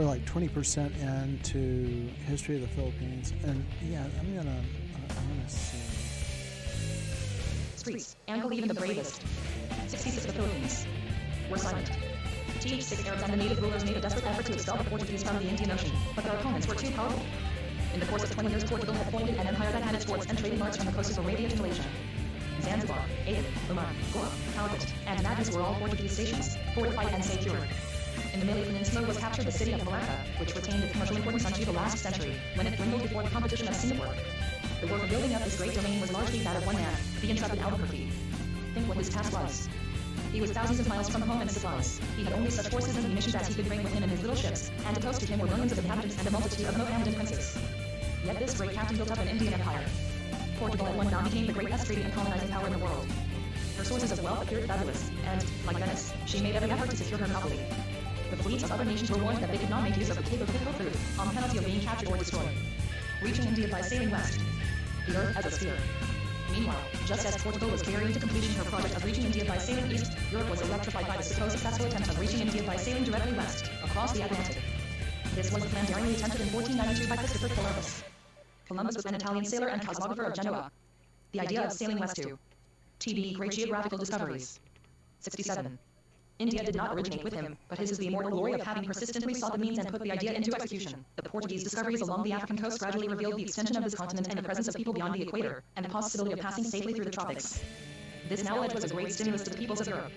we're like 20% into history of the Philippines, and yeah, I'm gonna see. Streets, and even the bravest. 66 of the Philippines were silent. TH6 Arabs and the native rulers made a desperate effort to expel the Portuguese from the Indian Ocean, but their opponents were too powerful. In the course of 20 years, Portugal had appointed an empire that had its ports and trading routes from the coast of Arabia to Malaysia. Zanzibar, Aden, Oman, Goa, Calicut, and Madras were all Portuguese stations, fortified and secure. In the Malay Peninsula was captured the city of Malacca, which retained its commercial importance until the last century, when it dwindled before the competition of Singapore. The work of building up this great domain was largely that of one man, the intrepid Albuquerque. Think what his task was. He was thousands of miles from home and supplies. He had only such forces and munitions as he could bring with him in his little ships, and opposed to him were millions of inhabitants and a multitude of Mohammedan princes. Yet this great captain built up an Indian empire. Portugal at one time became the greatest trading and colonizing power in the world. Her sources of wealth appeared fabulous, and, like Venice, she made every effort to secure her monopoly. The fleets of other nations were warned that they could not make use of the Cape of Good Hope route, on penalty of being captured or destroyed. Reaching India by sailing west. The earth as a sphere. Meanwhile, just as Portugal was carrying to completion her project of reaching India by sailing east, Europe was electrified by the supposed successful attempt of reaching India by sailing directly west, across the Atlantic. This was the plan daringly attempted in 1492 by Christopher Columbus. Columbus was an Italian sailor and cosmographer of Genoa. The idea of sailing west to TB Great Geographical Discoveries. 67. India did not originate with him, but his is the immortal glory of having persistently sought the means and put the idea into execution. The Portuguese discoveries along the African coast gradually revealed the extension of this continent and the presence of people beyond the equator, and the possibility of passing safely through the tropics. This knowledge was a great stimulus to the peoples of Europe.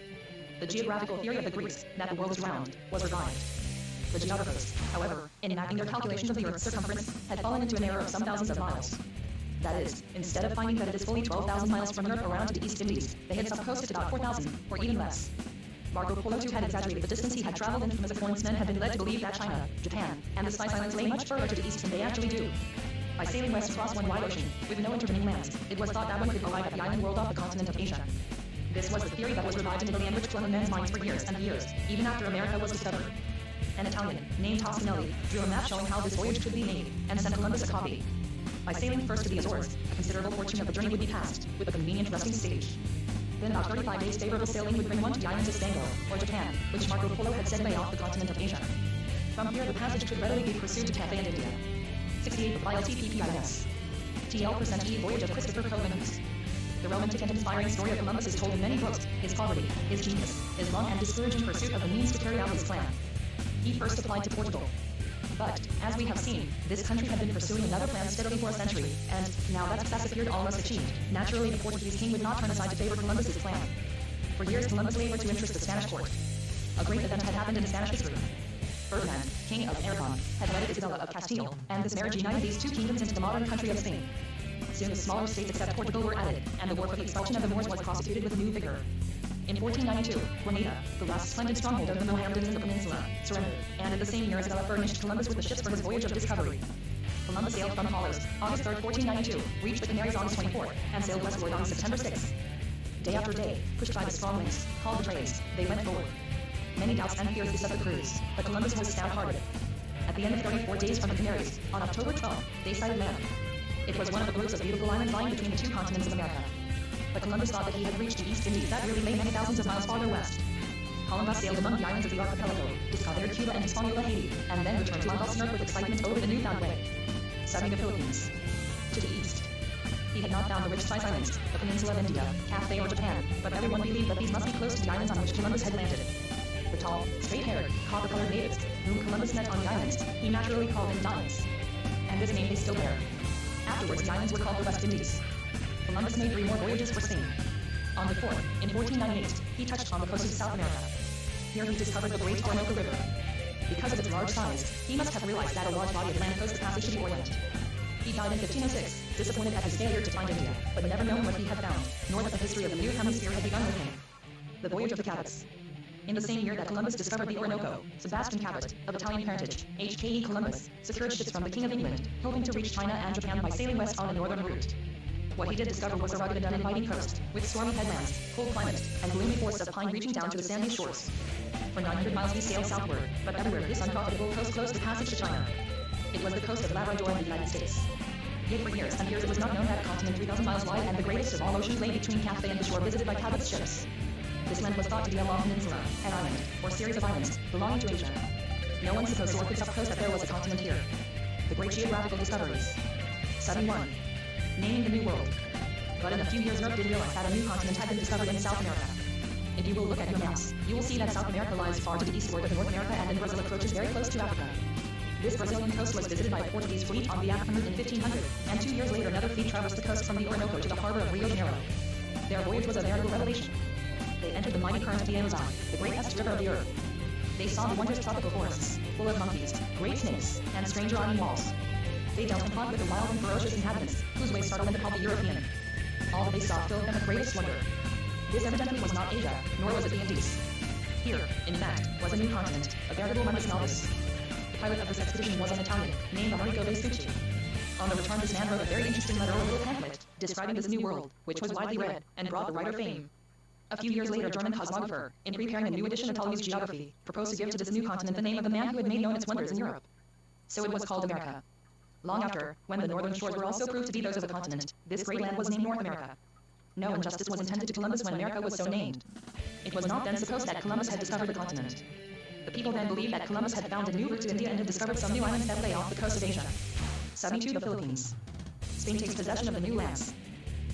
The geographical theory of the Greeks, that the world is round, was revived. The geographers, however, in mapping their calculations of the Earth's circumference, had fallen into an error of some thousands of miles. That is, instead of finding that it is fully 12,000 miles from Europe around to the East Indies, they had supposed it about 4,000, or even less. Marco Polo too had exaggerated the distance he had traveled, and from his acquaintance men had been led to believe that China, Japan, and the Spice Islands lay much further to the east than they actually do. By sailing west across one wide ocean, with no intervening lands, it was thought that one could arrive at the island world off the continent of Asia. This was the theory that was revived in Italy and which clung in men's minds for years and years, even after America was discovered. An Italian, named Toscanelli, drew a map showing how this voyage could be made, and sent Columbus a copy. By sailing first to the Azores, a considerable portion of the journey would be passed, with a convenient resting stage. Then about 35 days favorable sailing would bring one to the islands of Stengo, or Japan, which Marco Polo had said lay off the continent of Asia. From here the passage could readily be pursued to Cathay and India. 68 LTPPIS. TL% E Voyage of Christopher Columbus. The romantic and inspiring story of Columbus is told in many books, his poverty, his genius, his long and discouraging pursuit of the means to carry out his plan. He first applied to Portugal. But, as we have seen, this country had been pursuing another plan steadily for a century, and, now that success appeared almost achieved, naturally the Portuguese king would not turn aside to favor Columbus's plan. For years Columbus labored to interest the Spanish court. A great event had happened in Spanish history. Ferdinand, king of Aragon, had wedded Isabella of Castile, and this marriage united these two kingdoms into the modern country of Spain. Soon the smaller states except Portugal were added, and the war for the expulsion of the Moors was prosecuted with new vigor. In 1492, Grenada, the last splendid stronghold of the Mohammedans in the peninsula, surrendered, and in the same year Isabella furnished Columbus with the ships for his voyage of discovery. Columbus sailed from Palos, August 3, 1492, reached the Canaries August 24, and sailed westward on September 6. Day after day, pushed by the strong winds, called the Trays, they went forward. Many doubts and fears beset the crews, but Columbus was stout-hearted. At the end of 34 days from the Canaries, on October 12, they sighted land. It was one of the groups of beautiful islands lying between the two continents of America. But Columbus thought that he had reached the East Indies that really lay many thousands of miles farther west. Columbus sailed among the islands of the archipelago, discovered Cuba and Hispaniola, Haiti, and then returned to Albuquerque with excitement over the newfound way. Studying the Philippines. To the east. He had not found the rich Spice Islands, the peninsula of India, Cathay or Japan, but everyone believed that these must be close to the islands on which Columbus had landed. The tall, straight-haired, copper-colored natives, whom Columbus met on the islands, he naturally called Indians. And this name they still bear. Afterwards the islands were called the West Indies. Columbus made 3 more voyages for Spain. On the 4th, in 1498, he touched on the coast of South America. Here he discovered the great Orinoco River. Because of its large size, he must have realized that a large body of land closed the passage to the Orient. He died in 1506, disappointed at his failure to find India, but never known what he had found, nor that the history of the new hemisphere had begun with him. The Voyage of the Cabots. In the same year that Columbus discovered the Orinoco, Sebastian Cabot, of Italian parentage, H.K.E. Columbus, secured ships from the King of England, hoping to reach China and Japan by sailing west on the northern route. What he did discover was a rugged and uninviting coast, with stormy headlands, cold climate, and gloomy forests of pine reaching down to the sandy shores. For 900 miles he sailed southward, but everywhere this unprofitable coast closed the passage to China. It was the coast of Labrador in the United States. Yet for years and years it was not known that a continent 3,000 miles wide and the greatest of all oceans lay between Cathay and the shore visited by Cabot's ships. This land was thought to be a long peninsula, an island, or series of islands, belonging to Asia. No one supposed or could suppose that there was a continent here. The Great Geographical Discoveries. 71. Naming the New World. But in a few years Europe did realize that a new continent had been discovered in South America. If you will look at your maps, you will see that South America lies far to the eastward of North America and then Brazil approaches very close to Africa. This Brazilian coast was visited by a Portuguese fleet on the African route in 1500, and 2 years later another fleet traversed the coast from the Orinoco to the harbor of Rio de Janeiro. Their voyage was a veritable revelation. They entered the mighty current of the Amazon, the greatest river of the earth. They saw the wondrous tropical forests, full of monkeys, great snakes, and stranger animals. They dealt and fought with the wild and ferocious inhabitants, whose ways startled and appalled the European. All that they saw filled them with greatest wonder. This evidently was not Asia, nor was it the Indies. Here, in fact, was a new continent, a veritable Mundus Novus. The pilot of this expedition was an Italian, named Amerigo Vespucci. On the return, this man wrote a very interesting letter or little pamphlet, describing this new world, which was widely read, and brought the writer fame. A few years later, a German cosmographer, in preparing a new edition of Ptolemy's Geography, proposed to give to this new continent the name of the man who had made known its wonders in Europe. So it was called America. Long after, when the northern shores were also proved to be those of the continent, this great land was named North America. No injustice was intended to Columbus when America was so named. It was not then supposed that Columbus had discovered the continent. The people then believed that Columbus had found a new route to India and had discovered some new islands that lay off the coast of Asia. 72. The Philippines. Spain takes possession of the new lands.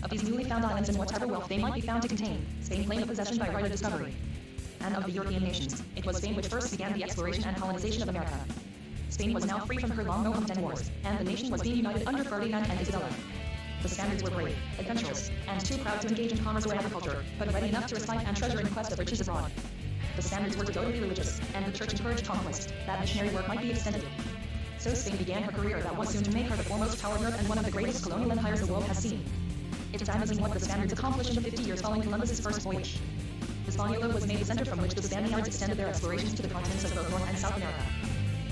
Of these newly found islands and whatever wealth they might be found to contain, Spain claimed possession by right of discovery. And of the European nations, it was Spain which first began the exploration and colonization of America. Spain was now free from her long Mohammedan wars, and the nation was being united under Ferdinand and Isabella. The Spaniards were brave, adventurous, and too proud to engage in commerce or agriculture, but ready enough to risk life and treasure in quest of riches abroad. The Spaniards were devotedly religious, and the church encouraged conquest, that missionary work might be extended. So Spain began her career that was soon to make her the foremost power in Europe and one of the greatest colonial empires the world has seen. It is amazing what the Spaniards accomplished in the 50 years following Columbus's first voyage. Hispaniola was made the center from which the Spaniards extended their explorations to the continents of both North and South America.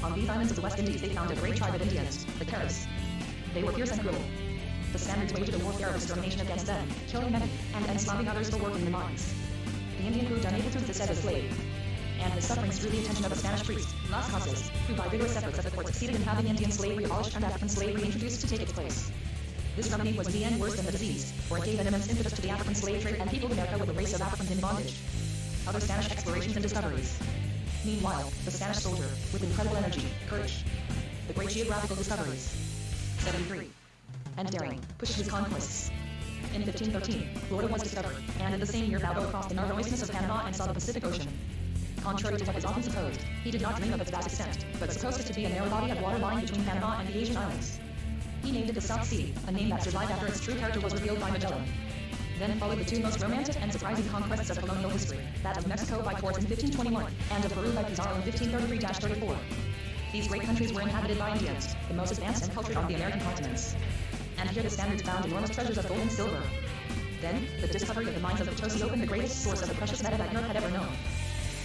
On these islands of the West Indies they found a great tribe of Indians, the Caribs. They were fierce and cruel. The Spaniards waged a warfare of extermination against them, killing many, and enslaving others for working the mines. The Indian proved unable to resist as a slave. And his sufferings drew the attention of a Spanish priest, Las Casas, who by vigorous efforts at the court succeeded in having Indian slavery abolished and African slavery introduced to take its place. This remedy was in the end worse than the disease, for it gave an immense impetus to the African slave trade and peopled America with a race of Africans in bondage. Other Spanish explorations and discoveries. Meanwhile, the Spanish soldier, with incredible energy, courage, the Great Geographical Discoveries. 73. And daring, pushed his conquests. In 1513, Florida was discovered, and in the same year Balboa crossed the narrow isthmus of Panama and saw the Pacific Ocean. Contrary to what is often supposed, he did not dream of its vast extent, but supposed it to be a narrow body of water lying between Panama and the Asian islands. He named it the South Sea, a name that survived after its true character was revealed by Magellan. Then followed the two most romantic and surprising conquests of colonial history, that of Mexico by Cortes in 1521, and of Peru by Pizarro in 1533-34. These great countries were inhabited by Indians, the most advanced and cultured on the American continents. And here the Spaniards found enormous treasures of gold and silver. Then, the discovery of the mines of Potosi opened the greatest source of the precious metal that Europe had ever known.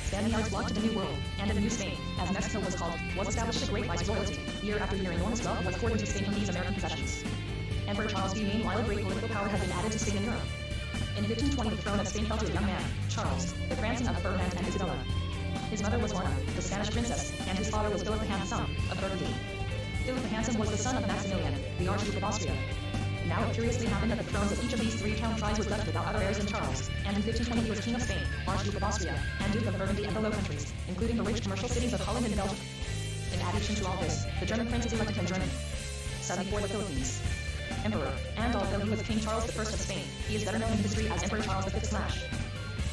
Spaniards flocked to the New World, and in the New Spain, as Mexico was called, was established a great viceroyalty. Year after year enormous wealth was poured into Spain from these American possessions. Emperor Charles V. Meanwhile, a great political power had been added to Spain and Europe. In 1520 the throne of Spain fell to a young man, Charles, the grandson of Ferdinand and Isabella. His mother was Juana, the Spanish princess, and his father was Philip the Handsome, of Burgundy. Philip the Handsome was the son of Maximilian, the Archduke of Austria. Now it curiously happened that the thrones of each of these three crown tribes was left without other heirs than Charles, and in 1520 he was King of Spain, Archduke of Austria, and Duke of Burgundy and the Low Countries, including the rich commercial cities of Holland and Belgium. In addition to all this, the German princes elected him German. 74. The Philippines. Emperor, and although he was King Charles I of Spain, he is better known in history as Emperor Charles V Slash.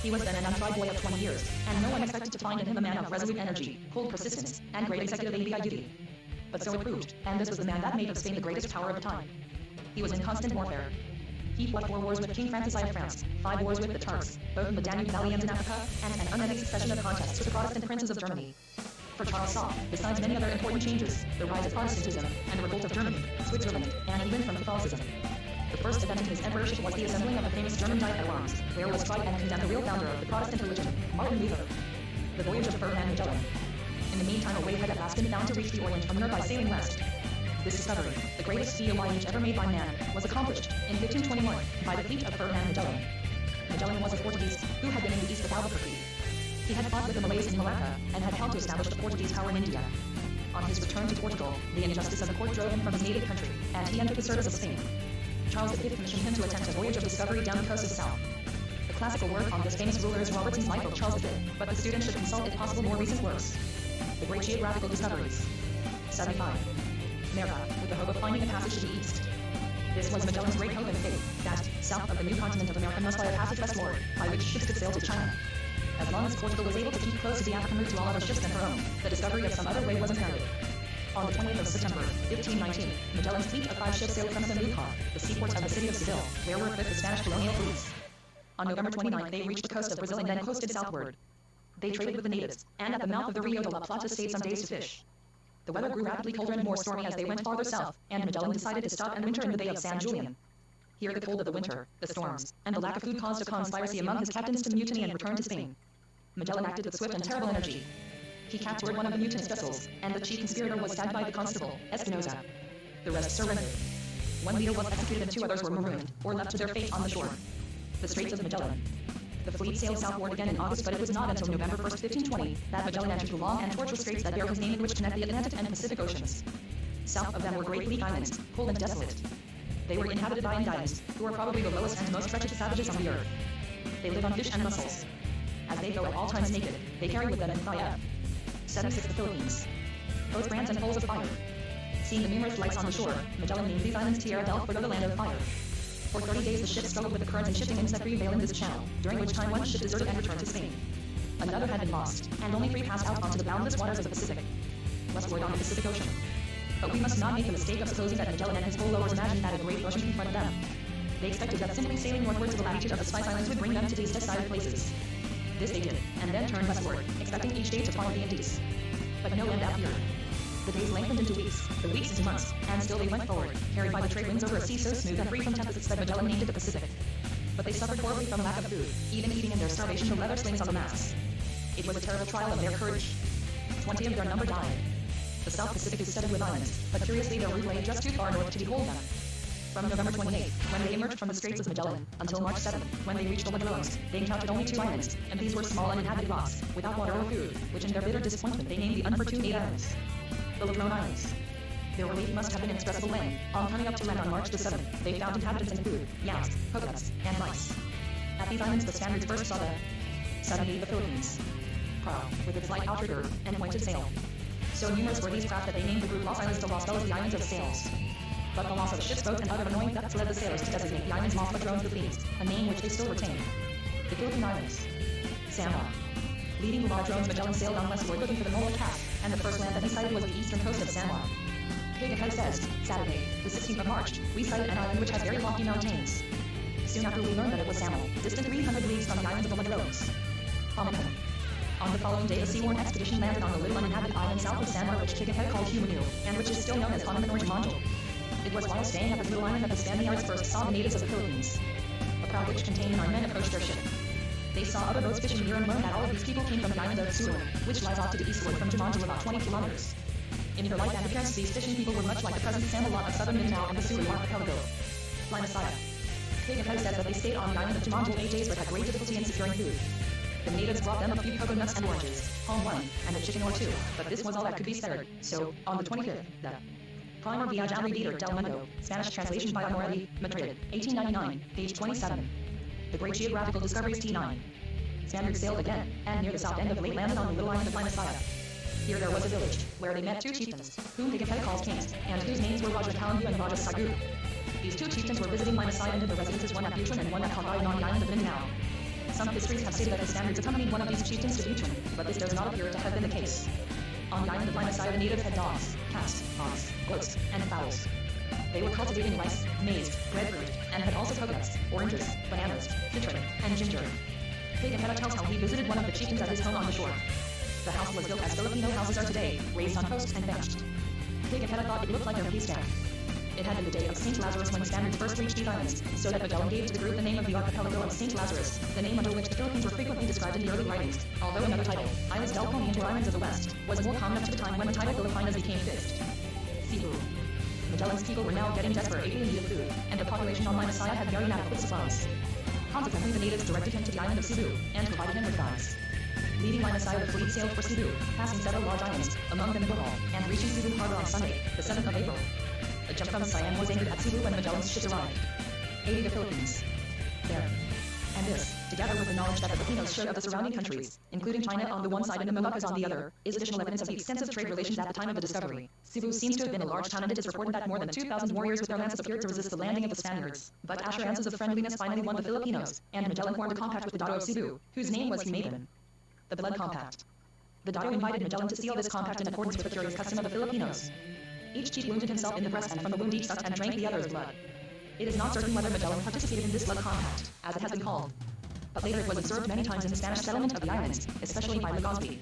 He was then an untried boy of 20 years, and no one expected to find in him a man of resolute energy, cold persistence, and great executive ABI duty. But so it proved, and this was the man that made of Spain the greatest power of the time. He was in constant warfare. He fought 4 wars with King Francis I of France, 5 wars with the Turks, both in the Danube Valley and in Africa, and an unending succession of contests with the Protestant princes of Germany. For Charles saw, besides many other important changes, the rise of Protestantism, and the revolt of Germany, Switzerland, and even from Catholicism. The first event in his emperorship was the assembling of the famous German Diet at Worms, where was tried and condemned the real founder of the Protestant religion, Martin Luther. The voyage of Ferdinand Magellan. In the meantime, a way had at last been found to reach the Orient from Europe by sailing west. This discovery, the greatest voyage ever made by man, was accomplished in 1521 by the fleet of Ferdinand Magellan. Magellan was a Portuguese who had been in the east with Albuquerque. He had fought with the Malays in Malacca and had helped to establish the Portuguese power in India. On his return to Portugal, the injustice of the court drove him from his native country, and he entered the service of Spain. Charles V commissioned him to attempt a voyage of discovery down the coast of the south. The classical work on this famous ruler is Robertson's Life of Charles V, but the student should consult if possible more recent works. The Great Geographical Discoveries. 75. America, with the hope of finding a passage to the east. This was Magellan's great hope and faith, that, south of the new continent of America must lie a passage westward, by which ships could sail to China. As long as Portugal was able to keep close to the African route to all other ships than her own, the discovery of some other way was imperative. On the 20th of September, 1519, Magellan's fleet of 5 ships sailed from Sanlúcar, the seaport of the city of Seville, where were equipped the Spanish colonial fleets. On November 29th, they reached the coast of Brazil and then coasted southward. They traded with the natives, and at the mouth of the Rio de la Plata stayed some days to fish. The weather grew rapidly colder and more stormy as they went farther south, and Magellan decided to stop and winter in the Bay of San Julian. Here the cold of the winter, the storms, and the lack of food caused a conspiracy among his captains to mutiny and return to Spain. Magellan acted with swift and terrible energy. He captured one of the mutinous vessels, and the chief conspirator was stabbed by the constable, Espinosa. The rest surrendered. One leader was executed and 2 others were marooned, or left to their fate on the shore. The Straits of Magellan. The fleet sailed southward again in August, but it was not until November 1st, 1520, that Magellan entered the long and tortuous straits that bear his name and which connect the Atlantic and Pacific Oceans. South of them were great bleak islands, cold and desolate. They were inhabited by Indians, who are probably the lowest and most wretched savages on the earth. They live on fish and mussels. As they go at all times naked, they carry with them in Thia. 76. The Philippines. Both brands and poles of fire. Seeing the numerous lights on the shore, Magellan named these islands Tierra del Fuego, the land of fire. For 30 days the ship struggled with the currents and shifting winds that prevail in this channel, during which time one ship deserted and returned to Spain. Another had been lost, and only 3 passed out onto the boundless waters of the Pacific, westward on the Pacific Ocean. But we must not make the mistake of supposing that Magellan and his followers imagined that a great ocean confronted them. They expected that simply sailing northward to the latitude of the Spice Islands would bring them to these decided places. This they did, and then turned westward, expecting each day to find the Indies. But no end appeared. The days lengthened into weeks, the weeks into months, and still they went forward, carried by the trade winds over a sea so smooth and free from tempests that Magellan named it the Pacific. But they suffered horribly from lack of food, even eating in their starvation the leather slings on the masts. It was a terrible trial of their courage. 20 of their number died. The South Pacific is studded with islands, but curiously their route lay just too far north to behold them. From November 28th, when they emerged from the Straits of Magellan, until March 7th, when they reached the Ladrones, they encountered only 2 islands, and these were small uninhabited rocks, without water or food, which in their bitter disappointment they named the unfortunate Islands. The Ladrone Islands. Their relief must have been inexpressible when, on coming up to land on March the 7th, they found inhabitants and food, yams, coconuts, and mice. At these islands the Spaniards first saw the 70 the Philippines. Prow, with its light outrigger, and pointed sail. So numerous were these craft that they named the group Los Islas de Los Bellas, the Islands of Sails. But the loss of ship's boat and other annoying thefts led the sailors to designate the islands Los Ladrones the Thieves, a name which they still retain. The Philippine Islands. San Juan. Leading the Ladrones, Magellan sailed on westward looking for the Mola Cast, and the first land that he sighted was the eastern coast of San Juan. Pig Head says, Saturday, the 16th of March, we sighted an island which has very lofty mountains. Soon after we learned that it was Samuel, distant 300 leagues from the islands of the Ladrones. Pomacum. On the following day, a seaworn expedition landed on the little uninhabited island south of San Juan which Pig Head called Humanu, and which is still known as Panamon or Jumanjo. It was while staying at this little island that the Spaniards first saw the natives of the Philippines. A prow which contained 9 men approached their ship. They saw other boats fishing near and learned that all of these people came from the island of Sulu, which lies off to the eastward from Jumanjo about 20 kilometers. In their light and appearance, these fishing people were much like the present Sandalot of southern Mindanao and the Sulu archipelago. Limasaya. Pig says that they stayed on the island of Jumanjo 8 days but had great difficulty in securing food. The natives brought them a few cocoa nuts and oranges, palm wine, and a chicken or 2, but this was all that could be spared, so, on the 25th, the Primer Viaje al Líder del Mundo, Spanish translation by Morelli, Madrid, 1899, page 27. The Great Geographical Discoveries T9. Spaniards sailed again, and near the south end of the lake landed on the little island of Limasaya. Here there was a village, where they met 2 chieftains, whom Pig calls kings, and whose names were Raja Kalambu and Raja Sagu. These 2 chieftains were visiting Limasaya and in their residences, one at Butrin and one at Calgayan on the island of Mindanao. Some histories have stated that the Spaniards accompanied one of these chieftains to Butrin, but this does not appear to have been the case. On the island of Limasaya, the natives had dogs, cats, hogs, goats, and fowls. They were cultivating rice, maize, breadfruit, and had also coconuts, oranges, bananas, citron, and ginger. Pig tells how he visited one of the chieftains at his home on the shore. The house was built as Filipino houses are today, raised on posts and thatched. Pig thought it looked like a haystack. It had been the day of St. Lazarus when Spaniards first reached these islands, so that Magellan gave to the group the name of the archipelago of St. Lazarus, the name under which the Philippines were frequently described in the early writings, although another title, Islas del Coniente or Islands of the West, was more common up to the time when the title Filipinas became fixed. Cebu. Magellan's people were now getting desperately in need of food, and the population on Limasaya had very inadequate supplies. Consequently, the natives directed him to the island of Cebu, and provided him with guides. Leaving Limasaya, the fleet sailed for Cebu, passing several large islands, among them Bohol, and reaching Cebu harbor on Sunday, the 7th of April. A junk from Siam was anchored at Cebu when Magellan's ships arrived. 80 the Philippines. There. And this, together with the knowledge that the Filipinos showed of the surrounding countries, including China on the one side and the Moluccas on the other, is additional evidence of the extensive trade relations at the time of the discovery. Cebu seems to have been a large town, and it is reported that more than 2,000 warriors with their lances appeared to resist the landing of the Spaniards. But assurances of friendliness finally won the Filipinos, and Magellan formed a compact with the Dato of Cebu, whose name was Himaven. The Blood Compact. The Dato invited Magellan to seal this compact in accordance with the curious custom of the Filipinos. Each chief wounded himself in the breast, and from the wound each sucked and drank the other's blood. It is not certain whether Magellan participated in this blood compact, as it has been called. But later it was observed many times in the Spanish settlement of the islands, especially by Legazpi.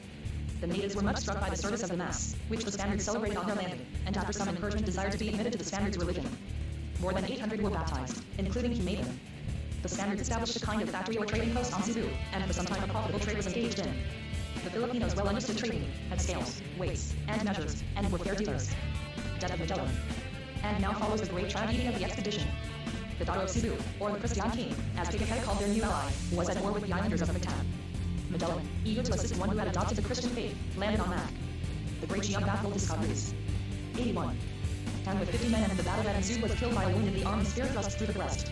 The natives were much struck by the service of the Mass, which the Spaniards celebrated on their landing, and after some encouragement desired to be admitted to the Spaniards' religion. More than 800 were baptized, including Himaven. The Spaniards established a kind of factory or trading post on Cebu, and for some time a profitable trade was engaged in. The Filipinos well understood trading, had scales, weights, and measures, and were fair dealers. Death of Magellan. And now follows the great tragedy of the expedition. The Dato of Cebu, or the Christian King, as Pigafetta called their new ally, was at war with the islanders of Mactan. Magellan, eager to assist one who had adopted the Christian faith, landed on Mac. The great geographical discoveries. 81. And with 50 men, and the battle that ensued was killed by a wound in the arm and spear thrust through the breast.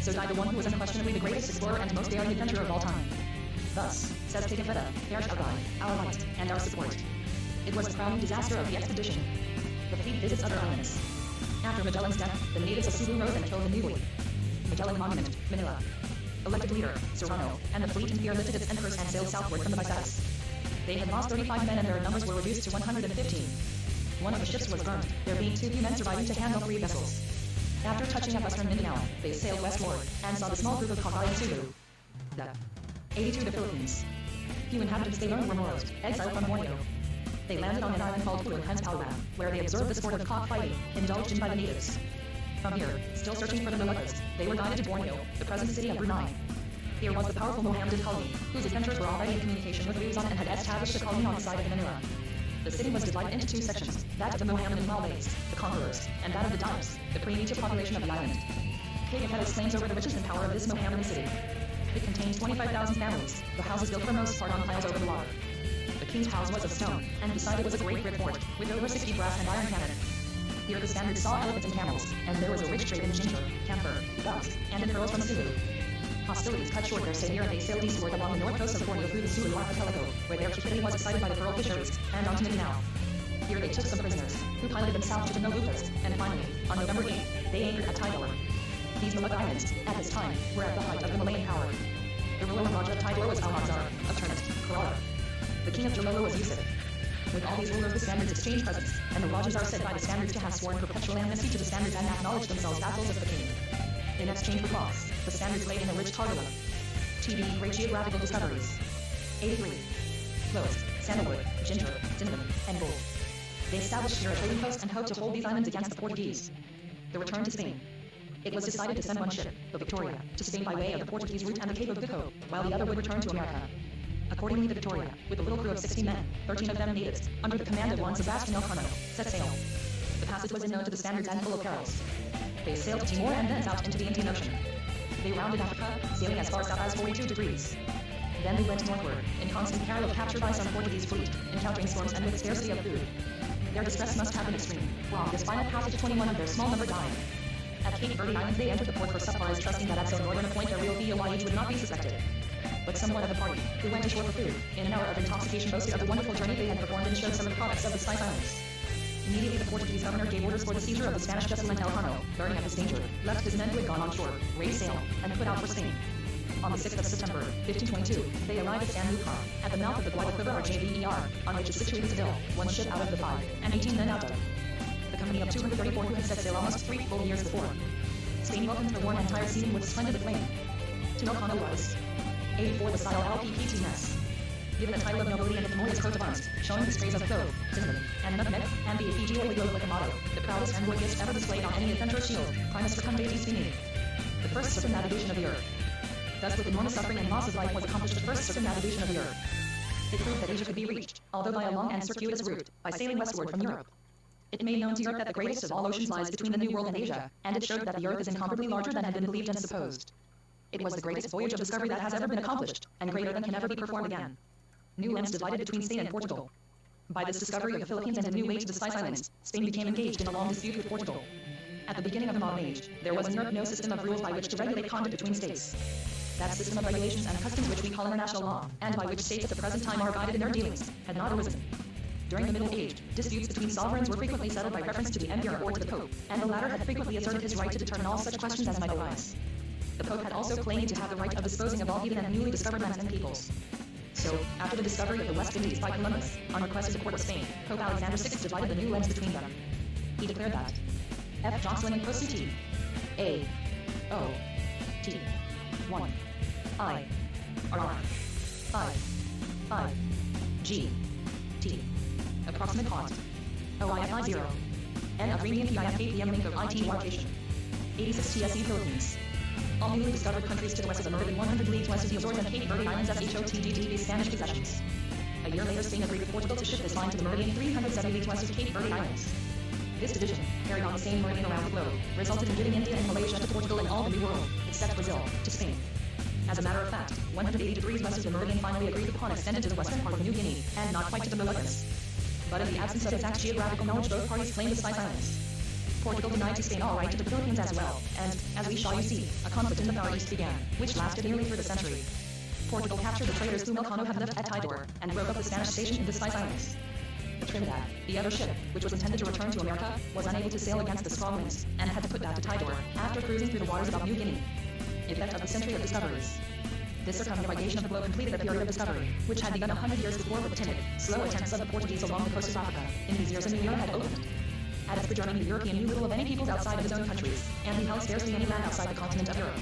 So died the one who was unquestionably the greatest explorer and most daring adventurer of all time. Thus, says Pigafetta, perish our guide, our light, and our support. It was the crowning disaster of the expedition. The fleet visits other islands. After Magellan's death, the natives of Cebu rose and killed the Niue. Magellan Monument, Manila. Elected leader, Serrano, and the fleet in fear lifted its anchors and sailed southward from the Visayas. They had lost 35 men and their numbers were reduced to 115. One of the ships was burned, there being too few men surviving to handle 3 vessels. After touching at western Mindanao, they sailed westward, and saw the small group of Cagayan Cebu. Death. 82 the Philippines. Few inhabitants they learned were Moros, exiled from Borneo. They landed on an island called Pulun, hence Palawan, where they observed the sport of cockfighting, indulged in by the natives. From here, still searching for the Moluccas, they were guided to Borneo, the present city of Brunei. Here was the powerful Mohammedan colony, whose adventurers were already in communication with Luzon and had established a colony on the side of Manila. The city was divided into 2 sections, that of the Mohammedan Malays, the conquerors, and that of the Dives, the primitive population of the island. Pigafetta's claims over the riches and power of this Mohammedan city. It contained 25,000 families, the houses built for the most part on piles over the water. The king's house was of stone, and beside it was a great brick fort, with over 60 brass and iron cannon. Here the Spaniards saw elephants and camels, and there was a rich trade in ginger, camphor, ducks, and in pearls from Cebu. Hostilities cut short their stay here, and they sailed eastward along the north coast of Borneo through the Sulu archipelago, where their cupidity was excited by the pearl fisheries, and on to Mindanao. Here they took some prisoners, who piloted them south to the Moluccas, and finally, on November 8th, they anchored at Tidor. These Molucca islands, at this time, were at the height of the Malayan power. The ruler Raja of Tidor was Almanzar, of Ternate, Kerala. The king of Jalolo was Yusuf. With all these rulers the Spaniards exchanged presents, and the Rajas are said by the Spaniards to have sworn perpetual amnesty to the Spaniards and acknowledged themselves vassals of the king. In exchange for cloths, the Spaniards laid in a rich targula. TV Great Geographical Discoveries. 83. Cloves, sandalwood, ginger, cinnamon, and gold. They established here a trading post and hoped to hold these islands against the Portuguese. The return to Spain. It was decided to send one ship, the Victoria, to Spain by way of the Portuguese route and the Cape of Good Hope, while the other would return to America. Accordingly, the Victoria, with a little crew of 60 men, 13 of them natives, under the command of one Sebastian Elcano, set sail. The passage was unknown to the Spaniards and full of perils. They sailed to Timor and thence out into the Indian Ocean. They rounded Africa, sailing as far south as 42 degrees. Then they went northward, in constant peril of capture by some Portuguese fleet, encountering storms and with scarcity of food. Their distress must have been extreme, for on this final passage 21 of their small number died. At Cape Verde Islands they entered the port for supplies, trusting that at so northern a point their real voyage would not be suspected. But somewhat of the party, who went ashore for food, in an hour of intoxication boasted of the wonderful journey they had performed and showed some of the products of the Spice Islands. Immediately the Portuguese governor gave orders for the seizure of the Spanish vessel Elcano, learning of his danger, left his men who had gone on shore, raised sail, and put out for Spain. On the 6th of September, 1522, they arrived at Sanlúcar, at the mouth of the Guadalquivir or JVER, on which is situated Seville, 1 ship out of the 5, and 18 men out of the company of 234 who had set sail almost 3 full years before. Spain welcomed the warm and tired season with splendid acclaim. To Elcano was 84 the style LPPT mess. Given the title of nobility and the glorious coat of arms, showing the sprays of clove, cinnamon, and nutmeg, and the effigy glowed like a motto, the proudest and worthiest ever displayed on any adventurer's shield, Primus Circumdatis Fini. The first circumnavigation of the earth. Thus with enormous suffering and loss of life was accomplished the first circumnavigation of the earth. It proved that Asia could be reached, although by a long and circuitous route, by sailing westward from Europe. It made known to Europe that the greatest of all oceans lies between the New World and Asia, and it showed that the earth is incomparably larger than had been believed and supposed. It was the greatest voyage of discovery that has ever been accomplished, and greater than can ever be performed again. New lands divided between Spain and Portugal. By this discovery of the Philippines and a new way to the Spice Islands, Spain became engaged in a long dispute with Portugal. At the beginning of the modern age, there was in Europe no system of rules by which to regulate conduct between states. That system of regulations and customs which we call international law, and by which states at the present time are guided in their dealings, had not arisen. During the Middle Age, disputes between sovereigns were frequently settled by reference to the emperor or to the pope, and the latter had frequently asserted his right to determine all such questions as might arise. The pope had also claimed to have the right of disposing of all heathen and newly discovered lands and peoples. So, after the discovery of the West Indies by Columbus, on request of the court of Spain, Pope Alexander VI divided the new lands between them. He declared that F. Jocelyn Prosuti A. O. T. 1. I. R. 5. G. T. Approximate cost. OIFI 0. N of premium PIFKPM link of IT location. 86 TSE Philippines. All newly discovered countries to the west of the Meridian 100 leagues west of the Azores and Cape Verde Islands as HOTDTV Spanish possessions. A year later, Spain agreed with Portugal to shift this line to the Meridian 370 leagues west of Cape Verde Islands. This division, carried on the same meridian around the globe, resulted in giving India and Malaysia to Portugal and all the New World, except Brazil, to Spain. As a matter of fact, 180 degrees west of the meridian finally agreed upon extended to the western part of New Guinea, and not quite to the Moluccas. But in the absence of exact geographical knowledge, both parties claimed the Spice Islands. Portugal denied to Spain all right to the Philippines as well, and, as we shall see, a conflict in the Far East began, which lasted nearly through the century. Portugal captured the traders whom Elcano had left at Tidor, and broke up the Spanish station in the Spice Islands. The Trinidad, the other ship, which was intended to return to America, was unable to sail against the strong winds, and had to put back to Tidor, after cruising through the waters of New Guinea. Effect of the century of discoveries. This circumnavigation of the globe completed a period of discovery, which had begun 100 years before with the timid, slow attempts of the Portuguese along the coast of Africa. In these years a new era had opened. At its sojourning, the European knew little of any peoples outside of his own countries, and he held scarcely any land outside the continent of Europe.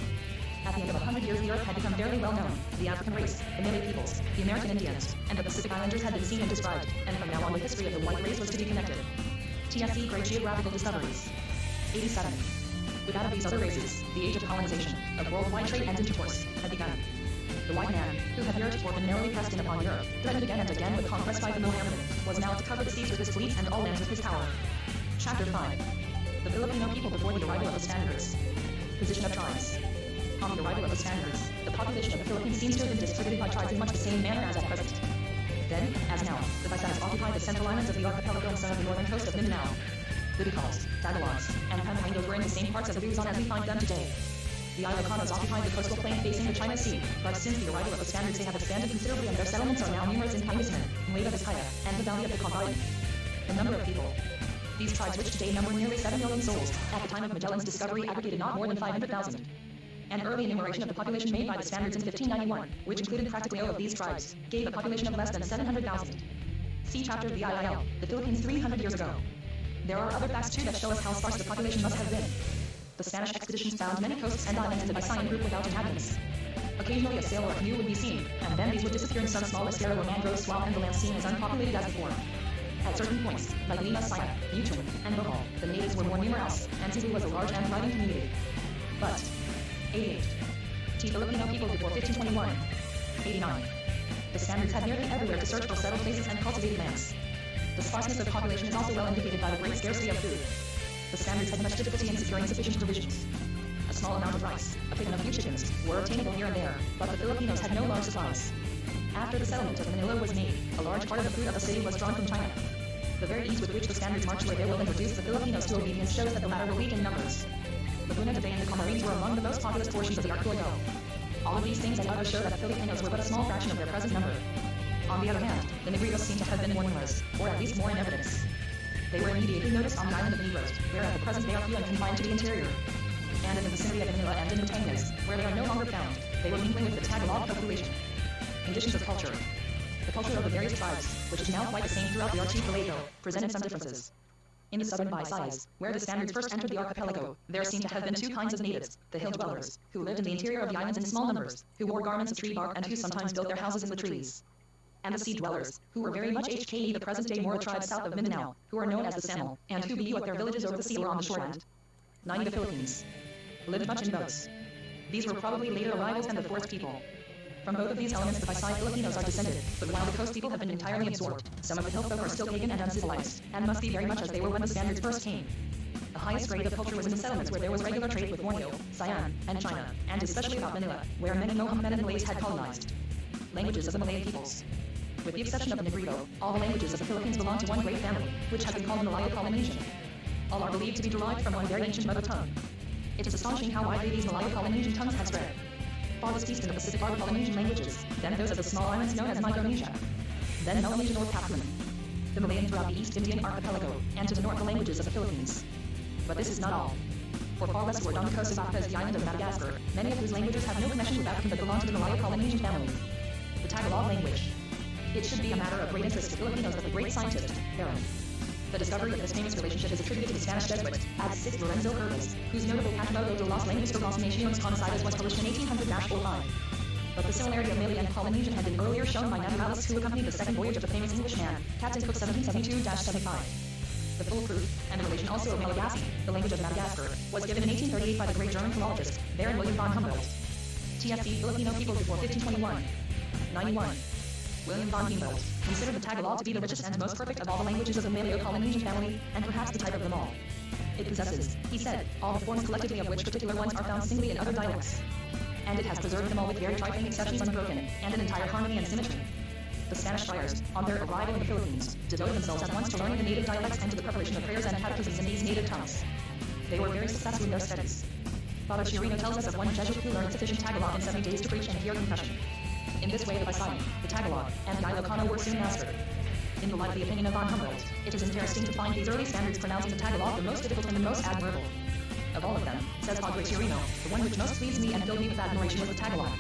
At the end of 100 years, the earth had become fairly well known. The African race, the Malay peoples, the American Indians, and the Pacific Islanders had been seen and described, and from now on the history of the white race was to be connected. TSE Great Geographical Discoveries. 87. With out of these other races, the age of colonization, of worldwide trade and intercourse, had begun. The white man, who had heretofore been narrowly pressed in upon Europe, threatened again and again with conquest by the Mohammedan, was now to cover the seas with his fleets and all lands with his power. Chapter 5. The Filipino people before the arrival of the Spaniards. Position of tribes. On the arrival of the Spaniards, the population of the Philippines seems to have been distributed by tribes in much the same manner as at present. Then, as now, the Bisayas occupied the central islands of the archipelago and some of the northern coast of Mindanao. The Bicals, Tagalogs, and Pampangos were in the same parts of the Luzon as we find them today. The Ilocanos occupied the coastal plain facing the China Sea, but since the arrival of the Spaniards they have expanded considerably and their settlements are now numerous in Pangasinan, Nueva Vizcaya, and the valley of the Cagayan. The number of people. These tribes, which today number nearly 7 million souls, at the time of Magellan's discovery aggregated not more than 500,000. An early enumeration of the population made by the Spaniards in 1591, which included practically all of these tribes, gave a population of less than 700,000. See chapter VIIL, the Philippines 300 years ago. There are other facts too that show us how sparse the population must have been. The Spanish expeditions found many coasts and islands in the Visayan group without inhabitants. Occasionally a sail or a canoe would be seen, and then these would disappear in some small estero or mangrove swamp and the land seen as unpopulated as before. At certain points, like Lima Saya, Yutun, and Bohol, the natives were more numerous, and Cebu was a large and thriving community. But 88. T. Filipino people before 1521. 89. The Spaniards had nearly everywhere to search for settled places and cultivated lands. The sparseness of population is also well indicated by the great scarcity of food. The Spaniards had much difficulty in securing sufficient provisions. A small amount of rice, a pig and a few chickens, were obtainable here and there, but the Filipinos had no large supplies. After the settlement of Manila was made, a large part of the food of the city was drawn from China. The very ease with which the Spaniards marched where they will introduce the Filipinos to obedience shows that the latter were weak in numbers. Laguna de Bay and the Camarines were among the most populous portions of the archipelago. All of these things and others show that the Filipinos were but a small fraction of their present number. On the other hand, the Negritos seem to have been more numerous, or at least more in evidence. They were immediately noticed on the island of Negros, where at the present they are few and confined to the interior. And in the vicinity of Manila and in the Batangas, where they are no longer found, they were mingling with the Tagalog population. Conditions of culture. The culture of the various tribes, which is now quite the same throughout the archipelago, presented some differences. In the southern Visayas, where the Spaniards first entered the archipelago, there seem to have been two kinds of natives, the hill dwellers, who lived in the interior of the islands in small numbers, who wore garments of tree bark and who sometimes built their houses in the trees. And the sea dwellers, who were very much HKE the present-day Moro tribe south of Mindanao, who are known as the Samel, and who built their villages over the sea or on the shoreland. 90 the Philippines. Lived much in boats. These were probably later arrivals and the fourth people. From both of these elements the Visayas Filipinos are descended, but while the coast people have been entirely absorbed, some of the hill folk are still pagan and uncivilized, and must be very much as they were when the Spaniards first came. The highest grade of culture was in the settlements where there was regular trade with Borneo, Siam, and China, and especially about Manila, where many Mohammedan Malays had colonized. Languages of the Malay peoples. With the exception of the Negrito, all the languages of the Philippines belong to one great family, which has been called the Malayo-Polynesian. All are believed to be derived from one very ancient mother tongue. It is astonishing how widely these Malayo-Polynesian tongues have spread. farthest east in the Pacific are the Polynesian languages, then those of the small islands known as Micronesia, then Melanesia or Papuan, the Malayan throughout the East Indian archipelago, and to the north the languages of the Philippines. But this is not all. For far westward on the coast of Africa is the island of Madagascar, many of whose languages have no connection with African but belong to the Malayo-Polynesian family. The Tagalog language. It should be a matter of great interest to Filipinos that the great scientist, Aaron. The discovery of this famous relationship is attributed to the Spanish Jesuit, adds Lorenzo Hermes, whose notable Catalogo de las Lenguas de las Naciones Conocidas was published in 1800-05. But the similarity of Malay and Polynesian had been earlier shown by naturalists who accompanied the second voyage of the famous Englishman, Captain Cook 1772-75. The full proof, and the relation also of Malagasy, the language of Madagascar, was given in 1838 by the great German philologist, Baron William von Humboldt. TFD Filipino people before 1521. 91. William von Humboldt considered the Tagalog to be the richest and most perfect of all the languages of the Malayo-Polynesian family, and perhaps the type of them all. It possesses, he said, all the forms collectively of which particular ones are found singly in other dialects. And it has preserved them all with very trifling exceptions unbroken, and in entire harmony and symmetry. The Spanish friars, on their arrival in the Philippines, devoted themselves at once to learning the native dialects and to the preparation of prayers and catechisms in these native tongues. They were very successful in their studies. Father Chirino tells us of one Jesuit who learned sufficient Tagalog in 70 days to preach and hear confession. In this way the Visayan, the Tagalog, and the Ilocano were soon mastered. In the light of the opinion of von Humboldt, it is interesting to find these early Spaniards pronouncing the Tagalog the most difficult and the most admirable. Of all of them, says Padre Chirino, the one which most pleased me and filled me with admiration was the Tagalog.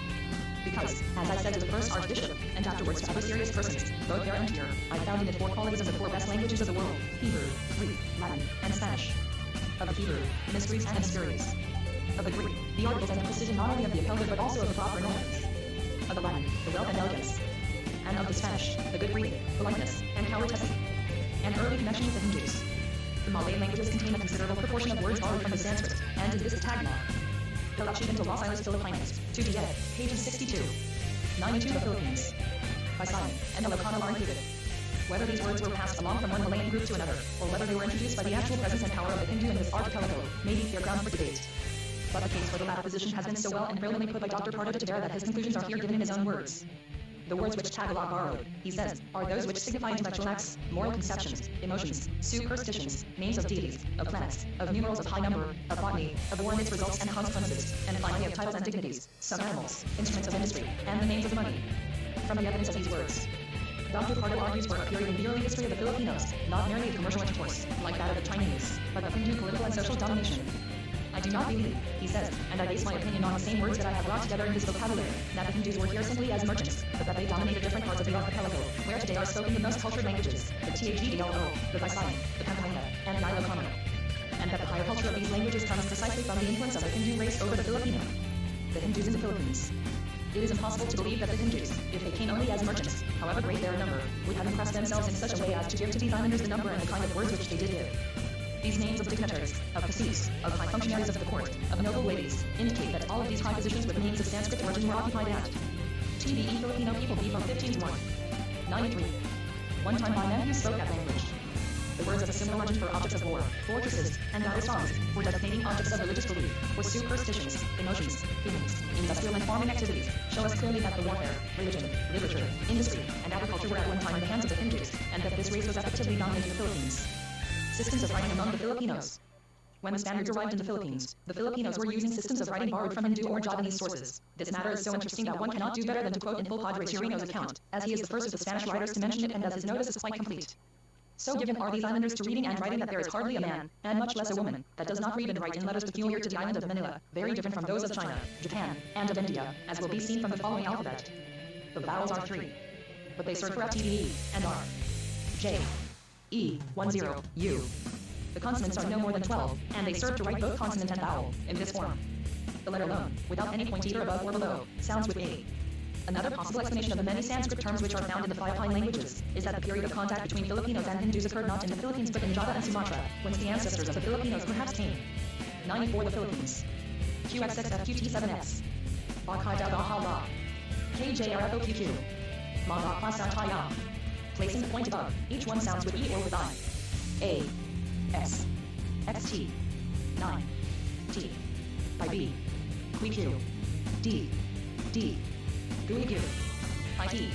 Because, as I said to the first Archbishop, and afterwards to other serious persons, both there and here, I found in it 4 qualities of the 4 best languages of the world, Hebrew, Greek, Latin, and Spanish. Of the Hebrew, the mysteries and obscurities. Of the Greek, the articles and the precision not only of the appellate but also of the proper norms. Of the Latin, the wealth and elegance. And of the Spanish, the good breeding, politeness, and courtesy. And early connection with the Hindus. The Malayan languages contain a considerable proportion of words borrowed from the Sanskrit, and in this the Tagalog. Collection to Los Islas Filipinas, 2 DA, pages 62. 92 the Philippines. Visayan, and Ilocano are included. Whether these words were passed along from one Malayan group to another, or whether they were introduced by the actual presence and power of the Hindu in this archipelago, may be fair ground for debate. But the case for the latter position has been so well and brilliantly put by Dr. Pardo de Tavera that his conclusions are here given in his own words. The words which Tagalog borrowed, he says, are those which signify intellectual acts, moral conceptions, emotions, superstitions, names of deities, of planets, of numerals of high number, of botany, of war and its results and consequences, and finally of titles and dignities, some animals, instruments of industry, and the names of money. From the evidence of these words, Dr. Pardo argues for a period in the early history of the Filipinos, not merely of commercial intercourse, like that of the Chinese, but of Hindu political and social domination. I do not believe, he says, and I base my opinion on the same words that I have brought together in this vocabulary, that the Hindus were here simply as merchants, but that they dominated different parts of the archipelago, where today are spoken the most cultured languages, the Tagdlo, the Visayan, the Pampanga, and the Ilocano. And that the higher culture of these languages comes precisely from the influence of the Hindu race over the Filipino. The Hindus in the Philippines. It is impossible to believe that the Hindus, if they came only as merchants, however great their number, would have impressed themselves in such a way as to give to these islanders the number and the kind of words which they did give. These names of dignitaries, of caciques, of high functionaries of the court, of noble ladies, indicate that all of these high positions with names of Sanskrit origin were occupied at TBE Filipino people be from 15 to 1. 93. One time by men who spoke that language. The words of a similar origin for objects of war, fortresses, and other songs, for designating objects of religious belief, for superstitions, emotions, feelings, industrial and farming activities, show us clearly that the warfare, religion, literature, industry, and agriculture were at one time in the hands of the Hindus, and that this race was effectively dominating the Philippines. Systems of writing among the Filipinos. When the Spaniards arrived in the Filipinos were using systems of writing borrowed from Hindu or Javanese sources. This matter is so interesting that one cannot do better than to quote in full Padre Chirino's account, as he is the first of the Spanish writers to mention it and as his notice is quite complete. So given are these islanders to reading and writing that there is hardly a man, and much less a woman, that does not read and write in letters peculiar to the island of Manila, very different from those of China, Japan, and of India, as will be seen from the following alphabet. The vowels are 3. But they serve for FTDE, and are J, E, 10, U. The consonants are no more than 12, and they serve to write both consonant and vowel, in this form. The letter alone, without any point either above or below, sounds with A. Another possible explanation of the many Sanskrit terms which are found in the Philippine languages is that the period of contact between Filipinos and Hindus occurred not in the Philippines but in Java and Sumatra, whence the ancestors of the Filipinos perhaps came. 94 the Philippines. QXXFQT7X. Bakai Dagahala. KJRFOQQ. Manga Pasataya. Placing the point above, each one sounds with E or with I. A. S. XT. 9. T. By B. QQ. D. D. Guigu. IT.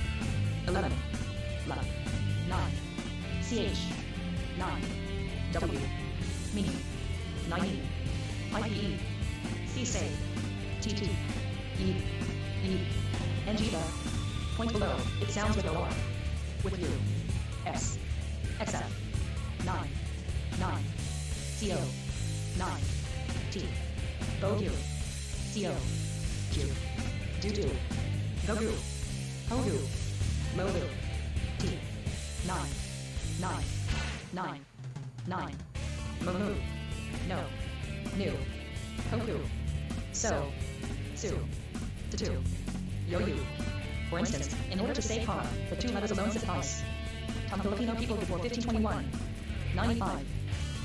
11. L. 9. CH. 9. W. Me. 9E. IPE. CSA. TT. E. E. Angita. Point below. It sounds with OR. With U. S. XF. 9. 9. CO. 9. T. Bogu. CO. Q. Do. Gogu. Hogu. Mogu. T. 9. 9. 9. 9. Momu. No. New. Hoku. So. Su. Tatu. Yoyu. For instance, in order to say Kara, the two letters alone suffice. Some Filipino people before 1521. 95.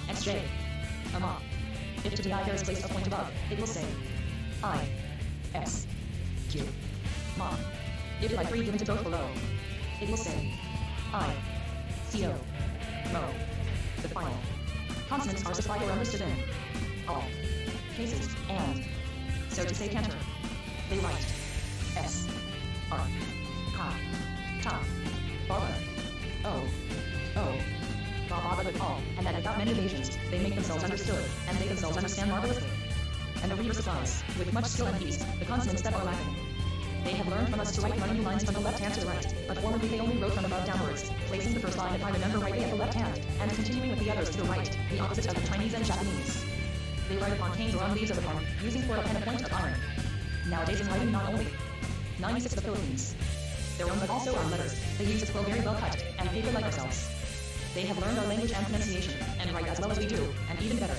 XJ. Ama. If to the I there is placed a point above, it will say I. S. Q. Ma. If by 3 given to both below, it will say I. CO. Mo. The final consonants are supplied or understood in all cases, and so to say canter, they write S. R. Ka. Ta. Baba. O. O. Baba with all, and that without many evasions, they make themselves understood, and make themselves understand marvelously. And the reader supplies, with much skill and ease, the consonants that are lacking. They have learned from us to write running lines from the left hand to the right, but formerly they only wrote from above downwards, placing the first line, if I remember rightly, at the left hand, and continuing with the others to the right, the opposite of the Chinese and Japanese. They write upon canes or on leaves of the palm, using for a pen a point of iron. Nowadays in writing not only 96 of the Philippines, their own but also our letters, they use a quill very well cut, and paper like ourselves. They have learned our language and pronunciation, and write as well as we do, and even better.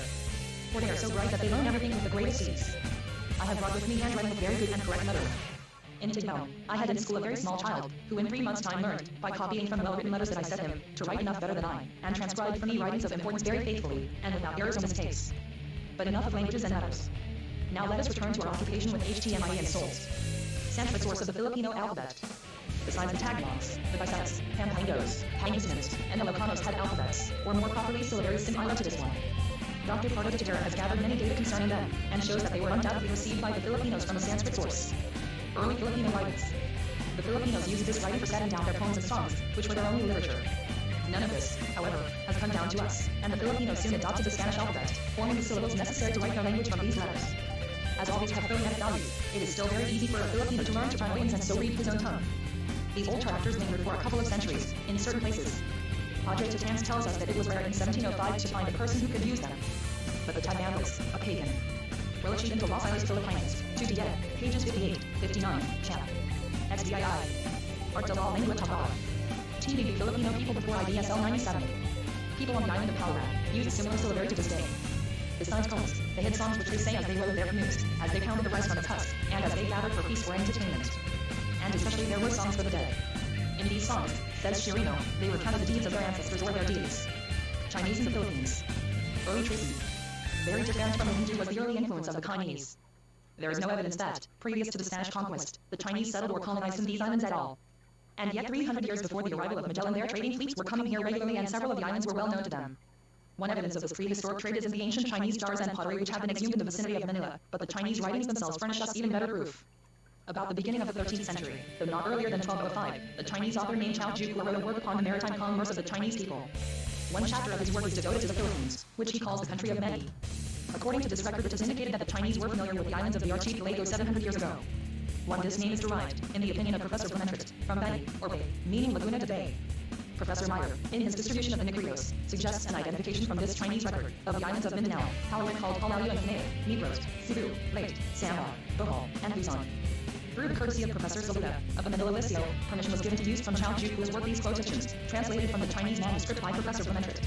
For they are so bright that they learn everything with the greatest ease. I have brought with me handwriting of very good and correct letter. In Tigno, I had in school a very small child, who in 3 months' time learned, by copying from well-written letters that I set him, to write enough better than I, and transcribed for me writings of importance very faithfully, and without errors or mistakes. But enough of languages and matters. Now let us return to our occupation with HTMI and souls. Centric source of the Filipino alphabet. Besides the Tagalogs, the Bisayas, Pampangueños, Pangasinan, and Ilocanos had alphabets, or more properly syllabaries similar to this one. Dr. Pardo de Tadera has gathered many data concerning them, and shows that they were undoubtedly received by the Filipinos from a Sanskrit source. Early Filipino writings. The Filipinos used this writing for setting down their poems and songs, which were their only literature. None of this, however, has come down to us, and the Filipinos soon adopted the Spanish alphabet, forming the syllables necessary to write their language from these letters. As all these have phonetic value, it is still very easy for a Filipino to learn to pronounce and so read his own tongue. These old characters lingered for a couple of centuries, in certain places. Padre Tatans tells us that it was rare in 1705 to find a person who could use them. But the Tagalog, a pagan, will achieve into Los Islas Filipinas, 2 Diet, pages 58, 59, chap. XDII. Art de la Lengua Tagalog. TBB Filipino people before IDSL 97. People on the island of Palawan use a similar syllabary to this day. Besides poems, they had songs which they sang as they rode their canoes, as they pounded the rice from its husk, and as they gathered for feast or entertainment. And especially there were songs for the dead. In these songs, says Chirino, they recounted the deeds of their ancestors or their deities. Chinese in the Philippines. Early treaty. Very different from the Hindu was the early influence of the Chinese. There is no evidence that, previous to the Spanish conquest, the Chinese settled or colonized in these islands at all. And yet 300 years before the arrival of Magellan, their trading fleets were coming here regularly, and several of the islands were well known to them. One evidence of this prehistoric trade is in the ancient Chinese jars and pottery which have been exhumed in the vicinity of Manila, but the Chinese writings themselves furnish us even better proof. About the beginning of the 13th century, though not earlier than 1205, the Chinese author named Chao Jukla wrote a work upon the maritime commerce of the Chinese people. One chapter of his work is devoted to the Philippines, which he calls the country of many. According to this record, it is indicated that the Chinese were familiar with the islands of the archipelago 700 years ago. One, this name is derived, in the opinion of Professor Blumentritt, from bay, or bay, meaning Laguna de Bay. Professor Meyer, in his distribution of the Negritos, suggests an identification from this Chinese record of the islands of Mindanao, Palawan called Palau and Panay, Negros, Cebu, Leyte, Samar, Bohol, and Luzon. Through the courtesy of Professor Saluda, of the Manila Liceo, permission was given to use from Chao Jukla's work these quotations, translated from the Chinese manuscript by Professor Blumentritt.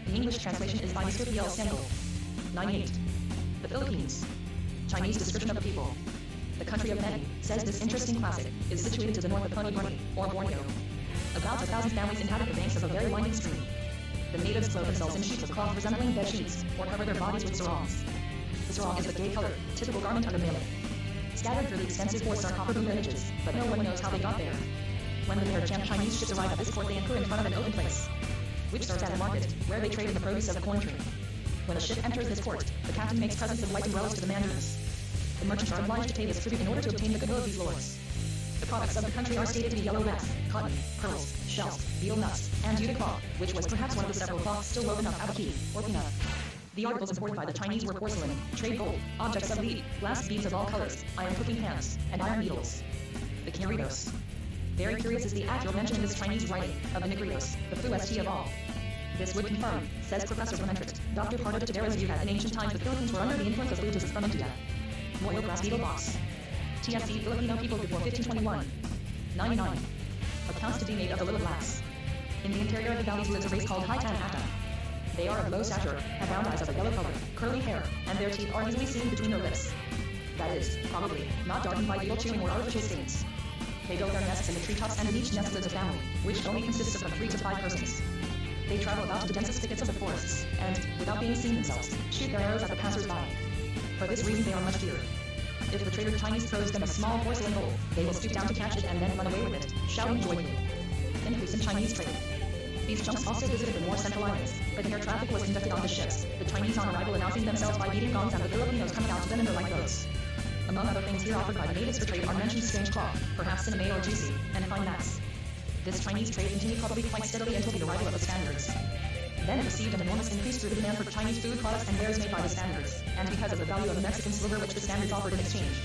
The English translation is by Mr. P.L. Sengel. 98. The Philippines. Chinese description of the people. The country of many, says this interesting classic, is situated to the north of Pony Borneo, or Borneo. About 1,000 families inhabit the banks of a very winding stream. The natives clothe themselves in sheets of cloth resembling bed sheets, or cover their bodies with sarongs. The sarong is the gay color, typical garment of the male. Scattered through the extensive forests are copper blue villages, but no one knows how they got there. When the Maritime Chinese ships arrive at this port, they anchor in front of an open place, which serves as a market, where they trade in the produce of the corn tree. When a ship enters this port, the captain makes presents of white umbrellas to the mandarins. The merchants are obliged to pay this tribute in order to obtain the goodwill of these lords. The products of the country are stated to be yellow grass, cotton, pearls, shells, betel nuts, and jute cloth, which was perhaps one of the several cloths still woven of abaque, or peanut. The articles imported by the Chinese were porcelain, trade gold, objects of lead, glass beads of all colors, iron cooking pans, and iron needles. The Queridos. Very curious is the accurate mention in this Chinese writing of the Negritos, the fuest of all. This would confirm, says Professor Clementrist, Dr. Pardo de Tadera's view that in ancient times the Philippines were under the influence of Buddhism from India. Moyo Glass Beetle Box. TFC Filipino people before 1521. 99. Accounts to be made of the little glass. In the interior of the valleys lives a race called Hitan Hata. They are of low stature, have round eyes of a yellow color, curly hair, and their teeth are easily seen between their lips. That is, probably, not darkened by beetle chewing or artificial stains. They build their nests in the treetops and in each nest lives a family, which only consists of from 3 to 5 persons. They travel about to the densest thickets of the forests, and, without being seen themselves, shoot their arrows at the passers-by. For this reason they are much feared. If the traitor Chinese throws them a small porcelain bowl, they will stoop down to catch it and then run away with it, shouting joyfully. Increase in Chinese trade. These chunks also visited the more central islands, but their traffic was conducted on the ships, the Chinese on arrival announcing themselves by beating gongs and the Filipinos coming out to them in their light boats. Among other things here offered by the natives for trade are mentioned strange cloth, perhaps cinnamon or juicy, and fine mats. This Chinese trade continued probably quite steadily until the arrival of the Spaniards. Then it received an enormous increase through the demand for Chinese food products and wares made by the Spaniards, and because of the value of the Mexican silver which the Spaniards offered in exchange.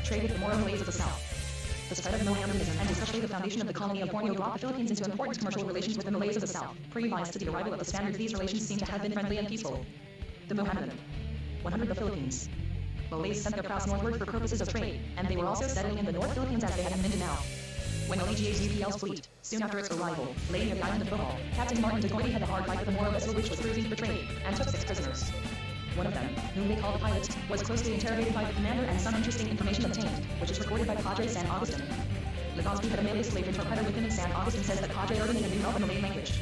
Trade with the Moro Malays of the South. The spread of Mohammedanism and especially the foundation of the colony of Borneo brought the Philippines into important commercial relations with the Malays of the South. Previous to the arrival of the Spaniards, these relations seem to have been friendly and peaceful. The Mohammedan. 100 The Philippines. Malays sent their praus northward for purposes of trade, and they were also settling in the North Philippines as they had in Mindanao. When Oliga's UPL's fleet, soon after its arrival, lay near the island of Bohol, Captain Martin de Goiti had a hard fight with a Moro vessel which was cruising for trade, and took 6 prisoners. One of them, whom they called the pilot, was closely interrogated by the commander and some interesting information obtained, which is recorded by Padre San Agustin. Legazpi had a Malay slave interpreter with him, and San Agustin says that Padre wrote in a new Malay language.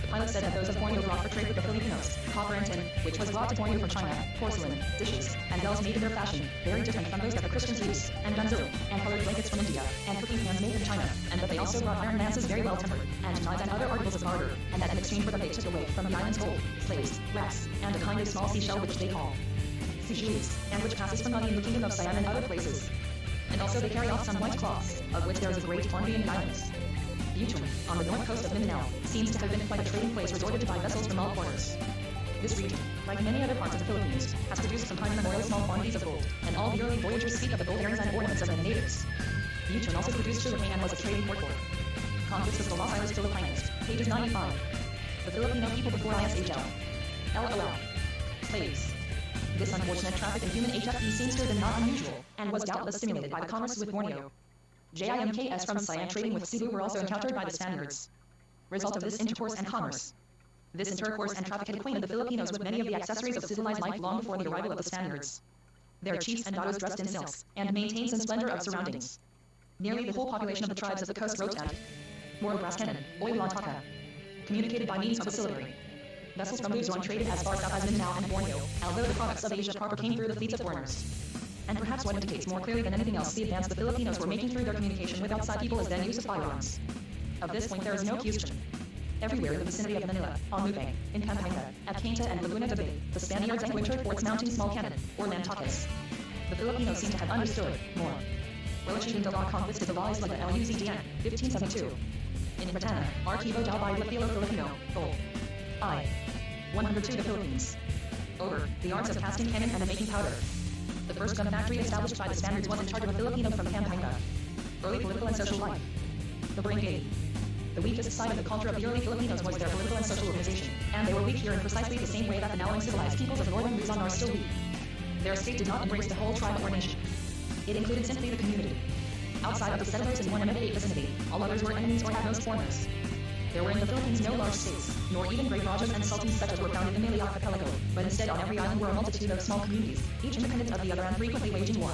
The pilot said that those of Borneo brought for trade with the Filipinos, copper and tin, which was brought to Borneo from China, porcelain, dishes, and bells made in their fashion, very different from those that the Christians use, and gunzo, and colored blankets from India, and cooking pans made in China, and that they also brought iron lances very well tempered, and knives and other articles of barter, and that in exchange for them they took away from the island's gold, slaves, rats, and a kind of small seashell which they call sijulis, and which passes for money in the kingdom of Siam and other places. And also they carry off some white cloths, of which there is a great quantity in the islands. Butuan, on the north coast of Mindanao, seems to have been quite a trading place resorted to by vessels from all quarters. This region, like many other parts of the Philippines, has produced from time immemorial small quantities of gold, and all the early voyagers speak of the gold earrings and ornaments of the natives. Butuan also produced sugarcane and was a trading port. Conflicts of the Los Islas Filipinos, pages 95. The Filipino people before ISHL. LOL. Slaves. This unfortunate traffic in human HFP seems to have been not unusual, and was doubtless stimulated by the commerce with Borneo. JIMKS from Siam trading with Cebu were also encountered by the Spaniards. Result of this intercourse and commerce. This intercourse and traffic had acquainted the Filipinos with many of the accessories of civilized life long before the arrival of the Spaniards. Their chiefs and daughters dressed in silks, and maintained some splendor of surroundings. Nearly the whole population of the tribes of the coast wrote at Moro Braskenan, Oiwantaka, communicated by means of oscillatory. Vessels from Luzon traded as far south as Mindanao and Borneo, although the products of Asia proper came through the fleets of foreigners. And perhaps what indicates more clearly than anything else the advance the Filipinos were making through their communication with outside people is then use of firearms. Of this point there is no question. Everywhere in the vicinity of Manila, on Lubang, in Pampanga, at Cainta and Laguna de Bay, the Spaniards and winter forts mounting small cannon, or lantoques. The Filipinos seem to have understood more. Relación de la Conquista de la Isla de Luzon, 1572. In Ratana, Archivo del Baile Filipino, Vol. I. 102 The Philippines. Over, the arts of casting cannon and making powder. The first gun factory established by the Spaniards was in charge of a Filipino from Pampanga. Early political and social life. The Barangay. The weakest side of the culture of the early Filipinos was their political and social organization, and they were weak here in precisely the same way that the now uncivilized peoples of northern Luzon are still weak. Their state did not embrace the whole tribe or nation. It included simply the community. Outside of the settlers in one immediate vicinity, all others were enemies or at most foreigners. There were in the Philippines no large states, nor even great rajas and sultans such as were found in the Malay archipelago, but instead on every island were a multitude of small communities, each independent of the other and frequently waging war.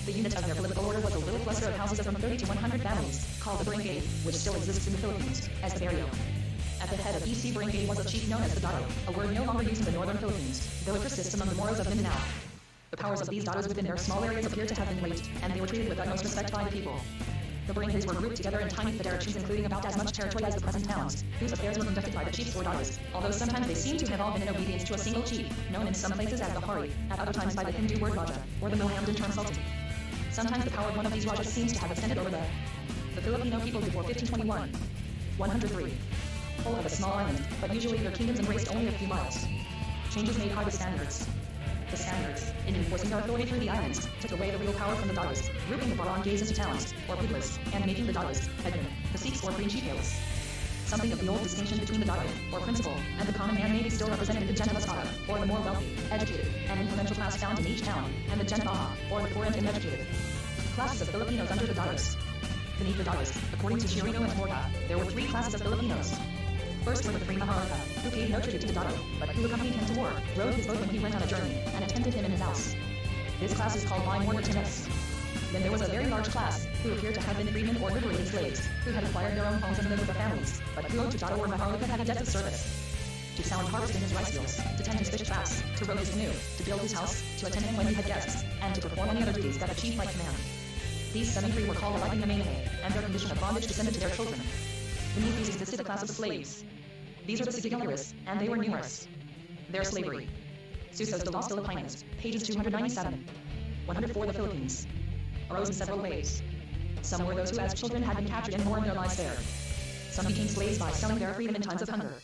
The unit of their political order was a little cluster of houses of from 30 to 100 families, called the Barangay, which still exists in the Philippines, as the barrio. At the head of each barangay was a chief known as the Dato, a word no longer used in the northern Philippines, though it persists among the Moros of Mindanao. The powers of these datos within their small areas appear to have been great, and they were treated with utmost respect by the people. The barangays were grouped together in tiny federations including about as much territory as the present towns, whose affairs were conducted by the chiefs or datos, although sometimes they seem to have all been in obedience to a single chief, known in some places as the Hari, at other times by the Hindu word Raja, or the Mohammedan term Sultan. Sometimes the power of one of these Rajas seems to have extended over the Filipino people before 1521. 103. Whole of a small island, but usually their kingdoms embraced only a few miles. changes made by the Spaniards. The Spaniards, in enforcing their authority through the islands, took away the real power from the Dalis, grouping the barangays into towns, or pueblos, and making the Dalis, headmen, the Sikhs or principales. Something of the old distinction between the Dalit, or principal, and the common man may be still represented in the Gentilesada, or the more wealthy, educated, and influential class found in each town, and the Gentaha, or the poor and uneducated. Classes of Filipinos under the Dalis. Beneath the Dalis, according to Chirino and Morga, there were three classes of Filipinos. First were the free Maharlika, who paid no tribute to the Dalit, but who accompanied him to war, rowed his boat when he went on a journey, and attended him in his house. This class is called Line Mortines. Then there was a very large class, who appeared to have been freedmen or liberated slaves, who had acquired their own homes and lived with their families, but who owed to Dato or Maharlika heavy debts of service. To sound harvest in his rice fields, to tend his fish traps, to row his canoe, to build his house, to attend him when he had guests, and to perform any other duties that a chief might command. These semi-free were called alike Mamae, and their condition of bondage descended to their children. Beneath these existed a class of slaves. These are the Sigillarists, and they were numerous. Their slavery. Susos de los Filipinos, pages 297. 104 The Philippines arose in several ways. Some were those who as children had been captured and mourned their lives there. Some became slaves by selling their freedom in times of hunger.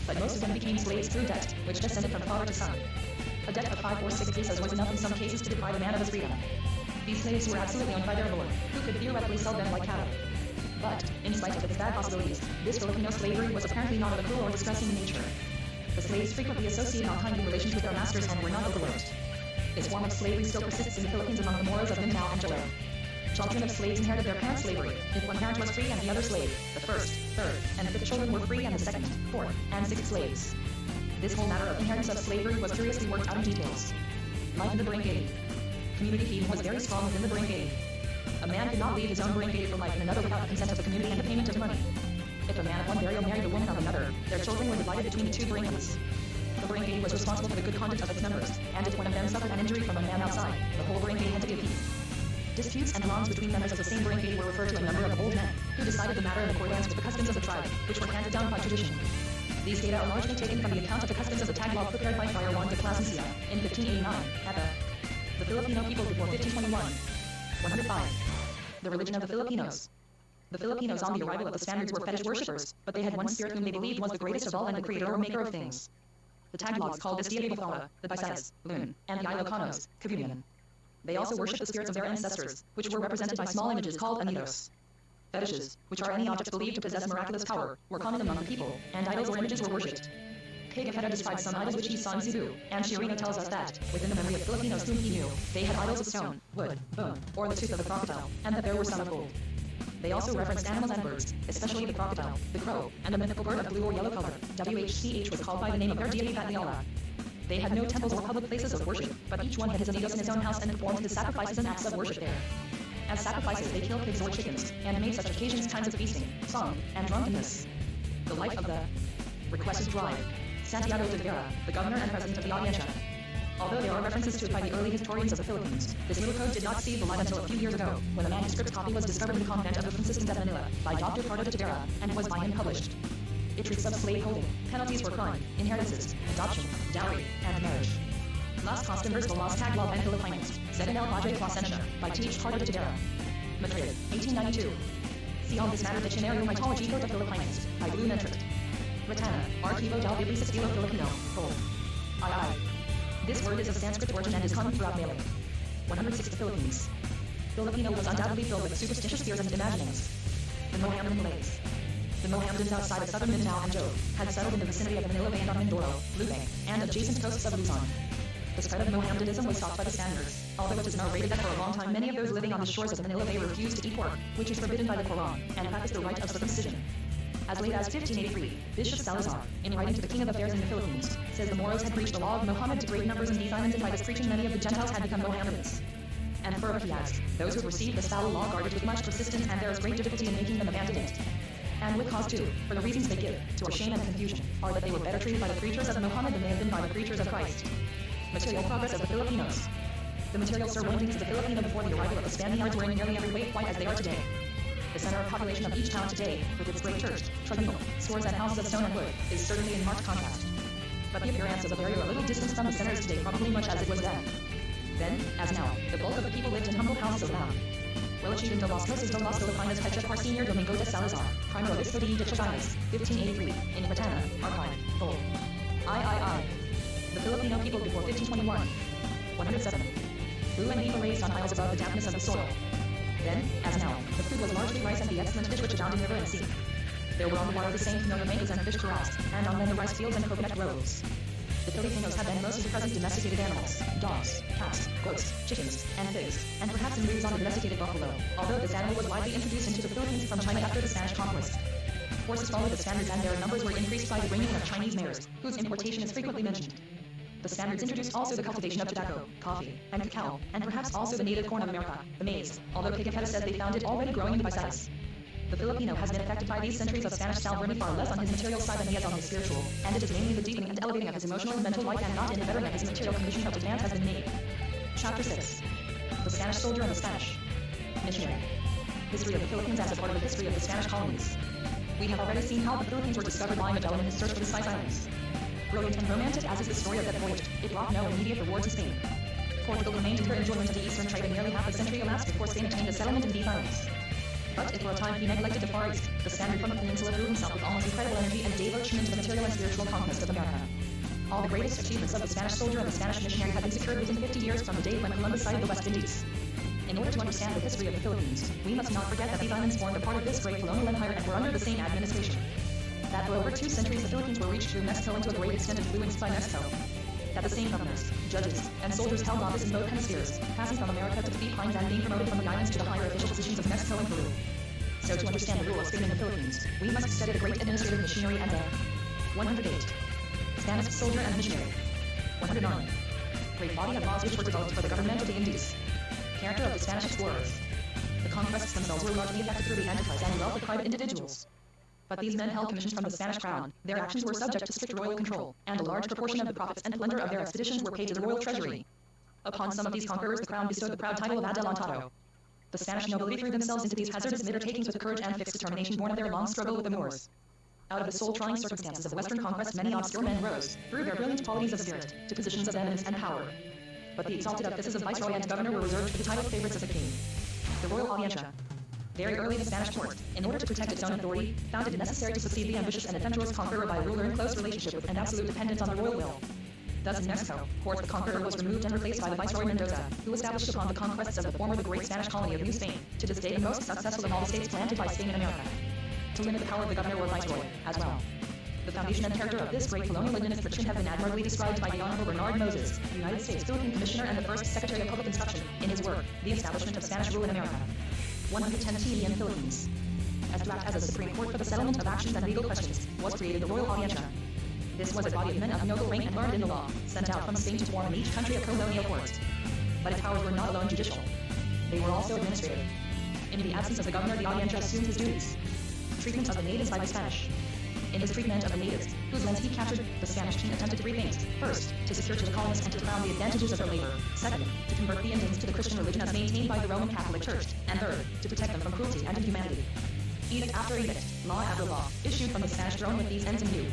But most of them became slaves through debt, which descended from father to son. A debt of 5 or 6 pesos was enough in some cases to deprive a man of his freedom. These slaves were absolutely owned by their lord, who could theoretically sell them like cattle. But, in spite of its bad possibilities, this Filipino slavery was apparently not of a cruel or distressing nature. The slaves frequently associated unkindly relations with their masters and were not overlooked. This form of slavery still persists in the Philippines among the Moros of Mindanao and Jolo. Children of slaves inherited their parents' slavery. If one parent was free and the other slave, the first, third, and fifth children were free and the second, fourth, and sixth slaves. This whole matter of inheritance of slavery was curiously worked out in details. Like in the Barangay, community feeling was very strong within the Barangay. A man could not leave his own Barangay for life in another without the consent of the community and the payment of money. If a man of one barrio married a woman of another, their children were divided between the two Barangays. The Barangay was responsible for the good conduct of its members, and if one of them suffered an injury from a man outside, the whole Barangay had to give heed. Disputes and wrongs between members of the same Barangay were referred to a number of old men, who decided the matter in accordance with the customs of the tribe, which were handed down by tradition. These data are largely taken from the account of the customs of the Tagalog prepared by Friar Juan de Plasencia in 1589, at the Filipino people before 1521. 105. The religion of the Filipinos. The Filipinos on the arrival of the Spaniards were fetish worshippers, but they had one spirit whom they believed was the greatest of all and the creator or maker of things. The Tagalogs called this deity Bothala, the Visayas, Loon, and the Ilocanos, Kabunian. They also worship the spirits of their ancestors, which were represented by small images called anidos. Fetishes, which are any objects believed to possess miraculous power, were common among the people, and idols or images were worshipped. Pigafetta describes some idols which he saw in Cebu, and Chirino tells us that, within the memory of Filipinos whom he knew, they had idols of stone, wood, bone, or the tooth of the crocodile, and that there were some of gold. They also referenced animals and birds, especially the crocodile, the crow, and the mythical bird of blue or yellow color. WHCH was called by the name of their deity Vatliala. They had no temples or public places of worship, but each one had his anidos in his own house and performed his sacrifices and acts of worship there. As sacrifices they killed pigs or chickens, and made such occasions times of feasting, song, and drunkenness. The life of the requested drive. Santiago de Vera, the governor and president of the Audiencia. Although there are references to it by the early historians of the Philippines, this little code did not see the light until a few years ago, when a manuscript copy was discovered in the convent of the Franciscans at Manila, by Dr. Pardo de Vera, and was by him published. It treats of slave holding, penalties for crime, inheritances, adoption, dowry, and marriage. Las Costumbres de los Tagalog and Filipinos, said in El Padre Plasencia, by T.H. Pardo de Vera. Madrid, 1892. See on this matter Diccionario Mitologico de Filipinos, by Blue Mentrit. Ratana, Archivo del Biblicis Estilo Filipino, Col. II. This word is of Sanskrit origin and is common throughout Malay. 106 The Philippines. Filipino was undoubtedly filled with superstitious fears and imaginings. The Mohammedan Malays. The Mohammedans outside of southern Mindanao and Jove had settled in the vicinity of Manila Bay and on Mindoro, Lubang, and adjacent coasts of Luzon. The spread of Mohammedanism was stopped by the Spaniards, although it is narrated that for a long time many of those living on the shores of the Manila Bay refused to eat pork, which is forbidden by the Quran, and practiced the rite of circumcision. As late as 1583, Bishop Salazar, in writing to the King of Affairs in the Philippines, says the Moros had preached the law of Muhammad to great numbers in these islands, and by this preaching many of the Gentiles had become Mohammedans. And further he adds, those who received this foul law guarded with much persistence, and there is great difficulty in making them abandon it. And with cause too, for the reasons they give, to our shame and confusion, are that they were better treated by the preachers of Muhammad than they had been by the preachers of Christ. Material progress of the Filipinos. The material surroundings of the Filipino before the arrival of the Spaniards were in nearly every way quite as they are today. The center of population of each town today, with its great church, tribunal, stores and houses of stone and wood, is certainly in marked contrast. But the appearance of a very little distance from the center is today probably much as it was then. Then, as now, the bulk of the people lived in humble houses of land. Well achieved de los Meses de los Filipinos Pecha por Sr. Domingo de Salazar, Primo Obispo de Chaganes, 1583, in Patana, Archive, Vol. III. The Filipino people before 1521. 107. Blue and beef were raised on isles above the dampness of the soil. Then, as now, the food was largely rice and the excellent fish which abound in river and sea. There were on the water the same familiar mangoes and fish corrals, and on them the rice fields and coconut groves. The Filipinos had then most of the present domesticated animals, dogs, cats, goats, chickens, and pigs, and perhaps in breeds on the domesticated buffalo, although this animal was widely introduced into the Philippines from China after the Spanish conquest. Horses followed the Spaniards and their numbers were increased by the bringing in of Chinese mares, whose importation is frequently mentioned. The Spaniards introduced also the cultivation of tobacco, coffee, and cacao, and perhaps also the native corn of America, the maize, although Pigafetta says they found it already growing in the Visayas. The Filipino has been affected by these centuries of Spanish sovereignty far less on his material side than he is on his spiritual, and it is mainly the deepening and elevating of his emotional and mental life and not in the bettering of his material condition of demand has been made. Chapter 6. The Spanish Soldier and the Spanish Missionary. History of the Philippines as a part of the history of the Spanish colonies. We have already seen how the Philippines were discovered by Magellan in his search for the Spice Islands. Brilliant and romantic as is the story of that voyage, it brought no immediate reward to Spain. Portugal remained in her enjoyment of the eastern trade and nearly half a century elapsed before Spain attained a settlement in these islands. But if for a time he neglected the Far East, the Spaniard from the peninsula threw himself with almost incredible energy and devotion into the material and spiritual conquest of America. All the greatest achievements of the Spanish soldier and the Spanish missionary had been secured within 50 years from the date when Columbus sighted the West Indies. In order to understand the history of the Philippines, we must not forget that these islands formed a part of this great colonial empire and were under the same administration. That for over 2 centuries the Philippines were reached through Mexico and to a great extent influenced by Mexico. That the same governors, judges, and soldiers held office in both hemispheres, passing from America to the Philippines and being promoted from the islands to the higher official positions of Mexico and Peru. So to understand the rule of Spain in the Philippines, we must study the great administrative machinery and the 108. Spanish soldier and missionary. 109. Great body of laws which were developed for the government of the Indies. Character of the Spanish explorers. The conquests themselves were largely effected through the enterprise and wealth of private individuals. But these men held commissions from the Spanish crown, their actions were subject to strict royal control, and a large proportion of the profits and plunder of their expeditions were paid to the royal treasury. Upon some of these conquerors the crown bestowed the proud title of adelantado. The Spanish nobility threw themselves into these hazardous undertakings with courage and fixed determination born of their long struggle with the Moors. Out of the soul-trying circumstances of the Western conquest many obscure men rose, through their brilliant qualities of spirit, to positions of eminence and power. But the exalted offices of viceroy and governor were reserved for the titled favorites of the king. The Royal Audiencia. Very early the Spanish court, in order to protect its own authority, found it necessary to succeed the ambitious and adventurous conqueror by a ruler in close relationship with and absolute dependence on the royal will. Thus in Mexico, Porth the Conqueror was removed and replaced by the Viceroy Mendoza, who established upon the conquests of the former the great Spanish colony of New Spain, to this day the most successful of all the states planted by Spain in America. To limit the power of the governor or viceroy, as well. The foundation and character of this great colonial administration have been admirably described by the Honorable Bernard Moses, United States Philippine Commissioner and the first Secretary of Public Instruction, in his work, The Establishment of Spanish Rule in America. 110 TV in Philippines. As to act as a Supreme Court for the settlement of actions and legal questions, was created the Royal Audiencia. This was a body of men of noble rank and learned in the law, sent out from Spain to form in each country a colonial court. But its powers were not alone judicial. They were also administrative. In the absence of the governor, the Audiencia assumed his duties. Treatment of the natives by the Spanish. In his treatment of the natives, whose lands he captured, the Spanish king attempted 3 things. First, to secure to the colonists and to crown the advantages of their labor. Second, to convert the Indians to the Christian religion as maintained by the Roman Catholic Church. And third, to protect them from cruelty and inhumanity. Edict after edict, law after law, issued from the Spanish throne with these ends in view.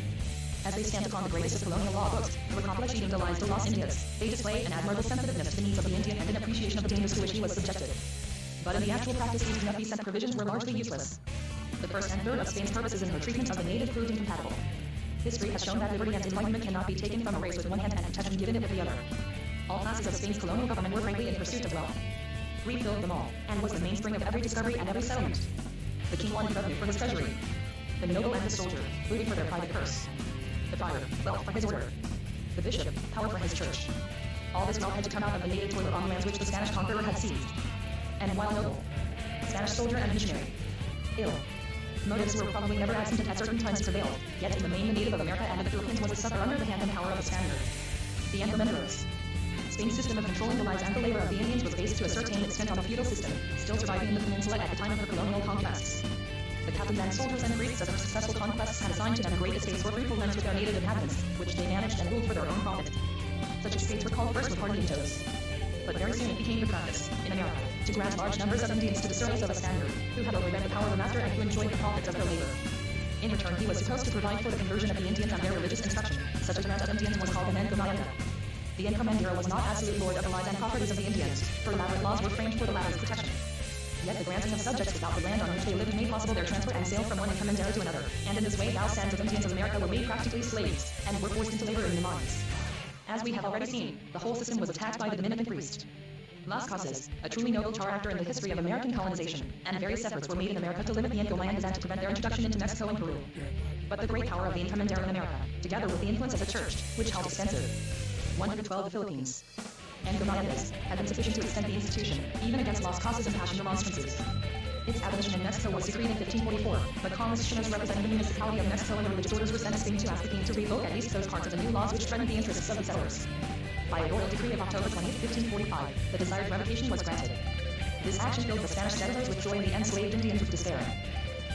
As they stand upon the greatest of colonial law books, the Recopilación de las Las Indias, they display an admirable sensitiveness to the needs of the Indian and an appreciation of the dangers to which he was subjected. But in the actual practice these beneficent provisions were largely useless. The first and third of Spain's purposes in her treatment of the native proved incompatible. History has shown that liberty and enlightenment cannot be taken from a race with one hand and protection given it with the other. All classes of Spain's colonial government were frankly in pursuit of wealth. Greed filled them all, and was the mainspring of every discovery and every settlement. The king wanted revenue for his treasury. The noble and the soldier, booty for their private purse. The friar, wealth for his order. The bishop, power for his church. All this wealth had to come out of the native toilet on the lands which the Spanish conqueror had seized. And while noble, Spanish soldier and missionary, ill. Motives were probably never absent and at certain times prevailed, yet in the main the native of America and of the Philippines was to suffer under the hand and power of the Spaniard. The Encomenderos. Spain's system of controlling the lives and the labor of the Indians was based to a certain extent on the feudal system, still surviving in the peninsula at the time of her colonial conquests. The captains and soldiers and priests of her successful conquests had assigned to them great estates or fruitful lands with their native inhabitants, which they managed and ruled for their own profit. Such estates were called first Repartientos. But very soon it became the practice, in America, to grant large numbers of Indians to the service of a Spaniard, who had overread the power of the master and who enjoyed the profits of their labor. In return, he was supposed to provide for the conversion of the Indians and their religious instruction. Such a grant of Indians was called an encomienda. The encomendero was not absolute lord of the lives and properties of the Indians, for elaborate laws were framed for the latter's protection. Yet the granting of subjects without the land on which they lived made possible their transfer and sale from one encomendero to another, and in this way thousands of Indians of America were made practically slaves, and were forced into labor in the mines. As we have already seen, the whole system was attacked by the Dominican priest. Las Casas, a truly noble character in the history of American colonization, and various efforts were made in America to limit the Inca lands and to prevent their introduction into Mexico and Peru. But the great power of the Encomendero in America, together with the influence of the church, which held extensive 112 the Philippines, and Gomez, had been sufficient to extend the institution, even against Las Casas' impassioned remonstrances. Its abolition in Mexico was decreed in 1544, but commissioners representing the municipality of Mexico and religious orders were sent to Spain to ask the king to revoke at least those parts of the new laws which threatened the interests of the settlers. By a royal decree of October 20, 1545, the desired revocation was granted. This action filled the Spanish settlers with joy and the enslaved Indians with despair.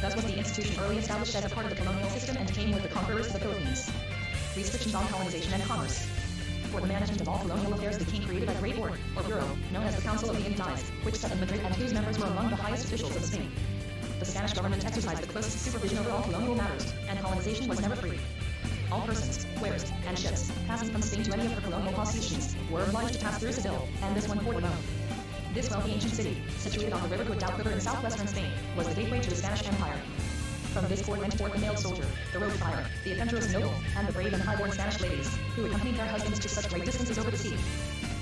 Thus was the institution early established as a part of the colonial system and came with the conquerors to the Philippines. Restrictions on colonization and commerce. For the management of all colonial affairs, the king created a great board, or bureau, known as the Council of the Indies, which sat in Madrid and whose members were among the highest officials of Spain. The Spanish government exercised the closest supervision over all colonial matters, and colonization was never free. All persons, wares, and ships passing from Spain to any of her colonial possessions were obliged to pass through Seville, and this one port alone. This wealthy ancient city, situated on the River Guadalquivir in southwestern Spain, was the gateway to the Spanish Empire. From this port went forth the mailed soldier, the road flyer, the adventurous noble, and the brave and high-born Spanish ladies, who accompanied their husbands to such great distances over the sea.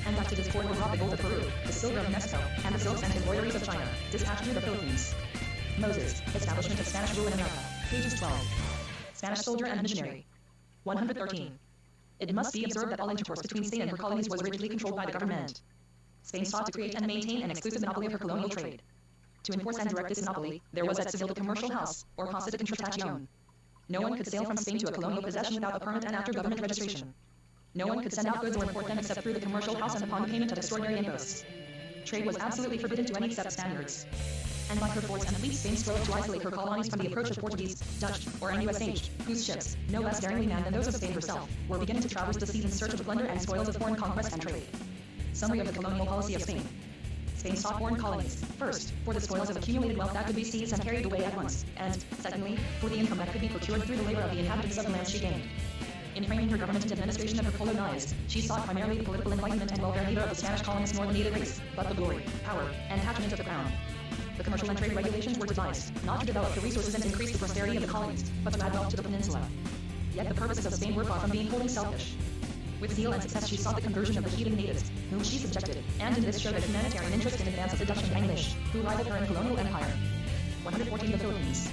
And back to this port were brought the gold of Peru, the silver of Mexico, and the silks and embroideries of China, dispatched through the Philippines. Moses, Establishment of Spanish Rule in America, pages 12. Spanish Soldier and Missionary. 113. It must be observed that all intercourse between Spain and her colonies was rigidly controlled by the government. Spain sought to create and maintain an exclusive monopoly of her colonial trade. To enforce and direct this monopoly, there was at Seville the commercial house, or Casa de Contratación. No one could sail from Spain to a colonial possession without a permit and after government registration. No one could send out goods or import them except through the commercial house and upon the payment of extraordinary imposts. Trade was absolutely forbidden to any except Spaniards. And by her forts and fleets, Spain strove to isolate her colonies from the approach of Portuguese, Dutch, or NUSH, whose ships, no less daringly manned than those of Spain herself, were beginning to traverse the seas in search of the plunder and spoils of foreign conquest and trade. Summary of the colonial policy of Spain. Spain sought foreign colonies, first, for the spoils of accumulated wealth that could be seized and carried away at once, and, secondly, for the income that could be procured through the labor of the inhabitants of the lands she gained. In framing her government and administration of her colonies, she sought primarily the political enlightenment and welfare neither of the Spanish colonists nor the native race, but the glory, power, and patronage of the crown. The commercial and trade regulations were devised, not to develop the resources and increase the prosperity of the colonies, but to add wealth to the peninsula. Yet the purposes of Spain were far from being wholly selfish. With zeal and success she sought the conversion of the heathen natives, whom she subjected, and in this showed a humanitarian interest in advance of the Dutch and English, who rivaled her in colonial empire. 114 the Philippines.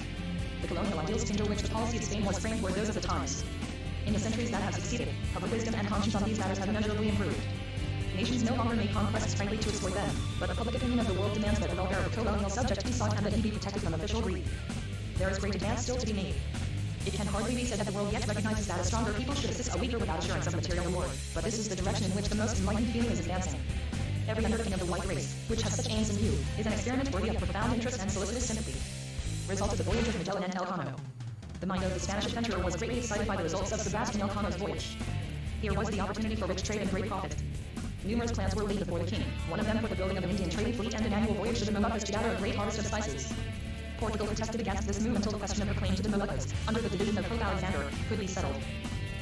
The colonial ideals under which the policy of Spain was framed were those of the times. In the centuries that have succeeded, public wisdom and conscience on these matters have immeasurably improved. Nations no longer make conquests frankly to exploit them, but the public opinion of the world demands that the welfare of a colonial subject be sought and that he be protected from official greed. There is great advance still to be made. It can hardly be said that the world yet recognizes that a stronger people should assist a weaker without assurance of material reward, but this is the direction in which the most enlightened feeling is advancing. Every undertaking of the white race, which has such aims in view, is an experiment worthy of profound interest and solicitous sympathy. Result of the voyage of Magellan and Elcano. The mind of the Spanish adventurer was greatly excited by the results of Sebastian Elcano's voyage. Here was the opportunity for rich trade and great profit. Numerous plans were laid before the king, one of them for the building of an Indian trading fleet and an annual voyage to the Moluccas to gather a great harvest of spices. Portugal protested against this move until the question of her claim to the Moluccas, under the division of Pope Alexander, could be settled.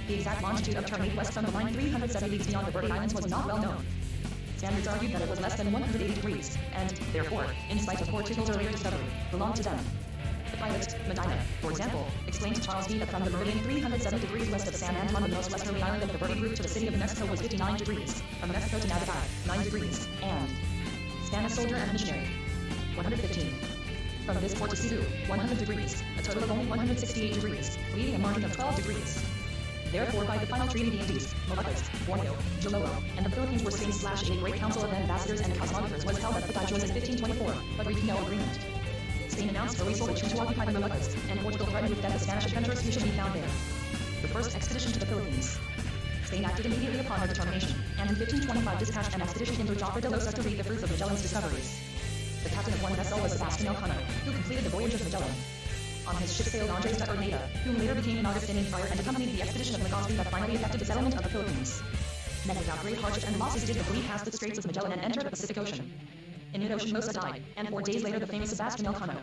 The exact longitude of Ternate west from the line 370 leagues beyond the Verde Islands was not well known. Spaniards argued that it was less than 180 degrees, and, therefore, in spite of Portugal's earlier discovery, belonged to them. The pilot, Medina, for example, explained to Charles V that from the meridian 307 degrees west of San Anton, the most westerly island of the Verde group, to the city of Mexico was 59 degrees, from Mexico to Navidad, 9 degrees, and Spanish soldier and missionary. 115. From this port to Cebu, 100 degrees, a total of only 168 degrees, leaving a margin of 12 degrees. Therefore, by the final treaty, the Indies, Moluccas, Borneo, Joloa, and the Philippines were Spain/a great council of ambassadors and cosmographers was held at Badajoz in 1524, but reached no agreement. Spain announced her resolution to occupy the Moluccas, and Portugal threatened with death the Spanish adventurers who should be found there. The first expedition to the Philippines. Spain acted immediately upon her determination, and in 1525 dispatched an expedition into Joffre de Losa to read the fruits of Magellan's discoveries. The captain of one vessel was Sebastian Elcano, who completed the voyage of Magellan. On his ship sailed Andres de Erneda, who later became an Augustinian friar and accompanied the expedition of Legazpi that finally effected the settlement of the Philippines. Men without great hardship and losses did the fleet pass the Straits of Magellan and enter the Pacific Ocean. In mid-ocean Mosa died, and 4 days later the famous Sebastian Elcano.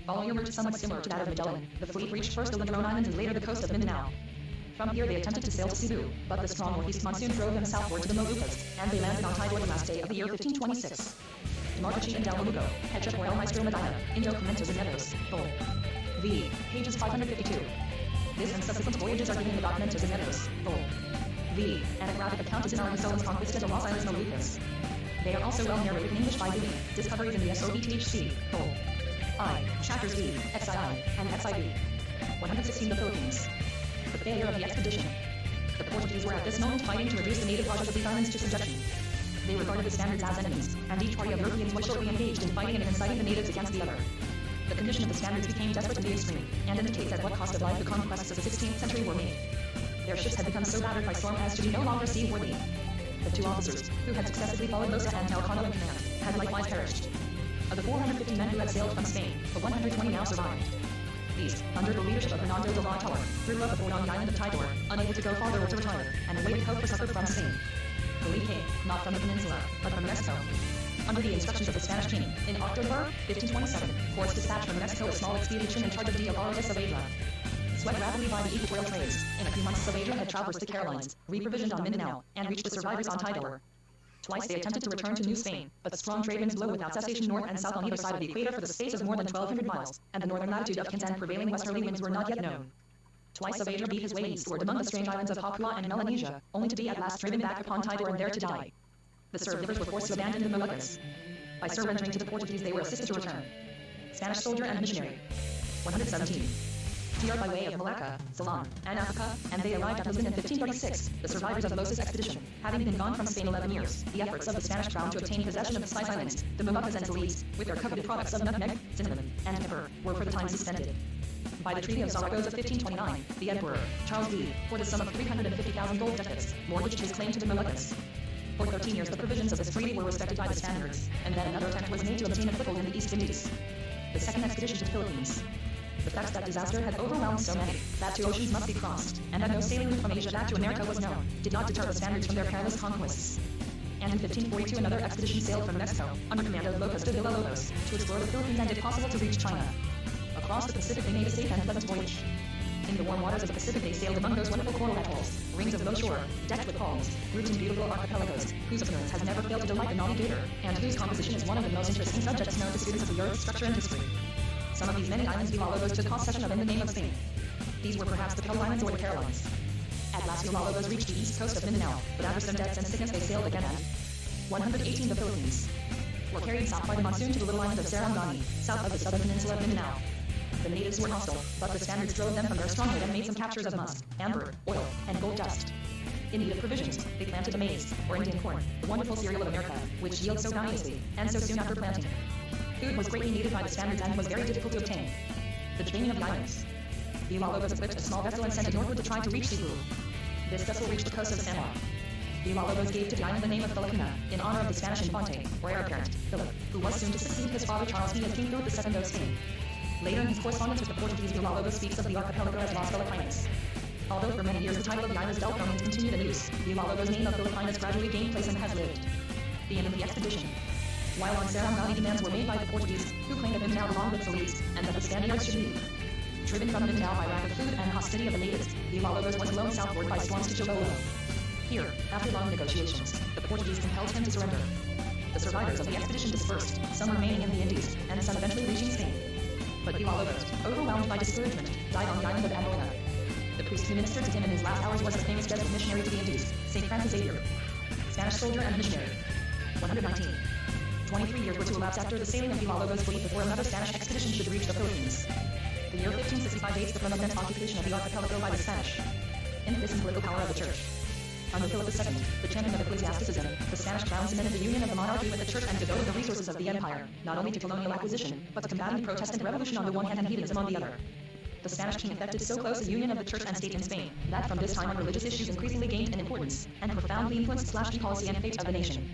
Following a route somewhat similar to that of Magellan, the fleet reached first the Ladrone Islands and later the coast of Mindanao. From here they attempted to sail to Cebu, but the strong northeast monsoon drove them southward to the Moluccas, and they landed on Tidor the last day of the year 1526. Marcachi and Del Malugo, Petra por el Maestro Medina, Indo Comentos and Netos, Bull. V. Pages 552. This and subsequent voyages are given about Mentos and Netos, Bull. The ethnographic account is in Aristoteles' Conquista de los Islas Moluccas. They are also well narrated in English by the Discoveries in the SOBTHC, Cole. I, chapters B, XII, and XIV. 116 The Philippines. The failure of the expedition. The Portuguese were at this moment fighting to reduce the native Rajas of these islands to subjection. They regarded the Spaniards as enemies, and each party of Europeans was shortly engaged in fighting and inciting the natives against the other. The condition of the Spaniards became desperate in the extreme, and indicates at what cost of life the conquests of the 16th century were made. Their ships had become so battered by storm as to be no longer seaworthy. The 2 officers, who had successively followed Losa and Elcano in command, had likewise perished. Of the 450 men who had sailed from Spain, the 120 now survived. These, under the leadership of Hernando de la Torre, threw up a fort on the island of Tidor, unable to go farther or to retire, and awaited hope for succor from Spain. Relief came, not from the peninsula, but from Mexico. Under the instructions of the Spanish king, in October 1527, forts dispatched from Mexico a small expedition in charge of Diavaro de Saavedra. Swept rapidly by the equatorial trades, in a few months Saavedra had traversed the Carolines, reprovisioned on Mindanao, and reached the survivors on Tidor. Twice they attempted to return to New Spain, but strong trade winds blow without cessation north and south on either side of the equator for the space of more than 1,200 miles, and the northern latitude of Kent and prevailing westerly winds were not yet known. Twice Saavedra beat his way eastward among the strange islands of Papua and Melanesia, only to be at last driven back upon Tidor and there to die. The survivors were forced to abandon the Moluccas. By surrendering to the Portuguese they were assisted to return. Spanish soldier and missionary. 117. Here by way of Malacca, Ceylon, and Africa, and they arrived at Lisbon in 1536, the survivors of Los's expedition, having been gone from Spain 11 years. The efforts of the Spanish crown to obtain possession of the Spice Islands, the Moluccas and Celebes, with their coveted products of nutmeg, cinnamon, and pepper, were for the time suspended. By the Treaty of Zaragoza 1529, the Emperor, Charles V, for the sum of 350,000 gold ducats, mortgaged his claim to the Moluccas. For 13 years the provisions of this treaty were respected by the Spaniards, and then another attempt was made to obtain a foothold in the East Indies. The second expedition to the Philippines. The fact that disaster had overwhelmed so many, that 2 oceans must be crossed, and that no sailing route from Asia back to America was known, did not deter the Spaniards from their perilous conquests. And in 1542 another expedition sailed from Mexico, under command of Lopez de Villalobos, to explore the Philippines and if possible to reach China. Across the Pacific they made a safe and pleasant voyage. In the warm waters of the Pacific they sailed among those wonderful coral atolls, rings of low shore, decked with palms, grouped in beautiful archipelagos, whose appearance has never failed to delight the navigator, and whose composition is one of the most interesting subjects known to students of the Earth's structure and history. Some of these many islands Villalobos took possession of in the name of Spain. These were perhaps the Pelew Islands or the Carolines. At last Villalobos reached the east coast of Mindanao, but after some deaths and sickness they sailed again and 118 The Philippines. Were carried south by the monsoon to the little island of Sarangani, south of the southern peninsula of Mindanao. The natives were hostile, but the Spaniards drove them from their stronghold and made some captures of musk, amber, oil, and gold dust. In need of provisions, they planted maize, or Indian corn, the wonderful cereal of America, which yields so bounteously, and so soon after planting. Food was greatly needed by the Spaniards and was very difficult to obtain. The training of the islands. Villalobos equipped a small vessel and sent it northward to try to reach Cebu. This vessel reached the coast of San Juan. Villalobos gave to the island the name of Filipina, in honor of the Spanish infante, or heir apparent, Philip, who was soon to succeed his father Charles V as King Philip II of Spain. Later in his correspondence with the Portuguese, Villalobos speaks of the archipelago as Las Filipinas. Although for many years the title of the islas del Philippines continued in use, Villalobos' name of Filipinas gradually gained place and has lived. The end of the expedition. While on Sarangani demands were made by the Portuguese, who claimed that Mindanao belonged with Celebes, and that the Spaniards should leave. Driven from Mindanao by lack of food and hostility of the natives, Villalobos was blown southward by storms to Chilolo. Here, after long negotiations, the Portuguese compelled him to surrender. The survivors of the expedition dispersed, some remaining in the Indies, and some eventually reaching Spain. But Villalobos, overwhelmed by discouragement, died on the island of Amboina. The priest who ministered to him in his last hours was the famous Jesuit missionary to the Indies, St. Francis Xavier. Spanish soldier and missionary. 119. 23 years were to elapse after the sailing of Villalobos' fleet before another Spanish expedition should reach the Philippines. The year 1565 dates the permanent occupation of the archipelago by the Spanish. Increase in political power of the Church. Under Philip II, the champion of ecclesiasticism, the Spanish crown cemented the union of the monarchy with the Church and devoted the resources of the empire, not only to colonial acquisition, but to combating the Protestant revolution on the one hand and heathenism on the other. The Spanish king effected so close a union of the Church and state in Spain, that from this time on religious issues increasingly gained in importance, and profoundly influenced the policy and fate of the nation.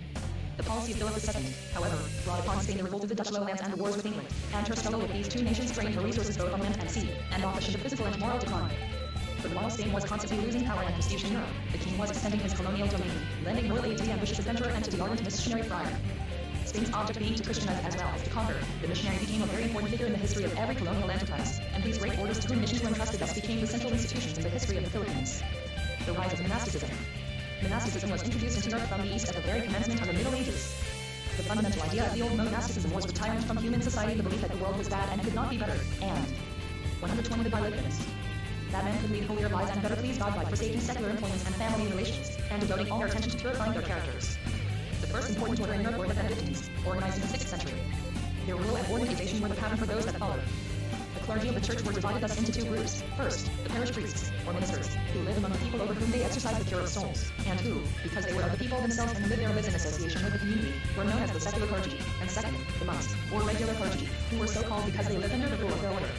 The policy of Philip II, however, brought upon Spain the revolt of the Dutch lowlands and the wars with England, and her struggle with these two nations strained her resources both on land and sea, and often to physical and moral decline. But while Spain was constantly losing power and prestige in Europe, the king was extending his colonial domain, lending royal aid to the ambitious adventurer and to the ardent missionary friar. Spain's object being to Christianize as well as to conquer, the missionary became a very important figure in the history of every colonial enterprise, and these great orders to whom missions were entrusted thus became the central institutions in the history of the Philippines. The rise of monasticism. Monasticism was introduced into Europe from the East at the very commencement of the Middle Ages. The fundamental idea of the old monasticism was retirement from human society, the belief that the world was bad and could not be better, and 120 The Bilogians. that men could lead holier lives and better please God by forsaking secular employments and family relations, and devoting all their attention to purifying their characters. The first important order in Europe were the Benedictines, organized in the 6th century. Their rule and organization were the pattern for those that followed. The clergy of the church were divided thus into two groups. First, the parish priests, or ministers, who lived among the people over whom they exercised the cure of souls, and who, because they were of the people themselves and lived their lives in association with the community, were known as the secular clergy. And second, the monks, or regular clergy, who were so called because they lived under the rule of their order.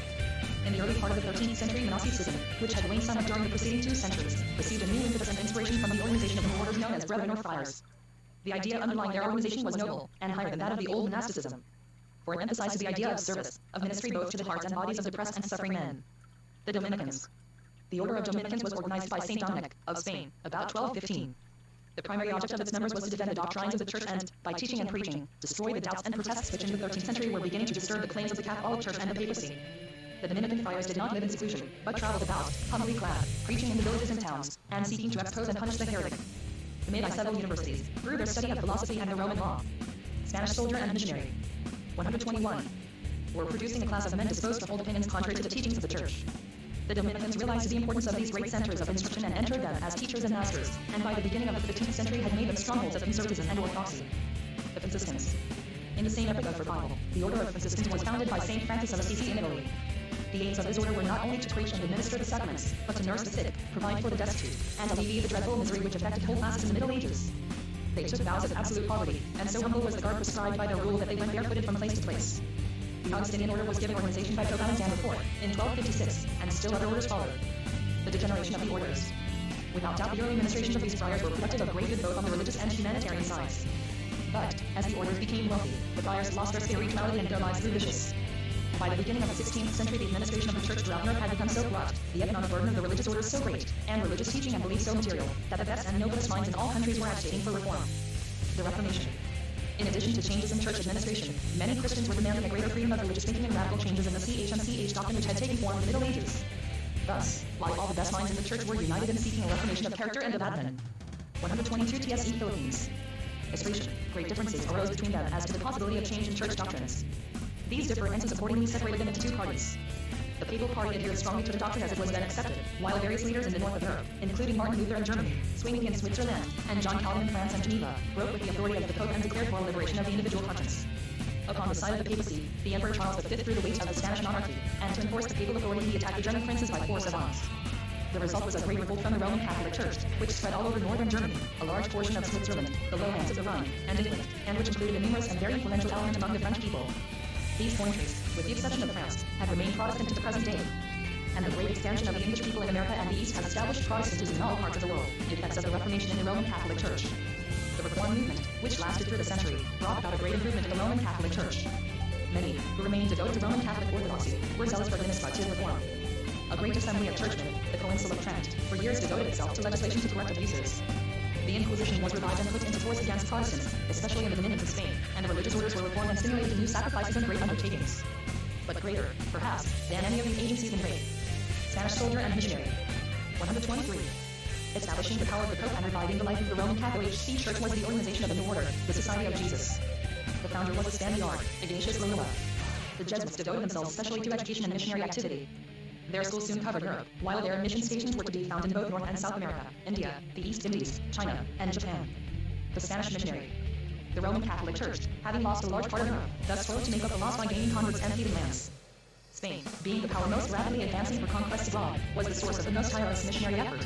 In the early part of the 13th century, monasticism, which had waned somewhat during the preceding 2 centuries, received a new impetus and inspiration from the organization of new orders known as brethren or friars. The idea underlying their organization was noble, and higher than that of the old monasticism, for it emphasized the idea of service, of ministry both to the hearts and bodies of depressed and suffering men. The Dominicans. The order of Dominicans was organized by Saint Dominic, of Spain, about 1215. The primary object of its members was to defend the doctrines of the Church and, by teaching and preaching, destroy the doubts and protests which in the 13th century were beginning to disturb the claims of the Catholic Church and the papacy. The Dominican friars did not live in seclusion, but traveled about, humbly clad, preaching in the villages and towns, and seeking to expose and punish the heretic. Made by several universities, through their study of philosophy and the Roman law. Spanish soldier and missionary. 121. Were producing a class of men disposed to hold opinions contrary to the teachings of the Church. The Dominicans realized the importance of these great centers of instruction and entered them as teachers and masters, and by the beginning of the 15th century had made them strongholds of conservatism and orthodoxy. The Franciscans. In the same epoch of revival, the order of Franciscans was founded by Saint Francis of Assisi in Italy. The aims of this order were not only to preach and administer the sacraments, but to nurse the sick, provide for the destitute, and alleviate the dreadful misery which affected whole classes in the Middle Ages. They took vows of absolute poverty, and so humble was the garb prescribed by their rule that they went barefooted from place to place. The Augustinian order was given organization by Pope Alexander IV in 1256, and still other orders followed. The degeneration of the orders. Without doubt, the early ministrations of these friars were productive of great good both on the religious and humanitarian sides. But, as the orders became wealthy, the friars lost their spirituality and their lives grew vicious. By the beginning of the 16th century, the administration of the Church throughout Europe had become so corrupt, the economic burden of the religious orders so great, and religious teaching and belief so material, that the best and noblest minds in all countries were agitating for reform. The Reformation. In addition to changes in church administration, many Christians were demanding a greater freedom of religious thinking and radical changes in the CHMCH doctrine which had taken form in the Middle Ages. Thus, while all the best minds in the Church were united in seeking a reformation of character and of admin. 122 TSE Philippines. Expression. Great differences arose between them as to the possibility of change in church doctrines. These differences accordingly separated them into two parties. The papal party adhered strongly to the doctrine as it was then accepted, while various leaders in the north of Europe, including Martin Luther in Germany, Zwingli in Switzerland, and John Calvin in France and Geneva, broke with the authority of the Pope and declared for a liberation of the individual conscience. Upon the side of the papacy, the Emperor Charles V threw the weight of the Spanish monarchy, and to enforce the papal authority he attacked the German princes by force of arms. The result was a great revolt from the Roman Catholic Church, which spread all over northern Germany, a large portion of Switzerland, the lowlands of the Rhine, and England, and which included a numerous and very influential element among the French people. These countries, with the exception of France, have remained Protestant to the present day. And the great expansion of the English people in America and the East has established Protestantism in all parts of the world, effects of the Reformation in the Roman Catholic Church. The Reform movement, which lasted through the century, brought about a great improvement in the Roman Catholic Church. Many, who remained devoted to Roman Catholic orthodoxy, were zealous for administrative reform. A great assembly of churchmen, the Council of Trent, for years devoted itself to legislation to correct abuses. The Inquisition was revived and put into force against Protestants, especially in the Dominions of Spain, and the religious orders were reformed and stimulated to new sacrifices and great undertakings. But greater, perhaps, than any of these agencies in great. Spanish soldier and missionary. 123. Establishing the power of the Pope and reviving the life of the Roman Catholic Church was the organization of a new order, the Society of Jesus. The founder was a Spaniard, Ignatius Loyola. The Jesuits devoted themselves especially to education and missionary activity. Their schools soon covered Europe, while their mission stations were to be found in both North and South America, India, the East Indies, China, and Japan. The Spanish missionary. The Roman Catholic Church, having lost a large part of Europe, thus strove to make up the loss by gaining converts and ceding lands. Spain, being the power most rapidly advancing for conquest abroad, was the source of the most tireless missionary effort.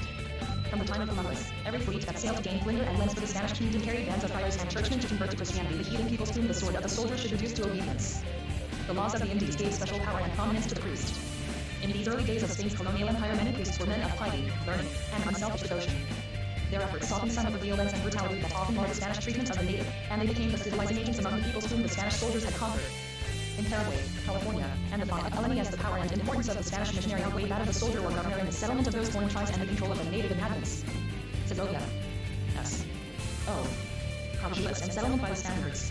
From the time of Columbus, every fleet that sailed to gain plunder and lends for the Spanish community carried bands of friars and churchmen to convert to Christianity the heathen peoples whom the sword of the soldier should reduce to obedience. The laws of the Indies gave special power and prominence to the priest. In these early days of Spain's colonial empire, many priests were men of piety, learning, and unselfish devotion. Their efforts softened some of the violence and brutality that often marred the Spanish treatment of the native, and they became the civilizing agents among the peoples whom the Spanish soldiers had conquered. In Paraguay, California, and the colonies, the power and importance of the Spanish missionary outweighed that of the soldier or governor in the settlement of those foreign tribes and the control of the native inhabitants. Segovia. Conquest and settlement by the Spaniards.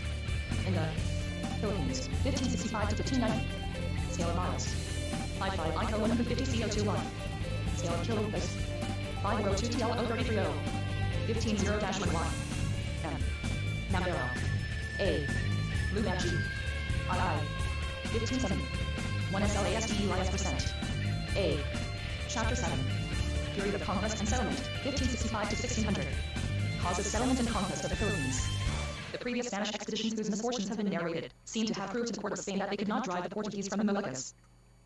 In the Philippines, 1565 to 1590. Scale of miles. 55 ICO 150 CO21. Scale of kilometers. 502 TL 0330. 15-0-1Y. M. Nambero. A. Lubachi. II. 1570. 1 SLASTEUIS %. A. Chapter 7. Period of Conquest and Settlement, 1565 to 1600. Cause of settlement and conquest of the Philippines. The previous Spanish expeditions whose misfortunes have been narrated seem to have proved to the court of Spain that they could not drive the Portuguese from the Moluccas.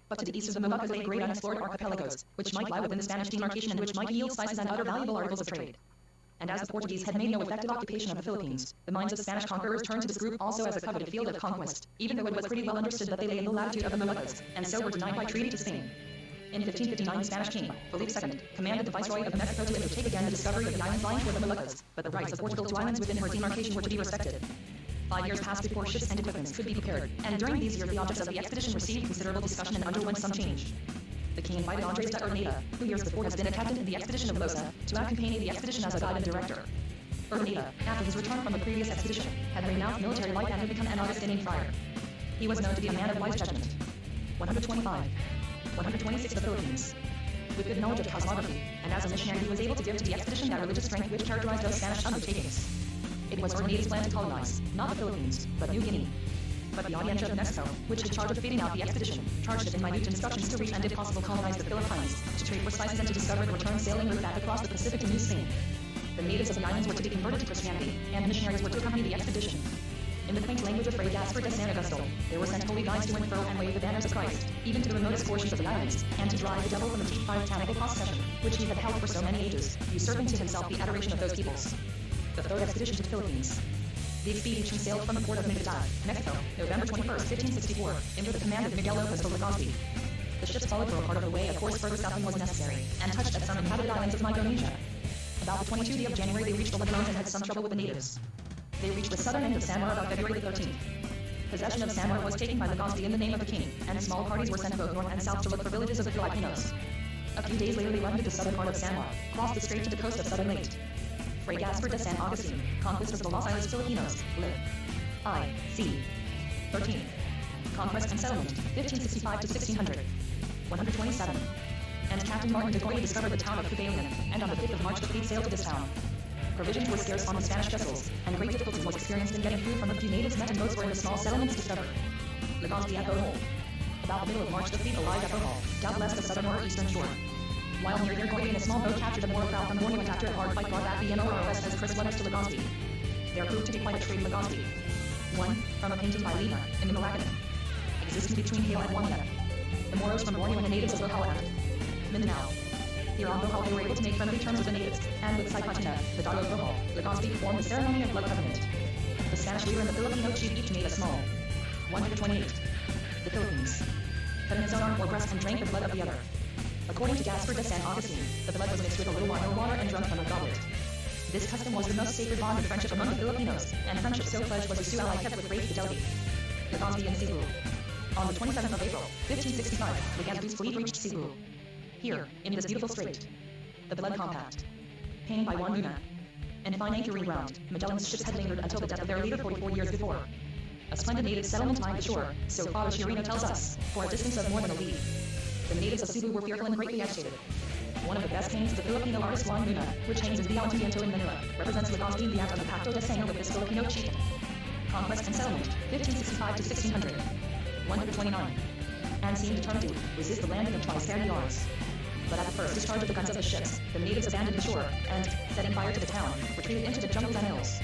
But to the east of the Moluccas lay great unexplored archipelagos, which might lie within the Spanish demarcation and which might yield spices and other valuable articles of trade. And as the Portuguese had made no effective occupation of the Philippines, the minds of the Spanish conquerors turned to this group also as a coveted field of conquest, even though it was pretty well understood that they lay in the latitude of the Moluccas, and so were denied by treaty to Spain. In 1559, the Spanish king, Felipe II, commanded the Viceroy of Mexico to undertake again the discovery of the islands lying toward the Moluccas, but the rights of Portugal to islands within her demarcation were to be respected. 5 years passed before ships and equipments could be prepared, and during these years the objects of the expedition received considerable discussion and underwent some change. The king invited Andres de Urdaneta, who years before had been a captain in the expedition of Losa, to accompany the expedition as a guide and director. Urdaneta, after his return from the previous expedition, had renounced military life and had become an Augustinian friar. He was known to be a man of wise judgment. 125. 126 The Philippines. With good knowledge of cosmography, and as a missionary he was able to give to the expedition that religious strength which characterized those Spanish undertakings. It was Urdaneta's plan to colonize, not the Philippines, but New Guinea. But the Audiencia of Mexico, which had charge of feeding out the expedition, charged it in minute instructions to reach and if possible colonize the Philippines, to trade for spices and to discover the return sailing route back across the Pacific to New Spain. The natives of the islands were to be converted to Christianity, and missionaries were to accompany the expedition. In the quaint language of Fray Gaspar de San Augusto, there were sent holy guides to unfurl and wave the banners of Christ, even to the remotest portions of the islands, and to drive the devil from the deep tyrannical procession, which he had held for so many ages, usurping to himself the adoration of those peoples. The third expedition to the Philippines. The expedition sailed from the port of Natividad, Mexico, November 21, 1564, under the command of Miguel Lopez de Legazpi. The ships followed for a part of the way a course further southing was necessary, and touched at some inhabited islands of Micronesia. About the 22nd of January they reached the Ladrones and had some trouble with the natives. They reached the southern end of Samar about February 13th. Possession of Samar was taken by Legazpi in the name of the king, and small parties were sent both north and south to look for villages of the Filipinos. A few days later they landed the southern part of Samar, crossed the strait to the coast of southern Leyte. Fray Gaspar de San Agustin, Conquest of the Los Isles Filipinos, Lit. I. C. 13. Conquest and Settlement, 1565 to 1600. 127. And Captain Martin de Goya discovered the town of Cubalian, and on the 5th of March the fleet sailed to this town. Provisions were scarce on the Spanish vessels, and great difficulty was experienced in getting food from the few natives met in boats were in the small settlements discovered. Legazpi at Bohol. About the middle of March the fleet arrived at Bohol, doubtless the southern or eastern shore. While near there, Goya in a small boat captured a Moro crowd from Borneo and after a hard fight brought back the Oro West as Chris letters to Legazpi. There proved to be quite a trade Legazpi. 1. From a painting by Lima, in the Malaccanon. Existing between Hale and Juanita. The Moros from Borneo and the natives of Bohol and Mindanao. Here on Bohol they were able to make friendly terms with the natives, and with Saipatina, the daughter of Bohol, Legazpi performed the ceremony of blood covenant. The Spanish leader and the Filipino chief each made a small. 128. The Philippines. Cut in his own arm or breast and drank the blood of the other. According to Gaspar de San Agustin, the blood was mixed with a little wine or water and drunk from a goblet. This custom was the most sacred bond of friendship among the Filipinos, and friendship so pledged was the Sioux ally kept with great fidelity. Legazpi and Cebu. On the 27th of April, 1565, Legazpi's fleet reached Cebu. Here, in this beautiful strait, the Blood Compact. Penned by Juan Luna. And fine anchoring ground, Magellan's ships had lingered until the death of their leader 44 years before. A splendid native settlement lined the shore, so Father Chirino tells us, for a distance of more than a league. The natives of Cebu were fearful and greatly agitated. One of the best paintings of the Filipino artist Juan Luna, which hangs in Villa Antiviento in Manila, represents Legazpi in the act of the Pacto de Sangre with this Filipino chieftain. Conquest and Settlement, 1565 to 1600. 129. And seemed determined to resist the landing of Tristeriars. But at the first discharge of the guns of the ships, the natives abandoned the shore, and, setting fire to the town, retreated into the jungles and hills.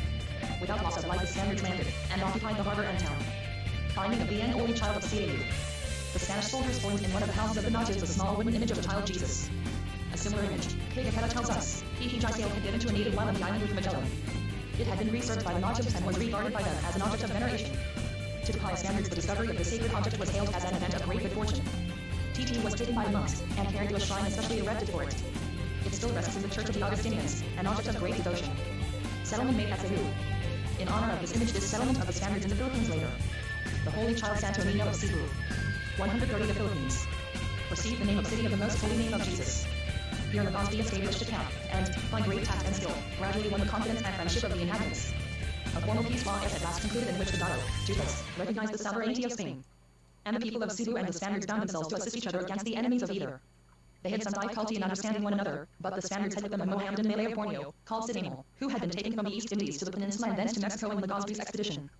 Without loss of life the Spaniards landed, and occupied the harbor and town. Finding the bien only child of Ciudad, the Spanish soldiers formed in one of the houses of the natives a small wooden image of the child Jesus. A similar image, Pigafetta tells us, Hihijaiseo had given to a native while on the island with Magellan. It had been researched by the natives and was regarded by them as an object of veneration. To the pious Spaniards the discovery of the sacred object was hailed as an event of great good fortune. TT was taken by the monks, and carried to a shrine especially erected for it. It still rests in the Church of the Augustinians, an object of great devotion. Settlement made at Cebu. In honor of this image this settlement of the Spaniards in the Philippines later. The Holy Child Santo Niño of Cebu. 130 The Philippines. Received the name of City of the Most Holy Name of Jesus. Here Legazpi established a camp, and, by great tact and skill, gradually won the confidence and friendship of the inhabitants. A formal peace law is at last concluded in which the Dato, Ducas, recognized the sovereignty of Spain. And the people of Cebu and the Spaniards bound themselves to assist each other against the enemies of either. They had some difficulty in understanding one another, but the Spaniards had with them a Mohammedan Malay of Borneo, called Sidamo, who had been taken from the East Indies to the peninsula and thence to Mexico in Legazpi's expedition.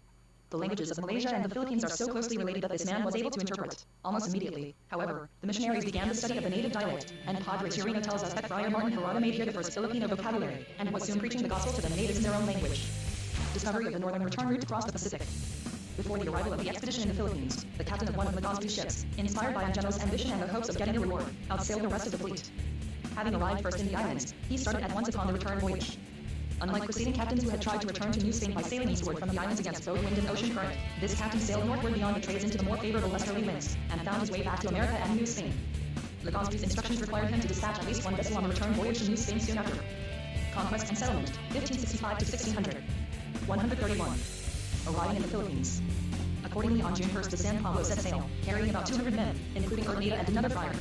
The languages of Malaysia and the Philippines are so closely related that this man was able to interpret almost immediately. However, the missionaries began the study of the native dialect, and Padre Chirino tells us that Friar Martin Hirata made here the first Filipino vocabulary, and was soon preaching the gospel to the natives in their own language. Discovery of the northern return route across the Pacific. Before the arrival of the expedition in the Philippines, the captain of one of Legazpi's ships, inspired by a general's ambition and the hopes of getting a reward, outsailed the rest of the fleet. Having arrived first in the islands, he started at once upon the return voyage. Unlike preceding captains who had tried to return to New Spain by sailing eastward from the islands against both wind and ocean current, this captain sailed northward beyond the trades into the more favorable westerly winds, and found his way back to America and New Spain. Legazpi's instructions required him to dispatch at least one vessel on the return voyage to New Spain soon after. Conquest and Settlement, 1565 to 1600. 131. Arriving in the Philippines. Accordingly, on June 1st, the San Pablo set sail, carrying about 200 men, including Urdaneta and another friar.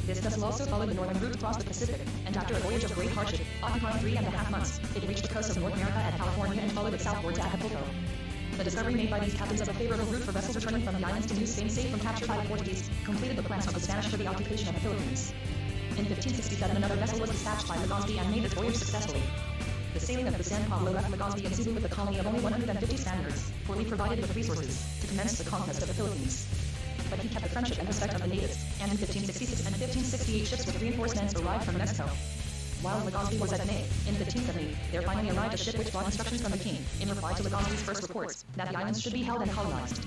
This vessel also followed the northern route across the Pacific, and after a voyage of great hardship, occupying 3.5 months, it reached the coast of North America at California and followed it southward to Acapulco. The discovery made by these captains of a favorable route for vessels returning from the islands to New Spain safe from capture by the Portuguese, completed the plans of the Spanish for the occupation of the Philippines. In 1567, another vessel was dispatched by Legazpi and made its voyage successfully. The sailing of the San Pablo left Legazpi in Cebu with a colony of only 150 Spaniards, poorly provided with resources, to commence the conquest of the Philippines. But he kept the friendship and respect of the natives, and in 1566 and 1568 ships with reinforcements arrived from Mexico. While Legazpi was at May, in 1570, there finally arrived a ship which brought instructions from the king, in reply to Legazpi's first reports, that the islands should be held and colonized.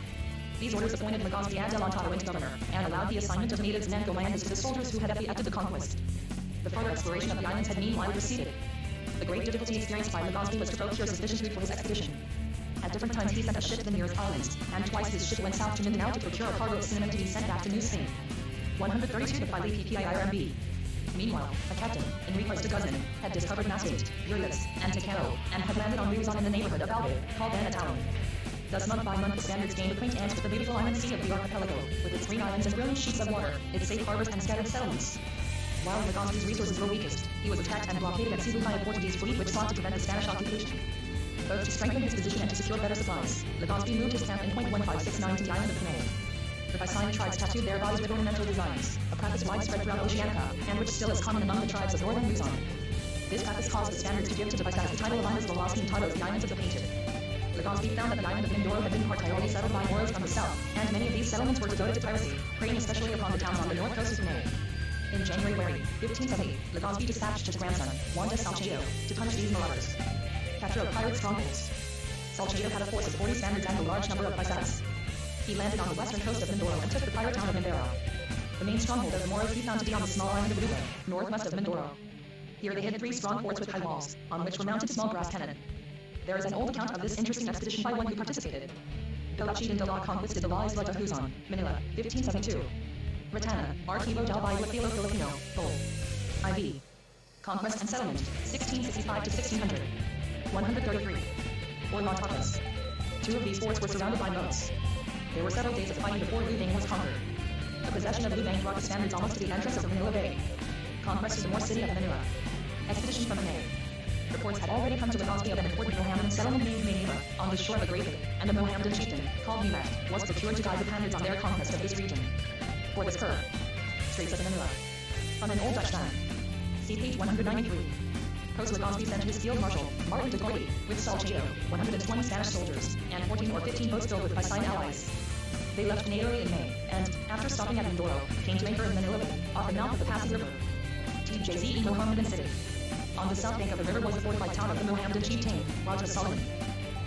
These orders appointed Legazpi Adelantado into governor, and allowed the assignment of natives and lands to the soldiers who had effected the conquest. The further exploration of the islands had meanwhile proceeded. The great difficulty experienced by Legazpi was to procure sufficient food for his expedition. At different times he sent a ship to the nearest islands, and twice his ship went south to Mindanao to procure a cargo of cinnamon to be sent back to New Spain. 132 to Philae PPIRMB. Meanwhile, a captain, Enriquez de Guzman, had discovered Masbate, Burles, and Tequero, and had landed on Luzon in the neighborhood of Albay, called Banataon. Thus month by month the Spaniards gained acquaintance with the beautiful island sea of the archipelago, with its green islands and brilliant sheets of water, its safe harbors and scattered settlements. While Legazpi's resources were weakest, he was attacked and blockaded at Cebu by a Portuguese fleet which sought to prevent the Spanish occupation. Both to strengthen his position and to secure better supplies, Legazpi moved his camp in Point 1569 to the island of Panay. The Visayan tribes tattooed their bodies with ornamental designs, a practice widespread throughout Oceanica, and which still is common among the tribes of northern Luzon. This practice caused the Spaniards to give to the Visayas the title of Islas de los Pintados, the Islands of the Painted. Legazpi found that the island of Mindoro had been partially settled by Moros from the south, and many of these settlements were devoted to piracy, preying especially upon the towns on the north coast of Panay. In January 1570, Legazpi dispatched his grandson, Juan de Salcedo, to punish these marauders. Capture of pirate strongholds. Salcedo had a force of 40 Spaniards and a large number of Visayas. He landed on the western coast of Mindoro and took the pirate town of Mindoro. The main stronghold of the Moros he found to be on the small island of Lube, northwest of Mindoro. Here they hid 3 strong forts with high walls, on which were mounted small brass cannon. There is an old account of this interesting expedition by one who participated. Pilachidin de la Conquista de la Isla de Luzon, Manila, 1572. Ratana, Archivo del Bibliophilo Filipino, Vol. IV. Conquest and Settlement, 1665 to 1600. 133. Orlantapas. 2 of these forts were surrounded by moats. There were several days of fighting before Lubang was conquered. The possession of Lubang brought the Spaniards almost to the entrance of Manila Bay. Conquest of the Moor city of Manila. Expedition from Manila. Reports had already come to Legazpi of an important Mohammedan settlement named Manila, on the shore of the Great Lake, and a Mohammedan chieftain, called Milet, was procured to guide the Spaniards on their conquest of this region. For this curve, Straits of Manila. From an old Dutch map. See page 193. Post Legazpi sent his field marshal, Martin de Goiti, with Salcedo, 120 Spanish soldiers, and 14 or 15 boats filled with Visayan allies. They left Manila in May, and, after stopping at Mindoro, came to anchor in Manila Bay, off the mouth of the Pasig River. TJZE Mohammedan City. On the south bank of the river was the fortified town of the Mohammedan chieftain, Raja Solomon.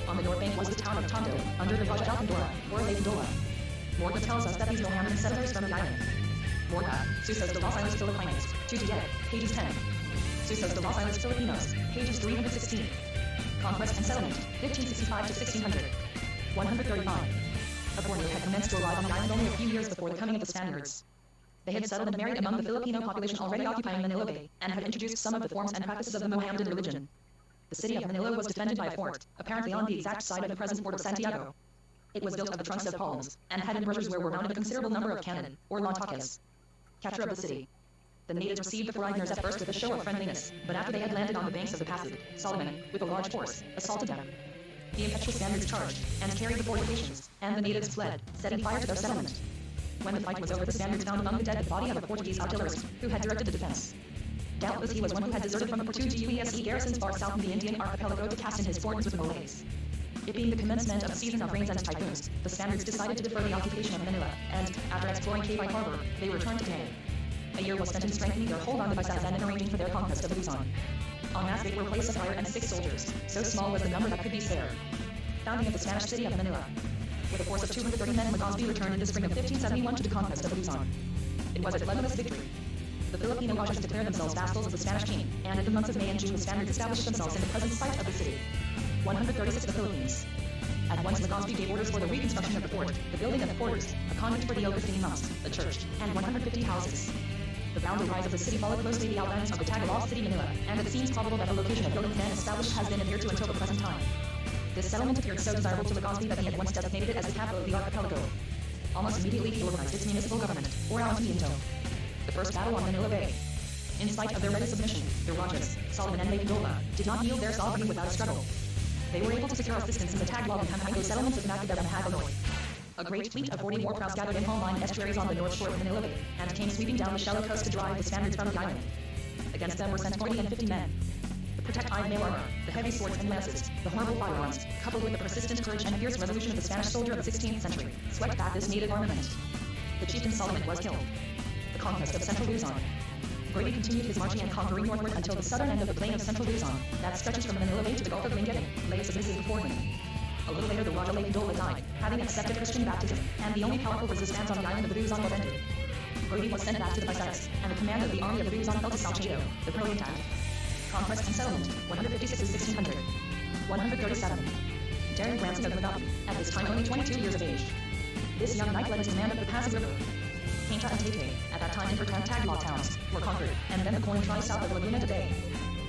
On the north bank was the town of Tondo, under the Raja Alcandora, or Lake Ndola. Morga tells us that these Mohammedan settlers from the island. Morga, Susos de los Islas Filipinos, 2 to pages 10. Susos de los Islas Filipinos, pages 316. Conquest and Settlement, 1565 to 1600. 135. A Borneo had commenced to arrive on the island only a few years before the coming of the Spaniards. They had settled and married among the Filipino population already occupying Manila Bay, and had introduced some of the forms and practices of the Mohammedan religion. The city of Manila was defended by a fort, apparently on the exact side of the present port of Santiago. It was built of the trunks of palms, and had embrasures where were mounted a considerable number of cannon, or lantakas. Capture of the city. The natives received the foreigners at first with a show of friendliness, but after they had landed on the banks of the Pasig, Solomon, with a large force, assaulted them. The impetuous Spaniards charged, and carried the fortifications, and the natives fled, setting fire to their settlement. When the fight was over, the Spaniards found among the dead the body of a Portuguese artillerist, who had directed the defense. Doubtless he was one who had deserted from the Portuguese garrisons far south in the Indian archipelago to cast in his fortunes with the Malays. It being the commencement of a season of rains and typhoons, the Spaniards decided to defer the occupation of Manila, and, after exploring Cavite Harbor, they returned to Panay. A year was spent in strengthening their hold on the Visayas and in arranging for their conquest of Luzon. En masse they were placed of fire and 6 soldiers, so small was the number that could be spared. Founding of the Spanish city of Manila. With a force of 230 men, Legazpi returned in the spring of 1571 to the conquest of Luzon. It was a bloodless victory. The Filipino Rajas declared themselves vassals of the Spanish king, and in the months of May and June the Spaniards established themselves in the present site of the city. 136 of the Philippines. At once Legazpi gave orders for the reconstruction of the fort, the building of the quarters, a convent for the Augustine monks, a church, and 150 houses. The boundary rise of the city followed closely the outlines of the Tagalog city Manila, and it seems probable that the location of buildings then established has been adhered to until the present time. This settlement appeared so desirable to Legazpi that he at once designated it as the capital of the archipelago. Almost immediately he organized its municipal government, or ayuntamiento. The first battle on Manila Bay. In spite of their ready submission, the Rajas, Solomon and Maypindola, did not yield their sovereignty without a struggle. They were able to secure assistance in the Tagalog and Pampanga settlements of Macabebe and Hagonoy. A great fleet of 40 war praus gathered in home-line estuaries on the north shore of Manila Bay, and came sweeping down the shallow coast to drive the Spaniards from the island. Against them were sent 40 and 50 men. The protective mail armor, the heavy swords and lances, the horrible firearms, coupled with the persistent courage and fierce resolution of the Spanish soldier of the 16th century, swept back this native armament. The chieftain Solomon was killed. The conquest of central Luzon. Brady continued his marching and conquering northward until the southern end of the plain of central Luzon, that stretches from Manila Bay to the Gulf of Lingayen, lay submissive before him. A little later the Raja Maypindola died, having accepted Christian baptism, and the only powerful resistance on the island of Luzon was ended. Brady was sent back to the Visayas, and the command of the army of Luzon fell to Salcedo, the prointant. Conquest and settlement, 156 to 1600. 137. Darren Branson of Legazpi, at this time only 22 years of age. This young knight led his command up the Pasig River. Cainta and Taytay, at that time important Tagalog towns, were conquered, and then the coin tried south of Laguna de Bay.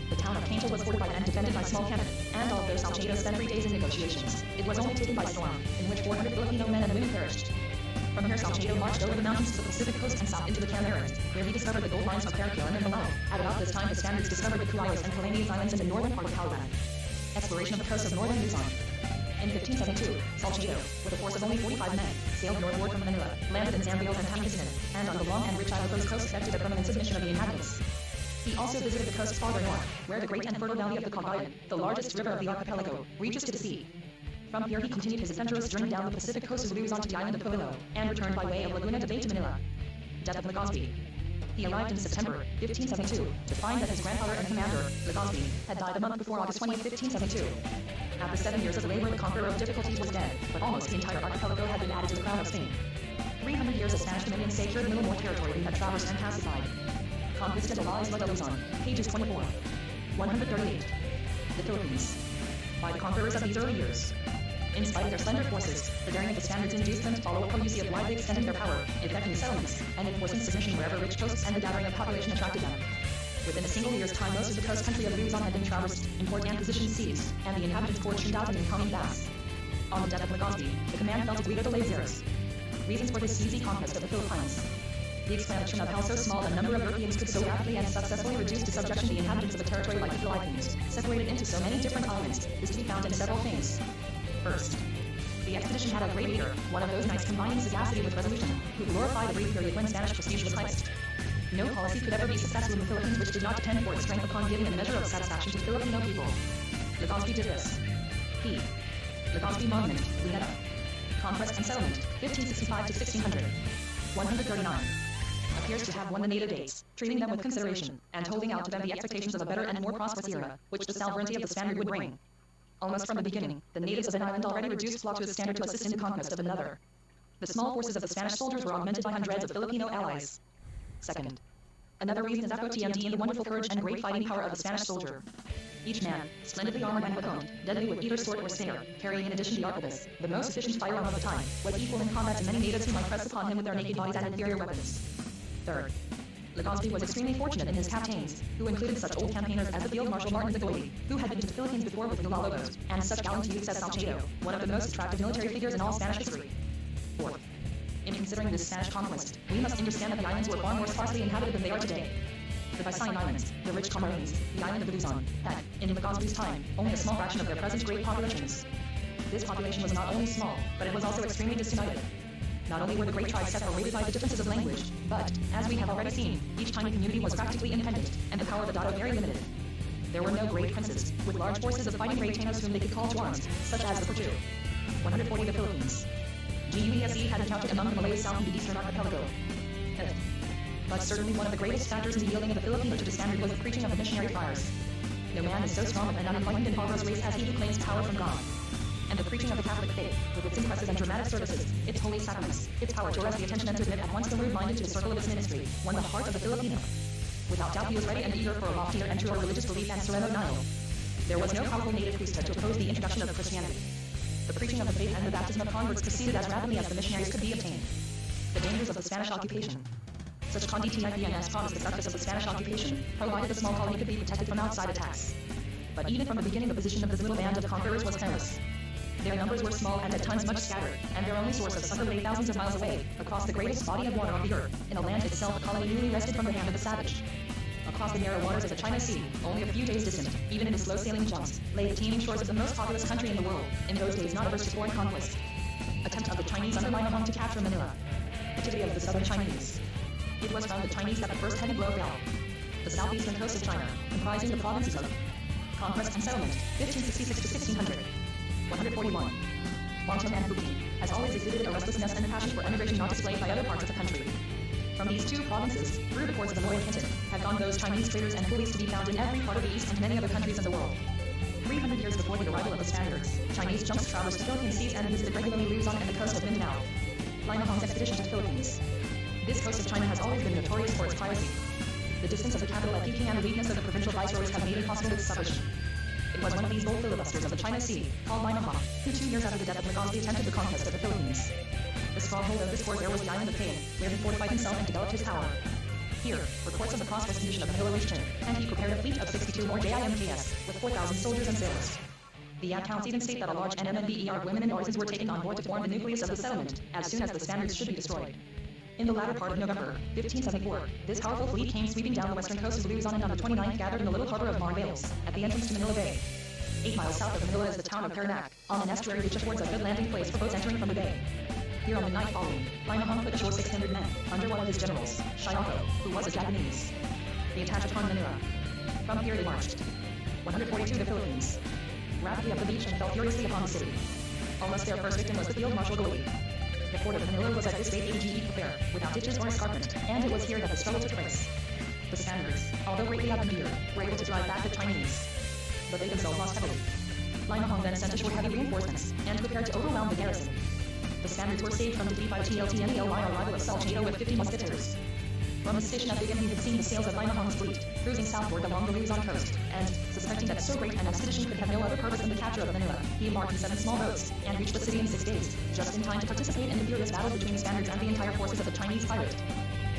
The town of Cainta was fortified and defended by small cannon, and although Salcedo spent 3 days in negotiations, it was only taken by storm, in which 400 Filipino men and women perished. From here Salcedo marched over the mountains to the Pacific coast and south into the Canaries, where he discovered the gold mines of Paraquilan and Malao. At about this time the Spaniards discovered the Cuayos and Calamias Islands in the northern part of Calapan. Exploration of the coast of northern Luzon. In 1572, Salcedo, with a force of only 45 men, sailed northward from Manila, landed in Zambios and Pangasinan, and on the long and rich island coast effected the permanent submission of the inhabitants. He also visited the coast farther north, where the great and fertile valley of the Cagayan, the largest river of the archipelago, reaches to the sea. From here he continued his adventurous journey down the Pacific coast of Luzon to the island of Pavilo, and returned by way of Laguna de Bay to Manila. Death of Legazpi. He arrived in September 1572 to find that his grandfather and commander, Legazpi, had died a month before August 20, 1572. After 7 years of labor, the conqueror of difficulties was dead, but almost the entire archipelago had been added to the crown of Spain. 300 years of Spanish dominion secured little more territory than had traversed and pacified. Conquista de la Isla de Luzon, pages 24. 138. The Philippines. By the conquerors of these early years. In spite of their slender forces, the daring of the Spaniards induced them to follow a policy of widely extending their power, effecting settlements, and enforcing submission wherever rich coasts and the gathering of population attracted them. Within a single year's time, most of the coast country of Luzon had been traversed, important positions seized, and the inhabitants fortuned out in incoming baths. On the death of Legazpi, the command fell to Guido de Lazeres. Reasons for this easy conquest of the Philippines. The explanation of how so small a number of Europeans could so rapidly and successfully reduce to subjection the inhabitants of a territory like the Philippines, separated into so many different islands, is to be found in several things. First, the expedition had a great leader, one of those knights combining sagacity with resolution, who glorified the brief period when Spanish prestige was highest. No policy could ever be successful in the Philippines which did not depend for its strength upon giving a measure of satisfaction to the Filipino people. Legazpi did this. P. Legazpi Monument, Luneta. Conquest and Settlement, 1565 to 1600. 139. Appears to have won the native dates, treating them with consideration, and holding out to them the expectations of a better and more prosperous era, which the sovereignty of the Spaniard would bring. Almost from the beginning, the natives of an island already reduced flocked to its standard to assist in the conquest of another. The small forces of the Spanish soldiers were augmented by hundreds of Filipino allies. Second, another reason is FOTMD in the wonderful courage and great fighting power of the Spanish soldier. Each man, splendidly armored and weaponed, deadly with either sword or spear, carrying in addition the arquebus, the most efficient firearm of the time, was equal in combat to many natives who might press upon him with their naked bodies and inferior weapons. Third, Legazpi was extremely fortunate in his captains, who included such old campaigners as the Field Marshal Martin Zagoyli, who had been to the Philippines before with Villalobos, and such gallant youths as Salcedo, one of the most attractive military figures in all Spanish history. Fourth, in considering this Spanish conquest, we must understand that the islands were far more sparsely inhabited than they are today. The Visayan Islands, the rich Camarines, the island of Luzon, had, in Legazpi's time, only a small fraction of their present great populations. This population was not only small, but it was also extremely disunited. Not only were the great tribes separated by the differences of language, but, as we have already seen, each tiny community was practically independent, and the power of the Dado very limited. There were no great princes, with large forces of fighting retainers whom they could call to arms, such as the Portu. 140 The Philippines. GUESE had encountered among the Malays south in the eastern archipelago. But certainly one of the greatest factors in the yielding of the Filipino to the standard was the preaching of the missionary friars. No man is so strong and unenlightened in Barbaro's race as he who claims power from God. And the preaching of the Catholic faith, with its impressive and dramatic services, its holy sacraments, its power to arrest the attention and to admit at once the rude-minded to the circle of its ministry, won the heart of the Filipino. Without doubt he was ready and eager for a loftier and truer religious belief and surrender denial. There was no powerful native priesthood to oppose the introduction of Christianity. The preaching of the faith and the baptism of converts proceeded as rapidly as the missionaries could be obtained. The dangers of the Spanish occupation. Such conditionness promised the success of the Spanish occupation, provided the small colony could be protected from outside attacks. But even from the beginning the position of this little band of conquerors was perilous. Their numbers were small and at times much scattered, and their only source of succor lay thousands of miles away, across the greatest body of water on the earth, in a land itself a colony newly wrested from the hand of the savage. Across the narrow waters of the China Sea, only a few days distant, even in the slow-sailing jumps, lay the teeming shores of the most populous country in the world, in those days not averse to foreign conquest. Attempt of the Chinese under Liu Hong to capture Manila. Activity of the southern Chinese. It was from the Chinese that the first heavy blow fell. The southeastern coast of China, comprising the provinces of Conquest and Settlement, 1566 to 1600. 141. Guangdong and Fuji, has always exhibited a restlessness and a passion for emigration not displayed by other parts of the country. From these two provinces, through the ports of Amoy and Canton, have gone those Chinese traders and coolies to be found in every part of the East and many other countries of the world. 300 years before the arrival of the Spaniards, Chinese junks traversed the Philippine seas and visited regularly Luzon and the coast of Mindanao. Liu Hong's expedition to the Philippines. This coast of China has always been notorious for its piracy. The distance of the capital at Peking and the weakness of the provincial viceroys have made impossible its suppression. It was one of these bold filibusters of the China Sea, called Liu Hong, who 2 years after the death of Legazpi attempted the conquest of the Philippines. The stronghold of this corsair was the island of Cayenne, where he fortified himself and developed his power. Here, reports of the prosperous condition of Manila reached him, and he prepared a fleet of 62 more JIMKS, with 4,000 soldiers and sailors. The accounts even state that a large NMNBER of women and artisans were taken on board to form the nucleus of the settlement, as soon as the Spaniards should be destroyed. In the latter part of November, 1574, this powerful fleet came sweeping down the western coast of Luzon and on the 29th gathered in the little harbor of Marvales, at the entrance to Manila Bay. 8 miles south of Manila is the town of Parañaque, on an estuary which affords a good landing place for boats entering from the bay. Here on the night following, Liu Hong put ashore 600 men, under one of his generals, Shiyoko, who was a Japanese. They attacked upon Manila. From here they marched. 142 The Philippines. Rapidly up the beach and fell furiously upon the city. Almost their first victim was the Field Marshal Goli. The fort of Manila was at this date AGE affair, without ditches or escarpment, and it was here that the struggle took place. The Spaniards, although greatly outnumbered, were able to drive back the Chinese. But they themselves lost heavily. Liu Hong then sent ashore heavy reinforcements, and prepared to overwhelm the garrison. The Spaniards were saved from defeat by the TLTMELY arrival of Salcedo with 50 musketeers. From his station at Bigan he had seen the sails of Liu Hong's fleet, cruising southward along the Luzon coast, and, suspecting that so great an expedition could have no other purpose than the capture of Manila, he embarked in 7 small boats, and reached the city in 6 days, just in time to participate in the furious battle between the Spaniards and the entire forces of the Chinese pirate.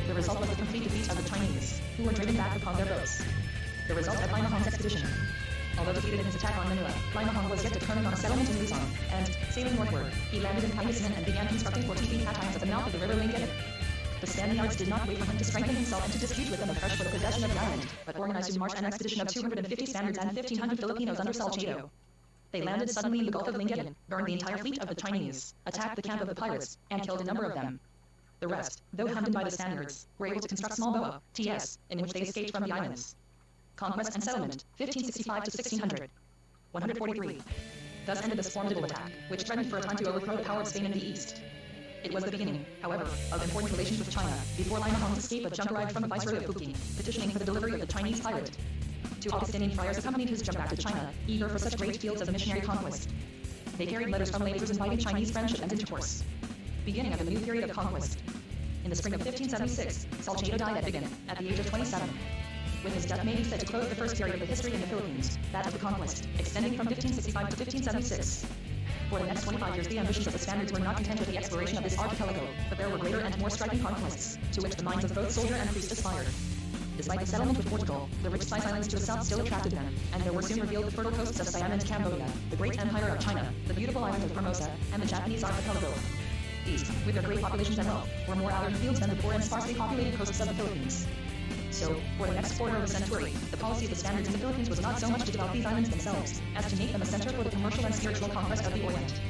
The result was the complete defeat of the Chinese, who were driven back upon their boats. The result of Liu Hong's expedition. Although defeated in his attack on Manila, Liu Hong was yet determined on a settlement in Luzon, and, sailing northward, he landed in Pangasinan and began constructing 40 feet at at the mouth of the river Lingayen. The Spaniards did not wait for him to strengthen himself and to dispute with them afresh for the possession of the island, but organized to march an expedition of 250 Spaniards and 1,500 Filipinos under Salcedo. They landed suddenly in the Gulf of Lingayen, burned the entire fleet of the Chinese, attacked the camp of the pirates, and killed a number of them. The rest, though hemmed in by the Spaniards, were able to construct small boa, TS, in which they escaped from the islands. Conquest and Settlement, 1565 to 1600. 143. Thus ended this formidable attack, which threatened for a time to overthrow the power of Spain in the east. It was the beginning, however, of important relations with China, before Liu Hong's escape a junk arrived from the Viceroy of Fukien, petitioning for the delivery of the Chinese pirate. 2 Augustinian friars accompanied his junk back to China, eager for such great fields of missionary conquest. They carried letters from laborers inviting Chinese friendship and intercourse. Beginning of a new period of conquest. In the spring of 1576, Salcedo died at Bigan, at the age of 27. With his death may be said to close the first period of the history in the Philippines, that of the conquest, extending from 1565 to 1576. For the next 25 years the ambitions of the Spaniards were not content with the exploration of this archipelago, but there were greater and more striking conquests, to which the minds of both soldier and priest aspired. Despite the settlement with Portugal, the rich spice islands to the south still attracted them, and there were soon revealed the fertile coasts of Siam and Cambodia, the great empire of China, the beautiful island of Formosa, and the Japanese archipelago. These, with their great populations and wealth, were more outward fields than the poor and sparsely populated coasts of the Philippines. So, for the next quarter of a century, the policy of the Spaniards in the Philippines was not so much to develop these islands themselves, as to make them a center for the commercial and spiritual conquest of the Orient.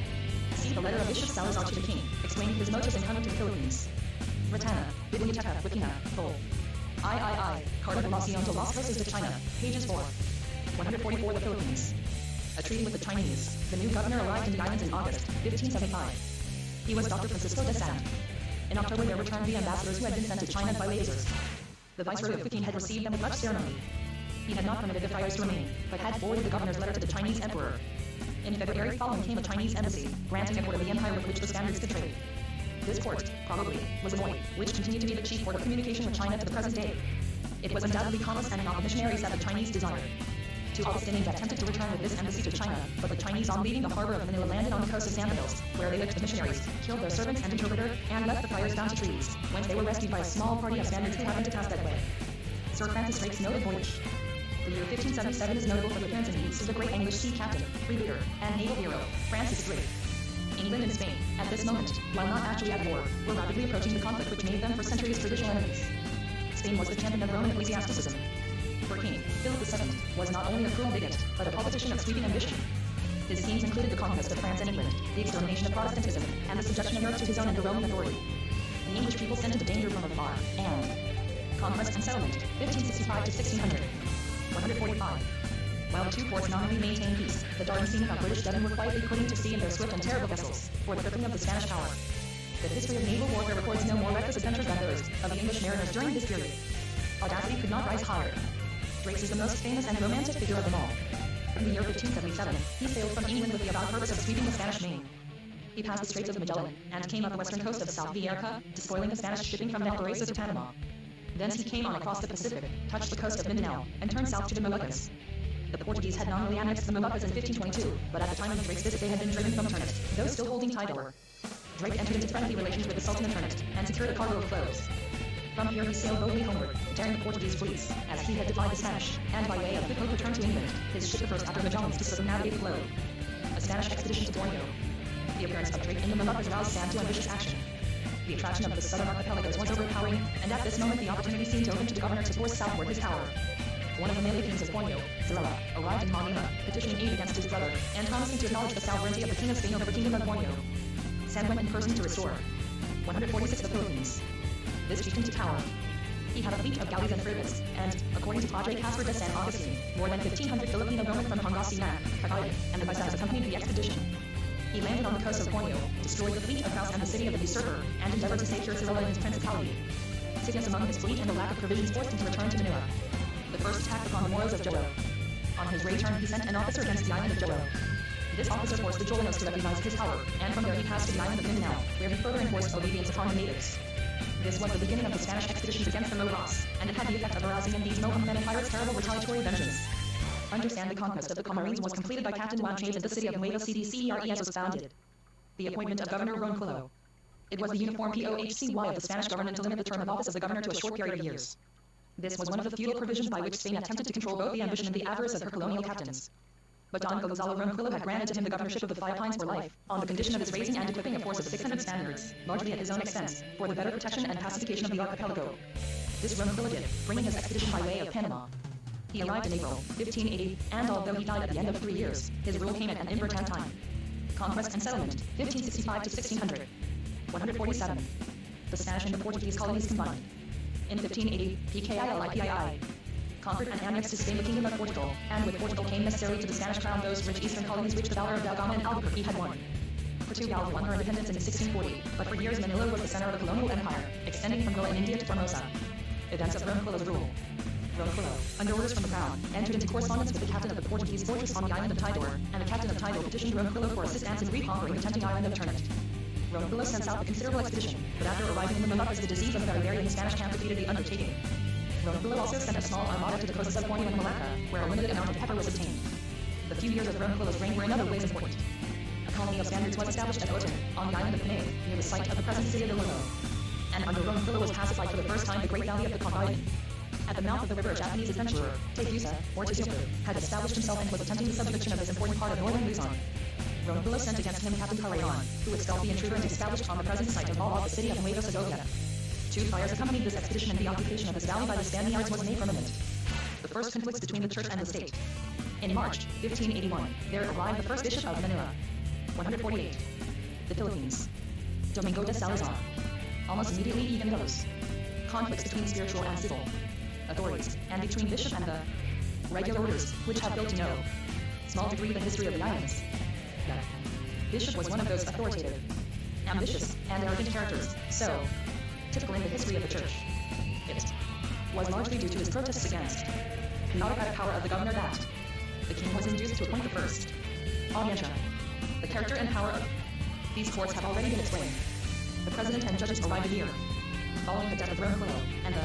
See the letter of Bishop Salazar to the king, explaining his motives in coming to the Philippines. Ratana, Biblioteca Wikina, Vol. III, Carta Relación de los Costas de China, pages 4. 144 The Philippines. A treaty with the Chinese. The new governor arrived in the islands in August 1575. He was Dr. Francisco de Sand. In October there returned the ambassadors who had been sent to China by lasers. The viceroy of Peking had received them with much ceremony. He had not permitted the friars to remain, but had forwarded the governor's letter to the Chinese emperor. In February following came a Chinese embassy, granting a port of the empire with which the Spaniards could trade. This port, probably, was Amoy, which continued to be the chief port of communication with China to the present day. It was undoubtedly commerce and not the missionaries that the Chinese desired. Two Augustinians attempted to return with this embassy to China, but the Chinese on leaving the harbor of Manila landed on the coast of San Hills, where they licked the missionaries, killed their servants and interpreter, and left the friars bound to trees, whence they were rescued by a small party of Spaniards who happened to pass that way. Sir Francis Drake's noted voyage. The year 1577 is notable for the appearance in the East of the great English sea captain, freebooter, and naval hero, Francis Drake. England and Spain, at this moment, while not actually at war, were rapidly approaching the conflict which made them for centuries traditional enemies. Spain was the champion of Roman ecclesiasticism. For King Philip VII was not only a cruel bigot, but a politician of sweeping ambition. His schemes included the conquest of France and England, the extermination of Protestantism, and the subjection of Europe to his own and the Roman authority. The English people sent into danger from afar, and conquest and settlement, 1565 to 1600. 145. While the two ports nominally maintained peace, the Dardan seamen of British Devon were quietly putting to sea in their swift and terrible vessels, for the crippling of the Spanish power. The history of naval warfare records no more reckless adventures than those of the English mariners during this period. Audacity could not rise higher. Drake's is the most famous and romantic figure of them all. In the year 1577, he sailed from England with the avowed purpose of sweeping the Spanish Main. He passed the Straits of Magellan, and came up the western coast of South America, despoiling the Spanish shipping from Valparaiso to Panama. Thence he came on across the Pacific, touched the coast of Mindanao, and turned south to the Moluccas. The Portuguese had nominally annexed the Moluccas in 1522, but at the time of Drake's visit they had been driven from Ternate, though still holding Tidor. Drake entered into friendly relations with the Sultan of Ternate, and secured a cargo of cloves. From here he sailed boldly homeward, daring the Portuguese fleets, as he had defied the Spanish, and by way of Good Hope returned to England, his ship the first after Magellan's to circumnavigate the globe. A Spanish expedition to Borneo. The appearance of Drake in the Moluccas roused Sand to ambitious action. The attraction of the southern archipelagos was overpowering, and at this moment the opportunity seemed open to the governor to force southward his power. One of the Malay kings of Borneo, Sirela, arrived in Manila, petitioning aid against his brother, and promising to acknowledge the sovereignty of the King of Spain over the Kingdom of Borneo. Sand went in person to restore 146 the Philippines. This chieftain to power. He had a fleet of galleys and frigates, and, according to Padre Casper de San Agustin, more than 1,500 Filipino bowmen from Pangasinan, Cagayan, and the Visayas accompanied the expedition. He landed on the coast of Borneo, destroyed the fleet of Faust and the city of the usurper, and endeavored to secure Sirela in his principality. Sickness among his fleet and the lack of provisions forced him to return to Manila. The first attack upon the Moros of Jolo. On his return he sent an officer against the island of Jolo. This officer forced the Jolonos to recognize his power, and from there he passed to the island of Mindanao, where he further enforced obedience upon the natives. This was the beginning of the Spanish expeditions against the Moros, and it had the effect of arousing in these Mohammedan pirates terrible retaliatory vengeance. Understand the conquest of the Camarines was completed by Captain Wanchave and the city of Nueva CDCERES was founded. The appointment of Governor Ronquillo. It was the uniform POHCY of the Spanish government to limit the term of office of the governor to a short period of years. This was one of the feudal provisions by which Spain attempted to control both the ambition and the avarice of her colonial captains. But Don Gonzalo Ronquillo had granted to him the governorship of the Philippines for life, on the condition of his raising and equipping a force of 600 Spaniards, largely at his own expense, for the better protection and pacification of the archipelago. This Ronquillo did, bringing his expedition by way of Panama. He arrived in April 1580, and although he died at the end of 3 years, his rule came at an important time. Conquest and settlement, 1565 to 1600. 147. The Spanish and the Portuguese colonies combined. In 1580, PKILIPII conquered and annexed to Spain the Kingdom of Portugal, and with Portugal came necessarily to the Spanish crown those rich eastern colonies which the valor of Delgama and Albuquerque had won. Portugal won her independence in 1640, but for years Manila was the center of the colonial empire, extending from Goa in India to Formosa. Events of Ronquillo's rule. Ronquillo, under orders from the crown, entered into correspondence with the captain of the Portuguese fortress on the island of Tidor, and the captain of Tidor petitioned Ronquillo for assistance in reconquering the tempting island of Ternate. Ronquillo sent south a considerable expedition, but after arriving in the Moluccas the disease of the barbarian Spanish camp defeated the undertaking. Ronquillo also sent a small armada to the coasts of Borneo and Malacca, where a limited amount of pepper was obtained. The few years of Ronquillo's reign were in other ways important. A colony of Spaniards was established at Otan, on the island of Panay, near the site of the present city of Iloilo. And under Ronquillo was pacified for the first time the great valley of the Cagayan. At the mouth of the river, a Japanese adventurer, Teifusa, or Tsuyoku, had established himself and was attempting the subjugaction of this important part of northern Luzon. Ronquillo sent against him Captain Carayon, who expelled the intruder and established on the present site of Bawa the city of Nueva Segovia. 2 fires accompanied this expedition, and the occupation of this valley by the Spaniards was made permanent. The first conflicts between the church and the state. In March 1581, there arrived the first bishop of Manila. 148. The Philippines. Domingo de Salazar. Almost immediately even those conflicts between spiritual and civil authorities, and between bishop and the regular orders, which have built to no small degree the history of the islands. The bishop was one of those authoritative, ambitious, and arrogant characters, so typical in the history of the church. It was largely due to his protests against the autocratic power of the governor that the king was induced to appoint the first audiencia. The character and power of these courts have already been explained. The president and judges arrived a year following the death of Ronquillo, and the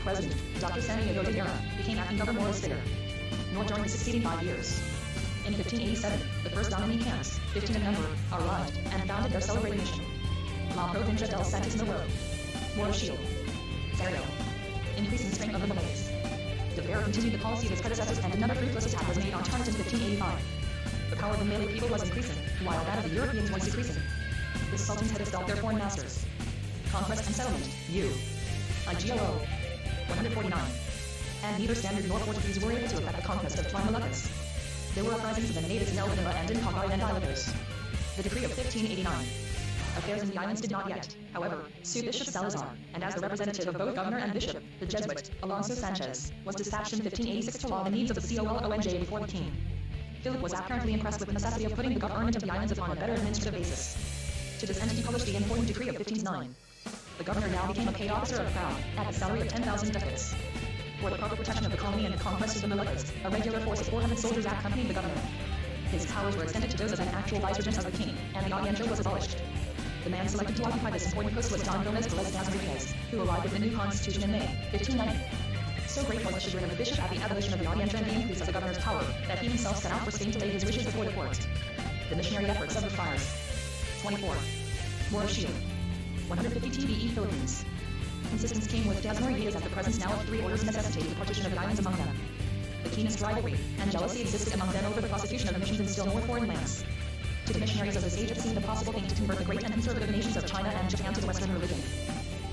president, Dr. San Diego de Guerra, became acting governor more later, nor during the succeeding 5 years. In 1587, the first Dominican camps, 15 in number, arrived and founded their celebrated mission, La Provincia del Santísimo Morrochio, Serio, increasing the strength of the Malays. De Vera continued the policy of his predecessors, and another fruitless attack was made on Tarnet in 1585. The power of the Malay people was increasing, while that of the Europeans was decreasing. The Sultans had expelled their foreign masters. Conquest and Settlement, IGLO, 149. And neither Spaniard nor Portuguese were able to effect the conquest of the Moluccas. There were uprisings of the natives in El Manila and in Cagayan and Islanders. The decree of 1589. Affairs in the islands did not yet, however, sue Bishop Salazar, and as the representative of both governor and bishop, the Jesuit, Alonso Sanchez, was dispatched in 1586 to law the needs of the COLONJ before the king. Philip was apparently impressed with the necessity of putting the government of the islands upon a better administrative basis. To this end he published the important decree of 1509. The governor now became a paid officer of the crown, at a salary of 10,000 ducats. For the proper protection of the colony and the conquest of the Moluccas, a regular force of 400 soldiers accompanied the governor. His powers were extended to those of an actual vicegerent of the king, and the audiencia was abolished. The man selected to occupy this important post was Don Gomez Velez das Enriquez, who arrived with the new constitution in May 1590. So great was the chagrin of the bishop at the abolition of the audiencia and the increase of the governor's power, that he himself set out for Spain to lay his wishes before the court. The missionary efforts of the friars. 24. Morrochio. 150 TVE Philippines. Consistence came with Dasmariñas as the presence now of 3 orders necessitated the partition of the islands among them. The keenest rivalry and jealousy existed among them over the prosecution of the missions in still more foreign lands. To the missionaries of this age it seemed a possible thing to convert the great and conservative nations of China and Japan to the Western religion.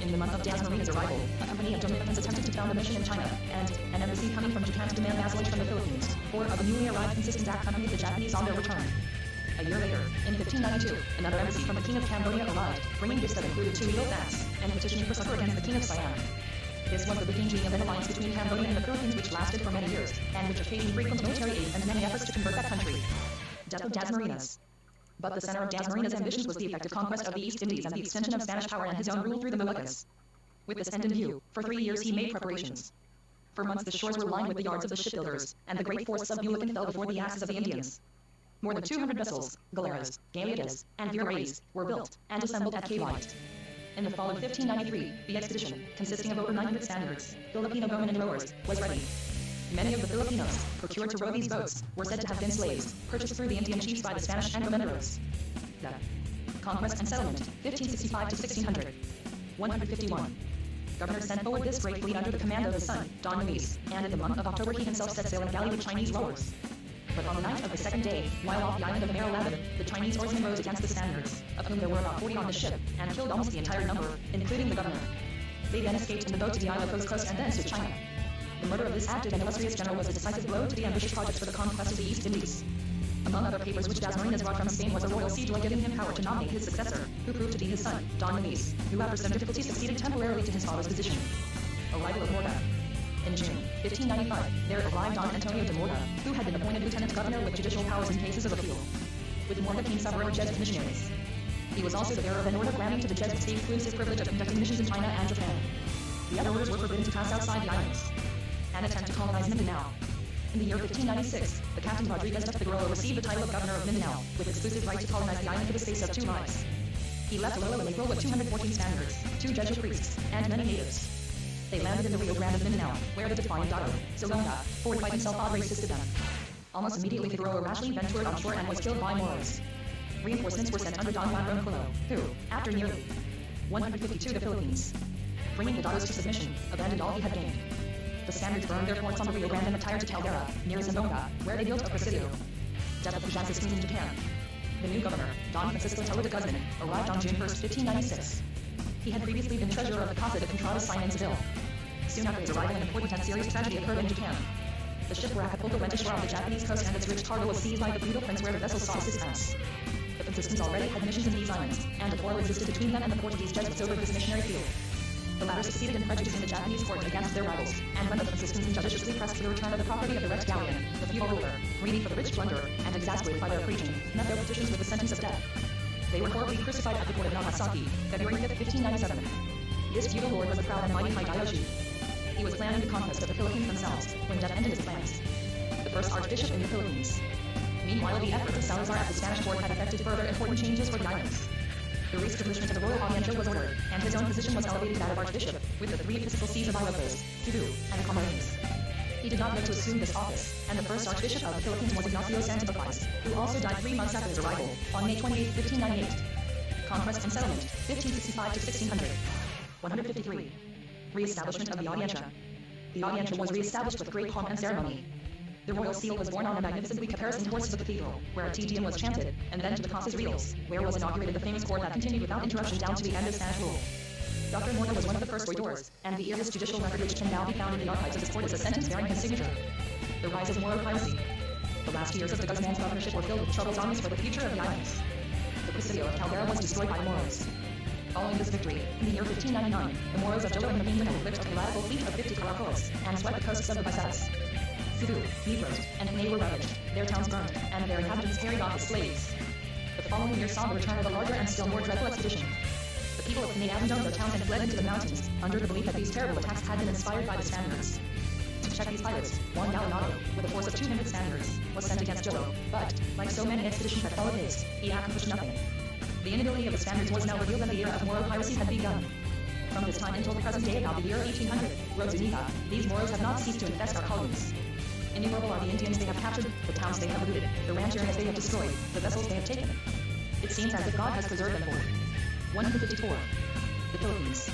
In the month of Dasmariñas' arrival, a company of Dominicans attempted to found a mission in China, and an embassy coming from Japan to demand vassalage from the Philippines. 4 of the newly arrived Consistence accompanied the Japanese on their return. A year later, in 1592, another embassy from the King of Cambodia arrived, bringing gifts that included 2 eagle-bats, and petitioning for succor against the King of Siam. This was the beginning of an alliance between Cambodia and the Philippines which lasted for many years, and which occasioned frequent military aid and many efforts to convert that country. Death of Dasmariñas. But the center of Dasmariñas' ambitions was the effective conquest of the East Indies and the extension of Spanish power and his own rule through the Moluccas. With this end in view, for 3 years he made preparations. For months the shores were lined with the yards of the shipbuilders, and the great force of Bulacan fell before the axes of the Indians. More than 200 vessels, galeras, galleotas, and virays, were built and assembled at Cavite. In the fall of 1593, the expedition, consisting of over 900 Spaniards, Filipino bowmen and rowers, was ready. Many of the Filipinos, procured to row these boats, were said to have been slaves, purchased through the Indian chiefs by the Spanish encomenderos. The Conquest and Settlement, 1565 to 1600. 151. Governor sent forward this great fleet under the command of his son, Don Luis, and in the month of October he himself set sail in a galley with Chinese rowers. But on the night of the second day, while off the island of Maralaban, the Chinese oarsmen rose against the Spaniards, of whom there were about 40 on the ship, and killed almost the entire number, including the governor. They then escaped in the boat to the island coast and thence to China. The murder of this active and illustrious general was a decisive blow to the ambitious projects for the conquest of the East Indies. Among other papers which Dasmariñas brought from Spain was a royal cedula giving him power to nominate his successor, who proved to be his son, Don Luis, who after some difficulty succeeded temporarily to his father's position. Arrival of Morga. In June 1595, there arrived Don Antonio de Morga, who had been appointed lieutenant governor with judicial powers in cases of appeal. With Morga came several Jesuit missionaries. He was also the bearer of an order granting to the Jesuits the exclusive privilege of conducting missions in China and Japan. The other orders were forbidden to pass outside the islands. An attempt to colonize Mindanao. In the year 1596, the Captain Rodriguez de Figueroa received the title of governor of Mindanao, with exclusive right to colonize the island for the space of 2 lives. He left Lolo in April with 214 Spaniards, 2 Jesuit priests, and many natives. They landed in the Rio Grande of Mindanao, where the defiant Dato, Silonga, fortified himself Padre assisted them. Almost immediately Figueroa rashly ventured on shore and was killed by Moros. Reinforcements were sent under Don Juan Ronquillo, who, after nearly 152 the Philippines, bringing the Datos to submission, abandoned all he had gained. The Spaniards burned their forts on the Rio Grande and retired to Caldera, near Zamboanga, where they built a presidio. Death of the Franciscans in Japan. The new governor, Don Francisco Tella de Guzman, arrived on June 1, 1596. He had previously been treasurer of the Casa de Contrada Sign in Seville. Soon after his arrival, an important and serious tragedy occurred in Japan. The ship for Acapulco went ashore off the Japanese coast and its rich cargo was seized by the feudal prince where the vessel saw assistance. The Franciscans already had missions in these islands, and a quarrel existed between them and the Portuguese Jesuits over this missionary field. The latter succeeded in prejudicing the Japanese court against their rivals, and when the Franciscans injudiciously pressed for the return of the property of the wrecked galleon, the feudal ruler, greedy for the rich plunder, and exasperated by their preaching, met their petitions with the sentence of death. They were horribly crucified at the court of Nagasaki, February 5, 1597. This feudal lord was the proud and mighty Hideyoshi. He was planning the conquest of the Philippines themselves, when death ended his plans. The first archbishop in the Philippines. Meanwhile, the efforts of Salazar at the Spanish court had effected further important changes for the islands. The re-establishment of the royal audiencia was ordered, and his own position was elevated to that of archbishop, with the three episcopal sees of Ilocos, Cebu, and Camarines. He did not live to assume this office, and the first archbishop of the Philippines was Ignacio Santibáñez, who also died 3 months after his arrival, on May 28, 1598. Conquest and settlement, 1565 to 1600. 153. Re-establishment of the audiencia. The audiencia was re-established with great pomp and ceremony. The royal seal was borne on a magnificently caparisoned horse to the cathedral, where a Te Deum was chanted, and then to the Casas Reales, where was inaugurated the famous court that continued without interruption down to the end of Spanish rule. Dr. Morga was one of the first roidores, and the earliest judicial record which can now be found in the archives of this court is a sentence bearing his signature. The rise of Moro piracy. The last years of the Guzman's governorship were filled with troubles on for the future of the islands. The Presidio of Caldera was destroyed by the Moros. Following this victory, in the year 1599, the Moros of Jolo and Maguindanao equipped a piratical fleet of 50 caracoles, and swept the coasts of the Bisayas. Cebu, Negros, and Panay were ravaged, their towns burned, and their inhabitants carried off as slaves. The following year saw the return of a larger and still more dreadful expedition. The people of Panay abandoned their towns and fled into the mountains, under the belief that these terrible attacks had been inspired by the Spaniards. To check these pirates, Juan Galanado, with a force of 200 Spaniards, was sent against Jolo, but, like so many expeditions that followed his, he accomplished nothing. The inability of the Spaniards was now revealed and the era of Moro piracy had begun. From this time until the present day, about the year 1800, Rhodes Zuniga, these Moros have not ceased to infest our colonies. Innumerable are the Indians they have captured, the towns they have looted, the ranch areas they have destroyed, the vessels they have taken. It seems as if God has preserved them for. 154. The Philippines.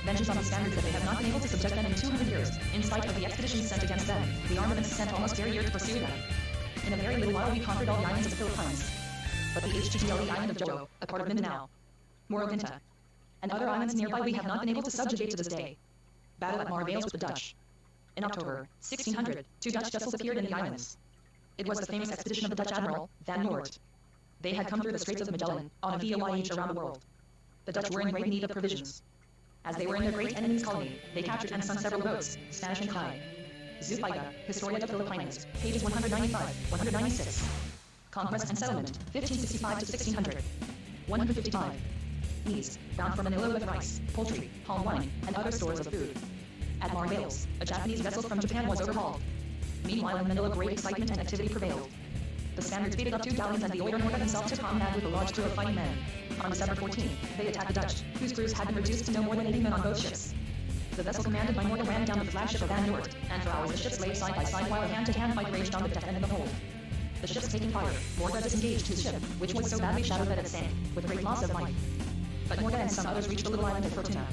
Vengeance on the Spaniards that they have not been able to subject them in 200 years, in spite of the expeditions sent against them, the armaments sent almost every year to pursue them. In a very little while we conquered all the islands of the Philippines. But the HTTLE island of Jolo, a part of Mindanao, Moro Pinta, and other islands nearby we have not been able to subjugate to this day. Battle at Marvales with the Dutch. In October 1600, 2 Dutch vessels appeared in the islands. It was the famous expedition of the Dutch admiral, Van Noort. They had come through the Straits of Magellan, on a voyage around the world. The Dutch were in great need of provisions. As they were in their great enemy's colony, they captured and sunk several boats, Spanish and Thai. Zupaida, Historia de Filipinas, pages 195, 196. Conquest and settlement, 1565 to 1600. 155. These, bound for Manila with rice, poultry, palm wine, and other stores of food. At Marvales, a Japanese vessel from Japan was overhauled. Meanwhile in Manila great excitement and activity prevailed. The Spaniards beated up 2 galleons and the Oyer Morga himself took command with a large crew of fighting men. On December 14, they attacked the Dutch, whose crews had been reduced to no more than 80 men on both ships. The vessel commanded by Morga ran down the flagship of Van Noort, and for hours the ships lay side by side while a hand-to-hand fight raged on the deck and in the hold. The ships taking fire, Morga disengaged his ship, which was so badly shattered that it sank, with great loss of life. But Morga and some others reached the little island of Fortuna.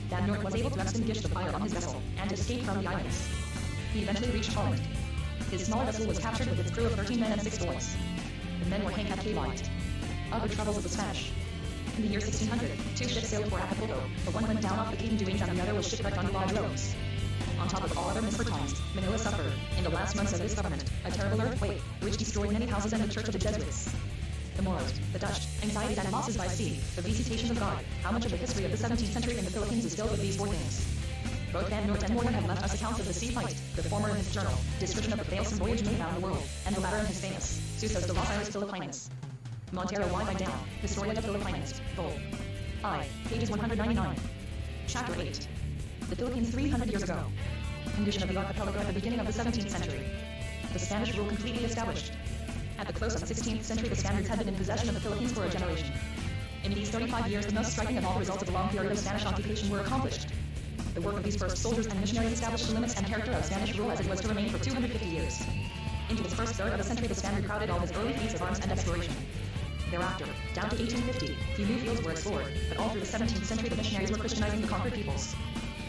Van Noort was able to extinguish the fire on his vessel, and escape from the islands. He eventually reached Holland. His small vessel was captured with its crew of 13 men and 6 boys. The men were hanged at Cavite. Other troubles of the Spanish. In the year 1600, 2 ships sailed for Acapulco. The one went down off the Cape in Dunes and the other was shipwrecked on large roads. On top of all other misfortunes, Manila suffered, in the last months of this government, a terrible earthquake, which destroyed many houses and the church of the Jesuits. The Moros, the Dutch, anxieties and losses by sea, the visitations of God, how much of the history of the 17th century in the Philippines is filled with these 4 things. Both Van Noort and Morgan have left us accounts of the sea fight, the former in his journal, description of the failsome voyage made around the world, and the latter in his famous, Susos de los Islas Filipinas. Montero Y. by Down, Historia de Filipinas, Vol. I, pages 199. Chapter 8. The Philippines 300 years ago. Condition of the archipelago at the beginning of the 17th century. The Spanish rule completely established. At the close of the 16th century, the Spaniards had been in possession of the Philippines for a generation. In these 35 years, the most striking of all the results of the long period of Spanish occupation were accomplished. The work of these first soldiers and missionaries established the limits and character of Spanish rule as it was to remain for 250 years. Into its first third of a century, the Spaniard crowded all his early feats of arms and exploration. Thereafter, down to 1850, few new fields were explored, but all through the 17th century the missionaries were Christianizing the conquered peoples.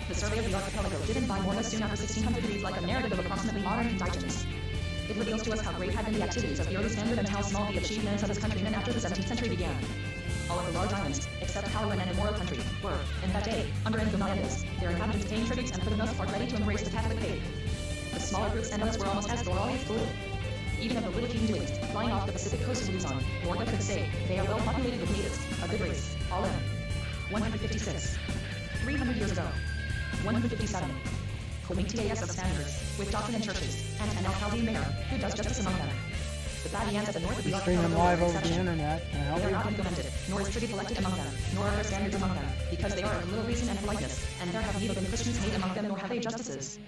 The survey of the archipelago given by Morga soon after 1600 reads like a narrative of approximately modern contingents. It reveals to us how great had been the activities of the early Spaniard and how small the achievements of his countrymen after the 17th century began. All of the large islands, except Palawan and Moro country, were, in that day, under Engomanes, their inhabitants paying tributes and for the most part ready to embrace the Catholic faith. The smaller groups and others were almost as thoroughly excluded. Even of the little Quindones, flying off the Pacific coast of Luzon, Morga could say, they are well populated with natives, a good race, all in. 156. 300 years ago. 157. Comites of Spaniards, with doctrine and churches, and an alcalde mayor, who does justice among them. The Badians at the north of the We stream them live over the internet. Can I help They are you? not implemented, nor is tribute collected among them, nor are there standards among them, because they are of little reason and politeness, and there have neither been Christians made among them nor have they justices.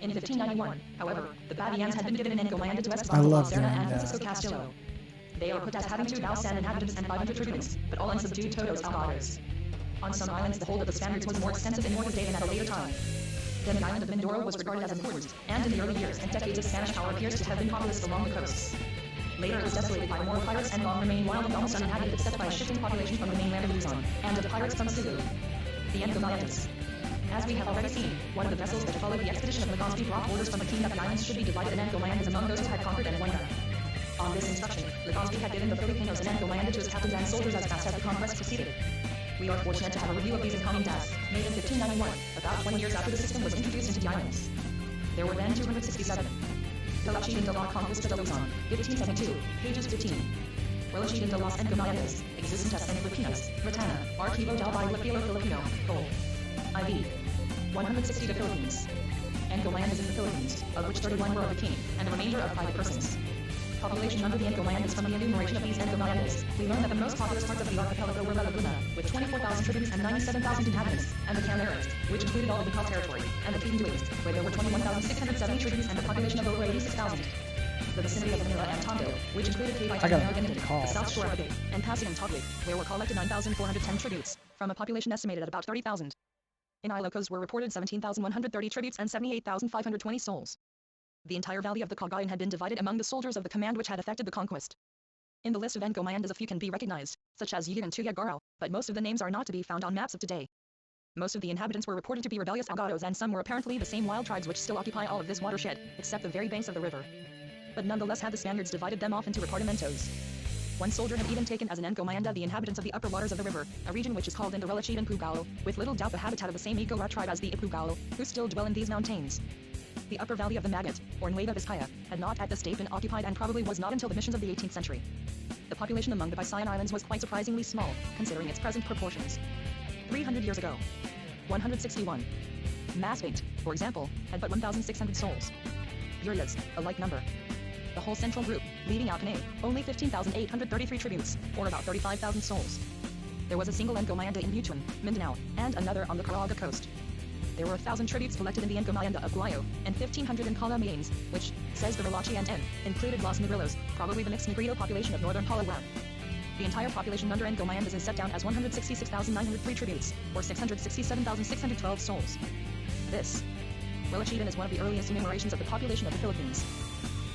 In 1591, however, the Badians had been given an encomienda to I Escobar, love Serna, doing and that. Francisco Castillo. They are put as having 2,000 inhabitants and 500 tribunes, but all unsubdued todos algados. On some islands, the hold of the Spaniards was more extensive in Morga's day than at a later time. Then the island of Mindoro was regarded as important, and in the early years and decades of Spanish power appears to have been populous along the coasts. Later it was desolated by Moro pirates and long remained wild and almost uninhabited except by a shifting population from the mainland of Luzon, and of pirates from Cebu. The Encomiendas. As we have already seen, one of the vessels that followed the expedition of Legazpi brought orders from the king that the islands should be divided in encomiendas among those who had conquered and won them. On this instruction, Legazpi had given the Filipinos an encomienda to his captains and soldiers as fast as the conquest proceeded. We are fortunate to have a review of these encomiendas, made in 1591, about 20 years after the system was introduced into the islands. There were then 267. Relachiden de la Conquista de Luzon, 1572, pages 15. Relachiden de las Encomiendas, existentes en Filipinas, Britana, Archivo del Bibliopilo Filipino, Col. IV. 160 the Philippines. Encomiendas in the Philippines, of which 31 were of the king, and the remainder of private persons. Population under the encomiendas. From the enumeration of these encomiendas, we learn that the most populous parts of the archipelago were La Laguna, with 24,000 tribunes and 97,000 inhabitants, and the Canaries, which included all of the Cod territory, and the Quinduis, where there were 21,670 tribunes and a population of over 86,000. The vicinity of Manila and Tondo, which included Cavite I got and a Narragansett, call. the south shore of Agay, and Pasig and Taguig, where were collected 9,410 tributes, from a population estimated at about 30,000. In Ilocos were reported 17,130 tributes and 78,520 souls. The entire valley of the Cagayan had been divided among the soldiers of the command which had effected the conquest. In the list of encomiendas a few can be recognized, such as Yigan and Tuyagarao, but most of the names are not to be found on maps of today. Most of the inhabitants were reported to be rebellious algados, and some were apparently the same wild tribes which still occupy all of this watershed, except the very banks of the river. But nonetheless had the Spaniards divided them off into repartimentos. One soldier had even taken as an encomienda the inhabitants of the upper waters of the river, a region which is called in the Relachiden Pugao, with little doubt the habitat of the same Igorot tribe as the Ipugao, who still dwell in these mountains. The upper valley of the Magat, or Nueva Vizcaya, had not at this date been occupied and probably was not until the missions of the 18th century. The population among the Visayan Islands was quite surprisingly small, considering its present proportions. 300 years ago, 161. Masbate, for example, had but 1,600 souls. Burias, a like number. The whole central group, leaving out Panay, only 15,833 tributes, or about 35,000 souls. There was a single encomienda in Butuan, Mindanao, and another on the Caraga coast. There were 1,000 tributes collected in the encomienda of Guayo, and 1,500 in Calamaines, which, says the Relachi and N, included Los Negrillos, probably the mixed Negrito population of northern Palawan. The entire population under encomiendas is set down as 166,903 tributes, or 667,612 souls. This Relachiden is one of the earliest enumerations of the population of the Philippines.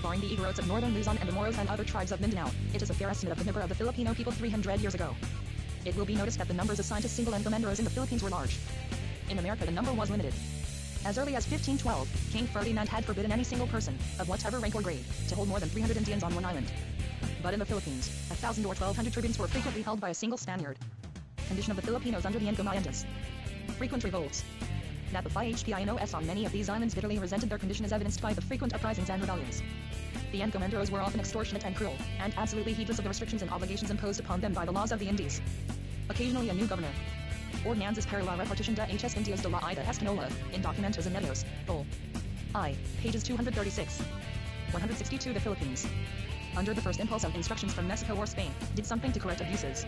Barring the Igorots of northern Luzon and the Moros and other tribes of Mindanao, it is a fair estimate of the number of the Filipino people 300 years ago. It will be noticed that the numbers assigned to single encomenderos in the Philippines were large. In America the number was limited. As early as 1512, King Ferdinand had forbidden any single person, of whatever rank or grade, to hold more than 300 Indians on one island. But in the Philippines, 1,000 or 1,200 tribunes were frequently held by a single Spaniard. Condition of the Filipinos under the encomiendas. Frequent revolts. That the Filipinos on many of these islands bitterly resented their condition is evidenced by the frequent uprisings and rebellions. The encomenderos were often extortionate and cruel, and absolutely heedless of the restrictions and obligations imposed upon them by the laws of the Indies. Occasionally a new governor. Ordenanzas para la repartición de Hs Indios de la Isla Espanola, in Documentos and Medios, Vol. I, pages 236. 162 The Philippines, under the first impulse of instructions from Mexico or Spain, did something to correct abuses.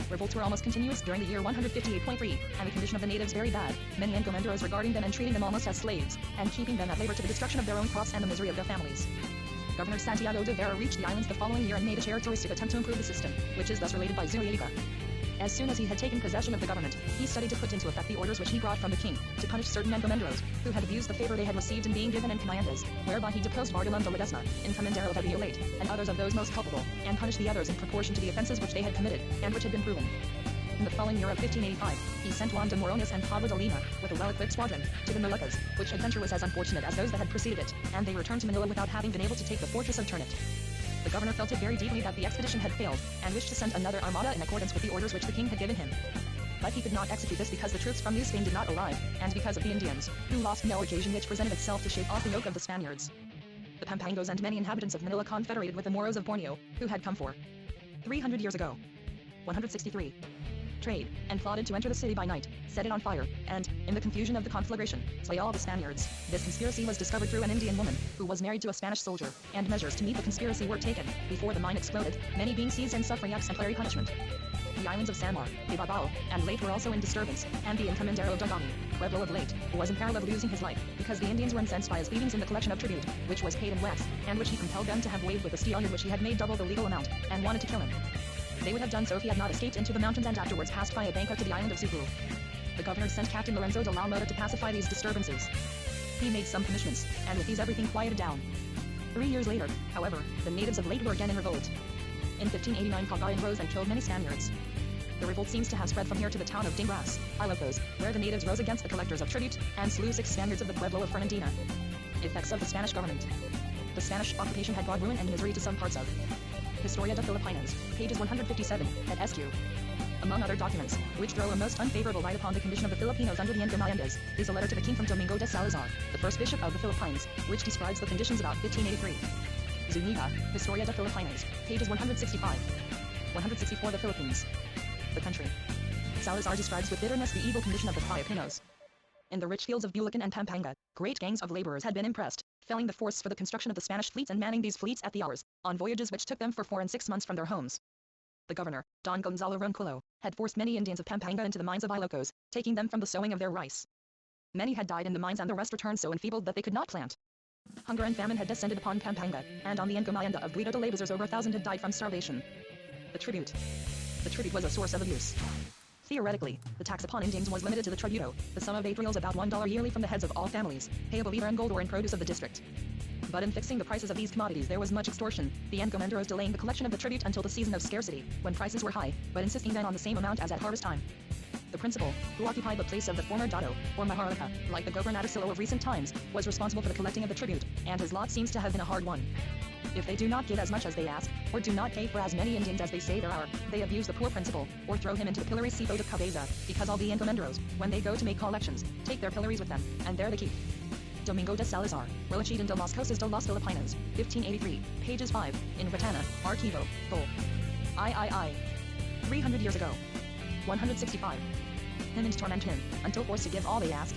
Revolts were almost continuous during the year 158.3, and the condition of the natives very bad, many encomenderos regarding them and treating them almost as slaves, and keeping them at labor to the destruction of their own crops and the misery of their families. Governor Santiago de Vera reached the islands the following year and made a characteristic attempt to improve the system, which is thus related by Zuriaga. As soon as he had taken possession of the government, he studied to put into effect the orders which he brought from the king, to punish certain encomenderos, who had abused the favor they had received in being given encomiendas, whereby he deposed Bartolom de Ledesma, encomendero of Abiolate, and others of those most culpable, and punished the others in proportion to the offenses which they had committed, and which had been proven. In the following year of 1585, he sent Juan de Morones and Pablo de Lima, with a well-equipped squadron, to the Moluccas, which adventure was as unfortunate as those that had preceded it, and they returned to Manila without having been able to take the fortress of Ternate. The governor felt it very deeply that the expedition had failed, and wished to send another armada in accordance with the orders which the king had given him. But he could not execute this because the troops from New Spain did not arrive, and because of the Indians, who lost no occasion which presented itself to shake off the yoke of the Spaniards. The Pampangos and many inhabitants of Manila confederated with the Moros of Borneo, who had come for 300 years ago. 163. trade, and plotted to enter the city by night, set it on fire, and, in the confusion of the conflagration, slay all the Spaniards. This conspiracy was discovered through an Indian woman, who was married to a Spanish soldier, and measures to meet the conspiracy were taken. Before the mine exploded, many being seized and suffering exemplary punishment. The islands of Samar, Ibabao, and Leyte were also in disturbance, and the encomendero Dagami, Pueblo of Leyte, was in peril of losing his life, because the Indians were incensed by his beatings in the collection of tribute, which was paid in wax, and which he compelled them to have waived with a stallion which he had made double the legal amount, and wanted to kill him. They would have done so if he had not escaped into the mountains and afterwards passed by a banquet to the island of Zubu. The governor sent Captain Lorenzo de la Mota to pacify these disturbances. He made some punishments, and with these everything quieted down. 3 years later, however, the natives of Leyte were again in revolt. In 1589 Cagayan rose and killed many Spaniards. The revolt seems to have spread from here to the town of Dingras, Ilocos, where the natives rose against the collectors of tribute, and slew 6 Spaniards of the Pueblo of Fernandina. Effects of the Spanish government. The Spanish occupation had brought ruin and misery to some parts of Historia de Filipinas, pages 157, et SQ. Among other documents, which throw a most unfavorable light upon the condition of the Filipinos under the Encomiendas, is a letter to the king from Domingo de Salazar, the first bishop of the Philippines, which describes the conditions about 1583. Zuniga, Historia de Filipinas, pages 165. 164 The Philippines. The country. Salazar describes with bitterness the evil condition of the Filipinos. In the rich fields of Bulacan and Pampanga, great gangs of laborers had been impressed, felling the forests for the construction of the Spanish fleets and manning these fleets at the hours, on voyages which took them for 4 and 6 months from their homes. The governor, Don Gonzalo Ronquillo, had forced many Indians of Pampanga into the mines of Ilocos, taking them from the sowing of their rice. Many had died in the mines and the rest returned so enfeebled that they could not plant. Hunger and famine had descended upon Pampanga, and on the Encomienda of Guido de Labazars over 1,000 had died from starvation. The tribute. The tribute was a source of abuse. Theoretically, the tax upon Indians was limited to the tributo, the sum of 8 reals, about $1 yearly from the heads of all families, payable either in gold or in produce of the district. But in fixing the prices of these commodities there was much extortion, the encomenderos delaying the collection of the tribute until the season of scarcity, when prices were high, but insisting then on the same amount as at harvest time. The principal, who occupied the place of the former Dato, or Maharlika, like the gobernadorcillo of recent times, was responsible for the collecting of the tribute, and his lot seems to have been a hard one. If they do not give as much as they ask, or do not pay for as many Indians as they say there are, they abuse the poor principal, or throw him into the pillory seat of Cabeza, because all the encomenderos, when they go to make collections, take their pillories with them, and there they keep. Domingo de Salazar, Relachidon de las Cosas de las Filipinas, 1583, pages 5, in Ratana, Archivo, Vol. I. 300 years ago. 165. Him and torment him, until forced to give all they ask.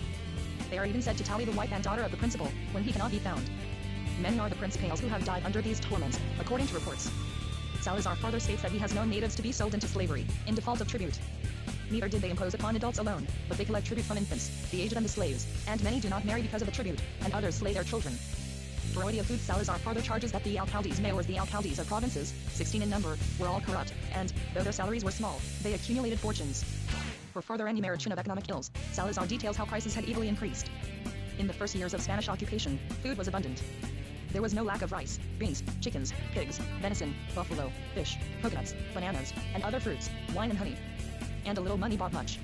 They are even said to tally the wife and daughter of the principal, when he cannot be found. Many are the principales who have died under these torments, according to reports. Salazar further states that he has known natives to be sold into slavery, in default of tribute. Neither did they impose upon adults alone, but they collect tribute from infants, the aged and the slaves, and many do not marry because of the tribute, and others slay their children. Variety of food. Salazar further charges that the alcaldes mayores, the alcaldes of provinces, 16 in number, were all corrupt, and, though their salaries were small, they accumulated fortunes. For further enumeration of economic ills, Salazar details how prices had evilly increased. In the first years of Spanish occupation, food was abundant. There was no lack of rice, beans, chickens, pigs, venison, buffalo, fish, coconuts, bananas, and other fruits, wine and honey. And a little money bought much.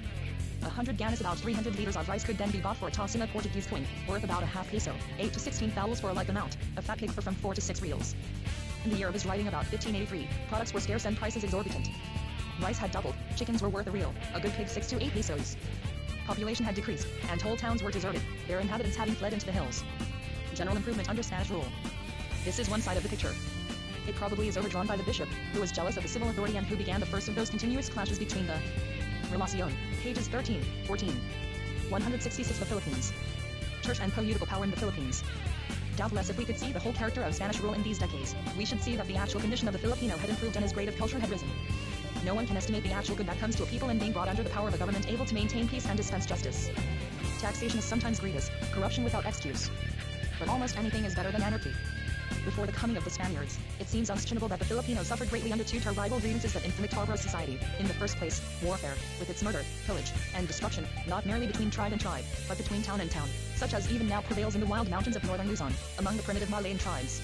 100 ganas, about 300 liters of rice, could then be bought for a tosina Portuguese coin, worth about a half peso, 8 to 16 fowls for a like amount, a fat pig for from 4 to 6 reals. In the year of his writing, about 1583, products were scarce and prices exorbitant. Rice had doubled, chickens were worth a real, a good pig 6 to 8 pesos. Population had decreased, and whole towns were deserted, their inhabitants having fled into the hills. General improvement under Spanish rule. This is one side of the picture. It probably is overdrawn by the bishop, who was jealous of the civil authority and who began the first of those continuous clashes between the Relacion, pages 13, 14. 166 The Philippines. Church and political power in the Philippines. Doubtless if we could see the whole character of Spanish rule in these decades, we should see that the actual condition of the Filipino had improved and his grade of culture had risen. No one can estimate the actual good that comes to a people in being brought under the power of a government able to maintain peace and dispense justice. Taxation is sometimes grievous, corruption without excuse. But almost anything is better than anarchy. Before the coming of the Spaniards, it seems unquestionable that the Filipinos suffered greatly under 2 terrible grievances that inflict barbarous society. In the first place, warfare, with its murder, pillage, and destruction, not merely between tribe and tribe, but between town and town, such as even now prevails in the wild mountains of northern Luzon, among the primitive Malayan tribes.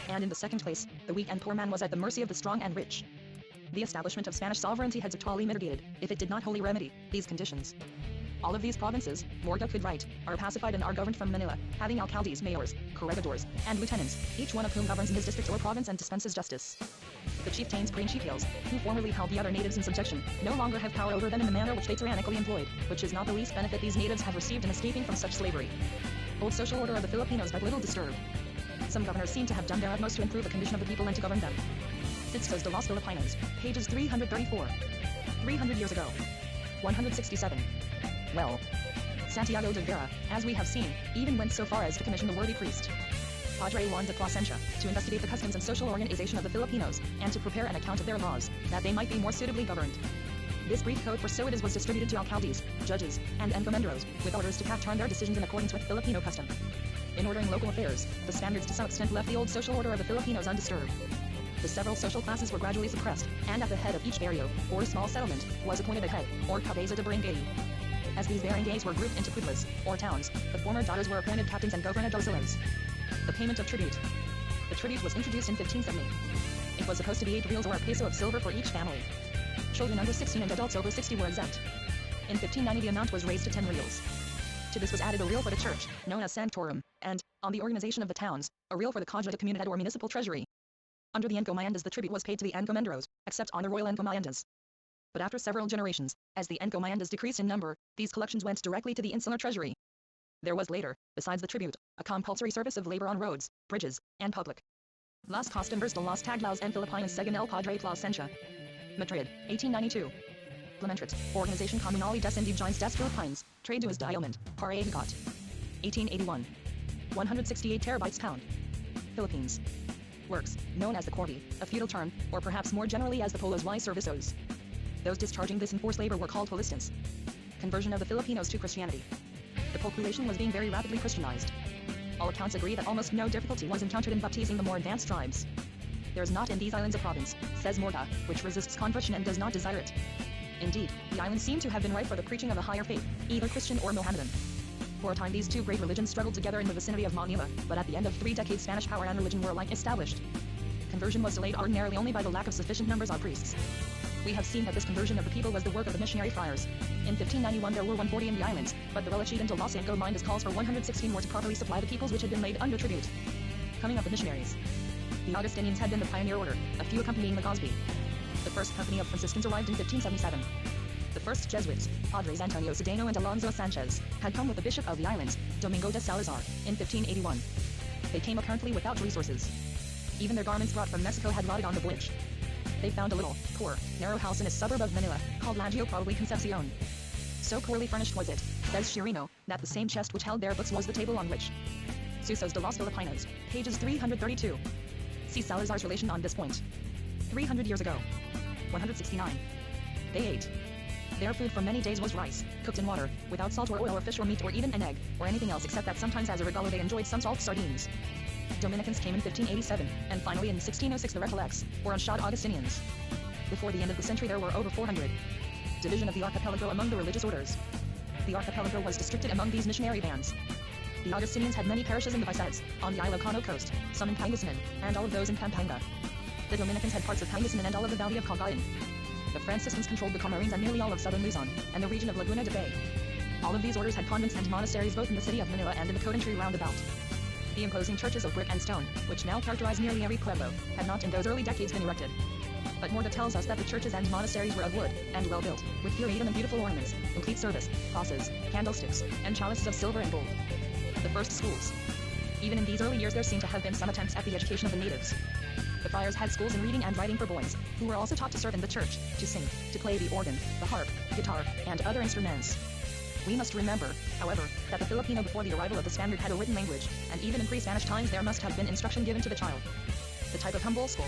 And in the second place, the weak and poor man was at the mercy of the strong and rich. The establishment of Spanish sovereignty had totally mitigated, if it did not wholly remedy, these conditions. All of these provinces, Morga could write, are pacified and are governed from Manila, having alcaldes, mayors, corregidors, and lieutenants, each one of whom governs in his district or province and dispenses justice. The chieftains, principios, who formerly held the other natives in subjection, no longer have power over them in the manner which they tyrannically employed, which is not the least benefit these natives have received in escaping from such slavery. Old social order of the Filipinos but little disturbed. Some governors seem to have done their utmost to improve the condition of the people and to govern them. Fiscos de las Filipinas, pages 334. 300 years ago. 167. Well, Santiago de Vera, as we have seen, even went so far as to commission the worthy priest, Padre Juan de Plasencia, to investigate the customs and social organization of the Filipinos, and to prepare an account of their laws, that they might be more suitably governed. This brief code for so it is was distributed to alcaldes, judges, and encomenderos, with orders to turn their decisions in accordance with Filipino custom. In ordering local affairs, the Spaniards to some extent left the old social order of the Filipinos undisturbed. The several social classes were gradually suppressed, and at the head of each barrio, or small settlement, was appointed a head, or cabeza de barangay. As these barangays were grouped into pueblos, or towns, the former daughters were appointed captains and gobernadorcillos. The payment of tribute. The tribute was introduced in 1570. It was supposed to be 8 reals or a peso of silver for each family. Children under 16 and adults over 60 were exempt. In 1590 the amount was raised to 10 reals. To this was added a real for the church, known as sanctorum, and, on the organization of the towns, a real for the Caja de Comunidad or municipal treasury. Under the encomiendas the tribute was paid to the encomenderos, except on the royal encomiendas. But after several generations, as the encomiendas decreased in number, these collections went directly to the insular treasury. There was later, besides the tribute, a compulsory service of labor on roads, bridges, and public. Las Costumbres de los Taglaos en Filipinas según el Padre Plasencia. Madrid, 1892. Implementrix, Organización Comunal y des Indigentes des Philippines, Traduas Diamond, Paragot. 1881. 168 terabytes pound. Philippines. Works, known as the corte, a feudal term, or perhaps more generally as the polos y servicios. Those discharging this enforced labor were called polistans. Conversion of the Filipinos to Christianity. The population was being very rapidly Christianized. All accounts agree that almost no difficulty was encountered in baptizing the more advanced tribes. There is not in these islands a province, says Morga, which resists conversion and does not desire it. Indeed, the islands seem to have been ripe for the preaching of a higher faith, either Christian or Mohammedan. For a time these two great religions struggled together in the vicinity of Manila, but at the end of 3 decades Spanish power and religion were alike established. Conversion was delayed ordinarily only by the lack of sufficient numbers of priests. We have seen that this conversion of the people was the work of the missionary friars. In 1591 there were 140 in the islands, but the Relachidon de los Encomiendas calls for 116 more to properly supply the peoples which had been laid under tribute. Coming of the missionaries. The Augustinians had been the pioneer order, a few accompanying Legazpi. The first company of Franciscans arrived in 1577. The first Jesuits, Padres Antonio Sedano and Alonso Sanchez, had come with the Bishop of the Islands, Domingo de Salazar, in 1581. They came apparently without resources. Even their garments brought from Mexico had rotted on the voyage. They found a little, poor, narrow house in a suburb of Manila, called Lagio probably Concepcion. So poorly furnished was it, says Chirino, that the same chest which held their books was the table on which. Susos de los Filipinos, pages 332. See Salazar's relation on this point. 300 years ago. 169. They ate. Their food for many days was rice, cooked in water, without salt or oil or fish or meat or even an egg, or anything else except that sometimes as a regalo they enjoyed some salt sardines. Dominicans came in 1587, and finally in 1606 the Recollects, or Unshod Augustinians. Before the end of the century there were over 400. Division of the archipelago among the religious orders. The archipelago was districted among these missionary bands. The Augustinians had many parishes in the Visayas, on the Ilocano coast, some in Pangasinan, and all of those in Pampanga. The Dominicans had parts of Pangasinan and all of the valley of Cagayan. The Franciscans controlled the Camarines and nearly all of southern Luzon, and the region of Laguna de Bay. All of these orders had convents and monasteries both in the city of Manila and in the Codentry roundabout. The imposing churches of brick and stone, which now characterize nearly every pueblo, had not in those early decades been erected. But Morga tells us that the churches and monasteries were of wood, and well built, with curatum and beautiful ornaments, complete service, crosses, candlesticks, and chalices of silver and gold. The first schools. Even in these early years there seem to have been some attempts at the education of the natives. The friars had schools in reading and writing for boys, who were also taught to serve in the church, to sing, to play the organ, the harp, the guitar, and other instruments. We must remember, however, that the Filipino before the arrival of the Spaniard had a written language, and even in pre-Spanish times there must have been instruction given to the child. The type of humble school.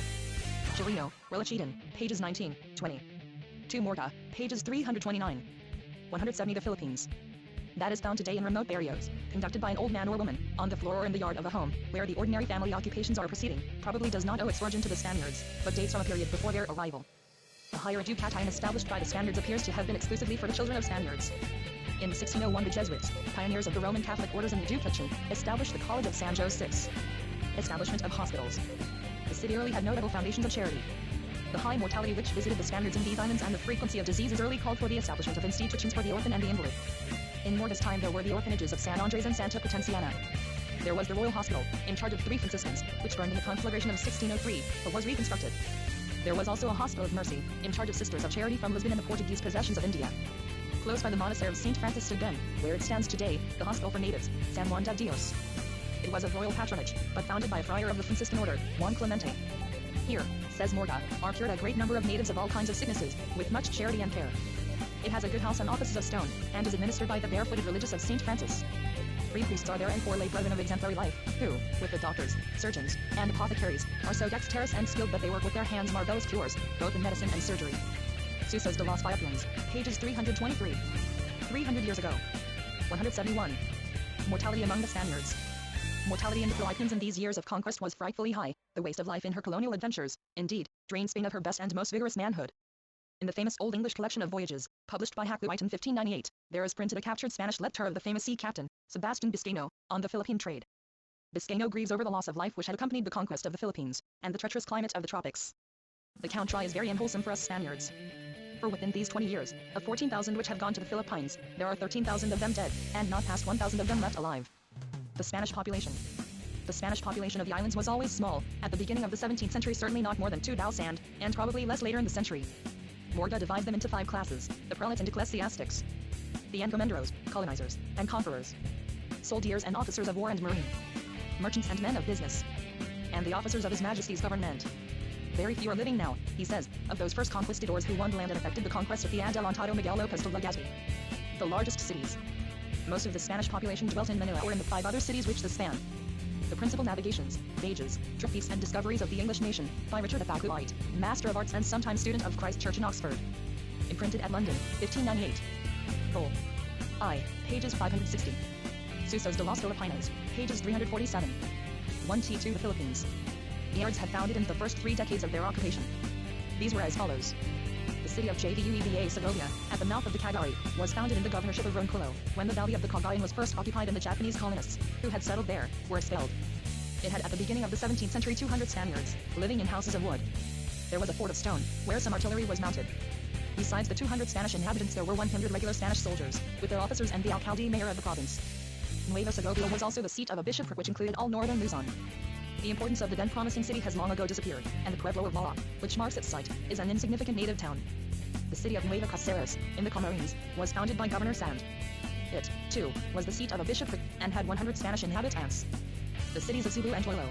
Chirino, Relachidon, pages 19, 20. 2 Morga, pages 329. 170 The Philippines. That is found today in remote barrios, conducted by an old man or woman, on the floor or in the yard of a home, where the ordinary family occupations are proceeding, probably does not owe its origin to the Spaniards, but dates from a period before their arrival. The higher education established by the Spaniards appears to have been exclusively for the children of Spaniards. In 1601 the Jesuits, pioneers of the Roman Catholic orders in the Education, established the College of San Jose VI. Establishment of hospitals. The city early had notable foundations of charity. The high mortality which visited the Spaniards in these islands and the frequency of diseases early called for the establishment of institutions for the orphan and the invalid. In Morga's time there were the orphanages of San Andres and Santa Potenciana. There was the Royal Hospital, in charge of 3 Franciscans, which burned in the conflagration of 1603, but was reconstructed. There was also a Hospital of Mercy, in charge of Sisters of Charity from Lisbon and the Portuguese possessions of India. Close by the monastery of St. Francis de Ben, where it stands today, the Hospital for Natives, San Juan de Dios. It was of royal patronage, but founded by a friar of the Franciscan order, Juan Clemente. Here, says Morga, are cured a great number of natives of all kinds of sicknesses, with much charity and care. It has a good house and offices of stone, and is administered by the barefooted religious of St. Francis. 3 priests are there and 4 lay brethren of exemplary life, who, with the doctors, surgeons, and apothecaries, are so dexterous and skilled that they work with their hands marvelous cures, both in medicine and surgery. Susos de los Philippines, pages 323. 300 years ago. 171. Mortality among the Spaniards. Mortality in the Philippines in these years of conquest was frightfully high. The waste of life in her colonial adventures, indeed, drained Spain of her best and most vigorous manhood. In the famous Old English collection of voyages, published by Hakluyt in 1598, there is printed a captured Spanish letter of the famous sea captain, Sebastian Biscayno, on the Philippine trade. Biscayno grieves over the loss of life which had accompanied the conquest of the Philippines, and the treacherous climate of the tropics. The country is very unwholesome for us Spaniards. For within these 20 years, of 14,000 which have gone to the Philippines, there are 13,000 of them dead, and not past 1,000 of them left alive. The Spanish population. The Spanish population of the islands was always small, at the beginning of the 17th century certainly not more than 2,000, and probably less later in the century. Morga divides them into 5 classes, the prelates and ecclesiastics, the encomenderos, colonizers, and conquerors, soldiers and officers of war and marine, merchants and men of business, and the officers of His Majesty's government. Very few are living now, he says, of those first conquistadors who won the land and effected the conquest of the adelantado Miguel Lopez de Legazpi. The largest cities. Most of the Spanish population dwelt in Manila or in the 5 other cities which they span. The principal navigations, voyages, trophies and discoveries of the English nation, by Richard of Hakluyt, Master of Arts and sometime student of Christ Church in Oxford. Imprinted at London, 1598. Vol. I, pages 560. Susos de los Filipinos, pages 347. 1T2 The Philippines. The Arabs had founded in the first 3 decades of their occupation. These were as follows. The city of Jvueva Segovia, at the mouth of the Cagayan, was founded in the governorship of Ronquillo, when the valley of the Cagayan was first occupied and the Japanese colonists, who had settled there, were expelled. It had at the beginning of the 17th century 200 Spaniards, living in houses of wood. There was a fort of stone, where some artillery was mounted. Besides the 200 Spanish inhabitants there were 100 regular Spanish soldiers, with their officers and the alcalde mayor of the province. Nueva Segovia was also the seat of a bishopric which included all northern Luzon. The importance of the then promising city has long ago disappeared, and the Pueblo of Malac, which marks its site, is an insignificant native town. The city of Nueva Caceres, in the Camarines, was founded by Governor Sand. It, too, was the seat of a bishopric, and had 100 Spanish inhabitants. The cities of Cebu and Lolo.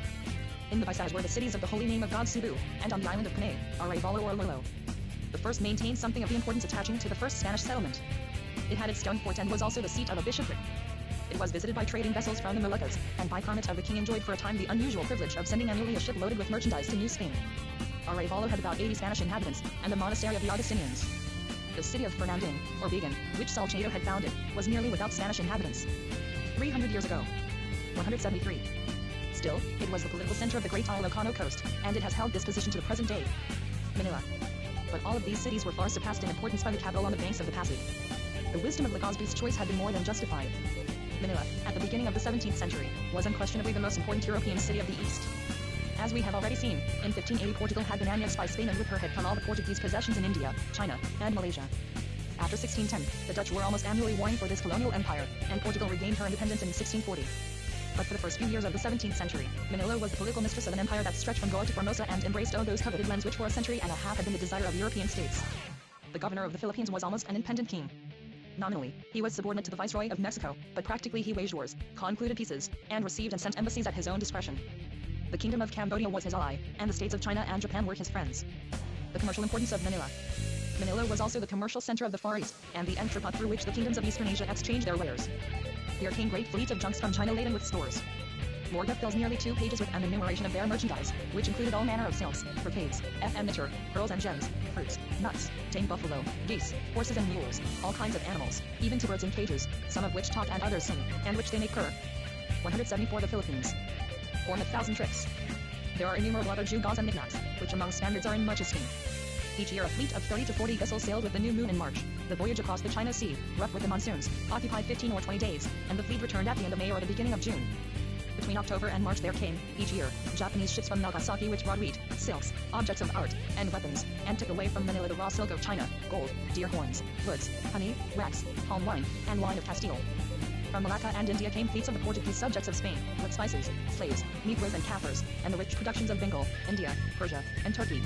In the Visayas were the cities of the Holy Name of God Cebu, and on the island of Panay, Arevalo or Lolo. The first maintained something of the importance attaching to the first Spanish settlement. It had its stone fort and was also the seat of a bishopric. It was visited by trading vessels from the Moluccas, and by permit of the king enjoyed for a time the unusual privilege of sending annually a ship loaded with merchandise to New Spain. Arevalo had about 80 Spanish inhabitants, and the monastery of the Augustinians. The city of Fernandin, or Vigan, which Salcedo had founded, was nearly without Spanish inhabitants. 300 years ago. 173. Still, it was the political center of the great Ilocano coast, and it has held this position to the present day. Manila. But all of these cities were far surpassed in importance by the capital on the banks of the Pasig. The wisdom of Legazpi's choice had been more than justified. Manila, at the beginning of the 17th century, was unquestionably the most important European city of the East. As we have already seen, in 1580 Portugal had been annexed by Spain and with her had come all the Portuguese possessions in India, China, and Malaysia. After 1610, the Dutch were almost annually warring for this colonial empire, and Portugal regained her independence in 1640. But for the first few years of the 17th century, Manila was the political mistress of an empire that stretched from Goa to Formosa and embraced all those coveted lands which for a century and a half had been the desire of European states. The governor of the Philippines was almost an independent king. Nominally, he was subordinate to the Viceroy of Mexico, but practically he waged wars, concluded peaces, and received and sent embassies at his own discretion. The Kingdom of Cambodia was his ally, and the states of China and Japan were his friends. The commercial importance of Manila. Manila was also the commercial center of the Far East, and the entrepot through which the kingdoms of Eastern Asia exchanged their wares. Here came great fleets of junks from China laden with stores. Morga fills nearly 2 pages with an enumeration of their merchandise, which included all manner of silks, brocades, furniture, pearls and gems, fruits, nuts, tame buffalo, geese, horses and mules, all kinds of animals, even to birds in cages, some of which talk and others sing, and which they make purr. 174 The Philippines. Form 1,000 tricks. There are innumerable other gewgaws and knickknacks, which among Spaniards are in much esteem. Each year a fleet of 30 to 40 vessels sailed with the new moon in March. The voyage across the China Sea, rough with the monsoons, occupied 15 or 20 days, and the fleet returned at the end of May or the beginning of June. Between October and March there came, each year, Japanese ships from Nagasaki which brought wheat, silks, objects of art, and weapons, and took away from Manila the raw silk of China, gold, deer horns, woods, honey, wax, palm wine, and wine of Castile. From Malacca and India came fleets of the Portuguese subjects of Spain, with spices, slaves, negroes and Kaffirs, and the rich productions of Bengal, India, Persia, and Turkey.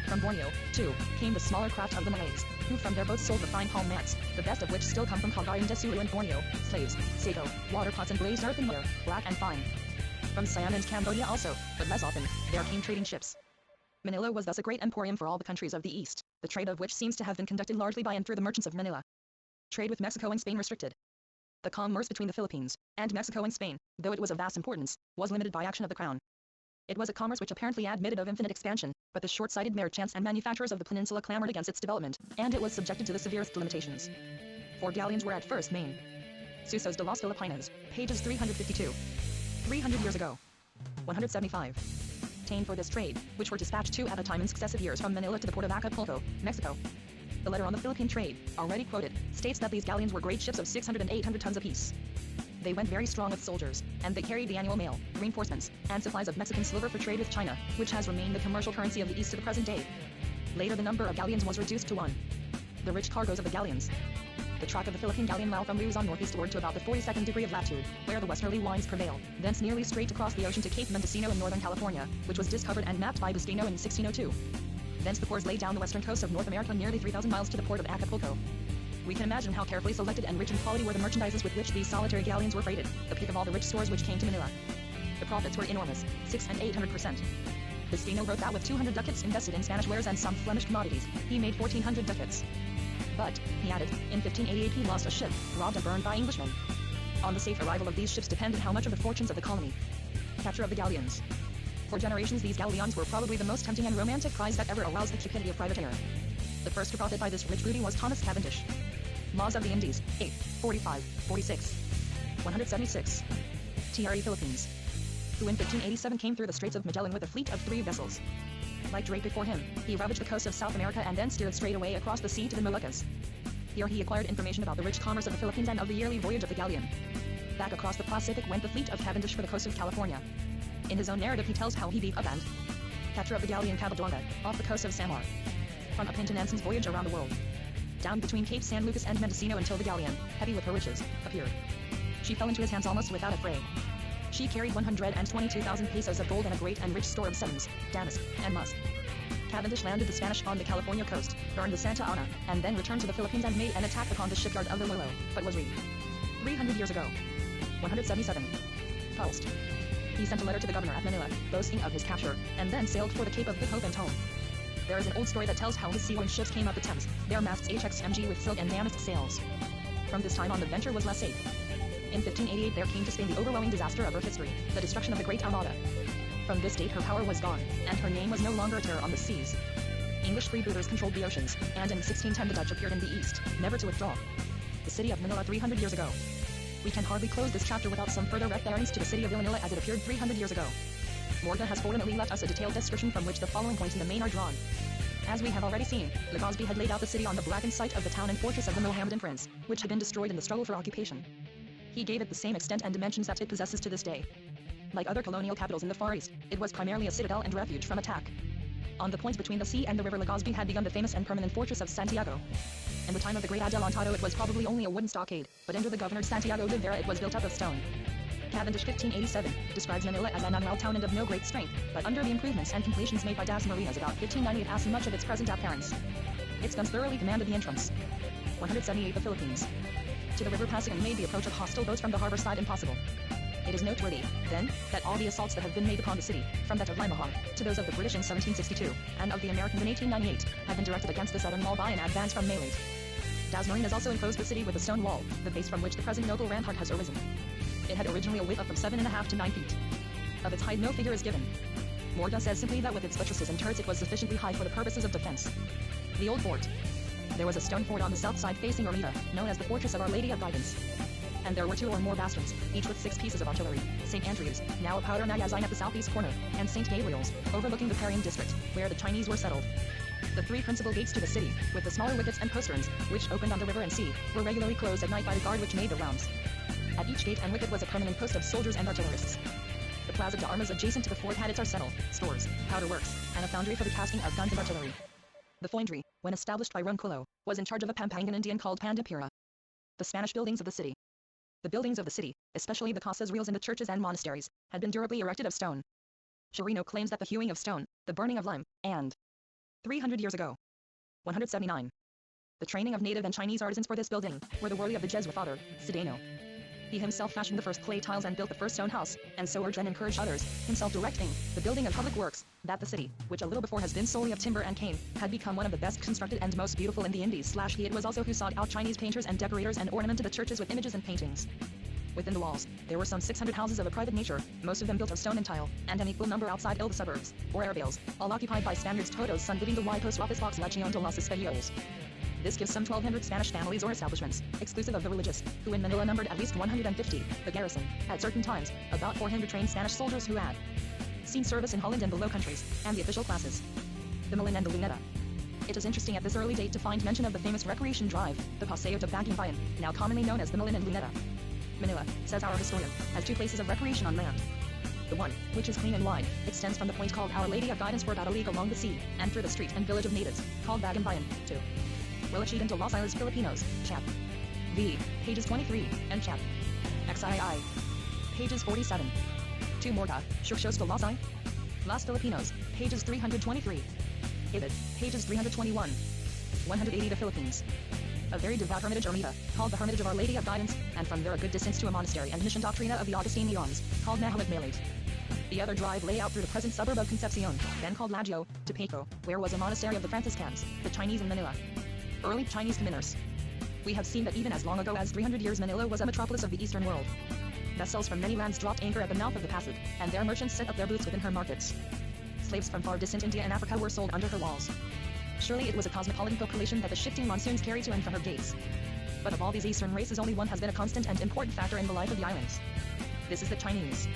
From Borneo, too, came the smaller craft of the Malays, who from their boats sold the fine palm mats, the best of which still come from Cagayan de Sulu and Borneo, slaves, sago, water pots and glazed earthenware, black and fine. From Siam and Cambodia also, but less often, there came trading ships. Manila was thus a great emporium for all the countries of the East, the trade of which seems to have been conducted largely by and through the merchants of Manila. Trade with Mexico and Spain restricted. The commerce between the Philippines and Mexico and Spain, though it was of vast importance, was limited by action of the crown. It was a commerce which apparently admitted of infinite expansion, but the short-sighted merchants and manufacturers of the peninsula clamored against its development, and it was subjected to the severest limitations. 4 galleons were at first main. Susos de las Filipinas, pages 352. 300 years ago. 175. Obtained for this trade, which were dispatched 2 at a time in successive years from Manila to the port of Acapulco, Mexico. The letter on the Philippine trade, already quoted, states that these galleons were great ships of 600 and 800 tons apiece. They went very strong with soldiers, and they carried the annual mail, reinforcements, and supplies of Mexican silver for trade with China, which has remained the commercial currency of the East to the present day. Later the number of galleons was reduced to 1. The rich cargoes of the galleons. The track of the Philippine galleon wound from Luzon northeastward to about the 42nd degree of latitude, where the westerly winds prevail, thence nearly straight across the ocean to Cape Mendocino in northern California, which was discovered and mapped by Bustamante in 1602. Thence the course lay down the western coast of North America nearly 3,000 miles to the port of Acapulco. We can imagine how carefully selected and rich in quality were the merchandises with which these solitary galleons were freighted, the peak of all the rich stores which came to Manila. The profits were enormous, 600 and 800%. Bustamante wrote that with 200 ducats invested in Spanish wares and some Flemish commodities, he made 1,400 ducats. But, he added, in 1588 he lost a ship, robbed and burned by Englishmen. On the safe arrival of these ships depended how much of the fortunes of the colony. Capture of the galleons. For generations these galleons were probably the most tempting and romantic prize that ever aroused the cupidity of privateer. The first to profit by this rich booty was Thomas Cavendish. Laws of the Indies, 8, 45, 46. 176. T.R.E. Philippines, who in 1587 came through the Straits of Magellan with a fleet of 3 vessels. Like Drake before him, he ravaged the coast of South America and then steered straight away across the sea to the Moluccas. Here he acquired information about the rich commerce of the Philippines and of the yearly voyage of the galleon. Back across the Pacific went the fleet of Cavendish for the coast of California. In his own narrative he tells how he beat up and capture of the galleon Cavadonga, off the coast of Samar. From a Pinta Nansen's voyage around the world. Down between Cape San Lucas and Mendocino until the galleon, heavy with her riches, appeared. She fell into his hands almost without a fray. She carried 122,000 pesos of gold and a great and rich store of sedums, damask, and musk. Cavendish landed the Spanish on the California coast, burned the Santa Ana, and then returned to the Philippines and made an attack upon the shipyard of the Lolo, but was 300 years ago. 177. Pulsed. He sent a letter to the governor at Manila, boasting of his capture, and then sailed for the Cape of Good Hope and home. There is an old story that tells how his sea-going ships came up the Thames, their masts HXMG with silk and damask sails. From this time on the venture was less safe. In 1588 there came to Spain the overwhelming disaster of her history, the destruction of the Great Armada. From this date her power was gone, and her name was no longer a terror on the seas. English freebooters controlled the oceans, and in 1610 the Dutch appeared in the east, never to withdraw. The city of Manila 300 years ago. We can hardly close this chapter without some further reference to the city of Manila as it appeared 300 years ago. Morga has fortunately left us a detailed description from which the following points in the main are drawn. As we have already seen, Legazpi had laid out the city on the blackened site of the town and fortress of the Mohammedan prince, which had been destroyed in the struggle for occupation. He gave it the same extent and dimensions that it possesses to this day. Like other colonial capitals in the Far East, it was primarily a citadel and refuge from attack. On the point between the sea and the river Legazpi had begun the famous and permanent fortress of Santiago. In the time of the great Adelantado it was probably only a wooden stockade, but under the governor Santiago de Vera it was built up of stone. Cavendish 1587 describes Manila as an unwell town and of no great strength, but under the improvements and completions made by Das Marinas about 1590 it has much of its present appearance. Its guns thoroughly commanded the entrance. 178 The Philippines. To the river passing and made the approach of hostile boats from the harbor side impossible. It is noteworthy, then, that all the assaults that have been made upon the city, from that of Limahong, to those of the British in 1762, and of the Americans in 1898, have been directed against the southern wall by an advance from Maylate. Das Marinas also enclosed the city with a stone wall, the base from which the present noble rampart has arisen. It had originally a width of from 7.5 to 9 feet. Of its height no figure is given. Morga says simply that with its buttresses and turrets it was sufficiently high for the purposes of defense. The old fort. There was a stone fort on the south side facing Orita, known as the Fortress of Our Lady of Guidance. And there were 2 or more bastions, each with 6 pieces of artillery, St. Andrew's, now a powder magazine at the southeast corner, and St. Gabriel's, overlooking the Parian district, where the Chinese were settled. The 3 principal gates to the city, with the smaller wickets and posterns, which opened on the river and sea, were regularly closed at night by the guard which made the rounds. At each gate and wicket was a permanent post of soldiers and artillerists. The Plaza de Armas adjacent to the fort had its arsenal, stores, powder works, and a foundry for the casting of guns and artillery. The foundry, when established by Ronquillo, was in charge of a Pampangan Indian called Pandipura. The Spanish buildings of the city. The buildings of the city, especially the casas reales and the churches and monasteries, had been durably erected of stone. Chirino claims that the hewing of stone, the burning of lime, and 300 years ago. 179. The training of native and Chinese artisans for this building were the worthy of the Jesuit father, Sedano. He himself fashioned the first clay tiles and built the first stone house, and so urged and encouraged others, himself directing the building of public works, that the city, which a little before has been solely of timber and cane, had become one of the best constructed and most beautiful in the Indies. He it was also who sought out Chinese painters and decorators and ornamented the churches with images and paintings. Within the walls, there were some 600 houses of a private nature, most of them built of stone and tile, and an equal number outside the suburbs, or arrabales, all occupied by Spaniards. Todo's son giving the Y post office box Legion de los Españoles. This gives some 1,200 Spanish families or establishments, exclusive of the religious, who in Manila numbered at least 150, the garrison, at certain times, about 400 trained Spanish soldiers who had seen service in Holland and the Low Countries, and the official classes, the Malin and the Luneta. It is interesting at this early date to find mention of the famous recreation drive, the Paseo de Bagumbayan, now commonly known as the Malin and Luneta. Manila, says our historian, has two places of recreation on land. The one, which is clean and wide, extends from the point called Our Lady of Guidance for about a league along the sea, and through the street and village of natives, called Bagumbayan, to Relachidan de los Islas Filipinos, chap. V. Pages 23, and chap. XII. Pages 47. 2 Morga, Churchos de los Las Filipinos, pages 323. Ibid, pages 321. 180 The Philippines. A very devout hermitage ermita, called the Hermitage of Our Lady of Guidance, and from there a good distance to a monastery and mission doctrina of the Augustinians, called Mahalit Malit. The other drive lay out through the present suburb of Concepcion, then called Lagio, to Paco, where was a monastery of the Franciscans, the Chinese in Manila. Early Chinese commerce. We have seen that even as long ago as 300 years Manila was a metropolis of the Eastern world. Vessels from many lands dropped anchor at the mouth of the passage, and their merchants set up their booths within her markets. Slaves from far distant India and Africa were sold under her walls. Surely it was a cosmopolitan population that the shifting monsoons carried to and from her gates. But of all these Eastern races only one has been a constant and important factor in the life of the islands. This is the Chinese.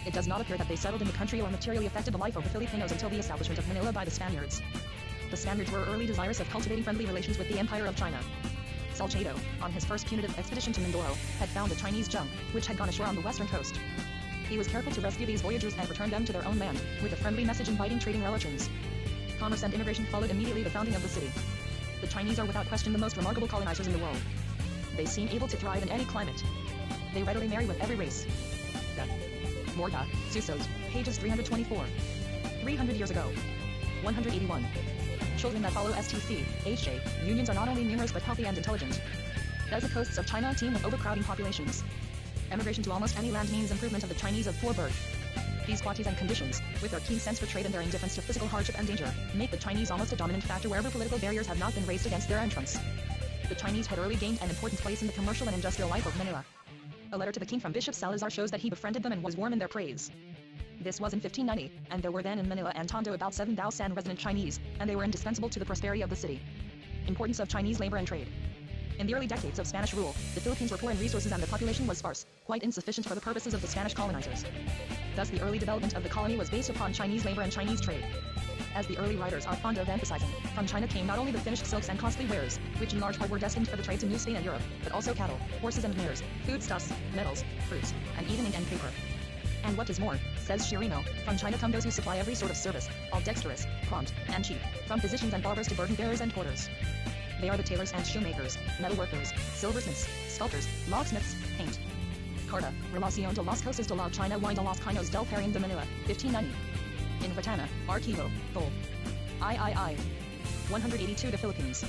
It does not appear that they settled in the country or materially affected the life of the Filipinos until the establishment of Manila by the Spaniards. The Spaniards were early desirous of cultivating friendly relations with the Empire of China. Salcedo, on his first punitive expedition to Mindoro, had found a Chinese junk, which had gone ashore on the western coast. He was careful to rescue these voyagers and return them to their own land, with a friendly message inviting trading relations. Commerce and immigration followed immediately the founding of the city. The Chinese are without question the most remarkable colonizers in the world. They seem able to thrive in any climate. They readily marry with every race. Morga, Susos, pages 324. 300 years ago. 181. Children that follow STC, HJ, unions are not only numerous but healthy and intelligent. As the coasts of China teem with overcrowding populations. Emigration to almost any land means improvement of the Chinese of poor birth. These qualities and conditions, with their keen sense for trade and their indifference to physical hardship and danger, make the Chinese almost a dominant factor wherever political barriers have not been raised against their entrance. The Chinese had early gained an important place in the commercial and industrial life of Manila. A letter to the king from Bishop Salazar shows that he befriended them and was warm in their praise. This was in 1590, and there were then in Manila and Tondo about 7,000 resident Chinese, and they were indispensable to the prosperity of the city. Importance of Chinese labor and trade. In the early decades of Spanish rule, the Philippines were poor in resources and the population was sparse, quite insufficient for the purposes of the Spanish colonizers. Thus the early development of the colony was based upon Chinese labor and Chinese trade. As the early writers are fond of emphasizing, from China came not only the finished silks and costly wares, which in large part were destined for the trades in New Spain and Europe, but also cattle, horses and mares, foodstuffs, metals, fruits, and even ink and paper. And what is more, says Chirino, from China come those who supply every sort of service, all dexterous, prompt, and cheap, from physicians and barbers to burden bearers and porters. They are the tailors and shoemakers, metalworkers, silversmiths, sculptors, locksmiths, paint. Carta, Relación de las Cosas de la China y de los Chinos del Parian de Manila, 1590. In Ratana, Archivo, Vol. III. 182 The Philippines.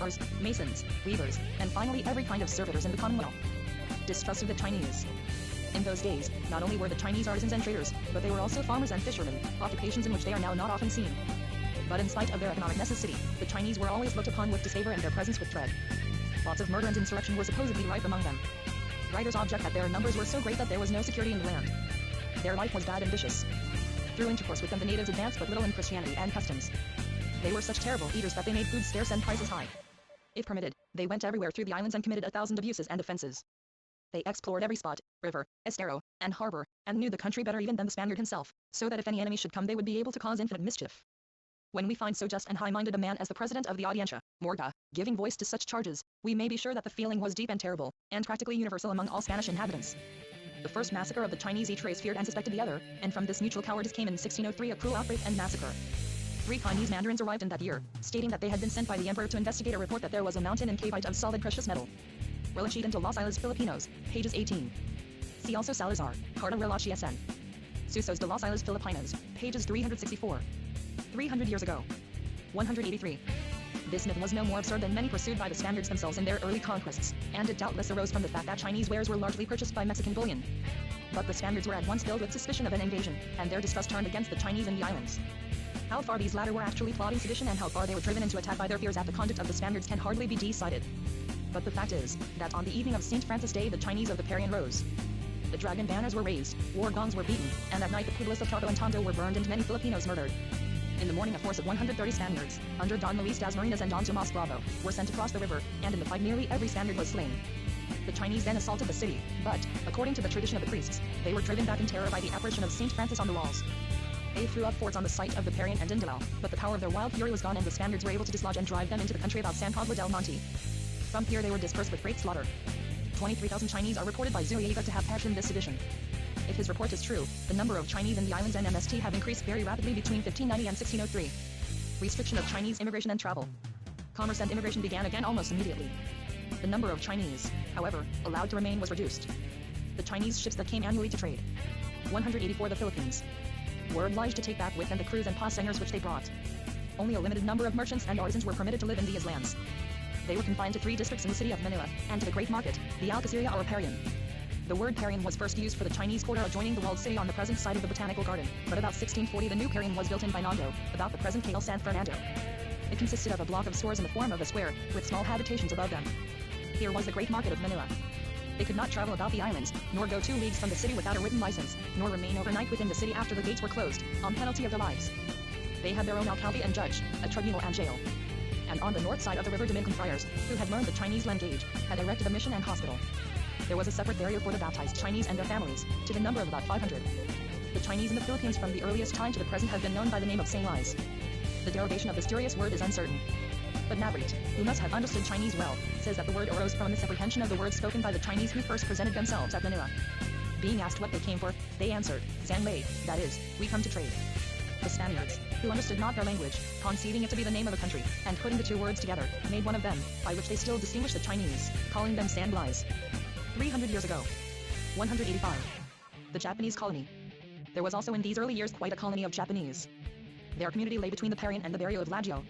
Ars, masons, weavers, and finally every kind of servitors in the Commonwealth. Distrust of the Chinese. In those days, not only were the Chinese artisans and traders, but they were also farmers and fishermen, occupations in which they are now not often seen. But in spite of their economic necessity, the Chinese were always looked upon with disfavor and their presence with dread. Thoughts of murder and insurrection were supposedly rife among them. Writers object that their numbers were so great that there was no security in the land. Their life was bad and vicious. Through intercourse with them the natives advanced but little in Christianity and customs. They were such terrible eaters that they made food scarce and prices high. If permitted, they went everywhere through the islands and committed 1,000 abuses and offenses. They explored every spot, river, estero, and harbor, and knew the country better even than the Spaniard himself, so that if any enemy should come they would be able to cause infinite mischief. When we find so just and high-minded a man as the president of the Audiencia, Morga, giving voice to such charges, we may be sure that the feeling was deep and terrible, and practically universal among all Spanish inhabitants. The first massacre of the Chinese each race feared and suspected the other, and from this mutual cowardice came in 1603 a cruel outbreak and massacre. 3 Chinese mandarins arrived in that year, stating that they had been sent by the emperor to investigate a report that there was a mountain in cavite of solid precious metal. Relachidan de los Islas Filipinos, pages 18. See also Salazar, Carta Relación. Susos de los Islas Filipinas, pages 364. 300 years ago. 183. This myth was no more absurd than many pursued by the Spaniards themselves in their early conquests, and it doubtless arose from the fact that Chinese wares were largely purchased by Mexican bullion. But the Spaniards were at once filled with suspicion of an invasion, and their distrust turned against the Chinese in the islands. How far these latter were actually plotting sedition and how far they were driven into attack by their fears at the conduct of the Spaniards can hardly be decided. But the fact is, that on the evening of St. Francis Day the Chinese of the Parian rose. The dragon banners were raised, war gongs were beaten, and that night the pueblos of Tarco and Tondo were burned and many Filipinos murdered. In the morning a force of 130 Spaniards, under Don Luis Dasmariñas and Don Tomas Bravo, were sent across the river, and in the fight nearly every Spaniard was slain. The Chinese then assaulted the city, but, according to the tradition of the priests, they were driven back in terror by the apparition of St. Francis on the walls. They threw up forts on the site of the Parian and Indalao, but the power of their wild fury was gone and the Spaniards were able to dislodge and drive them into the country about San Pablo del Monte. From here they were dispersed with great slaughter. 23,000 Chinese are reported by Zuñiga to have perished in this sedition. If his report is true, the number of Chinese in the islands and MST have increased very rapidly between 1590 and 1603. Restriction of Chinese immigration and travel. Commerce and immigration began again almost immediately. The number of Chinese, however, allowed to remain was reduced. The Chinese ships that came annually to trade, 184 the Philippines, were obliged to take back with them the crews and passengers which they brought. Only a limited number of merchants and artisans were permitted to live in these lands. They were confined to 3 districts in the city of Manila, and to the Great Market, the Alcasiria or Parian. The word Parian was first used for the Chinese quarter adjoining the walled city on the present site of the Botanical Garden, but about 1640 the new Parian was built in Binondo, about the present Calle San Fernando. It consisted of a block of stores in the form of a square, with small habitations above them. Here was the Great Market of Manila. They could not travel about the islands, nor go 2 leagues from the city without a written license, nor remain overnight within the city after the gates were closed, on penalty of their lives. They had their own alcalde and judge, a tribunal and jail. And on the north side of the river Dominican friars, who had learned the Chinese language, had erected a mission and hospital. There was a separate barrier for the baptized Chinese and their families, to the number of about 500. The Chinese in the Philippines from the earliest time to the present have been known by the name of Sanglais. The derivation of this curious word is uncertain. But Navrit, who must have understood Chinese well, says that the word arose from a misapprehension of the words spoken by the Chinese who first presented themselves at Manila. Being asked what they came for, they answered, Sanglai, that is, we come to trade. The Spaniards, who understood not their language, conceiving it to be the name of a country, and putting the 2 words together, made one of them, by which they still distinguish the Chinese, calling them Sanglais. 300 years ago. 185. The Japanese colony. There was also in these early years quite a colony of Japanese. Their community lay between the Parian and the barrio of Laguio.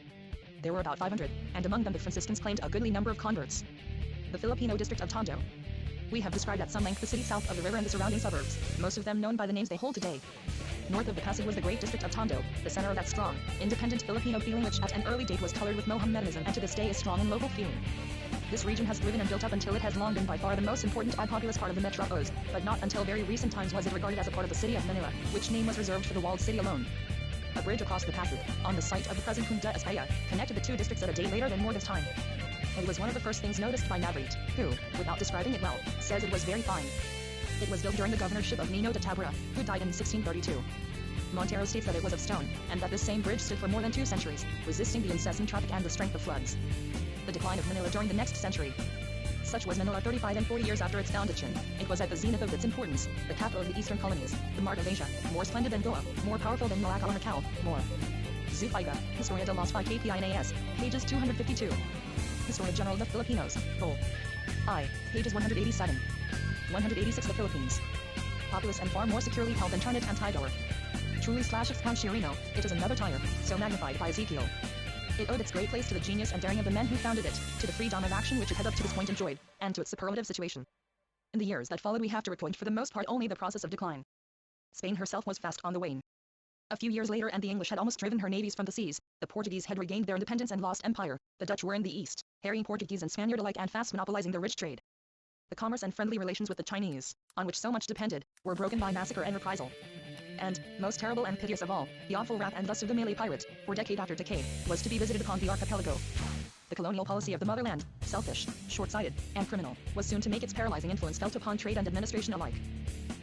There were about 500, and among them the Franciscans claimed a goodly number of converts. The Filipino district of Tondo. We have described at some length the city south of the river and the surrounding suburbs, most of them known by the names they hold today. North of the Pasig was the great district of Tondo, the center of that strong, independent Filipino feeling which at an early date was colored with Mohammedanism and to this day is strong in local feeling. This region has driven and built up until it has long been by far the most important and populous part of the metros, but not until very recent times was it regarded as a part of the city of Manila, which name was reserved for the walled city alone. A bridge across the Pasig, on the site of the present Punta Espaya, connected the 2 districts at a date later than more this time. It was one of the first things noticed by Navrit, who, without describing it well, says it was very fine. It was built during the governorship of Nino de Tabra, who died in 1632. Montero states that it was of stone, and that this same bridge stood for more than 2 centuries, resisting the incessant traffic and the strength of floods. The decline of Manila during the next century. Such was Manila 35 and 40 years after its foundation. It was at the zenith of its importance, the capital of the eastern colonies, the mart of Asia, more splendid than Goa, more powerful than Malacca or Macau, more. Zufiga, Historia de los Filipinos, pages 252. Historia General de Filipinos, Vol. I, pages 187. 186 The Philippines. Populous and far more securely held than Ternate and Tidor. Truly /Expound Chirino, it is another tire, so magnified by Ezekiel. It owed its great place to the genius and daring of the men who founded it, to the freedom of action which it had up to this point enjoyed, and to its superlative situation. In the years that followed we have to record for the most part only the process of decline. Spain herself was fast on the wane. A few years later and the English had almost driven her navies from the seas, the Portuguese had regained their independence and lost empire, the Dutch were in the east, harrying Portuguese and Spaniard alike and fast monopolizing the rich trade. The commerce and friendly relations with the Chinese, on which so much depended, were broken by massacre and reprisal. And, most terrible and piteous of all, the awful wrath and lust of the Malay pirate, for decade after decade, was to be visited upon the archipelago. The colonial policy of the motherland, selfish, short-sighted, and criminal, was soon to make its paralyzing influence felt upon trade and administration alike.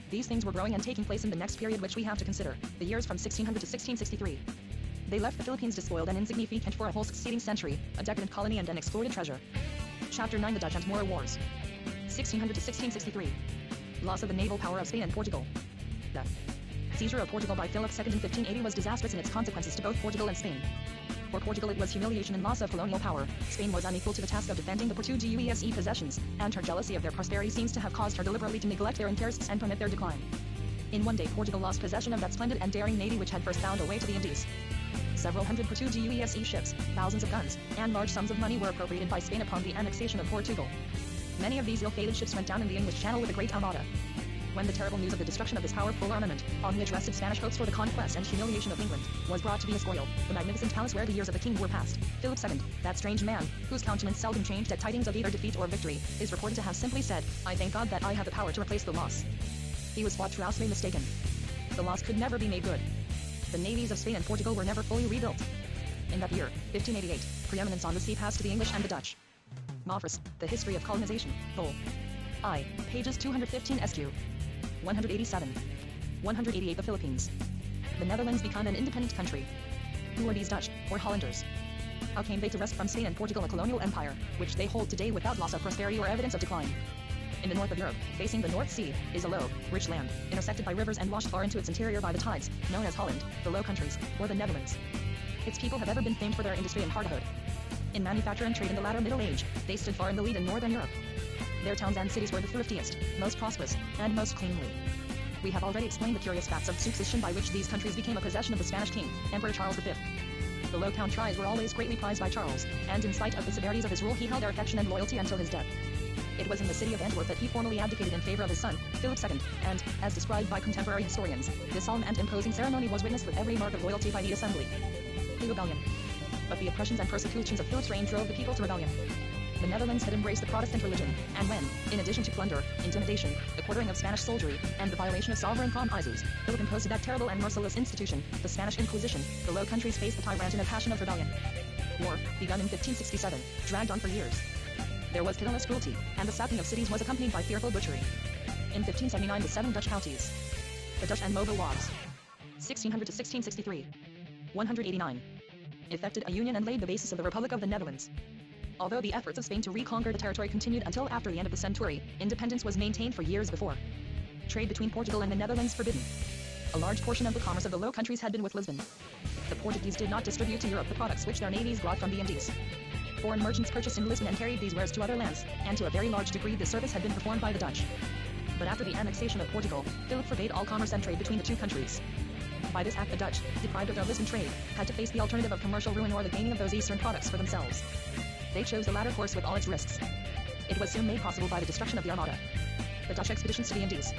These things were growing and taking place in the next period which we have to consider, the years from 1600 to 1663. They left the Philippines despoiled and insignificant for a whole succeeding century, a decadent colony and an exploited treasure. Chapter 9 The Dutch and Moor Wars. 1600 to 1663. Loss of the naval power of Spain and Portugal. The seizure of Portugal by Philip II in 1580 was disastrous in its consequences to both Portugal and Spain. For Portugal it was humiliation and loss of colonial power. Spain was unequal to the task of defending the Portuguese possessions, and her jealousy of their prosperity seems to have caused her deliberately to neglect their interests and permit their decline. In one day Portugal lost possession of that splendid and daring navy which had first found a way to the Indies. Several hundred Portuguese ships, thousands of guns, and large sums of money were appropriated by Spain upon the annexation of Portugal. Many of these ill-fated ships went down in the English Channel with the Great Armada. When the terrible news of the destruction of this powerful armament, on which rested Spanish hopes for the conquest and humiliation of England, was brought to be Escorial, the magnificent palace where the years of the king were passed, Philip II, that strange man, whose countenance seldom changed at tidings of either defeat or victory, is reported to have simply said, "I thank God that I have the power to replace the loss." He was foutriously mistaken. The loss could never be made good. The navies of Spain and Portugal were never fully rebuilt. In that year, 1588, preeminence on the sea passed to the English and the Dutch. Mauffris, The History of Colonization, Vol. I, pages 215 SQ. 187. 188 The Philippines. The Netherlands become an independent country. Who are these Dutch, or Hollanders? How came they to wrest from Spain and Portugal a colonial empire, which they hold today without loss of prosperity or evidence of decline? In the north of Europe, facing the North Sea, is a low, rich land, intersected by rivers and washed far into its interior by the tides, known as Holland, the Low Countries, or the Netherlands. Its people have ever been famed for their industry and hardihood. In manufacture and trade in the latter Middle Age, they stood far in the lead in northern Europe. Their towns and cities were the thriftiest, most prosperous, and most cleanly. We have already explained the curious facts of succession by which these countries became a possession of the Spanish king, Emperor Charles V. The Low Countries were always greatly prized by Charles, and in spite of the severities of his rule he held their affection and loyalty until his death. It was in the city of Antwerp that he formally abdicated in favor of his son, Philip II, and, as described by contemporary historians, this solemn and imposing ceremony was witnessed with every mark of loyalty by the assembly. The rebellion. But the oppressions and persecutions of Philip's reign drove the people to rebellion. The Netherlands had embraced the Protestant religion, and when, in addition to plunder, intimidation, the quartering of Spanish soldiery, and the violation of sovereign promises, Philip imposed that terrible and merciless institution, the Spanish Inquisition, the Low Countries faced the tyrant in a passion of rebellion. War, begun in 1567, dragged on for years. There was pitiless cruelty, and the sacking of cities was accompanied by fearful butchery. In 1579 the 7 Dutch counties, the Dutch and Mobile Laws, 1600 to 1663, 189, effected a union and laid the basis of the Republic of the Netherlands. Although the efforts of Spain to reconquer the territory continued until after the end of the century, independence was maintained for years before. Trade between Portugal and the Netherlands forbidden. A large portion of the commerce of the Low Countries had been with Lisbon. The Portuguese did not distribute to Europe the products which their navies brought from the Indies. Foreign merchants purchased in Lisbon and carried these wares to other lands, and to a very large degree the service had been performed by the Dutch. But after the annexation of Portugal, Philip forbade all commerce and trade between the two countries. By this act the Dutch, deprived of their Lisbon trade, had to face the alternative of commercial ruin or the gaining of those eastern products for themselves. They chose the latter course with all its risks. It was soon made possible by the destruction of the Armada. The Dutch expeditions to the Indies.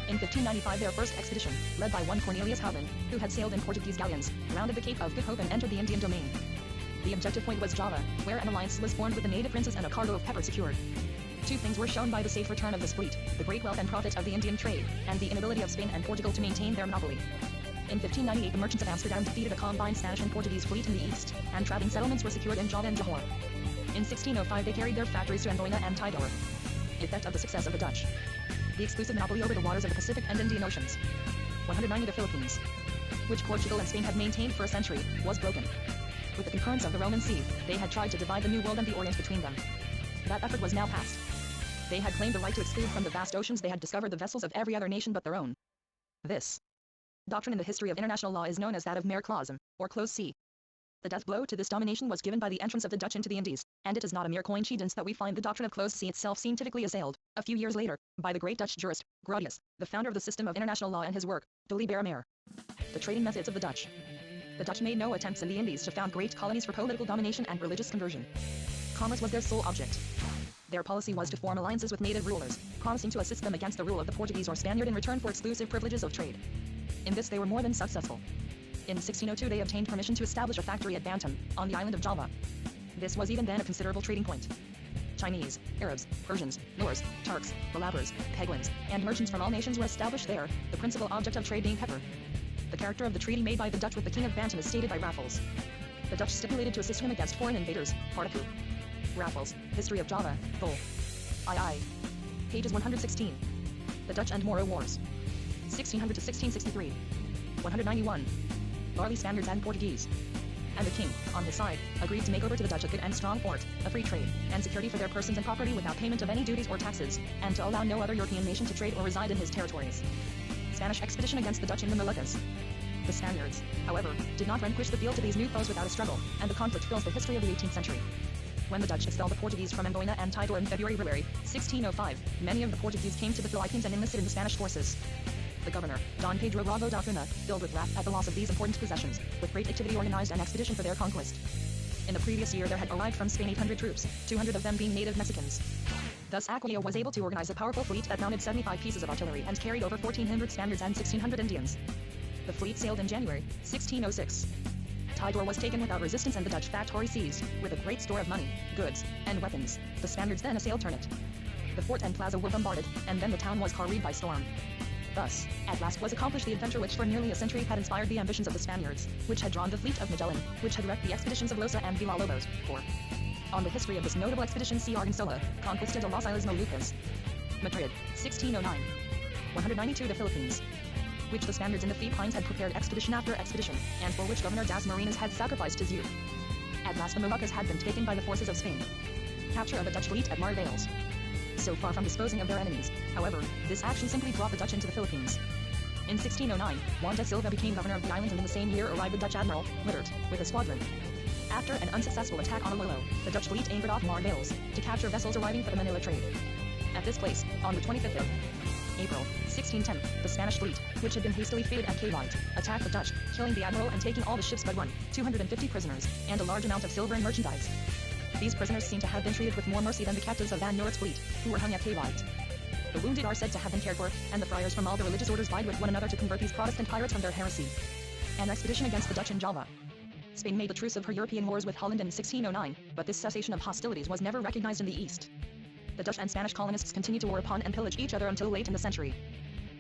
In 1595 their first expedition, led by one Cornelius Houtman, who had sailed in Portuguese galleons, rounded the Cape of Good Hope and entered the Indian domain. The objective point was Java, where an alliance was formed with the native princes and a cargo of pepper secured. Two things were shown by the safe return of this fleet, the great wealth and profit of the Indian trade, and the inability of Spain and Portugal to maintain their monopoly. In 1598 the merchants of Amsterdam defeated a combined Spanish and Portuguese fleet in the east, and trading settlements were secured in Java and Johor. In 1605 they carried their factories to Amboina and Tidore. Effect of the success of the Dutch. The exclusive monopoly over the waters of the Pacific and Indian Oceans. 190 The Philippines, which Portugal and Spain had maintained for a century, was broken. With the concurrence of the Roman Sea, they had tried to divide the New World and the Orient between them. That effort was now past. They had claimed the right to exclude from the vast oceans they had discovered the vessels of every other nation but their own. This doctrine in the history of international law is known as that of mere clausem, or close sea. The death blow to this domination was given by the entrance of the Dutch into the Indies, and it is not a mere coincidence that we find the doctrine of close sea itself scientifically assailed, a few years later, by the great Dutch jurist, Grotius, the founder of the system of international law and his work, De Libera Mare. The trading methods of the Dutch. The Dutch made no attempts in the Indies to found great colonies for political domination and religious conversion. Commerce was their sole object. Their policy was to form alliances with native rulers, promising to assist them against the rule of the Portuguese or Spaniard in return for exclusive privileges of trade. In this they were more than successful. In 1602 they obtained permission to establish a factory at Bantam, on the island of Java. This was even then a considerable trading point. Chinese, Arabs, Persians, Moors, Turks, Balabars, Peguans, and merchants from all nations were established there, the principal object of trade being pepper. The character of the treaty made by the Dutch with the King of Bantam is stated by Raffles. The Dutch stipulated to assist him against foreign invaders, Partaku. Raffles, History of Java, Vol. II. Pages 116. The Dutch and Moro Wars. 1600 to 1663. 191. Barley Spaniards and Portuguese. And the king, on his side, agreed to make over to the Dutch a good and strong port, a free trade, and security for their persons and property without payment of any duties or taxes, and to allow no other European nation to trade or reside in his territories. Spanish expedition against the Dutch in the Moluccas. The Spaniards, however, did not relinquish the field to these new foes without a struggle, and the conflict fills the history of the 18th century. When the Dutch expelled the Portuguese from Amboina and Tidore in February 1605, many of the Portuguese came to the Philippines and enlisted in the Spanish forces. The governor, Don Pedro Bravo da Cunha, filled with wrath at the loss of these important possessions, with great activity organized an expedition for their conquest. In the previous year there had arrived from Spain 800 troops, 200 of them being native Mexicans. Thus Aquileo was able to organize a powerful fleet that mounted 75 pieces of artillery and carried over 1,400 Spaniards and 1,600 Indians. The fleet sailed in January 1606. Tidor was taken without resistance and the Dutch factory seized, with a great store of money, goods, and weapons. The Spaniards then assailed Ternate. The fort and plaza were bombarded, and then the town was carried by storm. Thus, at last was accomplished the adventure which for nearly a century had inspired the ambitions of the Spaniards, which had drawn the fleet of Magellan, which had wrecked the expeditions of Losa and Villalobos. 4. On the history of this notable expedition see Argensola, Conquista de las Islas Moluccas. Madrid, 1609. 192 The Philippines, which the Spaniards in the Philippines had prepared expedition after expedition, and for which Governor Das Marinas had sacrificed his youth. At last the Moluccas had been taken by the forces of Spain. Capture of a Dutch fleet at Marvales. So far from disposing of their enemies, however, this action simply brought the Dutch into the Philippines. In 1609, Juan de Silva became governor of the island, and in the same year arrived the Dutch admiral, Wittert, with a squadron. After an unsuccessful attack on Iloilo, the Dutch fleet anchored off Marvales, to capture vessels arriving for the Manila trade. At this place, on the 25th of April, 1610, the Spanish fleet, which had been hastily fitted at Cavite, attacked the Dutch, killing the admiral and taking all the ships but one, 250 prisoners, and a large amount of silver and merchandise. These prisoners seem to have been treated with more mercy than the captives of Van Noort's fleet, who were hung at Cavite. The wounded are said to have been cared for, and the friars from all the religious orders vied with one another to convert these Protestant pirates from their heresy. An expedition against the Dutch in Java. Spain made the truce of her European wars with Holland in 1609, but this cessation of hostilities was never recognized in the East. The Dutch and Spanish colonists continued to war upon and pillage each other until late in the century.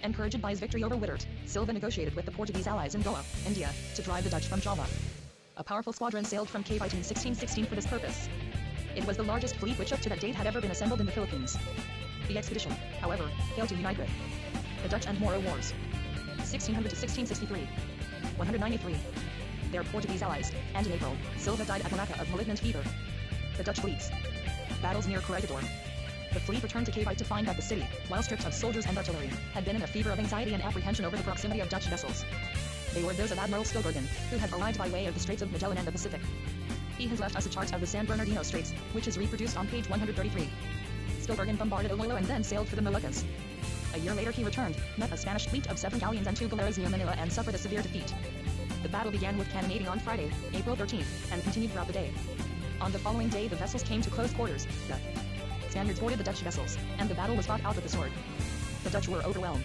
Encouraged by his victory over Wittert, Silva negotiated with the Portuguese allies in Goa, India, to drive the Dutch from Java. A powerful squadron sailed from Cavite in 1616 for this purpose. It was the largest fleet which up to that date had ever been assembled in the Philippines. The expedition, however, failed to unite with the Dutch and Moro Wars. 1600 to 1663. 193. Their Portuguese allies, and in April, Silva died at Malacca of malignant fever. The Dutch fleets. Battles near Corregidor. The fleet returned to Cavite to find that the city, while stripped of soldiers and artillery, had been in a fever of anxiety and apprehension over the proximity of Dutch vessels. They were those of Admiral Stillbergen, who had arrived by way of the Straits of Magellan and the Pacific. He has left us a chart of the San Bernardino Straits, which is reproduced on page 133. Stillbergen bombarded Iloilo and then sailed for the Moluccas. A year later he returned, met a Spanish fleet of 7 galleons and 2 galeras near Manila and suffered a severe defeat. The battle began with cannonading on Friday, April 13th, and continued throughout the day. On the following day the vessels came to close quarters. The Spaniards boarded the Dutch vessels, and the battle was fought out with the sword. The Dutch were overwhelmed.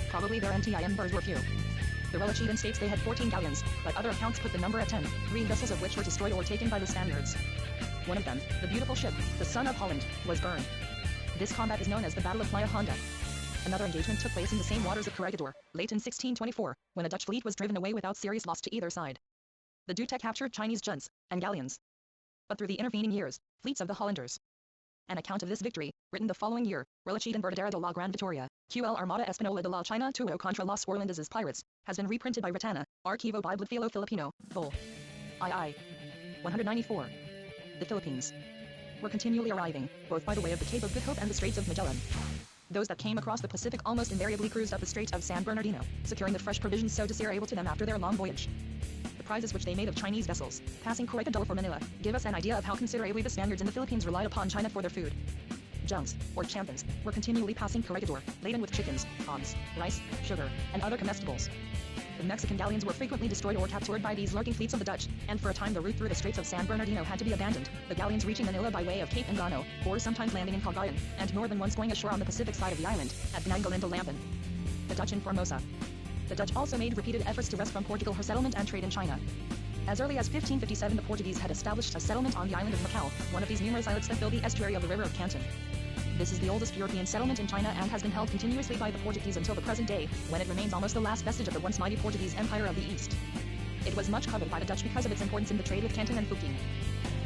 Probably their NTIM were few. The Relic even states they had 14 galleons, but other accounts put the number at 10, 3 vessels of which were destroyed or taken by the Spaniards. One of them, the beautiful ship, the Son of Holland, was burned. This combat is known as the Battle of Playa Honda. Another engagement took place in the same waters of Corregidor, late in 1624, when a Dutch fleet was driven away without serious loss to either side. The Dutte captured Chinese junts and galleons. But through the intervening years, fleets of the Hollanders. An account of this victory, written the following year, Reliquia en Verdadera de la Gran Victoria, QL Armada Espanola de la China Tuo contra los Orlandeses Pirates, has been reprinted by Ratana, Archivo Bibliofilo Filipino, Vol. II. 194. The Philippines were continually arriving, both by the way of the Cape of Good Hope and the Straits of Magellan. Those that came across the Pacific almost invariably cruised up the Strait of San Bernardino, securing the fresh provisions so desirable to them after their long voyage. The prizes which they made of Chinese vessels, passing Corregidor for Manila, give us an idea of how considerably the Spaniards in the Philippines relied upon China for their food. Junks, or champans, were continually passing Corregidor, laden with chickens, hogs, rice, sugar, and other comestibles. The Mexican galleons were frequently destroyed or captured by these lurking fleets of the Dutch, and for a time the route through the Straits of San Bernardino had to be abandoned, the galleons reaching Manila by way of Cape Engano, or sometimes landing in Cagayan, and more than once going ashore on the Pacific side of the island, at Benangal and Dalamban. The Dutch in Formosa. The Dutch also made repeated efforts to wrest from Portugal her settlement and trade in China. As early as 1557 the Portuguese had established a settlement on the island of Macau, one of these numerous islets that fill the estuary of the river of Canton. This is the oldest European settlement in China and has been held continuously by the Portuguese until the present day, when it remains almost the last vestige of the once mighty Portuguese Empire of the East. It was much coveted by the Dutch because of its importance in the trade with Canton and Fukien.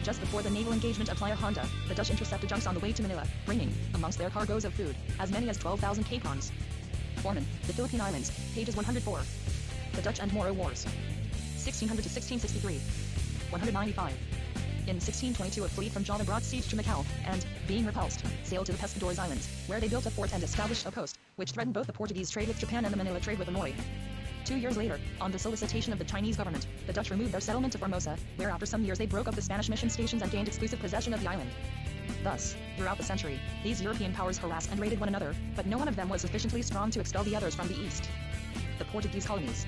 Just before the naval engagement at Playa Honda, the Dutch intercepted junks on the way to Manila, bringing, amongst their cargoes of food, as many as 12,000 capons. Foreman, the Philippine Islands, pages 104. The Dutch and Moro Wars. 1600 to 1663. 195. In 1622 a fleet from Java brought siege to Macau, and, being repulsed, sailed to the Pescadores Islands, where they built a fort and established a post, which threatened both the Portuguese trade with Japan and the Manila trade with Amoy. 2 years later, on the solicitation of the Chinese government, the Dutch removed their settlement to Formosa, where after some years they broke up the Spanish mission stations and gained exclusive possession of the island. Thus, throughout the century, these European powers harassed and raided one another, but no one of them was sufficiently strong to expel the others from the east. The Portuguese colonies.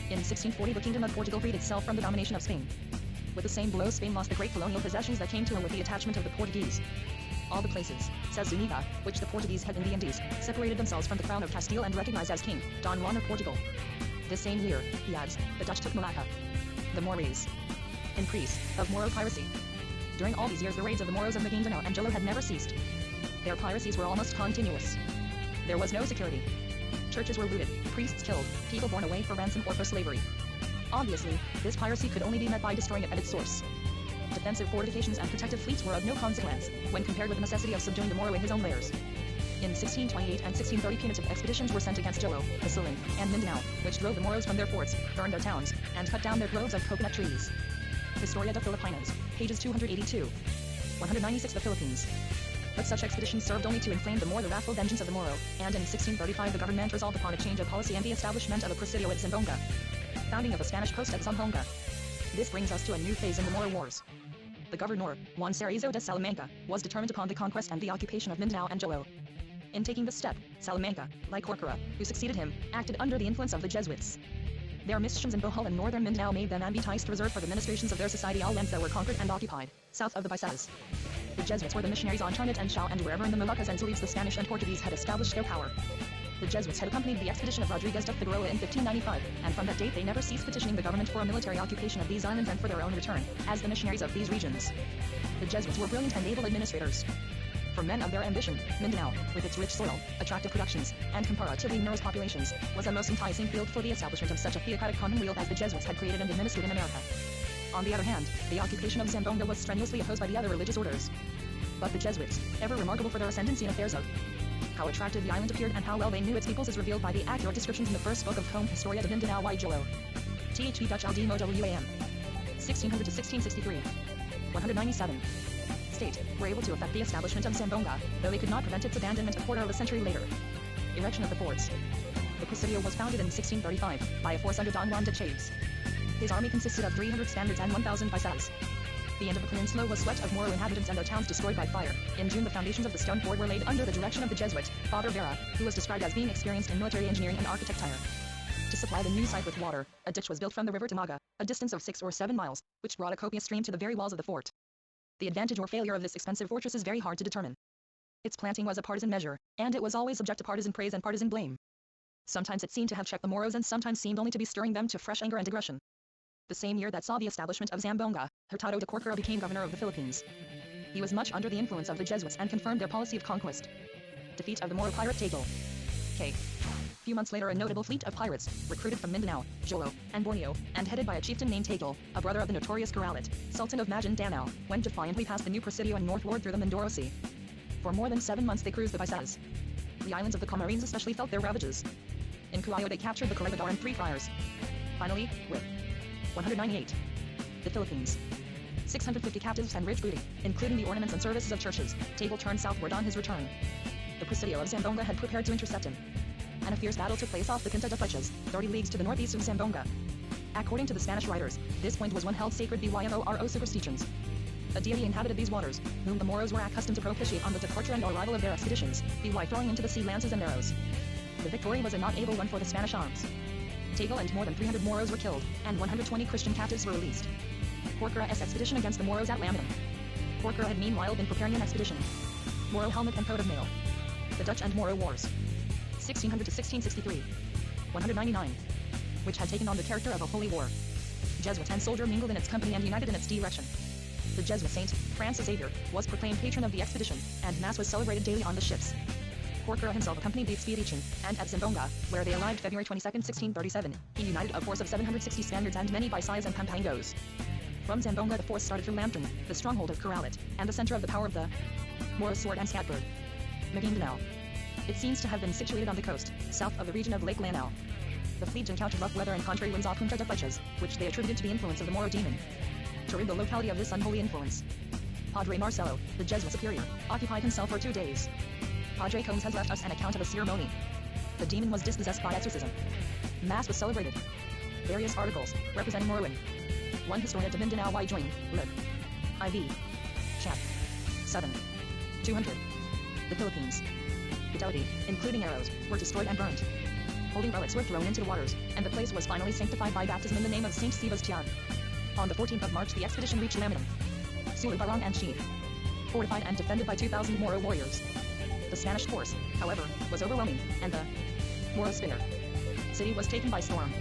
In 1640, the Kingdom of Portugal freed itself from the domination of Spain. With the same blow, Spain lost the great colonial possessions that came to her with the attachment of the Portuguese. All the places, says Zuniga, which the Portuguese had in the Indies, separated themselves from the crown of Castile and recognized as King Don Juan of Portugal. This same year, he adds, the Dutch took Malacca. The Moors. Increase of Moro piracy. During all these years, the raids of the Moros of Maguindanao and Jolo had never ceased. Their piracies were almost continuous. There was no security. Churches were looted, priests killed, people borne away for ransom or for slavery. Obviously, this piracy could only be met by destroying it at its source. Defensive fortifications and protective fleets were of no consequence, when compared with the necessity of subduing the Moro in his own lairs. In 1628 and 1630, punitive expeditions were sent against Jolo, Basilan, and Mindanao, which drove the Moros from their forts, burned their towns, and cut down their groves of coconut trees. Historia de Filipinos, pages 282. 196. The Philippines. But such expeditions served only to inflame the more the wrathful vengeance of the Moro, and in 1635 the government resolved upon a change of policy and the establishment of a presidio at Zamboanga. Founding of a Spanish post at Zamboanga. This brings us to a new phase in the Moro Wars. The governor, Juan Cerezo de Salamanca, was determined upon the conquest and the occupation of Mindanao and Jolo. In taking this step, Salamanca, like Corcuera, who succeeded him, acted under the influence of the Jesuits. Their missions in Bohol and northern Mindanao made them ambitious to reserve for the ministrations of their society all lands that were conquered and occupied, south of the Bisayas. The Jesuits were the missionaries on Trinidad and Shao, and wherever in the Moluccas and Celebes the Spanish and Portuguese had established their power. The Jesuits had accompanied the expedition of Rodriguez de Figueroa in 1595, and from that date they never ceased petitioning the government for a military occupation of these islands and for their own return, as the missionaries of these regions. The Jesuits were brilliant and able administrators. For men of their ambition, Mindanao, with its rich soil, attractive productions, and comparatively numerous populations, was a most enticing field for the establishment of such a theocratic commonwealth as the Jesuits had created and administered in America. On the other hand, the occupation of Zamboanga was strenuously opposed by the other religious orders. But the Jesuits, ever remarkable for their ascendancy in affairs of how attractive the island appeared and how well they knew its peoples is revealed by the accurate descriptions in the first book of Combe Historia de Mindanao y Jolo. THB Dutch Aldemo WAM. 1600 to 1663. 197. State, were able to effect the establishment of Zamboanga, though they could not prevent its abandonment a quarter of a century later. Erection of the forts. The Presidio was founded in 1635, by a force under Don Juan de Chaves. His army consisted of 300 Spaniards and 1,000 Bisayas. The end of the peninsula was swept of Moro inhabitants and their towns destroyed by fire. In June the foundations of the stone fort were laid under the direction of the Jesuit, Father Vera, who was described as being experienced in military engineering and architecture. To supply the new site with water, a ditch was built from the river to Maga, a distance of 6 or 7 miles, which brought a copious stream to the very walls of the fort. The advantage or failure of this expensive fortress is very hard to determine. Its planting was a partisan measure, and it was always subject to partisan praise and partisan blame. Sometimes it seemed to have checked the Moros and sometimes seemed only to be stirring them to fresh anger and aggression. The same year that saw the establishment of Zamboanga, Hurtado de Corcuera became governor of the Philippines. He was much under the influence of the Jesuits and confirmed their policy of conquest. Defeat of the Moro pirate Tagle. K. Few months later a notable fleet of pirates, recruited from Mindanao, Jolo, and Borneo, and headed by a chieftain named Tagle, a brother of the notorious Caralit, Sultan of Maguindanao, went defiantly past the new Presidio and northward through the Mindoro Sea. For more than 7 months they cruised the Bisayas. The islands of the Camarines especially felt their ravages. In Cuayo they captured the Corregidor and 3 friars. Finally, with 198. The Philippines. 650 captives and rich booty, including the ornaments and services of churches, Tagle turned southward on his return. The Presidio of Zamboanga had prepared to intercept him. And a fierce battle took place off the Quinta de Flechas, 30 leagues to the northeast of Zamboanga. According to the Spanish writers, this point was one held sacred by superstitions. A deity inhabited these waters, whom the Moros were accustomed to propitiate on the departure and arrival of their expeditions, by throwing into the sea lances and arrows. The victory was a not able one for the Spanish arms. Tagle and more than 300 Moros were killed, and 120 Christian captives were released. Corcuera's expedition against the Moros at Laminum. Corcuera had meanwhile been preparing an expedition. Moro helmet and coat of mail. The Dutch and Moro Wars. 1600 to 1663. 199. Which had taken on the character of a holy war. Jesuit and soldier mingled in its company and united in its direction. The Jesuit saint, Francis Xavier, was proclaimed patron of the expedition, and Mass was celebrated daily on the ships. Corcuera himself accompanied the expedition, and at Zamboanga, where they arrived February 22, 1637, he united a force of 760 Spaniards and many Bisayas and Pampangos. From Zamboanga the force started through Lambton, the stronghold of Caralit, and the center of the power of the Moro sword and scatbird. Maguindanao. It seems to have been situated on the coast, south of the region of Lake Lanao. The fleet encountered rough weather and contrary winds off Punta de Flechas, which they attributed to the influence of the Moro demon. To rid the locality of this unholy influence, Padre Marcelo, the Jesuit superior, occupied himself for 2 days. Padre Combs has left us an account of a ceremony. The demon was dispossessed by exorcism. Mass was celebrated. Various articles, representing Moroin. 1 Historia de Mindanao y Join, lib. IV. Chap. 7. 200. The Philippines. Fidelity, including arrows, were destroyed and burned. Holy relics were thrown into the waters, and the place was finally sanctified by baptism in the name of Saint Sebastian. On the 14th of March, the expedition reached Laminum, Sulubarang and Sheath, fortified and defended by 2,000 Moro warriors. The Spanish force, however, was overwhelming, and the Moro Spinner city was taken by storm.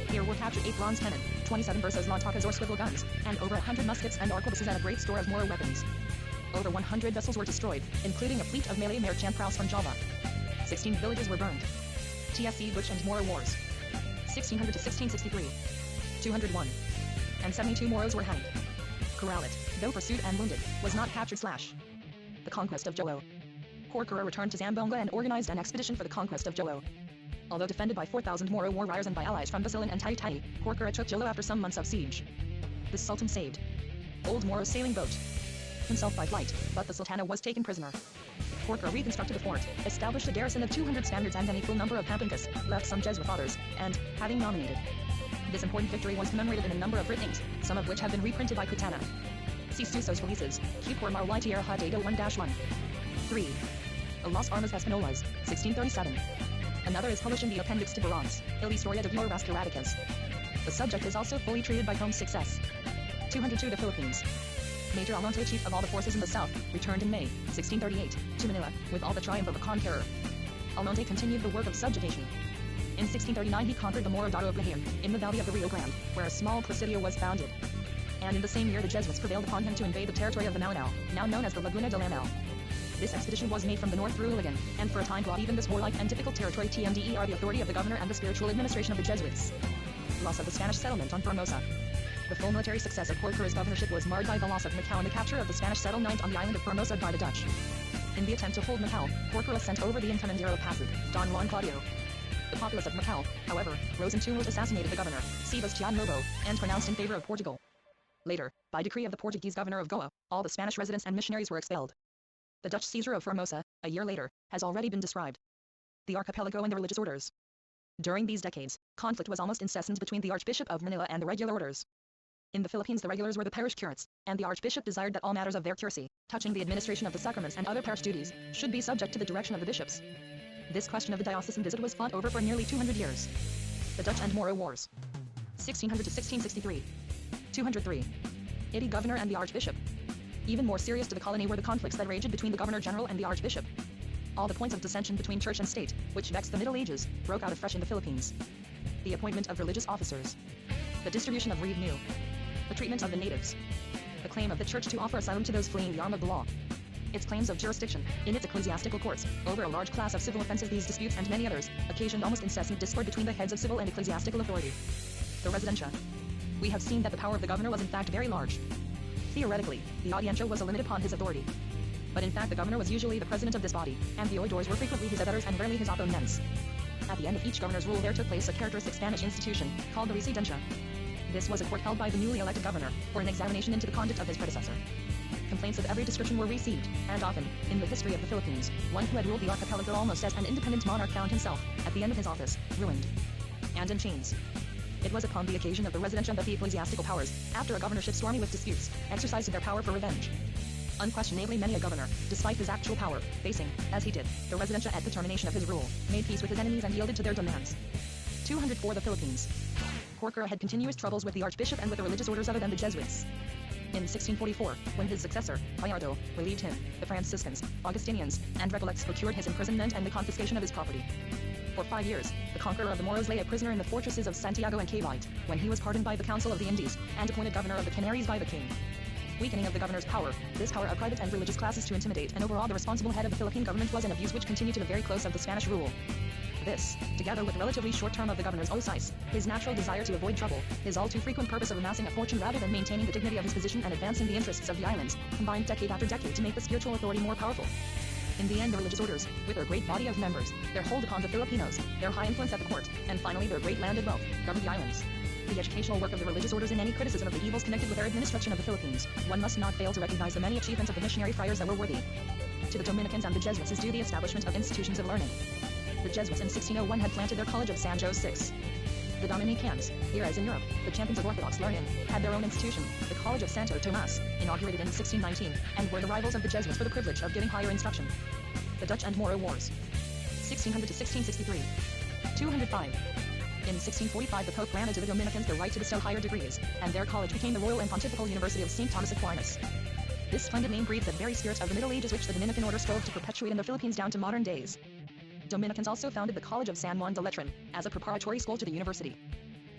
Here were captured 8 bronze cannon, 27 Versos Lantakas or swivel guns, and over 100 muskets and arquebuses and a great store of Moro weapons. Over 100 vessels were destroyed, including a fleet of Malay merchant praus from Java. 16 villages were burned. TSC Butch and Moro Wars. 1600 to 1663. 201. And 72 Moros were hanged. Corralit, though pursued and wounded, was not captured. The conquest of Jolo. Corcora returned to Zamboanga and organized an expedition for the conquest of Jolo. Although defended by 4,000 Moro warriors and by allies from Basilan and Taytay, Corcora took Jolo after some months of siege. The Sultan saved Old Moro's sailing boat, himself by flight, but the Sultana was taken prisoner. Corcora reconstructed the fort, established a garrison of 200 Spaniards and an equal number of Pampankas, left some Jesuit fathers, and, having nominated. This important victory was commemorated in a number of writings, some of which have been reprinted by Kutana. See Susos Felices, Q por Mar y Tierra Dado 1-1. 3. Las Armas Espanolas, 1637. Another is published in the appendix to Baron's Il Historia de Vioras Radicas. The subject is also fully treated by Holmes' success. 202 The Philippines. Major Almonte, chief of all the forces in the south, returned in May, 1638, to Manila, with all the triumph of a conqueror. Almonte continued the work of subjugation. In 1639 he conquered the Morodado of Lahim, in the valley of the Rio Grande, where a small presidio was founded. And in the same year the Jesuits prevailed upon him to invade the territory of the Malinao, now known as the Laguna de Lanao. This expedition was made from the north through Iligan, and for a time brought even this warlike and difficult territory TMDER the authority of the governor and the spiritual administration of the Jesuits. Loss of the Spanish settlement on Formosa. The full military success of Corcora's governorship was marred by the loss of Macau and the capture of the Spanish settlement on the island of Formosa by the Dutch. In the attempt to hold Macau, Corcora sent over the Encomendero Pasig, Don Juan Claudio. The populace of Macau, however, rose in tumult, assassinated the governor, Sebastian Lobo, and pronounced in favor of Portugal. Later, by decree of the Portuguese governor of Goa, all the Spanish residents and missionaries were expelled. The Dutch seizure of Formosa, a year later, has already been described. The archipelago and the religious orders. During these decades, conflict was almost incessant between the Archbishop of Manila and the regular orders. In the Philippines the regulars were the parish curates, and the Archbishop desired that all matters of their curacy, touching the administration of the sacraments and other parish duties, should be subject to the direction of the bishops. This question of the diocesan visit was fought over for nearly 200 years. The Dutch and Moro Wars. 1600 to 1663. 203. Ity governor and the Archbishop. Even more serious to the colony were the conflicts that raged between the Governor-General and the Archbishop. All the points of dissension between church and state, which vexed the Middle Ages, broke out afresh in the Philippines. The appointment of religious officers. The distribution of revenue. The treatment of the natives. The claim of the church to offer asylum to those fleeing the arm of the law. Its claims of jurisdiction, in its ecclesiastical courts, over a large class of civil offenses. These disputes and many others, occasioned almost incessant discord between the heads of civil and ecclesiastical authority. The Residencia. We have seen that the power of the governor was in fact very large. Theoretically, the Audiencia was a limit upon his authority. But in fact the governor was usually the president of this body, and the oidores were frequently his abettors and rarely his opponents. At the end of each governor's rule there took place a characteristic Spanish institution, called the Residencia. This was a court held by the newly elected governor, for an examination into the conduct of his predecessor. Complaints of every description were received, and often, in the history of the Philippines, one who had ruled the archipelago almost as an independent monarch found himself, at the end of his office, ruined and in chains. It was upon the occasion of the Residencia that the ecclesiastical powers, after a governorship stormy with disputes, exercised their power for revenge. Unquestionably many a governor, despite his actual power, facing, as he did, the Residencia at the termination of his rule, made peace with his enemies and yielded to their demands. 204 The Philippines. Corcora had continuous troubles with the Archbishop and with the religious orders other than the Jesuits. In 1644, when his successor, Gallardo, relieved him, the Franciscans, Augustinians, and Recollects procured his imprisonment and the confiscation of his property. For 5 years, the conqueror of the Moros lay a prisoner in the fortresses of Santiago and Cavite, when he was pardoned by the Council of the Indies, and appointed governor of the Canaries by the king. Weakening of the governor's power, this power of private and religious classes to intimidate and overawe the responsible head of the Philippine government was an abuse which continued to the very close of the Spanish rule. This, together with the relatively short term of the governor's oisice, his natural desire to avoid trouble, his all too frequent purpose of amassing a fortune rather than maintaining the dignity of his position and advancing the interests of the islands, combined decade after decade to make the spiritual authority more powerful. In the end the religious orders, with their great body of members, their hold upon the Filipinos, their high influence at the court, and finally their great landed wealth, governed the islands. The educational work of the religious orders in any criticism of the evils connected with their administration of the Philippines, one must not fail to recognize the many achievements of the missionary friars that were worthy. To the Dominicans and the Jesuits is due the establishment of institutions of learning. The Jesuits in 1601 had planted their College of San Jose VI. The Dominicans, here as in Europe, the champions of Orthodox learning, had their own institution, the College of Santo Tomas, inaugurated in 1619, and were the rivals of the Jesuits for the privilege of giving higher instruction. The Dutch and Moro Wars. 1600 to 1663. 205. In 1645 the Pope granted to the Dominicans the right to bestow higher degrees, and their college became the Royal and Pontifical University of St. Thomas Aquinas. This splendid name breathes that very spirit of the Middle Ages which the Dominican order strove to perpetuate in the Philippines down to modern days. Dominicans also founded the College of San Juan de Letran, as a preparatory school to the university.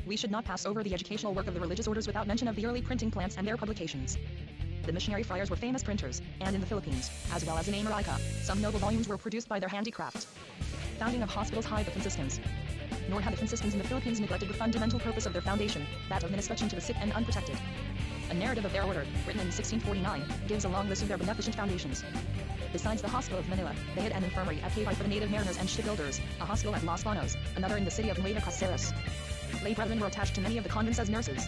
We should not pass over the educational work of the religious orders without mention of the early printing plants and their publications. The missionary friars were famous printers, and in the Philippines, as well as in America, some noble volumes were produced by their handicraft. Founding of hospitals high the Franciscans. Nor had the Franciscans in the Philippines neglected the fundamental purpose of their foundation, that of ministration to the sick and unprotected. A narrative of their order, written in 1649, gives a long list of their beneficent foundations. Besides the Hospital of Manila, they had an infirmary at Cavite for the native mariners and shipbuilders, a hospital at Los Banos, another in the city of Nueva Caceres. Lay brethren were attached to many of the convents as nurses.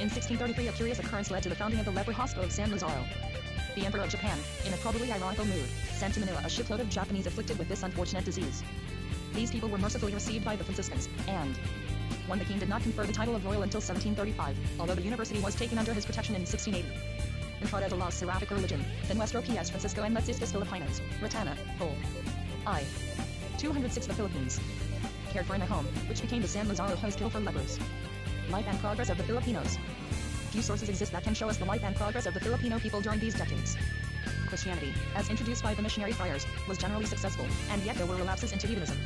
In 1633 a curious occurrence led to the founding of the leper hospital of San Lazaro. The Emperor of Japan, in a probably ironical mood, sent to Manila a shipload of Japanese afflicted with this unfortunate disease. These people were mercifully received by the Franciscans, and when the king did not confer the title of royal until 1735, although the university was taken under his protection in 1680. Entrada de la Seraphic Religion, de Nuestro P.S. Francisco en las Islas Filipinas, Ratana, Hol. I. 206 The Philippines. Cared for in a home, which became the San Lazaro Hospital for lepers. Life and progress of the Filipinos. Few sources exist that can show us the life and progress of the Filipino people during these decades. Christianity, as introduced by the missionary friars, was generally successful, and yet there were relapses into heathenism.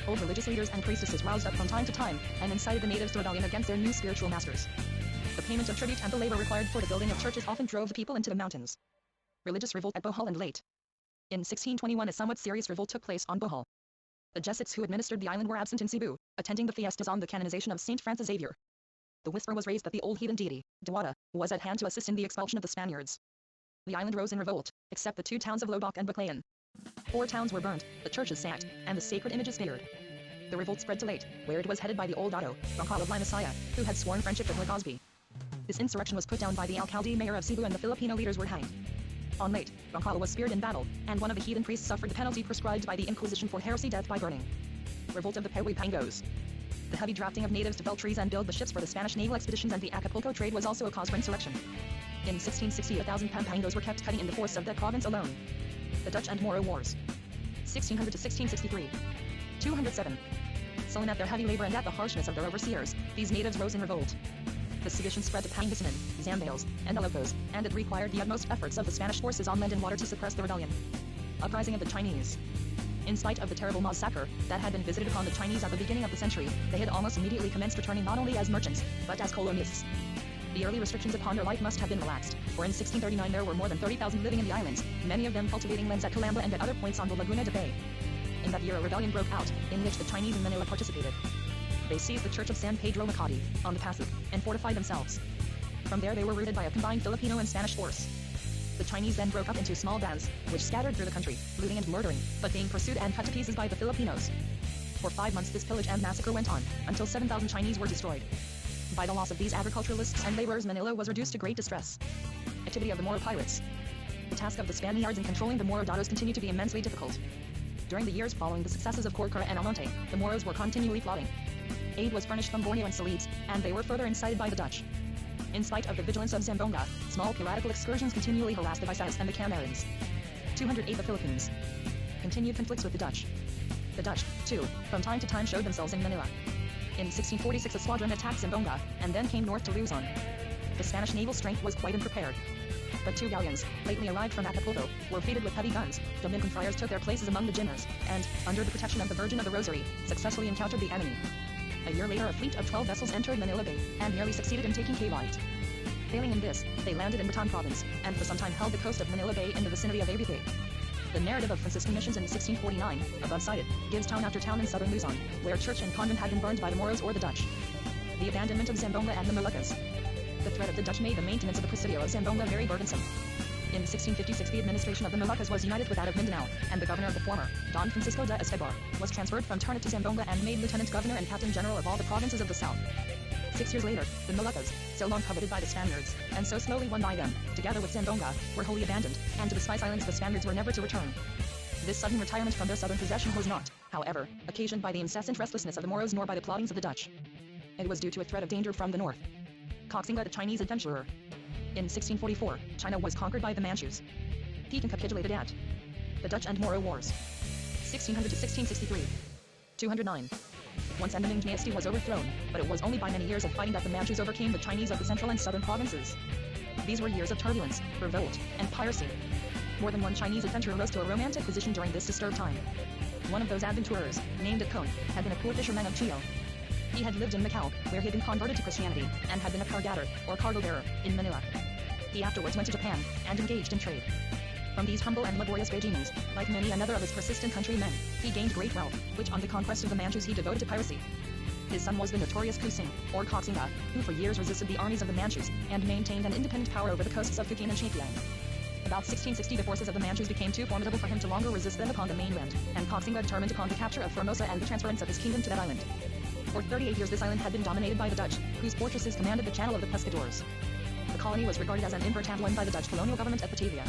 Old religious leaders and priestesses roused up from time to time, and incited the natives to rebellion against their new spiritual masters. The payment of tribute and the labor required for the building of churches often drove the people into the mountains. Religious revolt at Bohol and Leyte. In 1621 a somewhat serious revolt took place on Bohol. The Jesuits who administered the island were absent in Cebu, attending the fiestas on the canonization of Saint Francis Xavier. The whisper was raised that the old heathen deity, Diwata, was at hand to assist in the expulsion of the Spaniards. The island rose in revolt, except the two towns of Loboc and Baclayan. 4 towns were burnt, the churches sacked, and the sacred images fired. The revolt spread to Leyte, where it was headed by the old Otto, Roncal of Limasaya, who had sworn friendship with Legazpi. This insurrection was put down by the alcalde mayor of Cebu and the Filipino leaders were hanged. On Leyte, Roncal was speared in battle, and one of the heathen priests suffered the penalty prescribed by the Inquisition for heresy, death by burning. Revolt of the Pehuipangos. The heavy drafting of natives to fell trees and build the ships for the Spanish naval expeditions and the Acapulco trade was also a cause for insurrection. In 1660 1,000 Pampangos were kept cutting in the forests of that province alone. The Dutch and Moro Wars. 1600 to 1663. 207. Sullen at their heavy labor and at the harshness of their overseers, these natives rose in revolt. The sedition spread to Pangasinan, Zambales, and Ilocos, and it required the utmost efforts of the Spanish forces on land and water to suppress the rebellion. Uprising of the Chinese. In spite of the terrible massacre that had been visited upon the Chinese at the beginning of the century, they had almost immediately commenced returning not only as merchants, but as colonists. The early restrictions upon their life must have been relaxed, for in 1639 there were more than 30,000 living in the islands, many of them cultivating lands at Calamba and at other points on the Laguna de Bay. In that year a rebellion broke out, in which the Chinese in Manila participated. They seized the church of San Pedro Macati, on the Pasig, and fortified themselves. From there they were routed by a combined Filipino and Spanish force. The Chinese then broke up into small bands, which scattered through the country, looting and murdering, but being pursued and cut to pieces by the Filipinos. For 5 months this pillage and massacre went on, until 7,000 Chinese were destroyed. By the loss of these agriculturalists and laborers, Manila was reduced to great distress. Activity of the Moro pirates. The task of the Spaniards in controlling the Moro datos continued to be immensely difficult. During the years following the successes of Corcura and Almonte, the Moros were continually plotting. Aid was furnished from Borneo and Salids, and they were further incited by the Dutch. In spite of the vigilance of Zamboanga, small piratical excursions continually harassed the Visayas and the Camarines. 208 The Philippines. Continued conflicts with the Dutch. The Dutch, too, from time to time showed themselves in Manila. In 1646 a squadron attacked Zamboanga, and then came north to Luzon. The Spanish naval strength was quite unprepared. But 2 galleons, lately arrived from Acapulco, were fitted with heavy guns. Dominican friars took their places among the giners, and, under the protection of the Virgin of the Rosary, successfully encountered the enemy. A year later a fleet of 12 vessels entered Manila Bay, and nearly succeeded in taking Cavite. Failing in this, they landed in Bataan province, and for some time held the coast of Manila Bay in the vicinity of Abite. The narrative of Franciscan missions in 1649, above cited, gives town after town in southern Luzon, where church and convent had been burned by the Moros or the Dutch. The abandonment of Zamboanga and the Moluccas. The threat of the Dutch made the maintenance of the Presidio of Zamboanga very burdensome. In 1656 the administration of the Moluccas was united with that of Mindanao, and the governor of the former, Don Francisco de Estebar, was transferred from Ternate to Zamboanga and made lieutenant governor and captain general of all the provinces of the south. 6 years later, the Moluccas, so long coveted by the Spaniards, and so slowly won by them, together with Zamboanga, were wholly abandoned, and to the Spice Islands the Spaniards were never to return. This sudden retirement from their southern possession was not, however, occasioned by the incessant restlessness of the Moros nor by the plottings of the Dutch. It was due to a threat of danger from the north. Koxinga, the Chinese adventurer. In 1644, China was conquered by the Manchus. Peking capitulated at the Dutch and Moro Wars. 1600 to 1663. 209. Once an Ming dynasty was overthrown, but it was only by many years of fighting that the Manchus overcame the Chinese of the central and southern provinces. These were years of turbulence, revolt, and piracy. More than one Chinese adventurer rose to a romantic position during this disturbed time. One of those adventurers, named Kong, had been a poor fisherman of Chio. He had lived in Macau, where he had been converted to Christianity, and had been a cargatter, or cargo bearer, in Manila. He afterwards went to Japan, and engaged in trade. From these humble and laborious beginnings, like many another of his persistent countrymen, he gained great wealth, which on the conquest of the Manchus he devoted to piracy. His son was the notorious Kusing, or Koxinga, who for years resisted the armies of the Manchus, and maintained an independent power over the coasts of Fujian and Shekiang. About 1660 the forces of the Manchus became too formidable for him to longer resist them upon the mainland, and Koxinga determined upon the capture of Formosa and the transference of his kingdom to that island. For 38 years this island had been dominated by the Dutch, whose fortresses commanded the channel of the Pescadores. The colony was regarded as an import one by the Dutch colonial government at Batavia.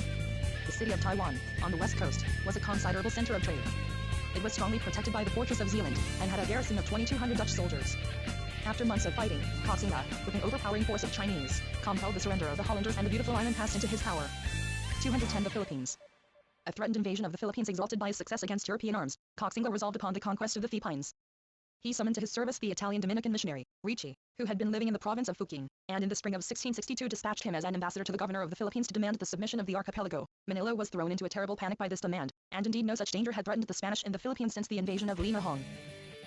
The city of Taiwan, on the west coast, was a considerable center of trade. It was strongly protected by the fortress of Zealand, and had a garrison of 2,200 Dutch soldiers. After months of fighting, Koxinga, with an overpowering force of Chinese, compelled the surrender of the Hollanders and the beautiful island passed into his power. 210 The Philippines. A threatened invasion of the Philippines exalted by his success against European arms, Koxinga resolved upon the conquest of the Philippines. He summoned to his service the Italian Dominican missionary, Ricci, who had been living in the province of Fuquing, and in the spring of 1662 dispatched him as an ambassador to the governor of the Philippines to demand the submission of the archipelago. Manila was thrown into a terrible panic by this demand, and indeed no such danger had threatened the Spanish in the Philippines since the invasion of Li Mahong.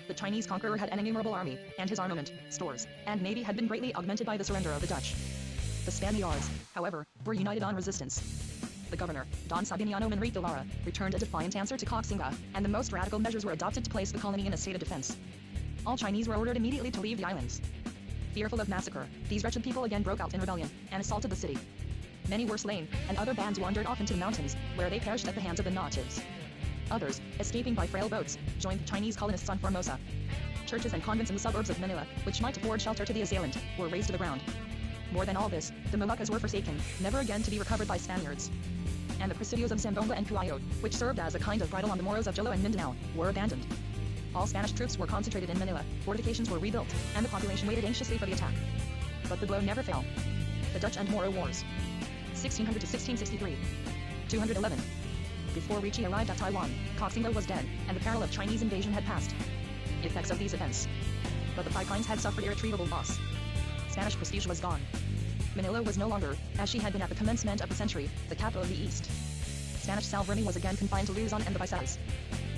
The Chinese conqueror had an innumerable army, and his armament, stores, and navy had been greatly augmented by the surrender of the Dutch. The Spaniards, however, were united on resistance. The governor, Don Sabiniano Manrique Lara, returned a defiant answer to Koxinga, and the most radical measures were adopted to place the colony in a state of defense. All Chinese were ordered immediately to leave the islands. Fearful of massacre, these wretched people again broke out in rebellion, and assaulted the city. Many were slain, and other bands wandered off into the mountains, where they perished at the hands of the natives. Others, escaping by frail boats, joined the Chinese colonists on Formosa. Churches and convents in the suburbs of Manila, which might afford shelter to the assailant, were razed to the ground. More than all this, the Moluccas were forsaken, never again to be recovered by Spaniards. And the presidios of Zamboanga and Cuayot, which served as a kind of bridle on the Moros of Jolo and Mindanao, were abandoned. All Spanish troops were concentrated in Manila, fortifications were rebuilt, and the population waited anxiously for the attack. But the blow never fell. The Dutch and Moro Wars. 1600 to 1663. 211. Before Ricci arrived at Taiwan, Koxinga was dead, and the peril of Chinese invasion had passed. Effects of these events. But the Philippines had suffered irretrievable loss. Spanish prestige was gone. Manila was no longer, as she had been at the commencement of the century, the capital of the East. Spanish sovereignty was again confined to Luzon and the Visayas.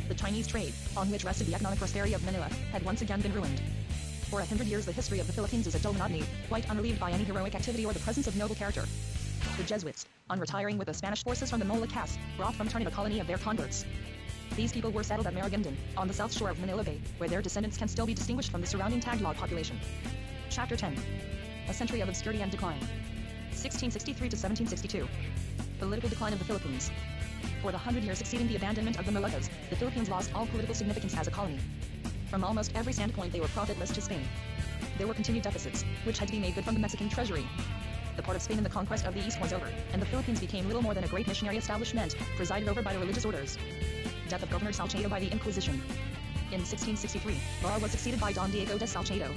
The Chinese trade, on which rested the economic prosperity of Manila, had once again been ruined. For 100 years the history of the Philippines is a dull monotony, quite unrelieved by any heroic activity or the presence of noble character. The Jesuits, on retiring with the Spanish forces from the Moluccas, brought from turning a colony of their converts. These people were settled at Maragondon, on the south shore of Manila Bay, where their descendants can still be distinguished from the surrounding Tagalog population. Chapter 10. A century of obscurity and decline. 1663 to 1762. Political decline of the Philippines. For the 100 years succeeding the abandonment of the Moluccas, the Philippines lost all political significance as a colony. From almost every standpoint they were profitless to Spain. There were continued deficits, which had to be made good from the Mexican treasury. The part of Spain in the conquest of the East was over, and the Philippines became little more than a great missionary establishment, presided over by the religious orders. Death of Governor Salcedo by the Inquisition. In 1663, Lara was succeeded by Don Diego de Salcedo.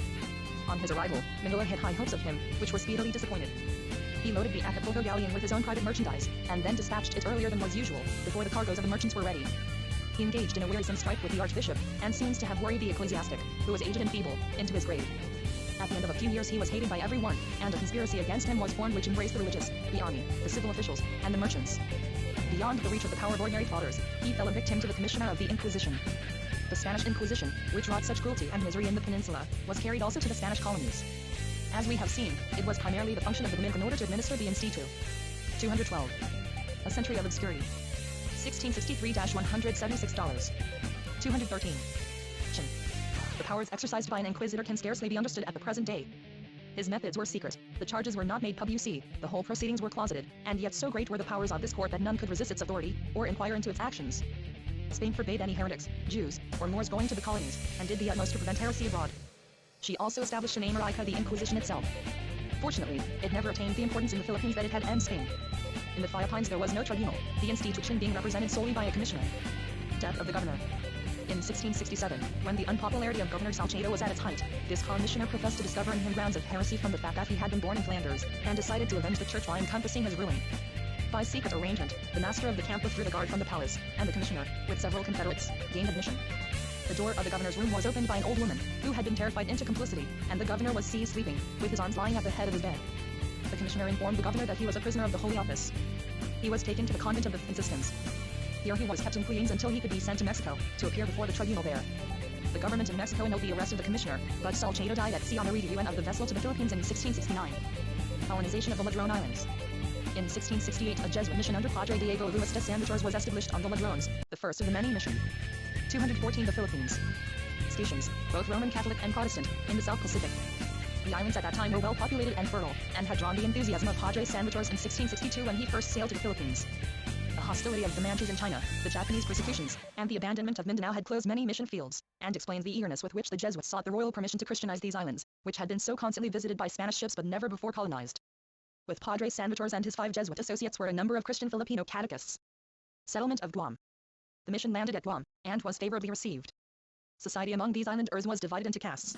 On his arrival, Manila had high hopes of him, which were speedily disappointed. He loaded the Acapulco galleon with his own private merchandise, and then dispatched it earlier than was usual, before the cargoes of the merchants were ready. He engaged in a wearisome strife with the archbishop, and seems to have worried the ecclesiastic, who was aged and feeble, into his grave. At the end of a few years he was hated by everyone, and a conspiracy against him was formed which embraced the religious, the army, the civil officials, and the merchants. Beyond the reach of the power of ordinary plotters, he fell a victim to the commissioner of the Inquisition. The Spanish Inquisition, which wrought such cruelty and misery in the peninsula, was carried also to the Spanish colonies. As we have seen, it was primarily the function of the Dominican order to administer the institu. 212. A century of obscurity. 1663-$176. 213. The powers exercised by an inquisitor can scarcely be understood at the present day. His methods were secret, the charges were not made public, the whole proceedings were closeted, and yet so great were the powers of this court that none could resist its authority, or inquire into its actions. Spain forbade any heretics, Jews, or Moors going to the colonies, and did the utmost to prevent heresy abroad. She also established in America the Inquisition itself. Fortunately, it never attained the importance in the Philippines that it had in Spain. In the Philippines there was no tribunal, the institution being represented solely by a commissioner. Death of the governor. In 1667, when the unpopularity of Governor Salcedo was at its height, this commissioner professed to discover in him grounds of heresy from the fact that he had been born in Flanders, and decided to avenge the church by encompassing his ruin. By secret arrangement, the master of the camp withdrew the guard from the palace, and the commissioner, with several confederates, gained admission. The door of the governor's room was opened by an old woman, who had been terrified into complicity, and the governor was seized sleeping, with his arms lying at the head of his bed. The commissioner informed the governor that he was a prisoner of the Holy Office. He was taken to the convent of the Franciscans. Here he was kept in Queens until he could be sent to Mexico, to appear before the tribunal there. The government in Mexico annulled the arrest of the commissioner, but Salcedo died at sea on the reunion of the vessel to the Philippines in 1669. Colonization of the Ladrone Islands. In 1668, a Jesuit mission under Padre Diego Luis de San Vitores was established on the Ladrones, the first of the many mission. 214 The Philippines. Stations, both Roman Catholic and Protestant, in the South Pacific. The islands at that time were well populated and fertile, and had drawn the enthusiasm of Padre San Vitores in 1662 when he first sailed to the Philippines. The hostility of the Manchus in China, the Japanese persecutions, and the abandonment of Mindanao had closed many mission fields, and explains the eagerness with which the Jesuits sought the royal permission to Christianize these islands, which had been so constantly visited by Spanish ships but never before colonized. With Padre San Vitores and his 5 Jesuit associates were a number of Christian Filipino catechists. Settlement of Guam. The mission landed at Guam, and was favorably received. Society among these islanders was divided into castes.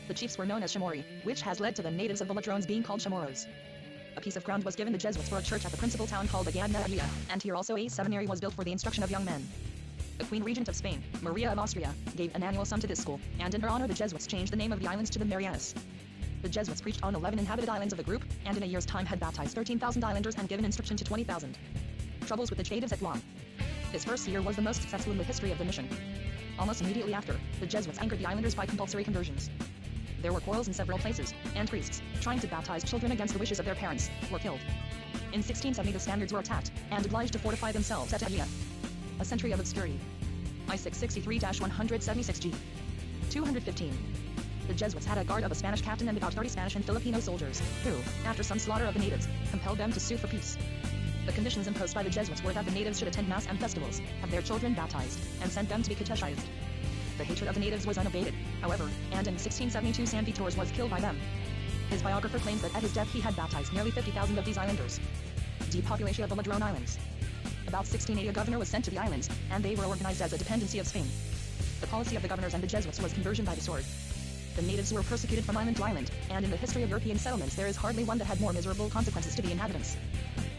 The chiefs were known as Chamorri, which has led to the natives of the Ladrones being called Chamorros. A piece of ground was given the Jesuits for a church at the principal town called Agad Maria, and here also a seminary was built for the instruction of young men. The Queen Regent of Spain, Maria of Austria, gave an annual sum to this school, and in her honor the Jesuits changed the name of the islands to the Marianas. The Jesuits preached on 11 inhabited islands of the group, and in a year's time had baptized 13,000 islanders and given instruction to 20,000. Troubles with the natives at Guam. This first year was the most successful in the history of the mission. Almost immediately after, the Jesuits angered the islanders by compulsory conversions. There were quarrels in several places, and priests, trying to baptize children against the wishes of their parents, were killed. In 1670 the Spaniards were attacked, and obliged to fortify themselves at Aguila. A century of obscurity. I-663-176G. 215. The Jesuits had a guard of a Spanish captain and about 30 Spanish and Filipino soldiers, who, after some slaughter of the natives, compelled them to sue for peace. The conditions imposed by the Jesuits were that the natives should attend mass and festivals, have their children baptized, and sent them to be catechized. The hatred of the natives was unabated, however, and in 1672 San Vitores was killed by them. His biographer claims that at his death he had baptized nearly 50,000 of these islanders. Depopulation of the Ladrone Islands. About 1680 a governor was sent to the islands, and they were organized as a dependency of Spain. The policy of the governors and the Jesuits was conversion by the sword. The natives were persecuted from island to island, and in the history of European settlements there is hardly one that had more miserable consequences to the inhabitants.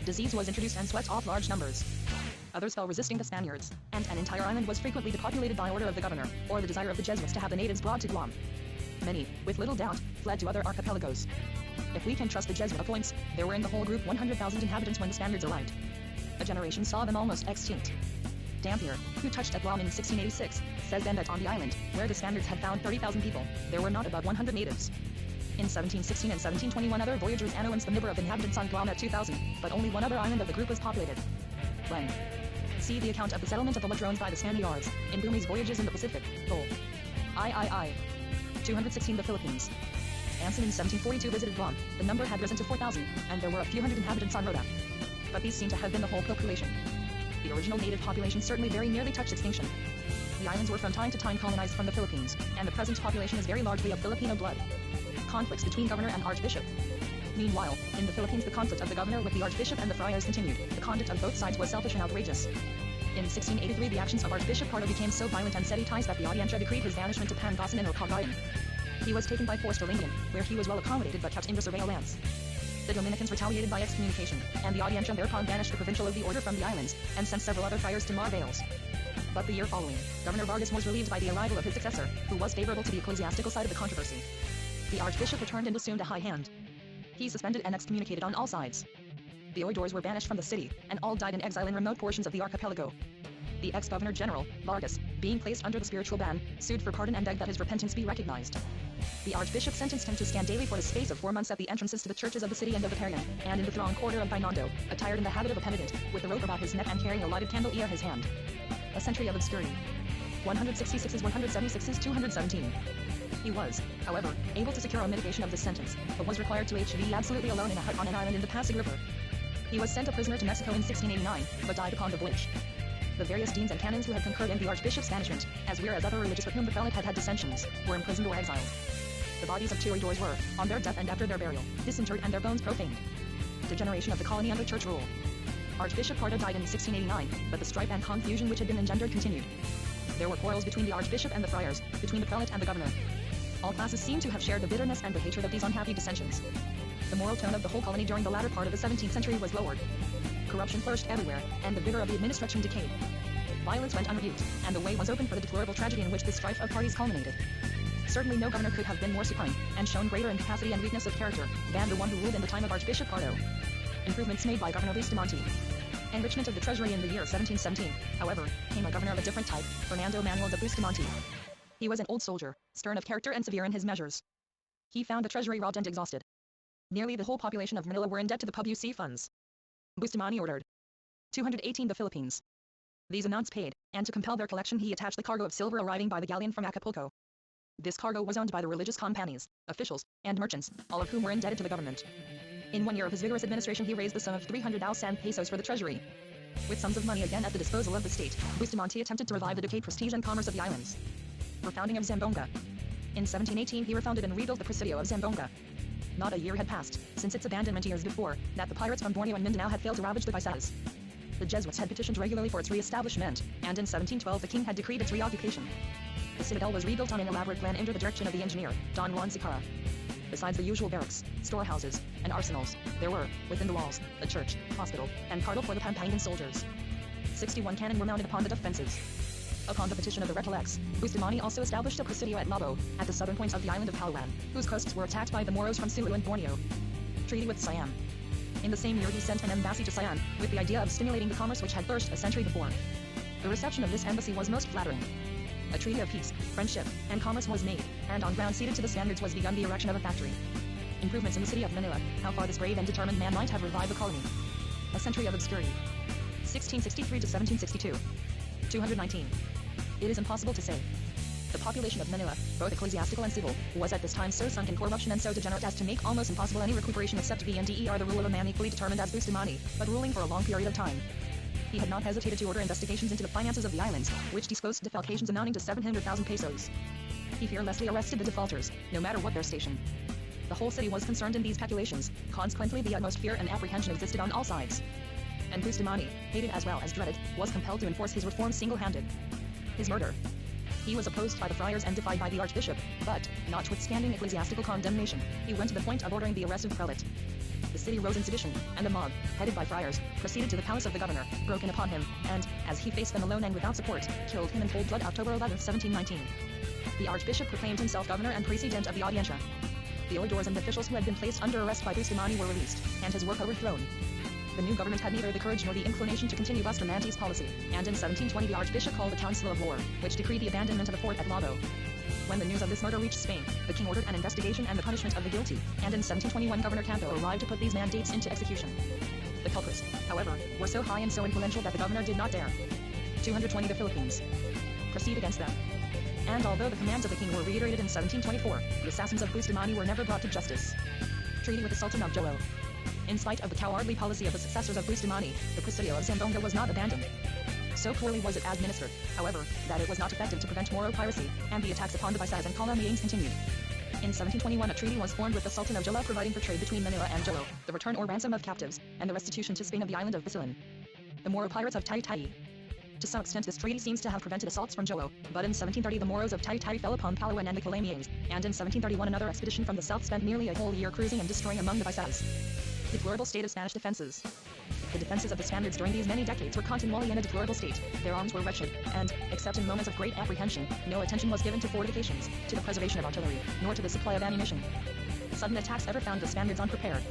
Disease was introduced and swept off large numbers. Others fell resisting the Spaniards, and an entire island was frequently depopulated by order of the governor, or the desire of the Jesuits to have the natives brought to Guam. Many, with little doubt, fled to other archipelagos. If we can trust the Jesuit points, there were in the whole group 100,000 inhabitants when the Spaniards arrived. A generation saw them almost extinct. Dampier, who touched at Guam in 1686, says then that on the island, where the Spaniards had found 30,000 people, there were not above 100 natives. In 1716 and 1721 other voyagers announced the number of inhabitants on Guam at 2,000, but only one other island of the group was populated. When? See the account of the settlement of the Ladrones by the Spaniards, in Bumi's Voyages in the Pacific, Vol. III. 216 The Philippines. Anson in 1742 visited Guam, the number had risen to 4,000, and there were a few hundred inhabitants on Rota. But these seem to have been the whole population. The original native population certainly very nearly touched extinction. The islands were from time to time colonized from the Philippines, and the present population is very largely of Filipino blood. Conflicts between governor and archbishop. Meanwhile, in the Philippines the conflict of the governor with the archbishop and the friars continued. The conduct of both sides was selfish and outrageous. In 1683 the actions of Archbishop Pardo became so violent and seditious that the Audiencia decreed his banishment to Pangasinan or Cagayan. He was taken by force to Lingayen, where he was well accommodated but kept under surveillance. The Dominicans retaliated by excommunication, and the Audiencia thereupon banished the provincial of the order from the islands, and sent several other friars to Mar Vales. But the year following, Governor Vargas was relieved by the arrival of his successor, who was favorable to the ecclesiastical side of the controversy. The archbishop returned and assumed a high hand. He suspended and excommunicated on all sides. The oidores were banished from the city, and all died in exile in remote portions of the archipelago. The ex-governor general, Vargas, being placed under the spiritual ban, sued for pardon and begged that his repentance be recognized. The archbishop sentenced him to stand daily for the space of 4 months at the entrances to the churches of the city and of the Parian, and in the thronged quarter of Binondo, attired in the habit of a penitent, with a rope about his neck and carrying a lighted candle in his hand. A century of obscurity. 166 176 217. He was, however, able to secure a mitigation of this sentence, but was required to be absolutely alone in a hut on an island in the Pasig River. He was sent a prisoner to Mexico in 1689, but died upon the voyage. The various deans and canons who had concurred in the archbishop's banishment, as well as other religious with whom the prelate had had dissensions, were imprisoned or exiled. The bodies of 2 oidores were, on their death and after their burial, disinterred and their bones profaned. Degeneration of the colony under church rule. Archbishop Pardo died in 1689, but the strife and confusion which had been engendered continued. There were quarrels between the archbishop and the friars, between the prelate and the governor. All classes seem to have shared the bitterness and the hatred of these unhappy dissensions. The moral tone of the whole colony during the latter part of the 17th century was lowered. Corruption flourished everywhere, and the vigor of the administration decayed. Violence went unrebuked, and the way was open for the deplorable tragedy in which the strife of parties culminated. Certainly no governor could have been more supine, and shown greater incapacity and weakness of character, than the one who ruled in the time of Archbishop Pardo. Improvements made by Governor Bustamante. Enrichment of the treasury in the year 1717, however, came a governor of a different type, Fernando Manuel de Bustamante. He was an old soldier, stern of character and severe in his measures. He found the treasury robbed and exhausted. Nearly the whole population of Manila were in debt to the PUC funds. Bustamante ordered 218 the Philippines. These amounts paid, and to compel their collection he attached the cargo of silver arriving by the galleon from Acapulco. This cargo was owned by the religious companies, officials, and merchants, all of whom were indebted to the government. In 1 year of his vigorous administration he raised the sum of 300,000 pesos for the treasury. With sums of money again at the disposal of the state, Bustamante attempted to revive the decayed prestige and commerce of the islands. Refounding of Zamboanga. In 1718 he refounded and rebuilt the Presidio of Zamboanga. Not a year had passed, since its abandonment years before, that the pirates from Borneo and Mindanao had failed to ravage the Visayas. The Jesuits had petitioned regularly for its re-establishment, and in 1712 the king had decreed its reoccupation. The citadel was rebuilt on an elaborate plan under the direction of the engineer, Don Juan Zicara. Besides the usual barracks, storehouses, and arsenals, there were, within the walls, a church, hospital, and cardle for the Pampangan soldiers. 61 cannon were mounted upon the defenses. Upon the petition of the Recollects, Bustamante also established a presidio at Labo, at the southern point of the island of Palawan, whose coasts were attacked by the Moros from Sulu and Borneo. Treaty with Siam. In the same year he sent an embassy to Siam, with the idea of stimulating the commerce which had flourished a century before. The reception of this embassy was most flattering. A treaty of peace, friendship, and commerce was made, and on ground ceded to the Spaniards was begun the erection of a factory. Improvements in the city of Manila, how far this brave and determined man might have revived the colony. A century of obscurity. 1663 to 1762. 219. It is impossible to say. The population of Manila, both ecclesiastical and civil, was at this time so sunk in corruption and so degenerate as to make almost impossible any recuperation except VNDER the rule of a man equally determined as Bustamante, but ruling for a long period of time. He had not hesitated to order investigations into the finances of the islands, which disclosed defalcations amounting to 700,000 pesos. He fearlessly arrested the defaulters, no matter what their station. The whole city was concerned in these peculations, consequently the utmost fear and apprehension existed on all sides. And Bustamante, hated as well as dreaded, was compelled to enforce his reforms single-handed. His murder. He was opposed by the friars and defied by the archbishop, but, notwithstanding ecclesiastical condemnation, he went to the point of ordering the arrest of the prelate. The city rose in sedition, and a mob, headed by friars, proceeded to the palace of the governor, broke in upon him, and, as he faced them alone and without support, killed him in cold blood October 11, 1719. The archbishop proclaimed himself governor and president of the Audiencia. The oidores and officials who had been placed under arrest by Bustamante were released, and his work overthrown. The new government had neither the courage nor the inclination to continue Bustamante's policy, and in 1720 the archbishop called a council of war, which decreed the abandonment of the fort at Labo. When the news of this murder reached Spain, the king ordered an investigation and the punishment of the guilty, and in 1721 Governor Campo arrived to put these mandates into execution. The culprits, however, were so high and so influential that the governor did not dare 220 the Philippines proceed against them. And although the commands of the king were reiterated in 1724, the assassins of Bustamante were never brought to justice. Treaty with the Sultan of Jolo. In spite of the cowardly policy of the successors of Bustamante, the Presidio of Zamboanga was not abandoned. So poorly was it administered, however, that it was not effective to prevent Moro piracy, and the attacks upon the Visayas and colonies continued. In 1721 a treaty was formed with the Sultan of Jolo providing for trade between Manila and Jolo, the return or ransom of captives, and the restitution to Spain of the island of Bisilan. The Moro pirates of Taytay. To some extent this treaty seems to have prevented assaults from Jolo, but in 1730 the Moros of Taytay fell upon Palawan and the Calamianes, and in 1731 another expedition from the south spent nearly a whole year cruising and destroying among the Visayas. Deplorable state of Spanish defenses. The defenses of the Spaniards during these many decades were continually in a deplorable state, their arms were wretched, and, except in moments of great apprehension, no attention was given to fortifications, to the preservation of artillery, nor to the supply of ammunition. Sudden attacks ever found the Spaniards unprepared.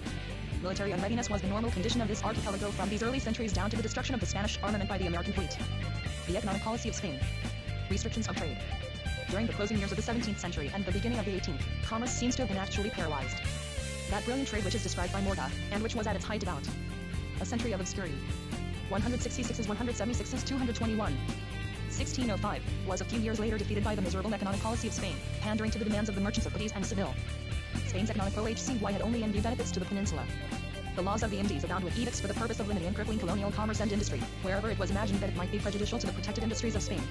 Military unreadiness was the normal condition of this archipelago from these early centuries down to the destruction of the Spanish armament by the American fleet. The economic policy of Spain. Restrictions of trade. During the closing years of the 17th century and the beginning of the 18th, commerce seems to have been actually paralyzed. That brilliant trade which is described by Morga, and which was at its height about a century of obscurity. 166 is 176 is 221. 1605 was a few years later defeated by the miserable economic policy of Spain, pandering to the demands of the merchants of Cadiz and Seville. Spain's economic OHCY had only in view benefits to the peninsula. The laws of the Indies abound with edicts for the purpose of limiting and crippling colonial commerce and industry, wherever it was imagined that it might be prejudicial to the protected industries of Spain.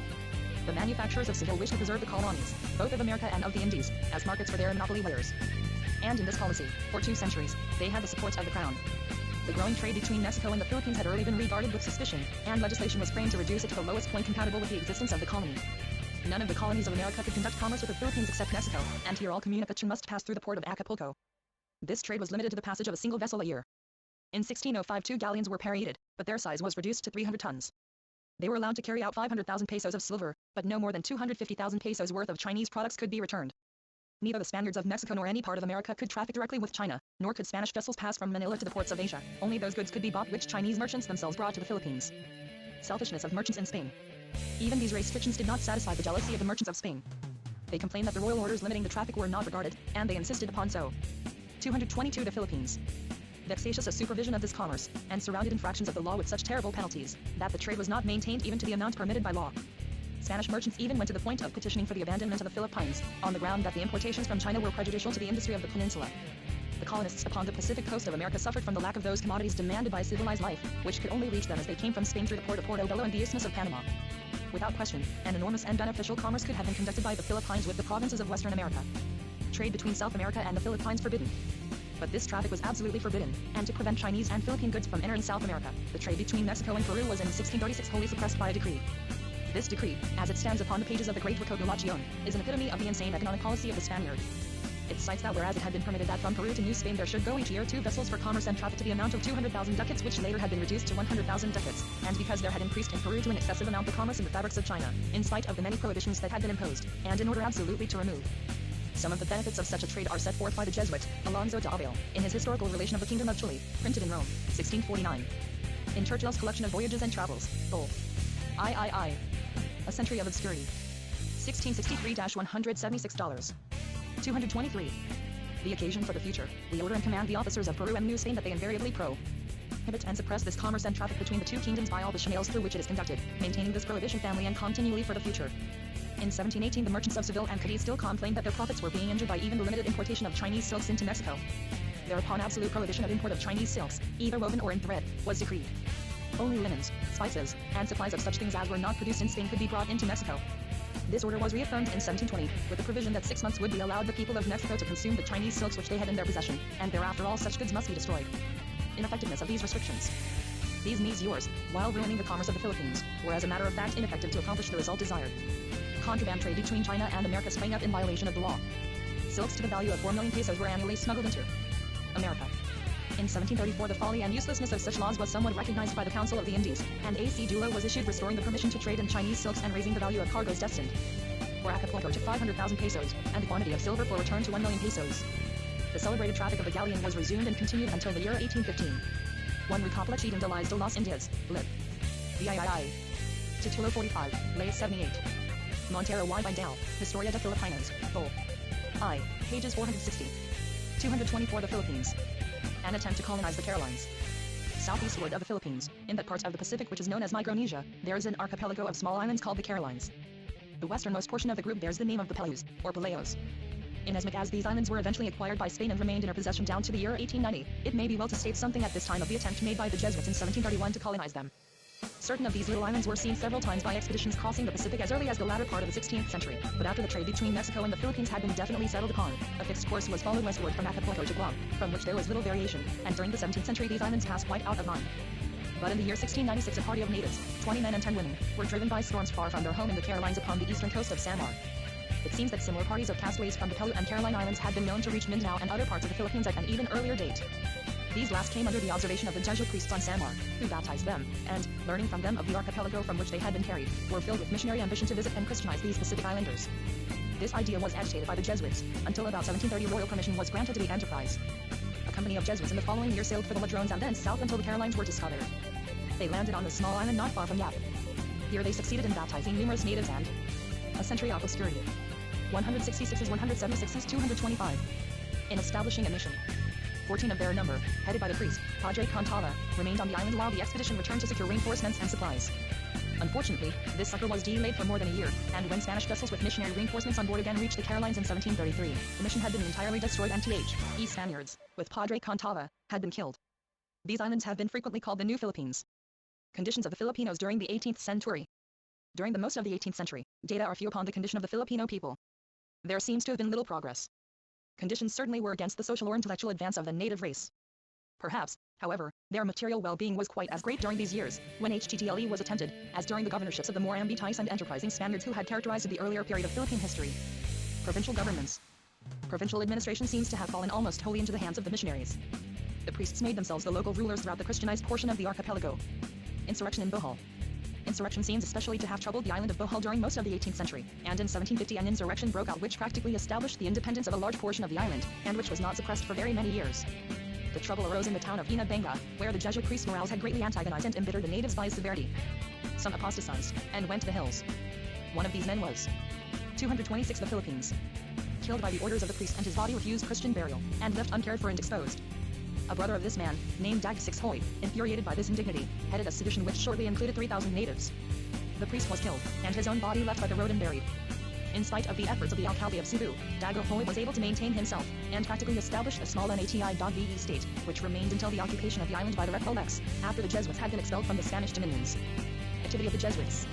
The manufacturers of Seville wished to preserve the colonies, both of America and of the Indies, as markets for their monopoly wares. And in this policy, for 2 centuries, they had the support of the crown. The growing trade between Mexico and the Philippines had early been regarded with suspicion, and legislation was framed to reduce it to the lowest point compatible with the existence of the colony. None of the colonies of America could conduct commerce with the Philippines except Mexico, and here all communication must pass through the port of Acapulco. This trade was limited to the passage of a single vessel a year. In 1605 2 galleons were paraded, but their size was reduced to 300 tons. They were allowed to carry out 500,000 pesos of silver, but no more than 250,000 pesos worth of Chinese products could be returned. Neither the Spaniards of Mexico nor any part of America could traffic directly with China, nor could Spanish vessels pass from Manila to the ports of Asia. Only those goods could be bought which Chinese merchants themselves brought to the Philippines. Selfishness of merchants in Spain. Even these restrictions did not satisfy the jealousy of the merchants of Spain. They complained that the royal orders limiting the traffic were not regarded, and they insisted upon so. 222 The Philippines. Vexatious a supervision of this commerce, and surrounded infractions of the law with such terrible penalties, that the trade was not maintained even to the amount permitted by law. Spanish merchants even went to the point of petitioning for the abandonment of the Philippines, on the ground that the importations from China were prejudicial to the industry of the peninsula. The colonists upon the Pacific coast of America suffered from the lack of those commodities demanded by civilized life, which could only reach them as they came from Spain through the port of Portobello and the Isthmus of Panama. Without question, an enormous and beneficial commerce could have been conducted by the Philippines with the provinces of Western America. Trade between South America and the Philippines forbidden. But this traffic was absolutely forbidden, and to prevent Chinese and Philippine goods from entering South America, the trade between Mexico and Peru was in 1636 wholly suppressed by a decree. This decree, as it stands upon the pages of the Great Recogulacion, is an epitome of the insane economic policy of the Spaniard. It cites that whereas it had been permitted that from Peru to New Spain there should go each year 2 vessels for commerce and traffic to the amount of 200,000 ducats, which later had been reduced to 100,000 ducats, and because there had increased in Peru to an excessive amount the commerce in the fabrics of China, in spite of the many prohibitions that had been imposed, and in order absolutely to remove. Some of the benefits of such a trade are set forth by the Jesuit, Alonso de Avila, in his Historical Relation of the Kingdom of Chile, printed in Rome, 1649. In Churchill's collection of Voyages and Travels, Vol. III. A Century of Obscurity. $1663-$176. 223. The occasion for the future, we order and command the officers of Peru and New Spain that they invariably prohibit and suppress this commerce and traffic between the two kingdoms by all the channels through which it is conducted, maintaining this prohibition family and continually for the future. In 1718 the merchants of Seville and Cadiz still complained that their profits were being injured by even the limited importation of Chinese silks into Mexico. Thereupon absolute prohibition of import of Chinese silks, either woven or in thread, was decreed. Only linens, spices, and supplies of such things as were not produced in Spain could be brought into Mexico. This order was reaffirmed in 1720, with the provision that 6 months would be allowed the people of Mexico to consume the Chinese silks which they had in their possession, and thereafter all such goods must be destroyed. Ineffectiveness of these restrictions. These measures, while ruining the commerce of the Philippines, were as a matter of fact ineffective to accomplish the result desired. Contraband trade between China and America sprang up in violation of the law. Silks to the value of 4 million pesos were annually smuggled into America. In 1734 the folly and uselessness of such laws was somewhat recognized by the Council of the Indies, and a cedula was issued restoring the permission to trade in Chinese silks and raising the value of cargoes destined for Acapulco to 500,000 pesos, and the quantity of silver for return to 1 million pesos. The celebrated traffic of the galleon was resumed and continued until the year 1815. 1 Recompilation de las Indias, Lib. VIII. Titulo 45, Lay 78. Montero y Vidal, Historia de Filipinas, Vol. I, pages 460. 224 The Philippines. An attempt to colonize the Carolines. Southeastward of the Philippines, in that part of the Pacific which is known as Micronesia, there is an archipelago of small islands called the Carolines. The westernmost portion of the group bears the name of the Peleus, or Peleos. Inasmuch as these islands were eventually acquired by Spain and remained in her possession down to the year 1890, it may be well to state something at this time of the attempt made by the Jesuits in 1731 to colonize them. Certain of these little islands were seen several times by expeditions crossing the Pacific as early as the latter part of the 16th century, but after the trade between Mexico and the Philippines had been definitely settled upon, a fixed course was followed westward from Acapulco to Guam, from which there was little variation, and during the 17th century these islands passed quite out of mind. But in the year 1696 a party of natives, 20 men and 10 women, were driven by storms far from their home in the Carolines upon the eastern coast of Samar. It seems that similar parties of castaways from the Pelew and Caroline Islands had been known to reach Mindanao and other parts of the Philippines at an even earlier date. These last came under the observation of the Jesuit priests on Samar, who baptized them, and, learning from them of the archipelago from which they had been carried, were filled with missionary ambition to visit and Christianize these Pacific Islanders. This idea was agitated by the Jesuits, until about 1730 royal permission was granted to the enterprise. A company of Jesuits in the following year sailed for the Ladrones and thence south until the Carolines were discovered. They landed on a small island not far from Yap. Here they succeeded in baptizing numerous natives and a century of obscurity. 166 is 176 is 225. In establishing a mission. 14 of their number, headed by the priest, Padre Cantava, remained on the island while the expedition returned to secure reinforcements and supplies. Unfortunately, this succor was delayed for more than a year, and when Spanish vessels with missionary reinforcements on board again reached the Carolines in 1733, the mission had been entirely destroyed and the Spaniards, with Padre Cantava, had been killed. These islands have been frequently called the New Philippines. Conditions of the Filipinos during the 18th century. During the most of the 18th century, data are few upon the condition of the Filipino people. There seems to have been little progress. Conditions certainly were against the social or intellectual advance of the native race. Perhaps, However, their material well-being was quite as great during these years, when HTTLE was attempted, as during the governorships of the more ambitious and enterprising Spaniards who had characterized the earlier period of Philippine history. Provincial governments. Provincial administration seems to have fallen almost wholly into the hands of the missionaries. The priests made themselves the local rulers throughout the Christianized portion of the archipelago. Insurrection in Bohol. Insurrection seems especially to have troubled the island of Bohol during most of the 18th century, and in 1750 an insurrection broke out which practically established the independence of a large portion of the island, and which was not suppressed for very many years. The trouble arose in the town of Ina Benga, where the Jesuit priest Morales had greatly antagonized and embittered the natives by his severity. Some apostatized, and went to the hills. One of these men was 226 the Philippines. Killed by the orders of the priest, and his body refused Christian burial, and left uncared for and exposed. A brother of this man, named Dag Sixhoy, infuriated by this indignity, headed a sedition which shortly included 3,000 natives. The priest was killed, and his own body left by the road and buried. In spite of the efforts of the alcalde of Cebu, Dagohoy was able to maintain himself, and practically established a small NATI.VE state, which remained until the occupation of the island by the Recolex, after the Jesuits had been expelled from the Spanish dominions. Activity of the Jesuits.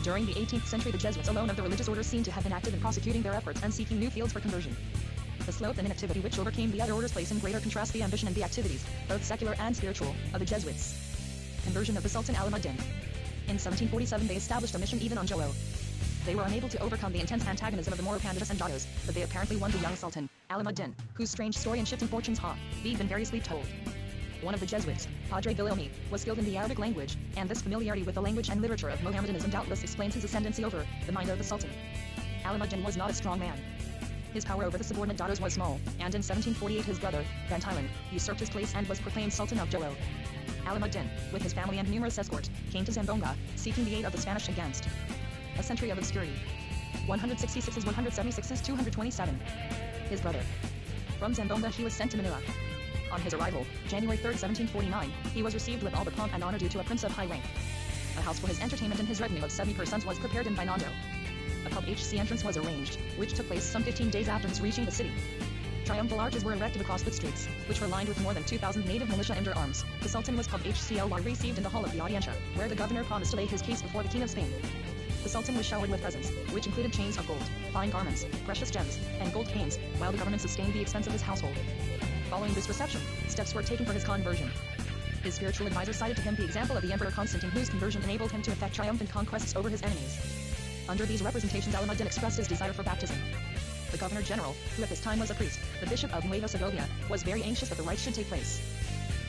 During the 18th century, the Jesuits alone of the religious orders seem to have been active in prosecuting their efforts and seeking new fields for conversion. The sloth and inactivity which overcame the other orders place in greater contrast the ambition and the activities, both secular and spiritual, of the Jesuits. Conversion of the Sultan Alamuddin. In 1747 they established a mission even on Jolo. They were unable to overcome the intense antagonism of the Moro Panditas and Datos, but they apparently won the young Sultan, Alamuddin, whose strange story and shifting fortunes we've been variously told. One of the Jesuits, Padre Villomi, was skilled in the Arabic language, and this familiarity with the language and literature of Mohammedanism doubtless explains his ascendancy over the mind of the Sultan. Alamuddin was not a strong man. His power over the subordinate Datos was small, and in 1748 his brother, Bantilan, usurped his place and was proclaimed Sultan of Jolo. Alamuddin, with his family and numerous escort, came to Zamboanga, seeking the aid of the Spanish against a century of obscurity. 166 is 176 is 227. His brother. From Zamboanga he was sent to Manila. On his arrival, January 3, 1749, he was received with all the pomp and honor due to a prince of high rank. A house for his entertainment and his retinue of 70 persons was prepared in Binondo. A pub HC entrance was arranged, which took place some 15 days after his reaching the city. Triumphal arches were erected across the streets, which were lined with more than 2,000 native militia under arms. The Sultan was pub HCLY received in the hall of the Audiencia, where the governor promised to lay his case before the King of Spain. The Sultan was showered with presents, which included chains of gold, fine garments, precious gems, and gold canes, while the government sustained the expense of his household. Following this reception, steps were taken for his conversion. His spiritual advisor cited to him the example of the Emperor Constantine, whose conversion enabled him to effect triumphant conquests over his enemies. Under these representations, Alamuddin expressed his desire for baptism. The Governor-General, who at this time was a priest, the Bishop of Nueva Segovia, was very anxious that the rites should take place.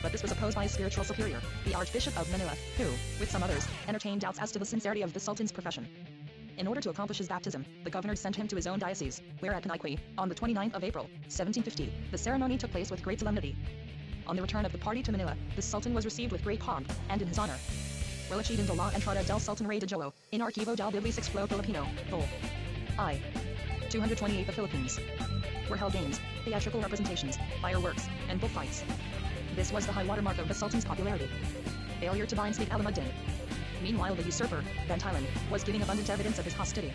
But this was opposed by his spiritual superior, the Archbishop of Manila, who, with some others, entertained doubts as to the sincerity of the Sultan's profession. In order to accomplish his baptism, the governor sent him to his own diocese, where at Paniqui, on the 29th of April, 1750, the ceremony took place with great solemnity. On the return of the party to Manila, the Sultan was received with great pomp, and in his honor. Relachid in la entrada del Sultan Rey de Jolo, in Archivo del Bibliosexplo Filipino, Vol. I. 228 the Philippines. Were held games, theatrical representations, fireworks, and bullfights. This was the high watermark of the Sultan's popularity. Failure to bind State Alamuddin. Meanwhile the usurper, Bantilan, was giving abundant evidence of his hostility.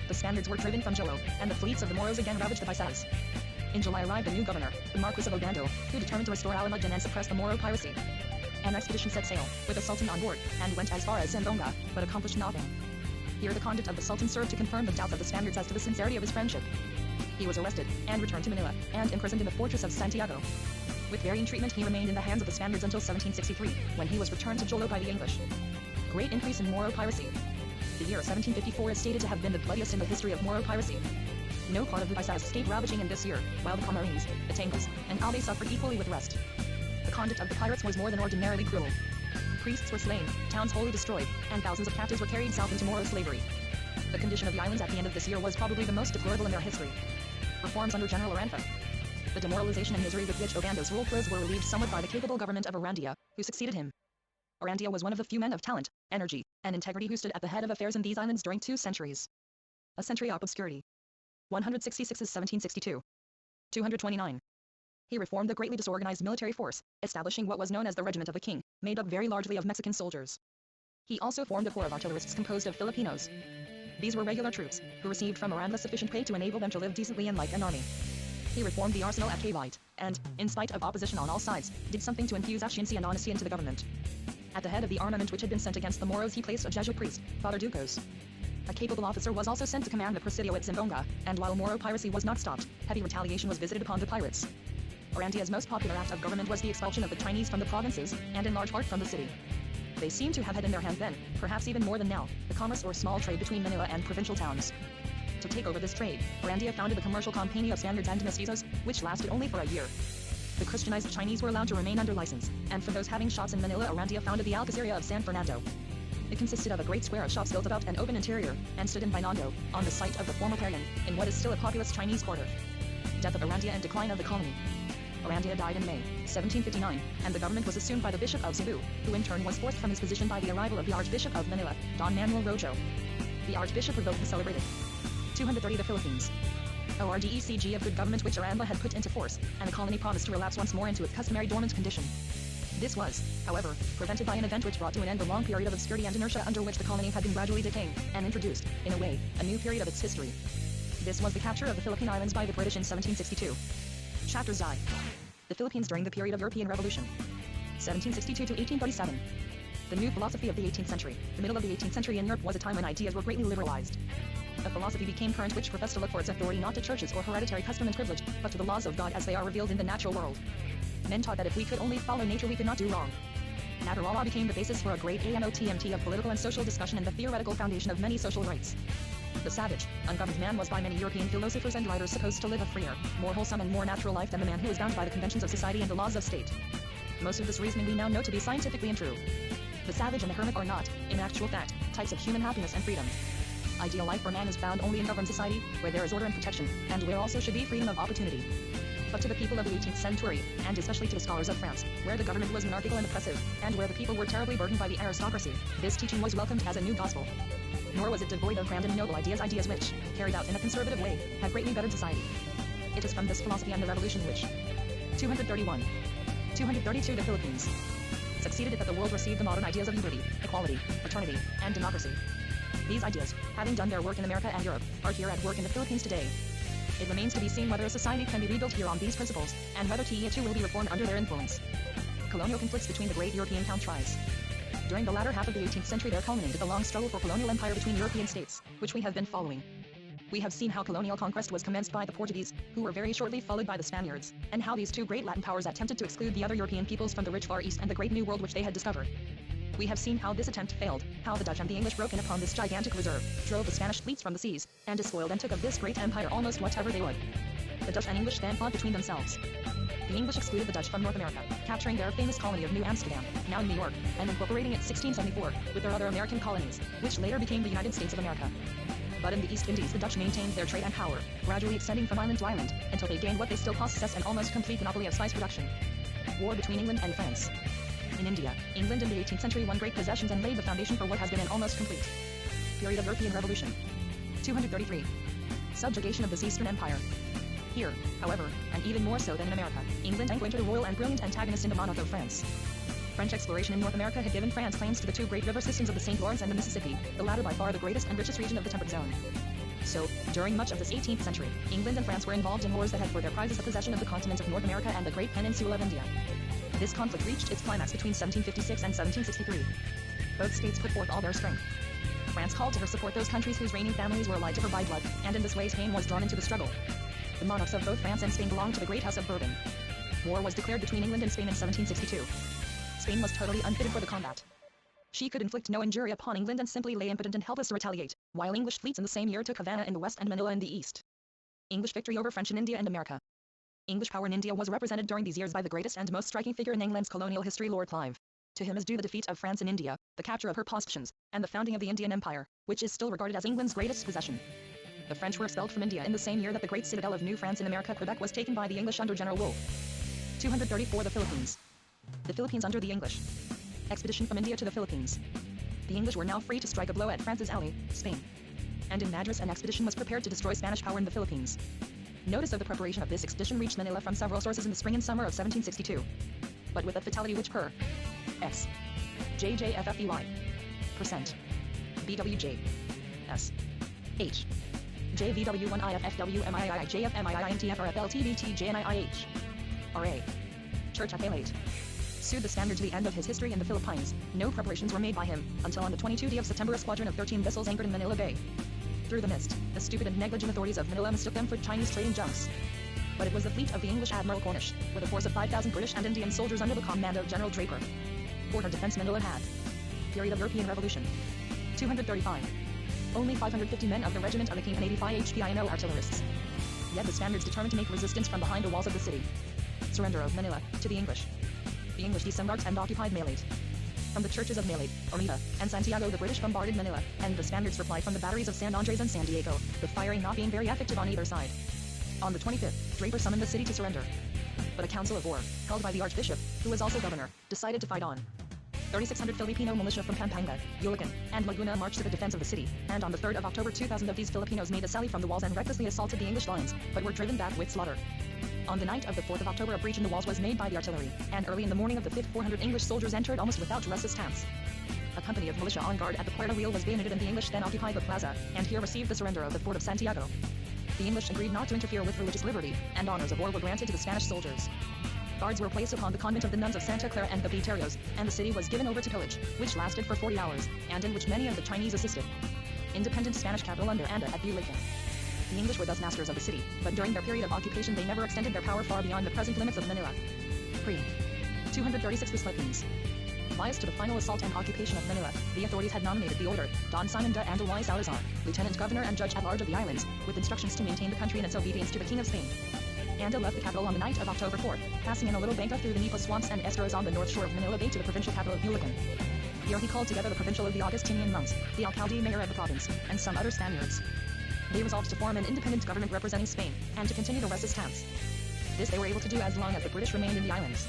The Spaniards were driven from Jolo, and the fleets of the Moros again ravaged the Visayas. In July arrived a new governor, the Marquis of Obando, who determined to restore Alamuddin and suppress the Moro piracy. An expedition set sail, with the Sultan on board, and went as far as Zamboanga, but accomplished nothing. Here the conduct of the Sultan served to confirm the doubts of the Spaniards as to the sincerity of his friendship. He was arrested, and returned to Manila, and imprisoned in the fortress of Santiago. With varying treatment he remained in the hands of the Spaniards until 1763, when he was returned to Jolo by the English. Great increase in Moro piracy. The year 1754 is stated to have been the bloodiest in the history of Moro piracy. No part of the Visayas escaped ravaging in this year, while the Camarines, Batangas, and Albay suffered equally with the rest. The conduct of the pirates was more than ordinarily cruel. Priests were slain, towns wholly destroyed, and thousands of captives were carried south into Moro slavery. The condition of the islands at the end of this year was probably the most deplorable in their history. Reforms under General Aranfa. The demoralization and misery with which Obando's rule closed were relieved somewhat by the capable government of Arandia, who succeeded him. Arandia was one of the few men of talent, energy, and integrity who stood at the head of affairs in these islands during 2 centuries. A century of obscurity. 166 is 1762. 229. He reformed the greatly disorganized military force, establishing what was known as the Regiment of the King, made up very largely of Mexican soldiers. He also formed a corps of artillerists composed of Filipinos. These were regular troops, who received from Aranda sufficient pay to enable them to live decently and like an army. He reformed the arsenal at Cavite, and, in spite of opposition on all sides, did something to infuse efficiency and honesty into the government. At the head of the armament which had been sent against the Moros he placed a Jesuit priest, Father Ducos. A capable officer was also sent to command the Presidio at Zamboanga, and while Moro piracy was not stopped, heavy retaliation was visited upon the pirates. Arandia's most popular act of government was the expulsion of the Chinese from the provinces, and in large part from the city. They seem to have had in their hand then, perhaps even more than now, the commerce or small trade between Manila and provincial towns. To take over this trade, Arandia founded the commercial company of Spaniards and mestizos, which lasted only for a year. The Christianized Chinese were allowed to remain under license, and for those having shops in Manila, Arandia founded the Alcazarea of San Fernando. It consisted of a great square of shops built about an open interior, and stood in Binondo, on the site of the former Parian, in what is still a populous Chinese quarter. Death of Arandia and decline of the colony. Arandia died in May 1759, and the government was assumed by the Bishop of Cebu, who in turn was forced from his position by the arrival of the Archbishop of Manila, Don Manuel Rojo. The Archbishop revoked the celebrated 230 the Philippines ORDECG of good government which Aranda had put into force, and the colony promised to relapse once more into its customary dormant condition. This was, however, prevented by an event which brought to an end the long period of obscurity and inertia under which the colony had been gradually decaying, and introduced, in a way, a new period of its history. This was the capture of the Philippine Islands by the British in 1762. Chapters I. The Philippines during the period of European Revolution. 1762 to 1837. The new philosophy of the 18th century. The middle of the 18th century in Europe was a time when ideas were greatly liberalized. A philosophy became current which professed to look for its authority not to churches or hereditary custom and privilege, but to the laws of God as they are revealed in the natural world. Men taught that if we could only follow nature we could not do wrong. Natural law became the basis for a great AMOTMT of political and social discussion and the theoretical foundation of many social rights. The savage, ungoverned man was by many European philosophers and writers supposed to live a freer, more wholesome and more natural life than the man who is bound by the conventions of society and the laws of state. Most of this reasoning we now know to be scientifically untrue. The savage and the hermit are not, in actual fact, types of human happiness and freedom. Ideal life for man is found only in governed society, where there is order and protection, and where also should be freedom of opportunity. But to the people of the 18th century, and especially to the scholars of France, where the government was monarchical and oppressive, and where the people were terribly burdened by the aristocracy, this teaching was welcomed as a new gospel. Nor was it devoid of grand and noble ideas which, carried out in a conservative way, have greatly bettered society. It is from this philosophy and the revolution which 231. 232 the Philippines succeeded it that the world received the modern ideas of liberty, equality, fraternity, and democracy. These ideas, having done their work in America and Europe, are here at work in the Philippines today. It remains to be seen whether a society can be rebuilt here on these principles, and whether TEA too will be reformed under their influence. Colonial conflicts between the great European countries. During the latter half of the 18th century there culminated the long struggle for colonial empire between European states, which we have been following. We have seen how colonial conquest was commenced by the Portuguese, who were very shortly followed by the Spaniards, and how these two great Latin powers attempted to exclude the other European peoples from the rich Far East and the great New World which they had discovered. We have seen how this attempt failed, how the Dutch and the English broke in upon this gigantic reserve, drove the Spanish fleets from the seas, and despoiled and took of this great empire almost whatever they would. The Dutch and English then fought between themselves. The English excluded the Dutch from North America, capturing their famous colony of New Amsterdam, now New York, and incorporating it 1674, with their other American colonies, which later became the United States of America. But in the East Indies the Dutch maintained their trade and power, gradually extending from island to island, until they gained what they still possess, an almost complete monopoly of spice production. War between England and France. In India, England in the 18th century won great possessions and laid the foundation for what has been an almost complete period of European Revolution. 233. Subjugation of this Eastern Empire. Here, however, and even more so than in America, England encountered a royal and brilliant antagonist in the monarch of France. French exploration in North America had given France claims to the two great river systems of the St. Lawrence and the Mississippi, the latter by far the greatest and richest region of the temperate zone. So, during much of this 18th century, England and France were involved in wars that had for their prizes the possession of the continent of North America and the great peninsula of India. This conflict reached its climax between 1756 and 1763. Both states put forth all their strength. France called to her support those countries whose reigning families were allied to her by blood, and in this way Spain was drawn into the struggle. The monarchs of both France and Spain belonged to the great house of Bourbon. War was declared between England and Spain in 1762. Spain was totally unfitted for the combat. She could inflict no injury upon England and simply lay impotent and helpless to retaliate, while English fleets in the same year took Havana in the west and Manila in the east. English victory over French in India and America. English power in India was represented during these years by the greatest and most striking figure in England's colonial history, Lord Clive. To him is due the defeat of France in India, the capture of her possessions, and the founding of the Indian Empire, which is still regarded as England's greatest possession. The French were expelled from India in the same year that the great citadel of New France in America, Quebec, was taken by the English under General Wool. 234 the Philippines. The Philippines under the English. Expedition from India to the Philippines. The English were now free to strike a blow at France's ally, Spain. And in Madras an expedition was prepared to destroy Spanish power in the Philippines. Notice of the preparation of this expedition reached Manila from several sources in the spring and summer of 1762. But with a fatality which per S. JJFFEY. Percent. BWJ. S. H. JVW1IFFWMIIJFMIINTFRFLTBTJNIIH. RA. Church Appellate. Sued the Spaniard to the end of his history in the Philippines. No preparations were made by him, until on the 22nd of September a squadron of 13 vessels anchored in Manila Bay. Through the mist, the stupid and negligent authorities of Manila mistook them for Chinese trading junks. but it was the fleet of the English Admiral Cornish, with a force of 5,000 British and Indian soldiers under the command of General Draper. For her defense, Manila had. Period of European Revolution. 235. Only 550 men of the regiment of the King and 85 HPINO artillerists. Yet the Spaniards determined to make resistance from behind the walls of the city. Surrender of Manila to the English. The English disembarked and occupied Malate. From the churches of Malate, Orita, and Santiago, the British bombarded Manila, and the Spaniards replied from the batteries of San Andres and San Diego, the firing not being very effective on either side. On the 25th, Draper summoned the city to surrender. But a council of war, held by the Archbishop, who was also governor, decided to fight on. 3,600 Filipino militia from Pampanga, Bulacan, and Laguna marched to the defense of the city, and on the 3rd of October 2,000 of these Filipinos made a sally from the walls and recklessly assaulted the English lines, but were driven back with slaughter. On the night of the 4th of October, a breach in the walls was made by the artillery, and early in the morning of the 5th, 400 English soldiers entered almost without resistance. A company of militia on guard at the Puerta Real was bayoneted, and the English then occupied the plaza, and here received the surrender of the fort of Santiago. The English agreed not to interfere with religious liberty, and honors of war were granted to the Spanish soldiers. Guards were placed upon the convent of the nuns of Santa Clara and the Baterios, and the city was given over to pillage, which lasted for 40 hours, and in which many of the Chinese assisted. Independent Spanish capital under Anda at Bulacan. The English were thus masters of the city, but during their period of occupation they never extended their power far beyond the present limits of Manila. 236 The Philippines. Biased to the final assault and occupation of Manila, the authorities had nominated the older Don Simon de Anda y Salazar, lieutenant governor and judge at large of the islands, with instructions to maintain the country in its obedience to the King of Spain. Anda left the capital on the night of October 4th, passing in a little banca through the Nipa swamps and estuaries on the north shore of Manila Bay to the provincial capital of Bulacan. Here he called together the provincial of the Augustinian monks, the alcalde mayor of the province, and some other Spaniards. They resolved to form an independent government representing Spain, and to continue the resistance. This they were able to do as long as the British remained in the islands.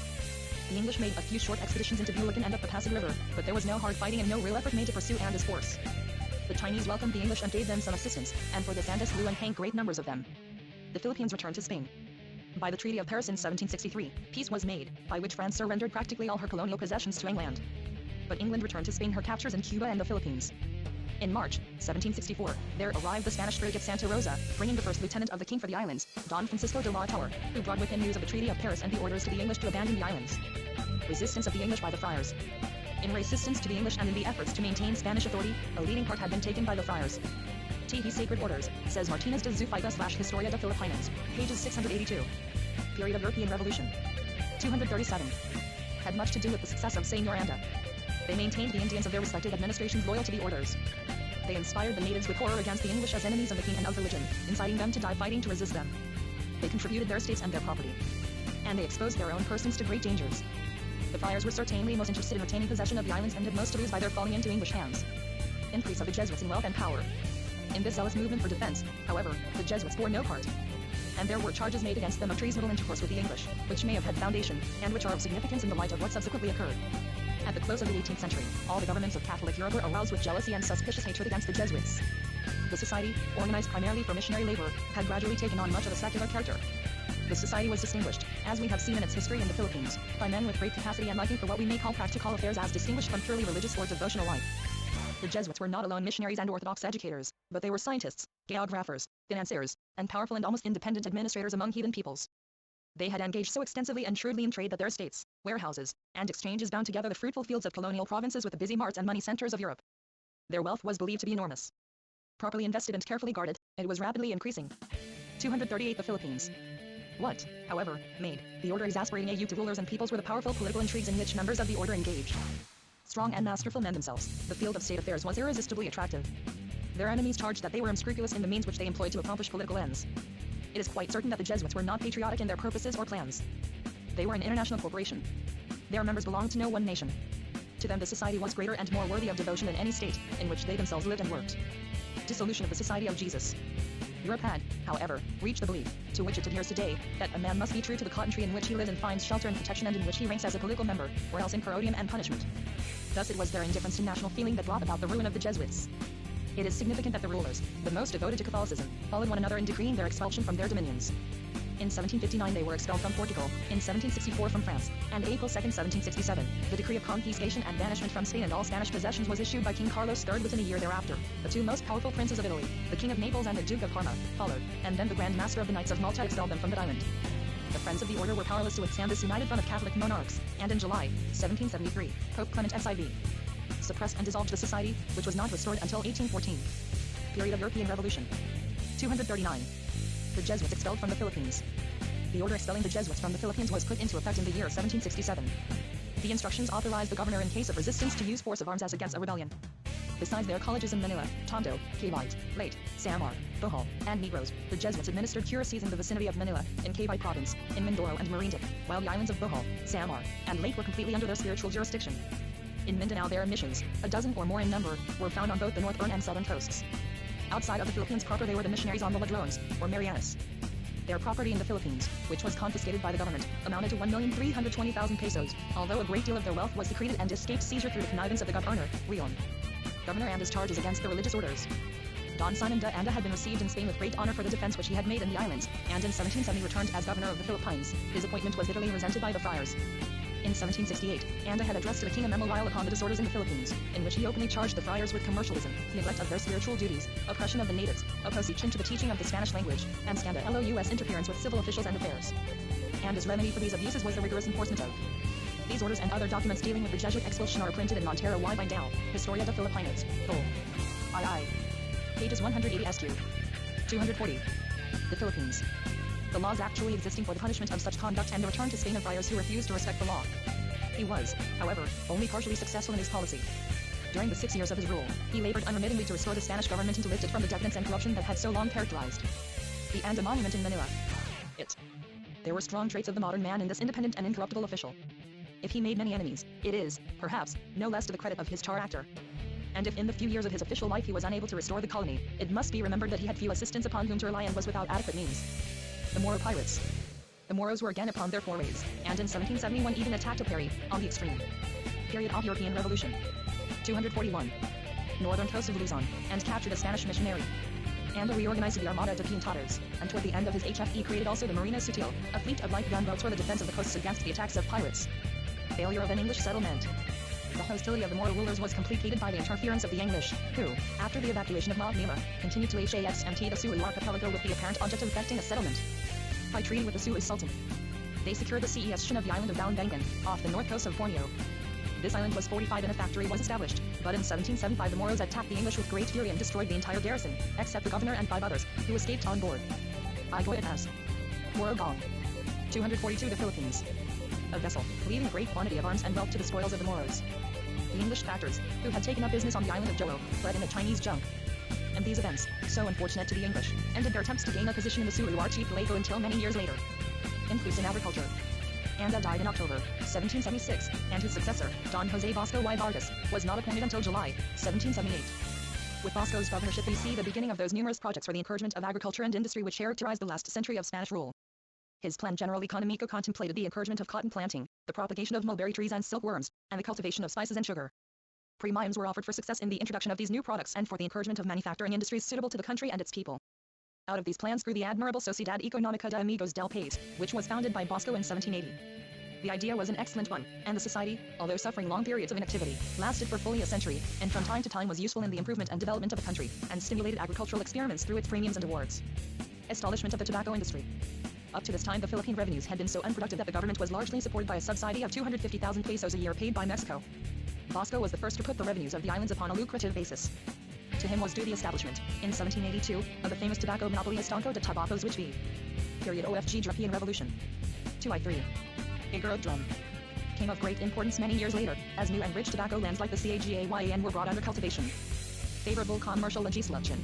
The English made a few short expeditions into Bulacan and up the Pasig River, but there was no hard fighting and no real effort made to pursue Anda's force. The Chinese welcomed the English and gave them some assistance, and for this Anda slew and hanged great numbers of them. The Philippines returned to Spain. By the Treaty of Paris in 1763, peace was made, by which France surrendered practically all her colonial possessions to England. But England returned to Spain her captures in Cuba and the Philippines. In March 1764, there arrived the Spanish frigate Santa Rosa, bringing the first lieutenant of the king for the islands, Don Francisco de la Torre, who brought with him news of the Treaty of Paris and the orders to the English to abandon the islands. Resistance of the English by the friars. In resistance to the English and in the efforts to maintain Spanish authority, a leading part had been taken by the friars. T.V. Sacred Orders, says Martinez de Zufaiga/Historia de Filipinas, pages 682. Period of European Revolution. 237. Had much to do with the success of Señor Anda. They maintained the Indians of their respective administrations loyal to the orders. They inspired the natives with horror against the English as enemies of the king and of religion, inciting them to die fighting to resist them. They contributed their estates and their property. And they exposed their own persons to great dangers. The friars were certainly most interested in retaining possession of the islands and did most to lose by their falling into English hands. Increase of the Jesuits in wealth and power. In this zealous movement for defense, however, the Jesuits bore no part. And there were charges made against them of treasonable intercourse with the English, which may have had foundation, and which are of significance in the light of what subsequently occurred. At the close of the 18th century, all the governments of Catholic Europe were aroused with jealousy and suspicious hatred against the Jesuits. The society, organized primarily for missionary labor, had gradually taken on much of a secular character. The society was distinguished, as we have seen in its history in the Philippines, by men with great capacity and liking for what we may call practical affairs as distinguished from purely religious or devotional life. The Jesuits were not alone missionaries and orthodox educators, but they were scientists, geographers, financiers, and powerful and almost independent administrators among heathen peoples. They had engaged so extensively and shrewdly in trade that their estates, warehouses, and exchanges bound together the fruitful fields of colonial provinces with the busy marts and money centers of Europe. Their wealth was believed to be enormous. Properly invested and carefully guarded, it was rapidly increasing. 238 The Philippines. What, however, made the order exasperating to rulers and peoples were the powerful political intrigues in which members of the order engaged. Strong and masterful men themselves, the field of state affairs was irresistibly attractive. Their enemies charged that they were unscrupulous in the means which they employed to accomplish political ends. It is quite certain that the Jesuits were not patriotic in their purposes or plans. They were an international corporation. Their members belonged to no one nation. To them the society was greater and more worthy of devotion than any state, in which they themselves lived and worked. Dissolution of the Society of Jesus. Europe had, however, reached the belief, to which it adheres today, that a man must be true to the country in which he lives and finds shelter and protection and in which he ranks as a political member, or else incur odium and punishment. Thus it was their indifference to national feeling that brought about the ruin of the Jesuits. It is significant that the rulers, the most devoted to Catholicism, followed one another in decreeing their expulsion from their dominions. In 1759 they were expelled from Portugal, in 1764 from France, and April 2, 1767, the decree of confiscation and banishment from Spain and all Spanish possessions was issued by King Carlos III within a year thereafter. The two most powerful princes of Italy, the King of Naples and the Duke of Parma, followed, and then the Grand Master of the Knights of Malta expelled them from that island. The Friends of the Order were powerless to withstand this united front of Catholic monarchs, and in July 1773, Pope Clement XIV suppressed and dissolved the society, which was not restored until 1814. Period of European Revolution. 239. The Jesuits expelled from the Philippines. The order expelling the Jesuits from the Philippines was put into effect in the year 1767. The instructions authorized the governor in case of resistance to use force of arms as against a rebellion. Besides their colleges in Manila, Tondo, Cavite, Leyte, Samar, Bohol, and Negros, the Jesuits administered curacies in the vicinity of Manila, in Cavite Province, in Mindoro and Marinduque, while the islands of Bohol, Samar, and Leyte were completely under their spiritual jurisdiction. In Mindanao their missions, a dozen or more in number, were found on both the northern and southern coasts. Outside of the Philippines proper they were the missionaries on the Ladrones, or Marianas. Their property in the Philippines, which was confiscated by the government, amounted to 1,320,000 pesos, although a great deal of their wealth was secreted and escaped seizure through the connivance of the governor, Rion. Governor Anda's charges against the religious orders. Don Simon de Anda had been received in Spain with great honor for the defense which he had made in the islands, and in 1770 returned as governor of the Philippines. His appointment was bitterly resented by the friars. In 1768, Anda had addressed to the king a memorial upon the disorders in the Philippines, in which he openly charged the friars with commercialism, neglect of their spiritual duties, oppression of the natives, opposition to the teaching of the Spanish language, and scandalous interference with civil officials and affairs. Anda's remedy for these abuses was the rigorous enforcement of these orders, and other documents dealing with the Jesuit expulsion are printed in Montero y Bindao, Historia de Filipinas, Vol. II. Pages 180 SQ. 240. The Philippines. The laws actually existing for the punishment of such conduct and the return to Spain of friars who refused to respect the law. He was, however, only partially successful in his policy. During the 6 years of his rule, he labored unremittingly to restore the Spanish government and to lift it from the decadence and corruption that had so long characterized the Anda Monument in Manila. There were strong traits of the modern man in this independent and incorruptible official. If he made many enemies, it is, perhaps, no less to the credit of his character. And if in the few years of his official life he was unable to restore the colony, it must be remembered that he had few assistants upon whom to rely and was without adequate means. The Moro pirates. The Moros were again upon their forays, and in 1771 even attacked Apari, on the extreme period of European Revolution. 241. Northern coast of Luzon, and captured a Spanish missionary. Anda reorganized the Armada de Pintados, and toward the end of his HFE created also the Marina Sutil, a fleet of light gunboats for the defense of the coasts against the attacks of pirates. Failure of an English settlement. The hostility of the Moro rulers was completed by the interference of the English, who, after the evacuation of Manila, continued to HAXMT the Sulu archipelago with the apparent object of effecting a settlement. By treaty with the Sulu Sultan, they secured the cession of the island of Balambangan, off the north coast of Borneo. This island was fortified and a factory was established, but in 1775 the Moros attacked the English with great fury and destroyed the entire garrison, except the governor and 5 others, who escaped on board. Igoitas. Morogong. 242 The Philippines. A vessel, leaving a great quantity of arms and wealth to the spoils of the Moros. The English factors, who had taken up business on the island of Jolo, fled in a Chinese junk. And these events, so unfortunate to the English, ended their attempts to gain a position in the Sulu archipelago until many years later. Includes in agriculture. Anda died in October 1776, and his successor, Don Jose Bosco y Vargas, was not appointed until July 1778. With Bosco's governorship we see the beginning of those numerous projects for the encouragement of agriculture and industry which characterized the last century of Spanish rule. His plan general economico contemplated the encouragement of cotton planting, the propagation of mulberry trees and silkworms, and the cultivation of spices and sugar. Premiums were offered for success in the introduction of these new products and for the encouragement of manufacturing industries suitable to the country and its people. Out of these plans grew the admirable Sociedad Económica de Amigos del País, which was founded by Bosco in 1780. The idea was an excellent one, and the society, although suffering long periods of inactivity, lasted for fully a century, and from time to time was useful in the improvement and development of the country, and stimulated agricultural experiments through its premiums and awards. Establishment of the tobacco industry. Up to this time the Philippine revenues had been so unproductive that the government was largely supported by a subsidy of 250,000 pesos a year paid by Mexico. Bosco was the first to put the revenues of the islands upon a lucrative basis. To him was due the establishment, in 1782, of the famous tobacco monopoly Estanco de Tabacos which v. OFG European Revolution. 2I3. Igorot drum. Came of great importance many years later, as new and rich tobacco lands like the Cagayan were brought under cultivation. Favorable commercial legislation.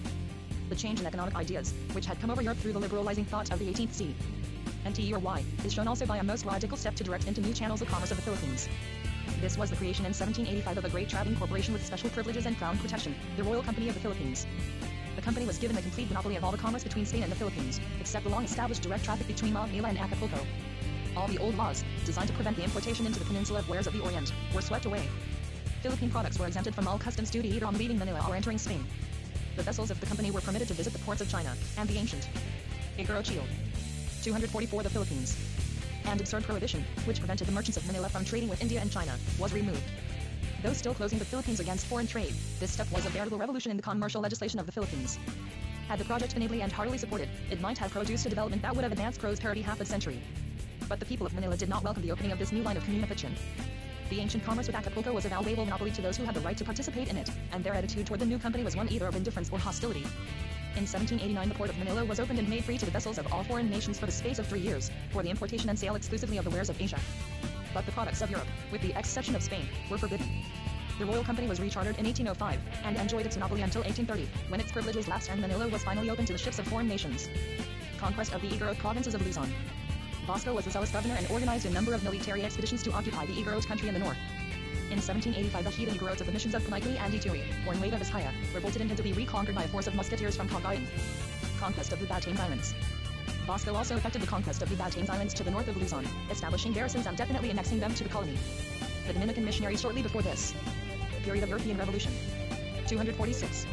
The change in economic ideas, which had come over Europe through the liberalizing thought of the 18th century, is shown also by a most radical step to direct into new channels of commerce of the Philippines. This was the creation in 1785 of a great trading corporation with special privileges and crown protection, the Royal Company of the Philippines. The company was given the complete monopoly of all the commerce between Spain and the Philippines, except the long-established direct traffic between Manila and Acapulco. All the old laws, designed to prevent the importation into the peninsula of wares of the Orient, were swept away. Philippine products were exempted from all customs duty either on leaving Manila or entering Spain. The vessels of the company were permitted to visit the ports of China, and the ancient Igorot Shield. 244 The Philippines. And absurd prohibition, which prevented the merchants of Manila from trading with India and China, was removed. Though still closing the Philippines against foreign trade, this step was a veritable revolution in the commercial legislation of the Philippines. Had the project been ably and heartily supported, it might have produced a development that would have advanced prosperity half a century. But the people of Manila did not welcome the opening of this new line of communication. The ancient commerce with Acapulco was a valuable monopoly to those who had the right to participate in it, and their attitude toward the new company was one either of indifference or hostility. In 1789, the port of Manila was opened and made free to the vessels of all foreign nations for the space of 3 years, for the importation and sale exclusively of the wares of Asia. But the products of Europe, with the exception of Spain, were forbidden. The Royal Company was rechartered in 1805, and enjoyed its monopoly until 1830, when its privileges lapsed and Manila was finally opened to the ships of foreign nations. Conquest of the Igorot provinces of Luzon. Vasco was the zealous governor and organized a number of military expeditions to occupy the Igorot country in the north. In 1785, the heathen Igorots of the missions of Panaykli and Ituri, or Nueva Vizcaya, revolted and had to be reconquered by a force of musketeers from Cagayan. Conquest of the Batanes Islands. Vasco also effected the conquest of the Batanes Islands to the north of Luzon, establishing garrisons and definitely annexing them to the colony. The Dominican missionaries shortly before this. Period of European Revolution. 246.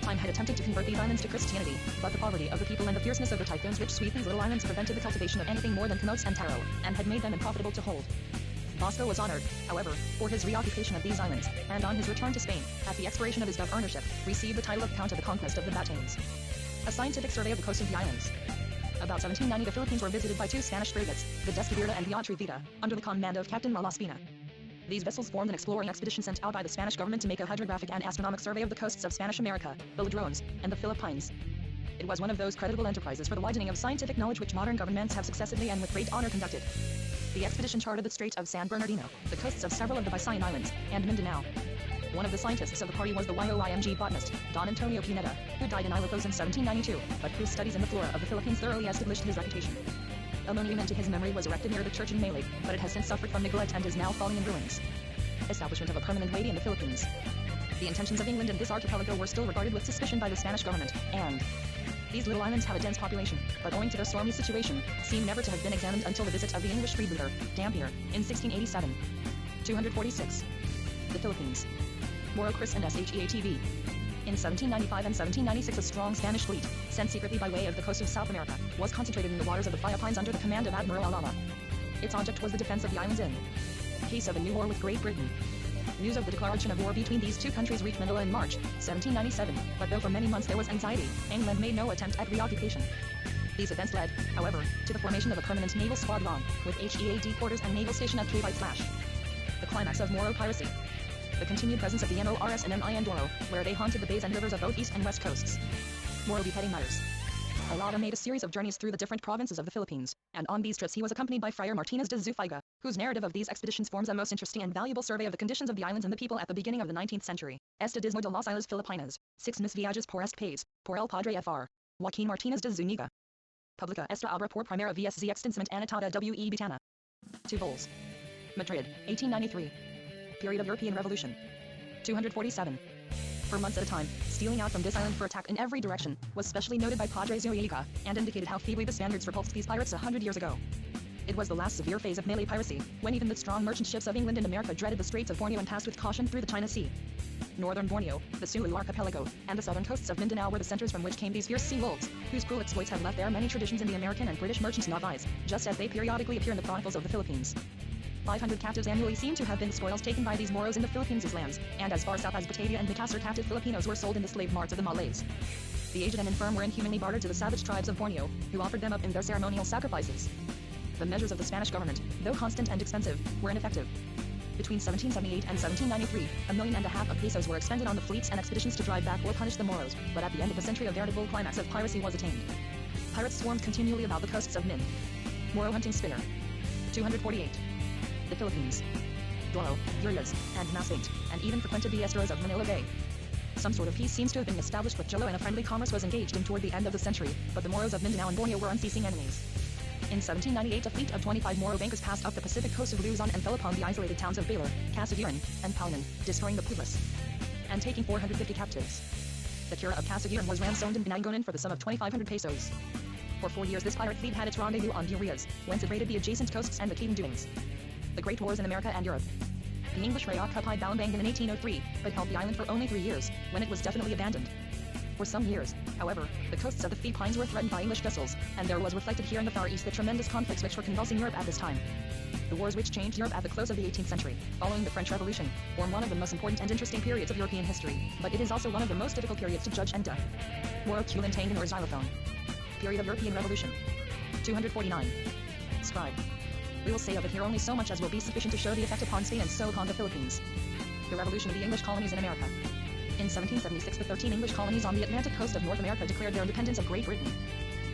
Time had attempted to convert these islands to Christianity, but the poverty of the people and the fierceness of the typhoons which sweep these little islands prevented the cultivation of anything more than camotes and taro, and had made them unprofitable to hold. Vasco was honored, however, for his reoccupation of these islands, and on his return to Spain, at the expiration of his governorship, received the title of Count of the Conquest of the Batanes. A scientific survey of the coast of the islands. About 1790, the Philippines were visited by 2 Spanish frigates, the Descubierta and the Atrevida, under the command of Captain Malaspina. These vessels formed an exploring expedition sent out by the Spanish government to make a hydrographic and astronomic survey of the coasts of Spanish America, the Ladrones, and the Philippines. It was one of those creditable enterprises for the widening of scientific knowledge which modern governments have successively and with great honor conducted. The expedition charted the Strait of San Bernardino, the coasts of several of the Visayan Islands, and Mindanao. One of the scientists of the party was the YOIMG botanist, Don Antonio Pineda, who died in Ilocos in 1792, but whose studies in the flora of the Philippines thoroughly established his reputation. A monument to his memory was erected near the church in Malig, but it has since suffered from neglect and is now falling in ruins. Establishment of a permanent navy in the Philippines. The intentions of England in this archipelago were still regarded with suspicion by the Spanish government, and these little islands have a dense population, but owing to their stormy situation, seem never to have been examined until the visit of the English freebooter, Dampier, in 1687. 246. The Philippines. Moro Chris and SHEATV. In 1795 and 1796, a strong Spanish fleet, sent secretly by way of the coast of South America, was concentrated in the waters of the Philippines under the command of Admiral Alala. Its object was the defense of the islands in case of a new war with Great Britain. News of the declaration of war between these 2 countries reached Manila in March 1797, but though for many months there was anxiety, England made no attempt at reoccupation. These events led, however, to the formation of a permanent naval squadron, with HEAD quarters and naval station at Cape Slash. The climax of Moro piracy. The continued presence of the MORS and MI Andoro, where they haunted the bays and rivers of both east and west coasts. Moro beheading matters. Alada made a series of journeys through the different provinces of the Philippines, and on these trips he was accompanied by Friar Martinez de Zufaiga, whose narrative of these expeditions forms a most interesting and valuable survey of the conditions of the islands and the people at the beginning of the 19th century. Estadismo de las Islas Filipinas, 6 Mis Viajes por este País, por el Padre Fr. Joaquin Martinez de Zuniga. Publica esta obra por primera vez extensamente annotada W.E. Bitana. 2 vols. Madrid, 1893. Period of European Revolution. 247. For months at a time, stealing out from this island for attack in every direction, was specially noted by Padre Zuniga, and indicated how feebly the Spaniards repulsed these pirates 100 years ago. It was the last severe phase of Malay piracy, when even the strong merchant ships of England and America dreaded the Straits of Borneo and passed with caution through the China Sea. Northern Borneo, the Sulu archipelago, and the southern coasts of Mindanao were the centers from which came these fierce sea wolves, whose cruel exploits have left there many traditions in the American and British merchants' navires, just as they periodically appear in the chronicles of the Philippines. 500 captives annually seem to have been the spoils taken by these Moros in the Philippines' lands, and as far south as Batavia and Makassar, captive Filipinos were sold in the slave marts of the Malays. The aged and infirm were inhumanly bartered to the savage tribes of Borneo, who offered them up in their ceremonial sacrifices. The measures of the Spanish government, though constant and expensive, were ineffective. Between 1778 and 1793, $1.5 million of pesos were expended on the fleets and expeditions to drive back or punish the Moros, but at the end of the century a veritable climax of piracy was attained. Pirates swarmed continually about the coasts of Min. Moro hunting spinner. 248. The Philippines. Doro, Urias, and Masbate, and even frequented the estuaries of Manila Bay. Some sort of peace seems to have been established with Jolo, and a friendly commerce was engaged in toward the end of the century, but the Moros of Mindanao and Borneo were unceasing enemies. In 1798, a fleet of 25 Moro bankers passed up the Pacific coast of Luzon and fell upon the isolated towns of Baler, Casaguiran, and Palanan, destroying the Pueblos and taking 450 captives. The cura of Casaguiran was ransomed in Binangonan for the sum of 2,500 pesos. For 4 years this pirate fleet had its rendezvous on Urias, whence it raided the adjacent coasts and the Caden doings. The Great Wars in America and Europe. The English reoccupied Balambangan in 1803, but held the island for only 3 years, when it was definitely abandoned. For some years, however, the coasts of the Philippines were threatened by English vessels, and there was reflected here in the Far East the tremendous conflicts which were convulsing Europe at this time. The wars which changed Europe at the close of the 18th century, following the French Revolution, form one of the most important and interesting periods of European history, but it is also one of the most difficult periods to judge and Moro Kulantangan or xylophone. Period of European Revolution. 249. Scribe. We will say of it here only so much as will be sufficient to show the effect upon Spain and so upon the Philippines. The revolution of the English colonies in America. In 1776, the 13 English colonies on the Atlantic coast of North America declared their independence of Great Britain.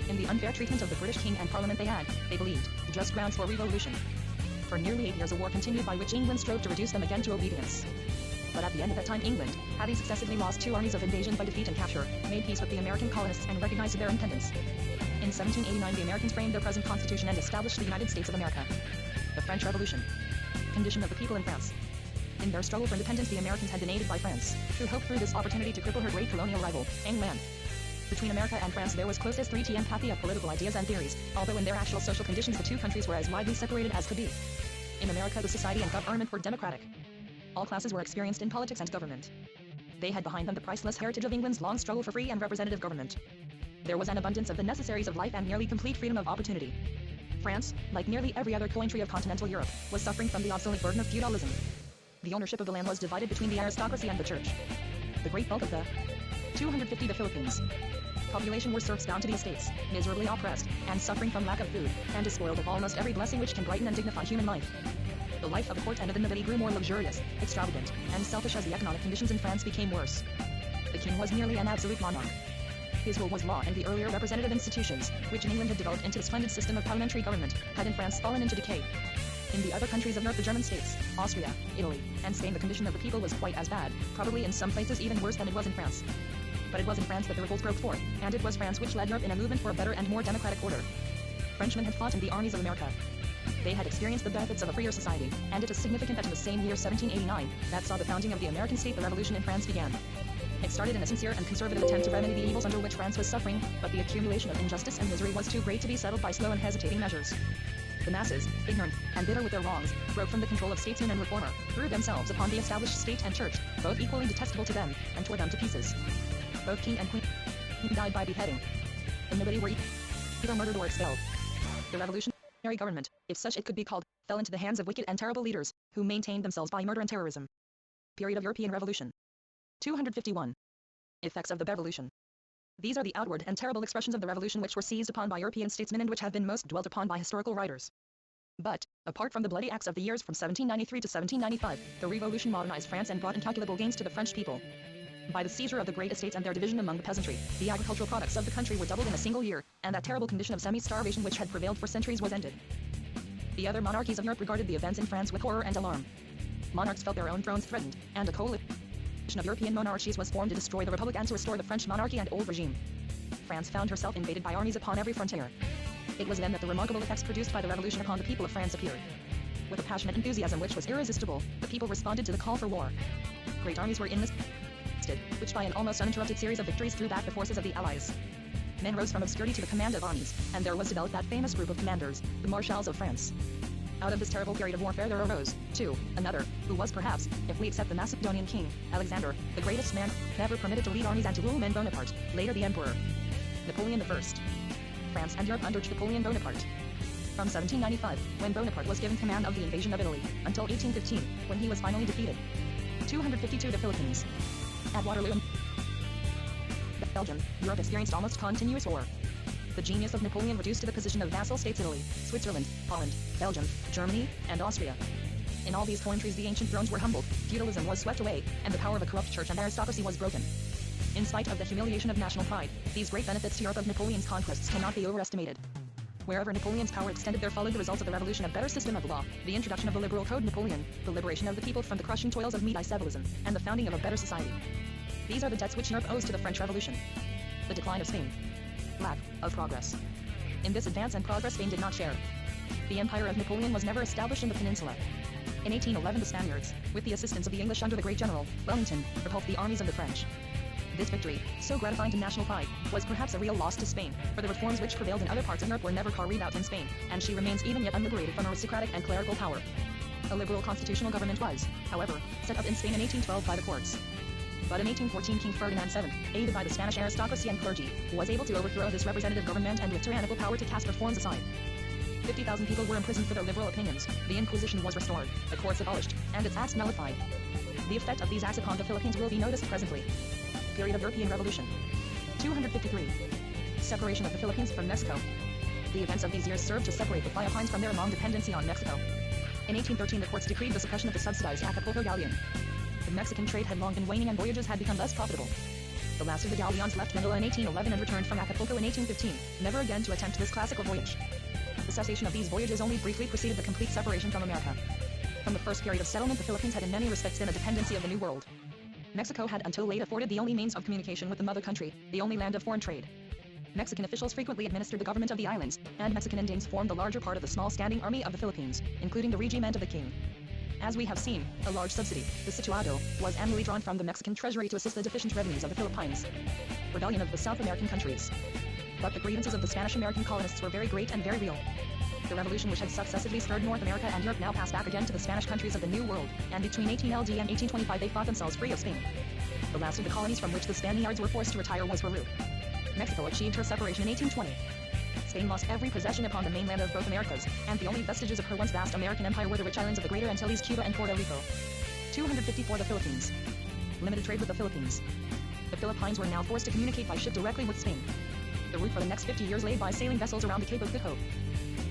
In the unfair treatment of the British king and parliament they had, they believed, just grounds for revolution. For nearly 8 years a war continued by which England strove to reduce them again to obedience. But at the end of that time England, having successively lost 2 armies of invasion by defeat and capture, made peace with the American colonists and recognized their independence. In 1789 the Americans framed their present constitution and established the United States of America. The French Revolution. Condition of the people in France. In their struggle for independence the Americans had been aided by France, who hoped through this opportunity to cripple her great colonial rival, England. Between America and France there was close as 3 empathy of political ideas and theories, although in their actual social conditions the 2 countries were as widely separated as could be. In America the society and government were democratic. All classes were experienced in politics and government. They had behind them the priceless heritage of England's long struggle for free and representative government. There was an abundance of the necessaries of life and nearly complete freedom of opportunity. France, like nearly every other country of continental Europe, was suffering from the obsolete burden of feudalism. The ownership of the land was divided between the aristocracy and the church. The great bulk of the 250 the Philippines population were serfs bound to the estates, miserably oppressed, and suffering from lack of food, and despoiled of almost every blessing which can brighten and dignify human life. The life of the court and of the nobility grew more luxurious, extravagant, and selfish as the economic conditions in France became worse. The king was nearly an absolute monarch. His rule was law, and the earlier representative institutions, which in England had developed into a splendid system of parliamentary government, had in France fallen into decay. In the other countries of North, the German states, Austria, Italy, and Spain, the condition of the people was quite as bad, probably in some places even worse than it was in France. But it was in France that the revolts broke forth, and it was France which led Europe in a movement for a better and more democratic order. Frenchmen had fought in the armies of America. They had experienced the benefits of a freer society, and it is significant that in the same year 1789, that saw the founding of the American state, the revolution in France began. It started in a sincere and conservative attempt to remedy the evils under which France was suffering, but the accumulation of injustice and misery was too great to be settled by slow and hesitating measures. The masses, ignorant and bitter with their wrongs, broke from the control of statesmen and reformer, threw themselves upon the established state and church, both equally detestable to them, and tore them to pieces. Both king and queen died by beheading. The nobility were either murdered or expelled. The revolutionary government, if such it could be called, fell into the hands of wicked and terrible leaders, who maintained themselves by murder and terrorism. Period of European Revolution. 251. Effects of the Revolution. These are the outward and terrible expressions of the revolution which were seized upon by European statesmen and which have been most dwelt upon by historical writers. But, apart from the bloody acts of the years from 1793 to 1795, the revolution modernized France and brought incalculable gains to the French people. By the seizure of the great estates and their division among the peasantry, the agricultural products of the country were doubled in a single year, and that terrible condition of semi-starvation which had prevailed for centuries was ended. The other monarchies of Europe regarded the events in France with horror and alarm. Monarchs felt their own thrones threatened, and a coalition of European monarchies was formed to destroy the Republic and to restore the French monarchy and old regime. France found herself invaded by armies upon every frontier. It was then that the remarkable effects produced by the revolution upon the people of France appeared. With a passionate enthusiasm which was irresistible, the people responded to the call for war. Great armies were enlisted, which by an almost uninterrupted series of victories threw back the forces of the Allies. Men rose from obscurity to the command of armies, and there was developed that famous group of commanders, the Marshals of France. Out of this terrible period of warfare there arose, too, another, who was perhaps, if we accept the Macedonian king, Alexander, the greatest man ever permitted to lead armies and to rule men, Bonaparte, later the emperor. Napoleon I. France and Europe under Napoleon Bonaparte. From 1795, when Bonaparte was given command of the invasion of Italy, until 1815, when he was finally defeated. 252 the Philippines. At Waterloo and Belgium, Europe experienced almost continuous war. The genius of Napoleon reduced to the position of vassal states Italy, Switzerland, Holland, Belgium, Germany, and Austria. In all these countries the ancient thrones were humbled, feudalism was swept away, and the power of a corrupt church and aristocracy was broken. In spite of the humiliation of national pride, these great benefits to Europe of Napoleon's conquests cannot be overestimated. Wherever Napoleon's power extended there followed the results of the revolution, a better system of law, the introduction of the liberal code Napoleon, the liberation of the people from the crushing toils of medievalism, and the founding of a better society. These are the debts which Europe owes to the French Revolution. The decline of Spain. Lack of progress. In this advance and progress Spain did not share. The empire of Napoleon was never established in the peninsula. In 1811 the Spaniards, with the assistance of the English under the great general, Wellington, repulsed the armies of the French. This victory, so gratifying to national pride, was perhaps a real loss to Spain, for the reforms which prevailed in other parts of Europe were never carried out in Spain, and she remains even yet unliberated from aristocratic and clerical power. A liberal constitutional government was, however, set up in Spain in 1812 by the courts. But in 1814 King Ferdinand VII, aided by the Spanish aristocracy and clergy, was able to overthrow this representative government and with tyrannical power to cast reforms aside. 50,000 people were imprisoned for their liberal opinions, the Inquisition was restored, the courts abolished, and its acts nullified. The effect of these acts upon the Philippines will be noticed presently. Period of European Revolution. 253. Separation of the Philippines from Mexico. The events of these years served to separate the Philippines from their long dependency on Mexico. In 1813 the courts decreed the suppression of the subsidized Acapulco galleon. The The Mexican trade had long been waning and voyages had become less profitable. The last of the galleons left Manila in 1811 and returned from Acapulco in 1815, never again to attempt this classical voyage. The cessation of these voyages only briefly preceded the complete separation from America. From the first period of settlement, the Philippines had in many respects been a dependency of the New World. Mexico had until late afforded the only means of communication with the mother country, the only land of foreign trade. Mexican officials frequently administered the government of the islands, and Mexican Indians formed the larger part of the small standing army of the Philippines, including the regiment of the king. As we have seen, a large subsidy, the situado, was annually drawn from the Mexican treasury to assist the deficient revenues of the Philippines. Rebellion of the South American countries. But the grievances of the Spanish-American colonists were very great and very real. The revolution which had successively stirred North America and Europe now passed back again to the Spanish countries of the New World, and between 18LD and 1825 they fought themselves free of Spain. The last of the colonies from which the Spaniards were forced to retire was Peru. Mexico achieved her separation in 1820. Spain lost every possession upon the mainland of both Americas, and the only vestiges of her once vast American empire were the rich islands of the Greater Antilles, Cuba and Puerto Rico. 254 The Philippines. Limited trade with the Philippines. The Philippines were now forced to communicate by ship directly with Spain. The route for the next 50 years lay by sailing vessels around the Cape of Good Hope.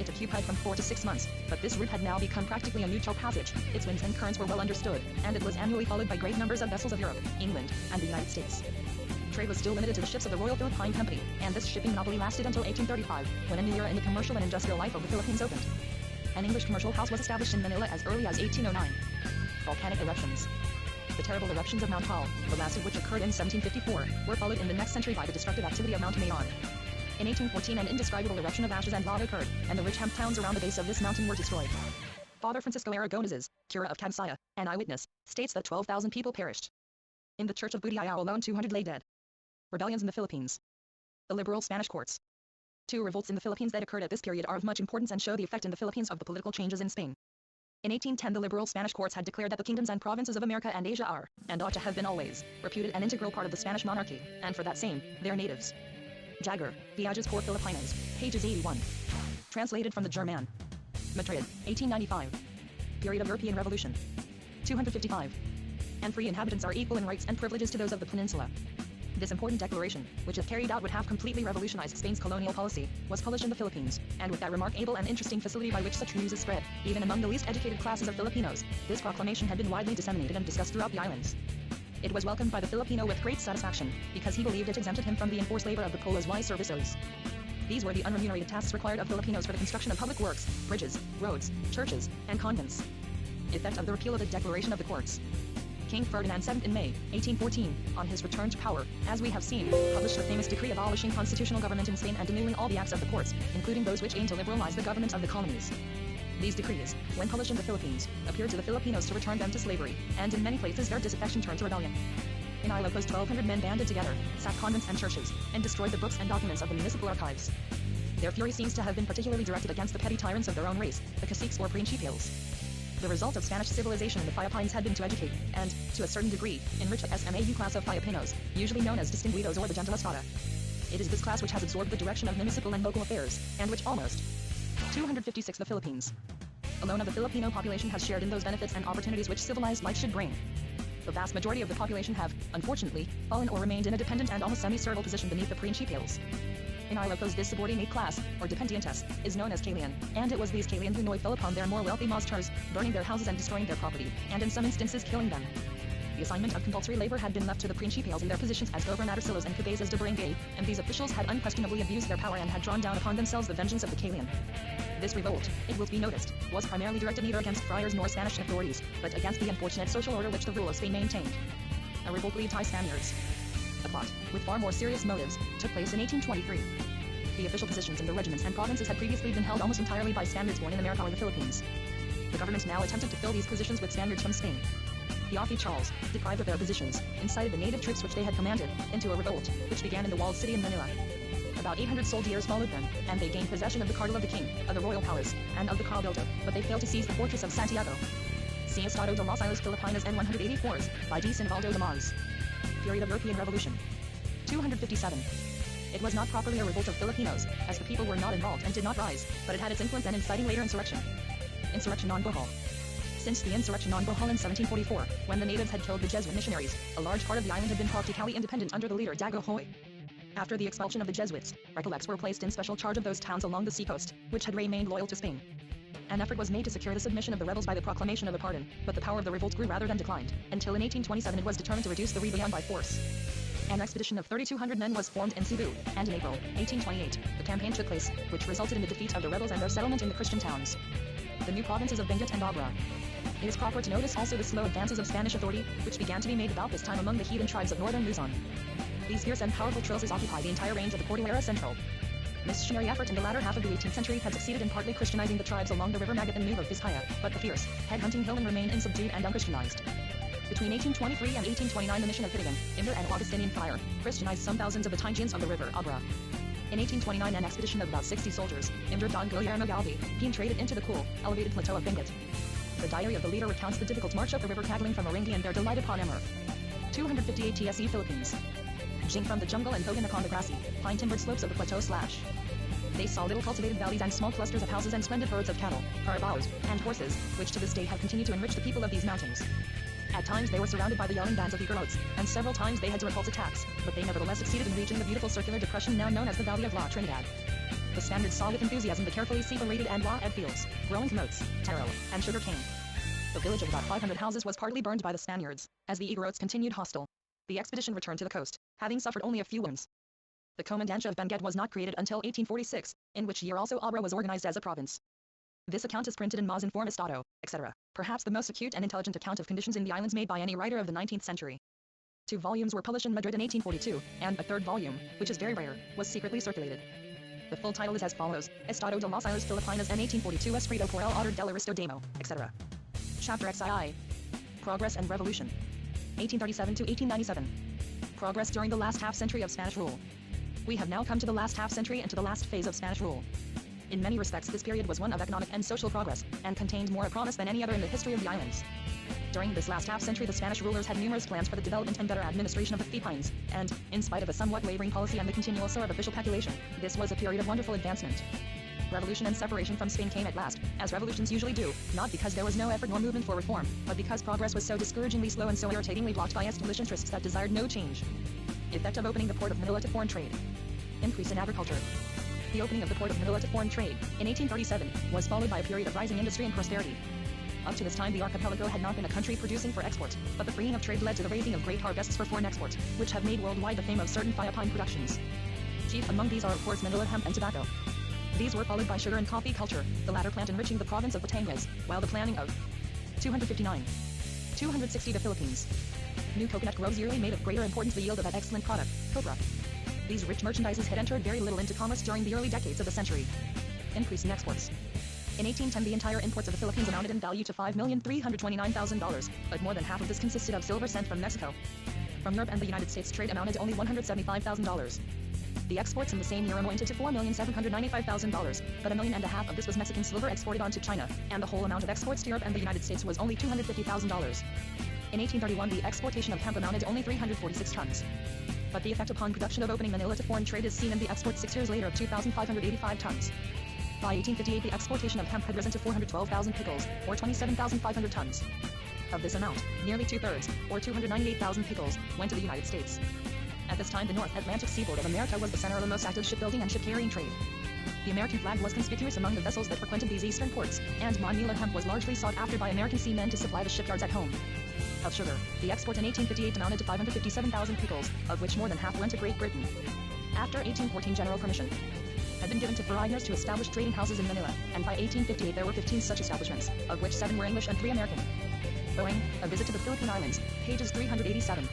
It occupied from 4 to 6 months, but this route had now become practically a neutral passage. Its winds and currents were well understood, and it was annually followed by great numbers of vessels of Europe, England, and the United States. Trade was still limited to the ships of the Royal Philippine Company, and this shipping monopoly lasted until 1835, when a new era in the commercial and industrial life of the Philippines opened. An English commercial house was established in Manila as early as 1809. Volcanic eruptions. The terrible eruptions of Mount Taal, the last of which occurred in 1754, were followed in the next century by the destructive activity of Mount Mayon. In 1814 an indescribable eruption of ashes and lava occurred, and the rich hemp towns around the base of this mountain were destroyed. Father Francisco Aragonés, cura of Kansaya, an eyewitness, states that 12,000 people perished. In the church of Budayao alone 200 lay dead. Rebellions in the Philippines. The liberal Spanish courts. 2 revolts in the Philippines that occurred at this period are of much importance and show the effect in the Philippines of the political changes in Spain. In 1810 the liberal Spanish courts had declared that the kingdoms and provinces of America and Asia are, and ought to have been always, reputed an integral part of the Spanish monarchy, and for that same, their natives. Jagger, Viajes por Filipinos, pages 81. Translated from the German. Madrid, 1895. Period of European Revolution. 255. And free inhabitants are equal in rights and privileges to those of the peninsula. This important declaration, which if carried out would have completely revolutionized Spain's colonial policy, was published in the Philippines, and with that remarkable and interesting facility by which such news is spread, even among the least educated classes of Filipinos, this proclamation had been widely disseminated and discussed throughout the islands. It was welcomed by the Filipino with great satisfaction, because he believed it exempted him from the enforced labor of the polos y servicios. These were the unremunerated tasks required of Filipinos for the construction of public works, bridges, roads, churches, and convents. Effect of the repeal of the Declaration of the Courts. King Ferdinand VII in May, 1814, on his return to power, as we have seen, published the famous decree abolishing constitutional government in Spain and denewing all the acts of the courts, including those which aimed to liberalize the government of the colonies. These decrees, when published in the Philippines, appeared to the Filipinos to return them to slavery, and in many places their disaffection turned to rebellion. In Ilocos 1,200 men banded together, sacked convents and churches, and destroyed the books and documents of the municipal archives. Their fury seems to have been particularly directed against the petty tyrants of their own race, the caciques or principales. The result of Spanish civilization in the Philippines had been to educate, and, to a certain degree, enrich the SMAU class of Filipinos, usually known as distinguidos or the gentle espada. It is this class which has absorbed the direction of municipal and local affairs, and which almost 256 The Philippines. Alone of the Filipino population has shared in those benefits and opportunities which civilized life should bring. The vast majority of the population have, unfortunately, fallen or remained in a dependent and almost semi-servile position beneath the principales. In Ilocos this subordinate class, or dependientes, is known as Kalian, and it was these Kalian who fell upon their more wealthy masters, burning their houses and destroying their property, and in some instances killing them. The assignment of compulsory labor had been left to the principales in their positions as gobernadorcillos and cabezas de barangay, and these officials had unquestionably abused their power and had drawn down upon themselves the vengeance of the Kalian. This revolt, it will be noticed, was primarily directed neither against friars nor Spanish authorities, but against the unfortunate social order which the rule of Spain maintained. A revolt led by Spaniards. A plot, with far more serious motives, took place in 1823. The official positions in the regiments and provinces had previously been held almost entirely by Spaniards born in America or the Philippines. The government now attempted to fill these positions with Spaniards from Spain. The Authie Charles, deprived of their positions, incited the native troops which they had commanded, into a revolt, which began in the walled city in Manila. About 800 soldiers followed them, and they gained possession of the Cardinal of the King, of the Royal Palace, and of the Cabildo, but they failed to seize the fortress of Santiago. See Estado de las Islas Filipinas N184s, by D. Sinvaldo de Maz. Period of European Revolution. 257. It was not properly a revolt of Filipinos, as the people were not involved and did not rise, but it had its influence in inciting later insurrection. Insurrection on Bohol. Since the insurrection on Bohol in 1744, when the natives had killed the Jesuit missionaries, a large part of the island had been practically independent under the leader Dagohoy. After the expulsion of the Jesuits, recollects were placed in special charge of those towns along the seacoast, which had remained loyal to Spain. An effort was made to secure the submission of the rebels by the proclamation of a pardon, but the power of the revolt grew rather than declined, until in 1827 it was determined to reduce the rebellion by force. An expedition of 3,200 men was formed in Cebu, and in April 1828, the campaign took place, which resulted in the defeat of the rebels and their settlement in the Christian towns. The new provinces of Benguet and Abra. It is proper to notice also the slow advances of Spanish authority, which began to be made about this time among the heathen tribes of northern Luzon. These fierce and powerful trolls occupy the entire range of the Cordillera Central. Missionary effort in the latter half of the 18th century had succeeded in partly Christianizing the tribes along the river Magat and Nuevo Vizcaya, but the fierce, head-hunting hillmen remained unsubdued and unchristianized. Between 1823 and 1829 the mission of Hitigan, Inder and Augustinian Friar, Christianized some thousands of the Taingians of the river Abra. In 1829 an expedition of about 60 soldiers, Inder Don Guillermo Galvi, being traded into the cool, elevated plateau of Benguet. The diary of the leader recounts the difficult march up the river Cagaling from Oringi and their delight upon Emmer. 258 TSE Philippines. Jing from the jungle and Hogan upon the grassy, pine-timbered slopes of the plateau slash. They saw little cultivated valleys and small clusters of houses and splendid herds of cattle, carabaos, and horses, which to this day have continued to enrich the people of these mountains. At times they were surrounded by the yelling bands of eager oats, and several times they had to repulse attacks, but they nevertheless succeeded in reaching the beautiful circular depression now known as the Valley of La Trinidad. The Spaniards saw with enthusiasm the carefully separated and raw-ed fields, growing from oats, taro, and sugar cane. The village of about 500 houses was partly burned by the Spaniards, as the eager oats continued hostile. The expedition returned to the coast, having suffered only a few wounds. The Comandancia of Benguet was not created until 1846, in which year also Abra was organized as a province. This account is printed in Mas Informe Estado, etc., perhaps the most acute and intelligent account of conditions in the islands made by any writer of the 19th century. 2 volumes were published in Madrid in 1842, and a 3rd volume, which is very rare, was secretly circulated. The full title is as follows: Estado de las Islas Filipinas en 1842 escrito por el autor del Aristodemo, etc. Chapter XII. Progress and Revolution. 1837 to 1897. Progress during the last half-century of Spanish rule. We have now come to the last half-century and to the last phase of Spanish rule. In many respects this period was one of economic and social progress, and contained more promise than any other in the history of the islands. During this last half-century the Spanish rulers had numerous plans for the development and better administration of the Philippines, and, in spite of a somewhat wavering policy and the continual soar of official population, this was a period of wonderful advancement. Revolution and separation from Spain came at last, as revolutions usually do, not because there was no effort nor movement for reform, but because progress was so discouragingly slow and so irritatingly blocked by established interests that desired no change. Effect of opening the port of Manila to foreign trade. Increase in agriculture. The opening of the port of Manila to foreign trade, in 1837, was followed by a period of rising industry and prosperity. Up to this time the archipelago had not been a country producing for export, but the freeing of trade led to the raising of great harvests for foreign export, which have made worldwide the fame of certain Philippine productions. Chief among these are of course Manila hemp and tobacco. These were followed by sugar and coffee culture, the latter plant enriching the province of Batangas, while the planting of 259. 260 the Philippines. New coconut groves yearly made of greater importance the yield of that excellent product, copra. These rich merchandises had entered very little into commerce during the early decades of the century. Increase in exports. In 1810 the entire imports of the Philippines amounted in value to $5,329,000, but more than half of this consisted of silver sent from Mexico. From Europe and the United States trade amounted to only $175,000. The exports in the same year amounted to $4,795,000, but $1.5 million of this was Mexican silver exported on to China, and the whole amount of exports to Europe and the United States was only $250,000. In 1831 the exportation of hemp amounted to only 346 tons. But the effect upon production of opening Manila to foreign trade is seen in the export 6 years later of 2,585 tons. By 1858 the exportation of hemp had risen to 412,000 pickles, or 27,500 tons. Of this amount, nearly 2/3, or 298,000 pickles, went to the United States. At this time the North Atlantic seaboard of America was the center of the most active shipbuilding and ship-carrying trade. The American flag was conspicuous among the vessels that frequented these eastern ports, and Manila hemp was largely sought after by American seamen to supply the shipyards at home. Of sugar, the export in 1858 amounted to 557,000 pickles, of which more than half went to Great Britain. After 1814 general permission had been given to foreigners to establish trading houses in Manila, and by 1858 there were 15 such establishments, of which 7 were English and 3 American. Boeing, A Visit to the Philippine Islands, pages 387.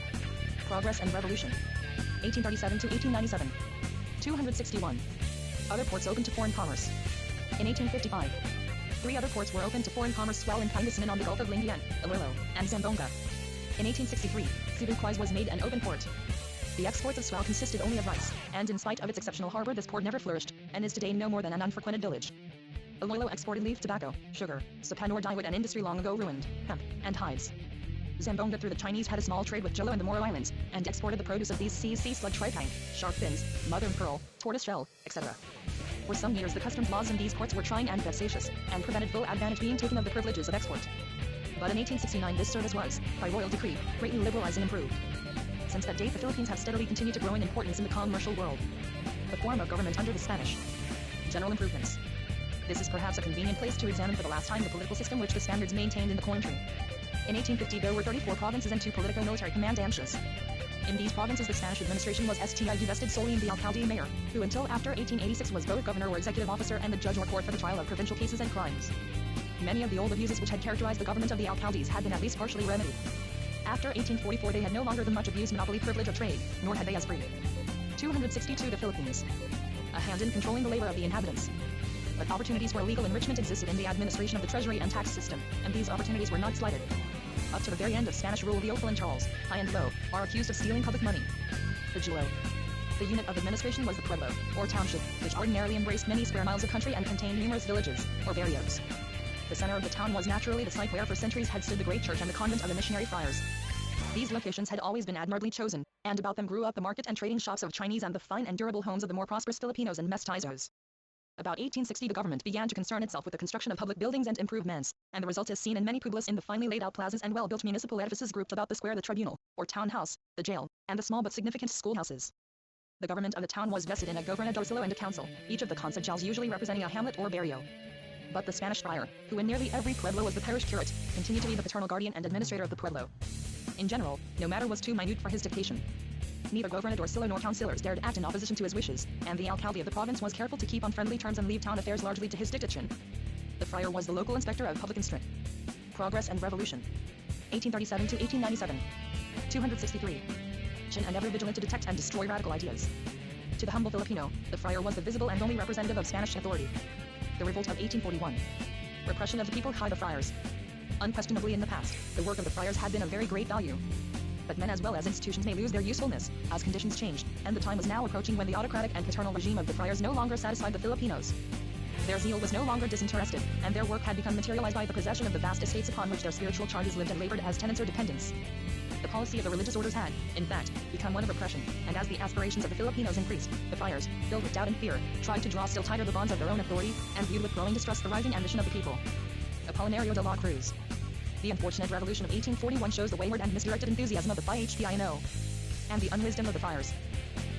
Progress and Revolution. 1837 to 1897. 261. Other ports open to foreign commerce. In 1855, 3 other ports were opened to foreign commerce while in Pangasinan on the Gulf of Lingayen, Iloilo, and Zamboanga. In 1863, Cebu Quays was made an open port. The exports of Swell consisted only of rice, and in spite of its exceptional harbor this port never flourished, and is today no more than an unfrequented village. Iloilo exported leaf tobacco, sugar, Sapanor dyewood and industry long ago ruined, hemp, and hides. Zamboanga through the Chinese had a small trade with Jolo and the Moro Islands, and exported the produce of these seas sea slug tritank, shark fins, mother and pearl, tortoise shell, etc. For some years the customs laws in these ports were trying and vexatious, and prevented full advantage being taken of the privileges of export. But in 1869 this service was, by royal decree, greatly liberalized and improved. Since that date the Philippines have steadily continued to grow in importance in the commercial world. The form of government under the Spanish. General improvements. This is perhaps a convenient place to examine for the last time the political system which the Spaniards maintained in the country. In 1850 there were 34 provinces and 2 politico-military commandantes. In these provinces the Spanish administration was vested solely in the alcalde mayor, who until after 1886 was both governor or executive officer and the judge or court for the trial of provincial cases and crimes. Many of the old abuses which had characterized the government of the alcaldes had been at least partially remedied. After 1844 they had no longer the much abused monopoly privilege of trade, nor had they as free. 262 The Philippines. A hand in controlling the labor of the inhabitants. But opportunities for illegal enrichment existed in the administration of the treasury and tax system, and these opportunities were not slighted. Up to the very end of Spanish rule, the Ophel and Charles, high and low, are accused of stealing public money. The Julo. The unit of administration was the pueblo, or township, which ordinarily embraced many square miles of country and contained numerous villages, or barrios. The center of the town was naturally the site where for centuries had stood the great church and the convent of the missionary friars. These locations had always been admirably chosen, and about them grew up the market and trading shops of Chinese and the fine and durable homes of the more prosperous Filipinos and mestizos. About 1860 the government began to concern itself with the construction of public buildings and improvements, and the result is seen in many pueblos in the finely laid out plazas and well-built municipal edifices grouped about the square, the tribunal, or town house, the jail, and the small but significant schoolhouses. The government of the town was vested in a gobernadorcillo and a council, each of the concejals usually representing a hamlet or barrio. But the Spanish friar, who in nearly every pueblo was the parish curate, continued to be the paternal guardian and administrator of the pueblo. In general, no matter was too minute for his dictation. Neither gobernadorcillo nor councillors dared act in opposition to his wishes, and the alcalde of the province was careful to keep on friendly terms and leave town affairs largely to his dictation. The friar was the local inspector of public instruction. Progress and Revolution. 1837 to 1897. 263. And ever vigilant to detect and destroy radical ideas. To the humble Filipino, the friar was the visible and only representative of Spanish authority. The Revolt of 1841. Repression of the people by the friars. Unquestionably in the past, the work of the friars had been of very great value. But men as well as institutions may lose their usefulness, as conditions changed, and the time was now approaching when the autocratic and paternal regime of the friars no longer satisfied the Filipinos. Their zeal was no longer disinterested, and their work had become materialized by the possession of the vast estates upon which their spiritual charges lived and labored as tenants or dependents. The policy of the religious orders had, in fact, become one of repression, and as the aspirations of the Filipinos increased, the friars, filled with doubt and fear, tried to draw still tighter the bonds of their own authority, and viewed with growing distrust the rising ambition of the people. Apolinario de la Cruz. The unfortunate revolution of 1841 shows the wayward and misdirected enthusiasm of the PHPINO, and the unwisdom of the friars.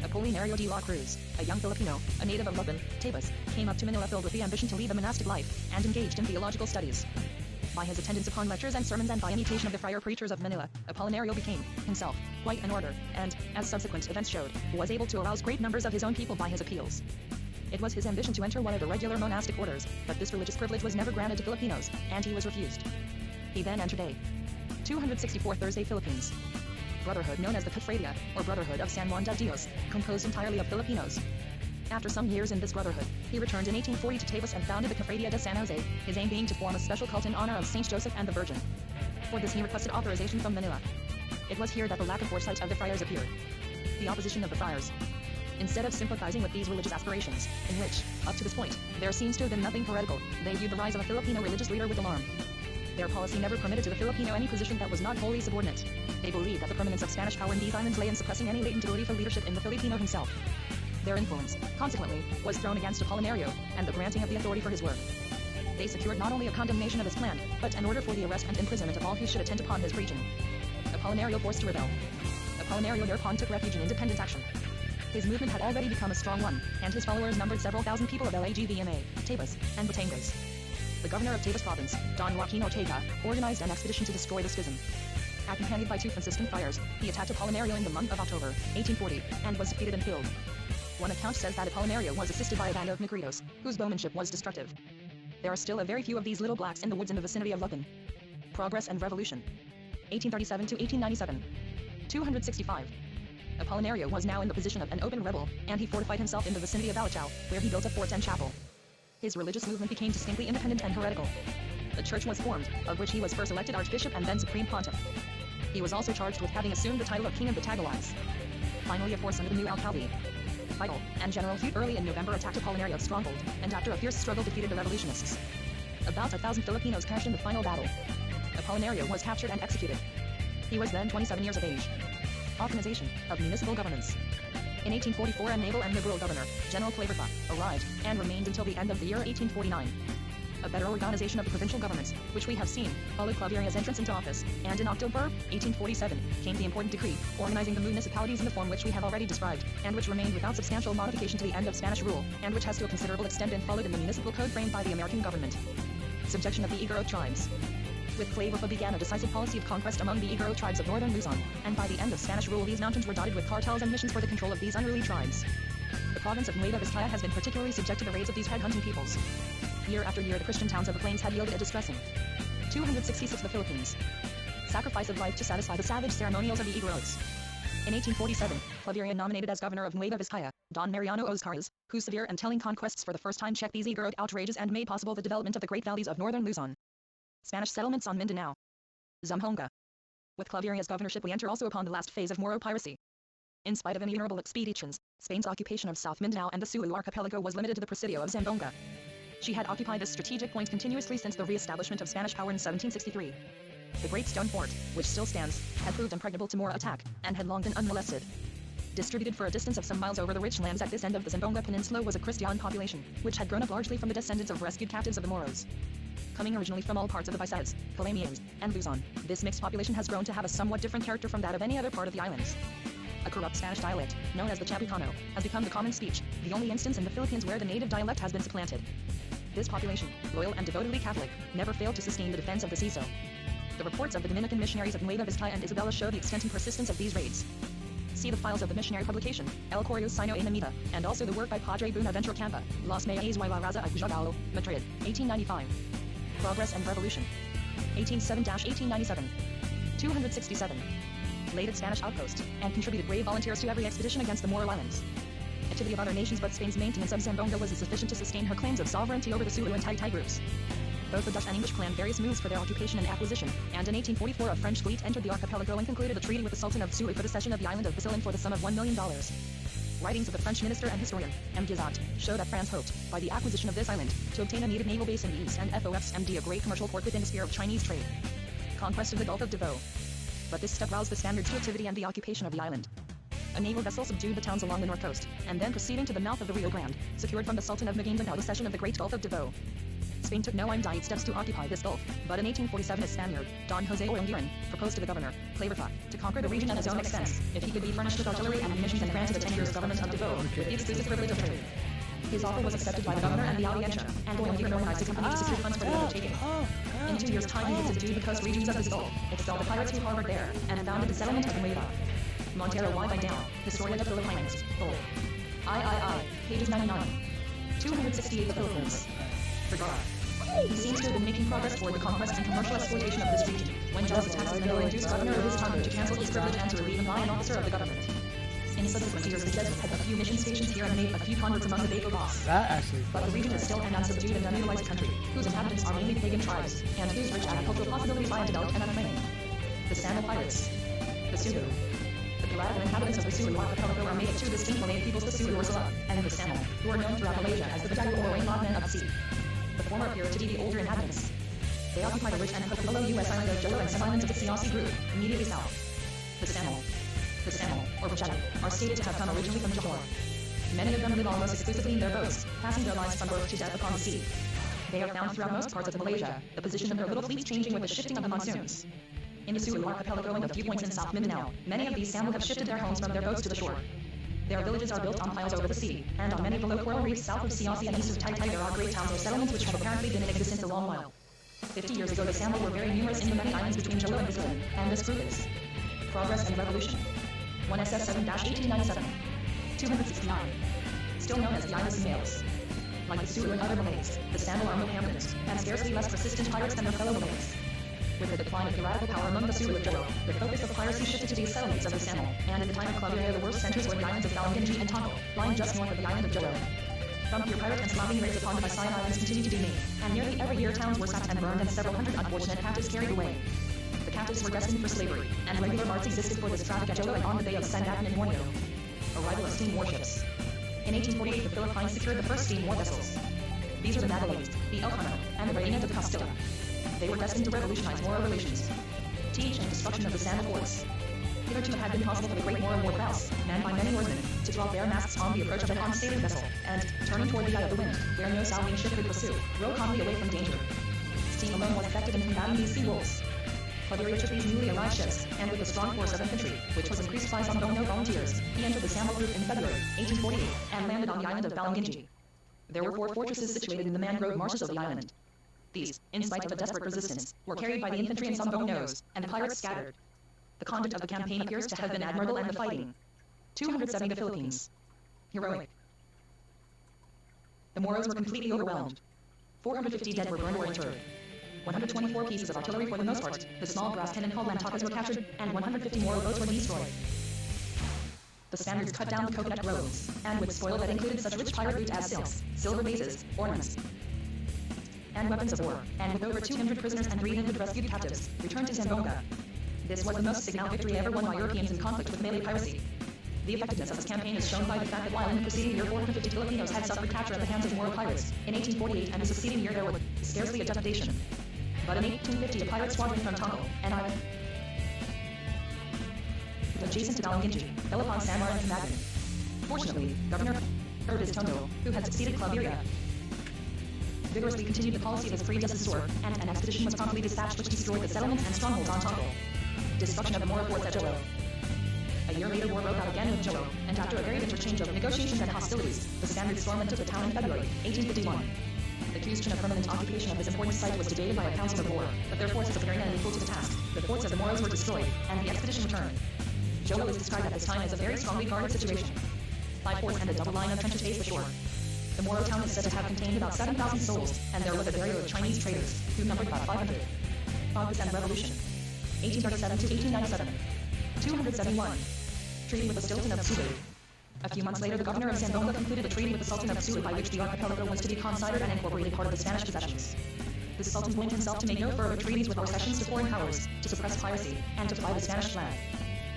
Apolinario de la Cruz, a young Filipino, a native of Lubin, Tebas, came up to Manila filled with the ambition to lead a monastic life, and engaged in theological studies. By his attendance upon lectures and sermons and by imitation of the friar preachers of Manila, Apolinario became, himself, quite an orator, and, as subsequent events showed, was able to arouse great numbers of his own people by his appeals. It was his ambition to enter one of the regular monastic orders, but this religious privilege was never granted to Filipinos, and he was refused. He then entered a 264 Thursday Philippines brotherhood known as the Cofradia, or Brotherhood of San Juan de Dios, composed entirely of Filipinos. After some years in this brotherhood, he returned in 1840 to Tebas and founded the Cofradia de San Jose, his aim being to form a special cult in honor of Saint Joseph and the Virgin. For this he requested authorization from Manila. It was here that the lack of foresight of the friars appeared. The opposition of the friars. Instead of sympathizing with these religious aspirations, in which, up to this point, there seems to have been nothing heretical, they viewed the rise of a Filipino religious leader with alarm. Their policy never permitted to the Filipino any position that was not wholly subordinate. They believed that the permanence of Spanish power in these islands lay in suppressing any latent ability for leadership in the Filipino himself. Their influence, consequently, was thrown against Apolinario, and the granting of the authority for his work. They secured not only a condemnation of his plan, but an order for the arrest and imprisonment of all who should attend upon his preaching. Apolinario forced to rebel. Apolinario thereupon took refuge in independent action. His movement had already become a strong one, and his followers numbered several thousand people of Lagvma, Tebas, and Batangas. The governor of Tebas province, Don Joaquin Ortega, organized an expedition to destroy the schism. Accompanied by 2 Franciscan friars, he attacked Apolinario in the month of October, 1840, and was defeated and killed. One account says that Apolinario was assisted by a band of Negritos, whose bowmanship was destructive. There are still a very few of these little blacks in the woods in the vicinity of Lupin. Progress and Revolution. 1837 to 1897. 265. Apolinario was now in the position of an open rebel, and he fortified himself in the vicinity of Alachao, where he built a fort and chapel. His religious movement became distinctly independent and heretical. The church was formed, of which he was first elected archbishop and then supreme pontiff. He was also charged with having assumed the title of king of the Tagalogs. Finally, a force under the new alcalde, Vital, and General Hute early in November attacked Apolinario's stronghold, and after a fierce struggle defeated the revolutionists. About 1,000 Filipinos perished in the final battle. Apolinario was captured and executed. He was then 27 years of age. Organization of municipal governance. In 1844 a naval and liberal governor, General Claverfa, arrived, and remained until the end of the year 1849. a better organization of the provincial governments, which we have seen, followed Claveria's entrance into office, and in October 1847 came the important decree organizing the municipalities in the form which we have already described, and which remained without substantial modification to the end of Spanish rule, and which has to a considerable extent been followed in the municipal code framed by the American government. Subjection of the Igorot tribes. With Claverpa began a decisive policy of conquest among the Igorot tribes of northern Luzon, and by the end of Spanish rule these mountains were dotted with cartels and missions for the control of these unruly tribes. The province of Nueva Vizcaya has been particularly subject to the raids of these head-hunting peoples. Year after year the Christian towns of the plains had yielded a distressing 266 the Philippines. Sacrifice of life to satisfy the savage ceremonials of the Igorots. In 1847, Claveria nominated as governor of Nueva Vizcaya, Don Mariano Ozcaraz, whose severe and telling conquests for the first time checked these Igorot outrages and made possible the development of the great valleys of northern Luzon. Spanish settlements on Mindanao. Zamboanga. With Claveria's governorship we enter also upon the last phase of Moro piracy. In spite of innumerable expeditions, Spain's occupation of South Mindanao and the Sulu archipelago was limited to the Presidio of Zamboanga. She had occupied this strategic point continuously since the re-establishment of Spanish power in 1763. The Great Stone Fort, which still stands, had proved impregnable to Moro attack, and had long been unmolested. Distributed for a distance of some miles over the rich lands at this end of the Zamboanga Peninsula was a Christian population, which had grown up largely from the descendants of rescued captives of the Moros. Coming originally from all parts of the Visayas, Calamianes, and Luzon, this mixed population has grown to have a somewhat different character from that of any other part of the islands. A corrupt Spanish dialect, known as the Chapucano, has become the common speech, the only instance in the Philippines where the native dialect has been supplanted. This population, loyal and devotedly Catholic, never failed to sustain the defense of the CISO. The reports of the Dominican missionaries of Nueva Vizcaya and Isabela show the extent and persistence of these raids. See the files of the missionary publication, El Correo Sino Enamita, and also the work by Padre Buenaventura Campa, Los Mayas y la Raza at Jagao, Madrid, 1895. Progress and Revolution. 1807-1897. 267. Laid at Spanish outposts, and contributed brave volunteers to every expedition against the Moro Islands. Activity of other nations but Spain's maintenance of Zamboanga was insufficient to sustain her claims of sovereignty over the Sulu and Tai groups. Both the Dutch and English planned various moves for their occupation and acquisition, and in 1844 a French fleet entered the archipelago and concluded a treaty with the Sultan of Sulu for the cession of the island of Basilan for the sum of $1 million. Writings of the French minister and historian, M. Guizot, show that France hoped, by the acquisition of this island, to obtain a needed naval base in the east and FOFSMD a great commercial port within the sphere of Chinese trade. Conquest of the Gulf of Davao. But this step roused the Spaniards to activity and the occupation of the island. A naval vessel subdued the towns along the north coast, and then proceeding to the mouth of the Rio Grande, secured from the Sultan of Maguindanao the cession of the great Gulf of Davao. Spain took no immediate steps to occupy this gulf, but in 1847 a Spaniard, Don Jose Oyangiran, proposed to the governor, Claverpa, to conquer the region at his own expense, if he could be furnished with artillery and munitions and granted a 10 years government of Davao, with the exclusive privilege of trade. His offer was accepted by the governor and the Audiencia, and Oyangiran organized a company to secure funds for the undertaking. In 2 years' time he had subdued the coast regions of this gulf, expelled the pirates who harbored there, and founded the settlement of Nueva. Montero Y. by Down, Historia de Filipinas, Vol. III, pages 99. 268 the Philippines. Vergara. He seems to have been making progress toward the conquest and commercial exploitation of this region, when jealous attacks of Manila induced governor of his time to cancel his privilege and to relieve him by an officer of the government. In subsequent years the Jesuits had a few mission stations here and made a few converts among the Baco Boss. That actually. But the region is still an unsubdued and unutilized country, whose inhabitants are mainly pagan tribes, and whose rich agricultural possibilities lie undeveloped and untrained. The Sano Pirates. The Sulu. The piratical inhabitants of the Sulu archipelago are made of two distinct Malay peoples, the Sulu or Sula, and the Sano, who are known throughout Malaysia as the Badago or Rainlod men of the sea. The former appear to be the older inhabitants. They occupy the rich and hospitable U.S. island of Jolo and some islands of the Siasi group, immediately south. The Samo, or Bajau, are stated to have come originally from Johor. Many of them live almost exclusively in their boats, passing their lives from birth to death upon the sea. They are found throughout most parts of Malaysia, the position of their little fleets changing with the shifting of the monsoons. In the Sulu archipelago and a few points in South Mindanao, many of these Samo have shifted their homes from their boats to the shore. Their villages are built on piles over the sea, and on many of the low coral reefs south of Siasi and east of Taytay there are great towns or settlements which have apparently been in existence a long while. 50 years ago the Samo were very numerous in the many islands between Jolo and Basilan, and this group is Progress and Revolution. 1SS 7-1897. 269. Still known as the Islas Males. Like the Sulu and other Malays, the Samo are Mohammedans, and scarcely less persistent pirates than their fellow Malays. With the decline of piratical power among the Sulu of Jolo, the focus of piracy shifted to the settlements of the Samo, and in the time of Claveria the worst centers were the islands of Balanginji and Tongo, lying just north of the island of Jolo. From here pirate and slaving raids upon the Visayan Islands continued to be made, and nearly every year towns were sacked and burned and several hundred unfortunate captives carried away. The captives were destined for slavery, and regular marts existed for this traffic at Jolo and on the Bay of Sandakan and Borneo. Arrival of steam warships. In 1848 the Philippines secured the first steam war vessels. These were the Magallanes, the Elcano, and the Reina de Castilla. They were destined to revolutionize Moro relations. Siege and destruction of the Sano forts. Hitherto had been possible for the great Moro war prowess, manned by many oarsmen, to draw their masts on the approach of an unsailing vessel, and, turning toward the eye of the wind, where no Southing ship could pursue, row calmly away from danger. Steam alone was effective in combating these sea wolves. Claveria took these newly arrived ships, and with a strong force of infantry, which was increased by Zambongo volunteers, he entered the Sambo group in February 1848, and landed on the island of Balangingi. There were 4 fortresses situated in the mangrove marshes of the island. These, in spite of a desperate resistance, were carried by the infantry and Zambongos, and the pirates scattered. The conduct of the campaign appears to have been admirable, and the fighting. 270 the Philippines. Heroic. The Moros were completely overwhelmed. 450 dead were burned or interred. 124 pieces of artillery for the most part, the small brass cannon called lantakas were captured, and 150 Moro boats were destroyed. The Spaniards cut down the coconut groves, and with spoil that included such rich pirate loot as silks, silver vases, ornaments, and weapons of war, and with over 200 prisoners and 300 rescued captives, returned to Zamboanga. This was the most signal victory ever won by Europeans in conflict with Malay piracy. The effectiveness of this campaign is shown by the fact that while in the preceding year 450 Filipinos had suffered capture at the hands of Moro pirates, in 1848 and the succeeding year there was scarcely a depredation. But in 1850 a pirate squadron from Tonga, an island adjacent to Balangingi, fell upon Samar and Camagan. Fortunately, Governor Urbis Tondo, who had succeeded Claveria, vigorously continued the policy of his predecessor, and an expedition was promptly dispatched which destroyed the settlements and strongholds on Tonga. Destruction of the Moro forts at Jolo. A year later war broke out again with Jolo, and after a varied interchange of negotiations and hostilities, the Spaniards stormed and took the town in February 1851. The accused of permanent occupation of this important site was debated by a council of war, but their forces appearing unequal to the task, the forts of the Moros were destroyed, and the expedition returned. Jolo is described at this time as a very strongly guarded situation. 5 forts and a double line of trenches faced the shore. The Moro town is said to have contained about 7,000 souls, and there was a barrier of Chinese traders, who numbered about 500. Conquest and Revolution. 1837 to 1897. 271. Treaty with the Sultan of Sulu. A few months later, the governor of Zamboanga concluded a treaty with the Sultan of Sulu by which the archipelago was to be considered and incorporated part of the Spanish possessions. The Sultan blamed himself to make no further treaties with or cessions to foreign powers, to suppress piracy, and to fly the Spanish flag.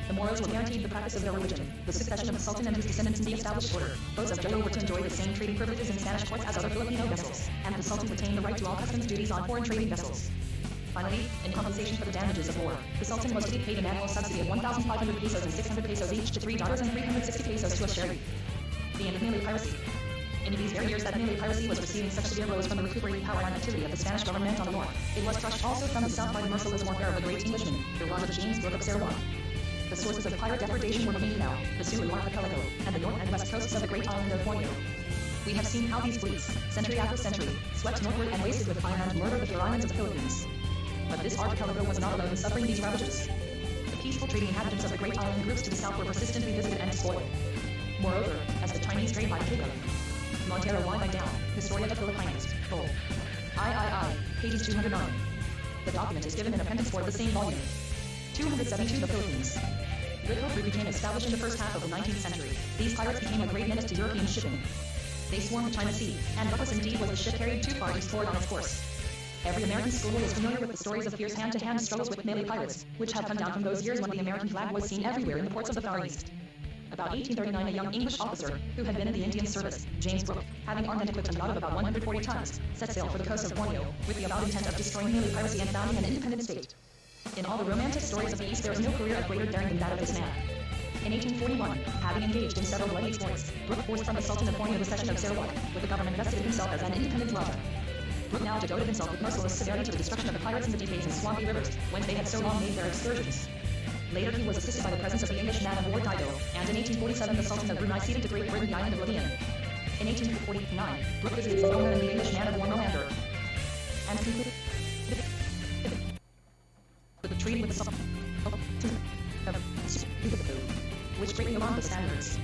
The Moros were guaranteed the practice of their religion, the succession of the Sultan and his descendants in the established order. Those of Jolo were to enjoy the same trading privileges in Spanish ports as other Filipino vessels, and the Sultan retained the right to all customs duties on foreign trading vessels. Finally, in compensation for the damages of war, the Sultan was to be paid an annual subsidy of 1,500 pesos and 600 pesos each to 3 daughters and 360 pesos to a sherry. The end of Malay piracy. In these very years that Malay piracy was receiving such severe blows from the recuperating power and activity of the Spanish government on the north, it was crushed also from the south by the merciless warfare of the great Englishman, the Rajah James Brooke of Sarawak. The sources of pirate depredation were the Mindanao, the Sulu archipelago, and the north and west coasts of the great island of Borneo. We have seen how these fleets, century after century, swept northward and wasted with fire and murder the pure islands of the Philippines. But this archipelago was not alone in suffering these ravages. The peaceful trading inhabitants of the great island groups to the south were persistently visited and despoiled. Moreover, as the Chinese trade by Cape, Montero Y. Down, Historia de Filipinas, Vol. III, pages 209. The document is given in appendix 4 of the same volume. 272 the Philippines. Good Hope became established in the first half of the 19th century. These pirates became a great menace to European shipping. They swarmed the China Sea, and reckless indeed was the ship carried too far eastward on its course. Every American schoolboy is familiar with the stories of fierce hand-to-hand struggles with Malay pirates, which have come down from those years when the American flag was seen everywhere in the ports of the Far East. About 1839, a young English officer, who had been in the Indian service, James Brooke, having armed and equipped a yacht of about 140 tons, set sail for the coast of Borneo, with the avowed intent of destroying Malay piracy and founding an independent state. In all the romantic stories of the East, there is no career of greater daring than that of this man. In 1841, having engaged in several bloody exploits, Brooke forced from the Sultan of Borneo the cession of Sarawak, with the government vested in himself as an independent Rajah. Brooke now devoted himself with merciless severity to the destruction of the pirates in the deep bays and swampy rivers, whence they had so long made their excursions. Later he was assisted by the presence of the English man of war Dido, and in 1847 the Sultan of Brunei ceded to Great Britain the island of Lilian. In 1849, Brooke visited Zamboanga and the English man of war Melander, and concluded the treaty with the Sultan of Sulu, which greatly alarmed the Spaniards.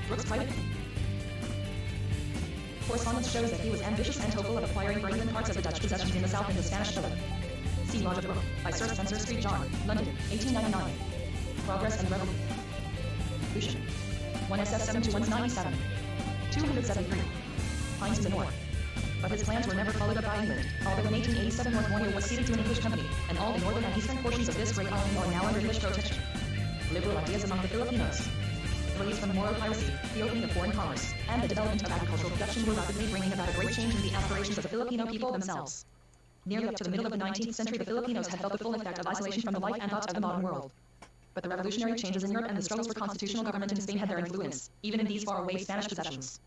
Brooke's private correspondence shows that he was ambitious and hopeful of acquiring Berlin parts of the Dutch possessions in the south and the Spanish Philip. See Roger Brooke, by Sir Spencer Street John, London, 1899. Progress and Revolution. 1 SS 7 to 197. 273. Pines in the north. But his plans were never followed up by England, although in 1887 North Borneo was ceded to an English company, and all the northern and eastern portions of this great island are now under English protection. Liberal ideas among the Filipinos. Release from Moro piracy, the opening of foreign commerce, and the development of agricultural production were rapidly bringing about a great change in the aspirations of the Filipino people themselves. Nearly up to the middle of the 19th century, the Filipinos had felt the full effect of isolation from the life and thoughts of the modern world. But the revolutionary changes in Europe and the struggles for constitutional government in Spain had their influence, even in these faraway Spanish possessions.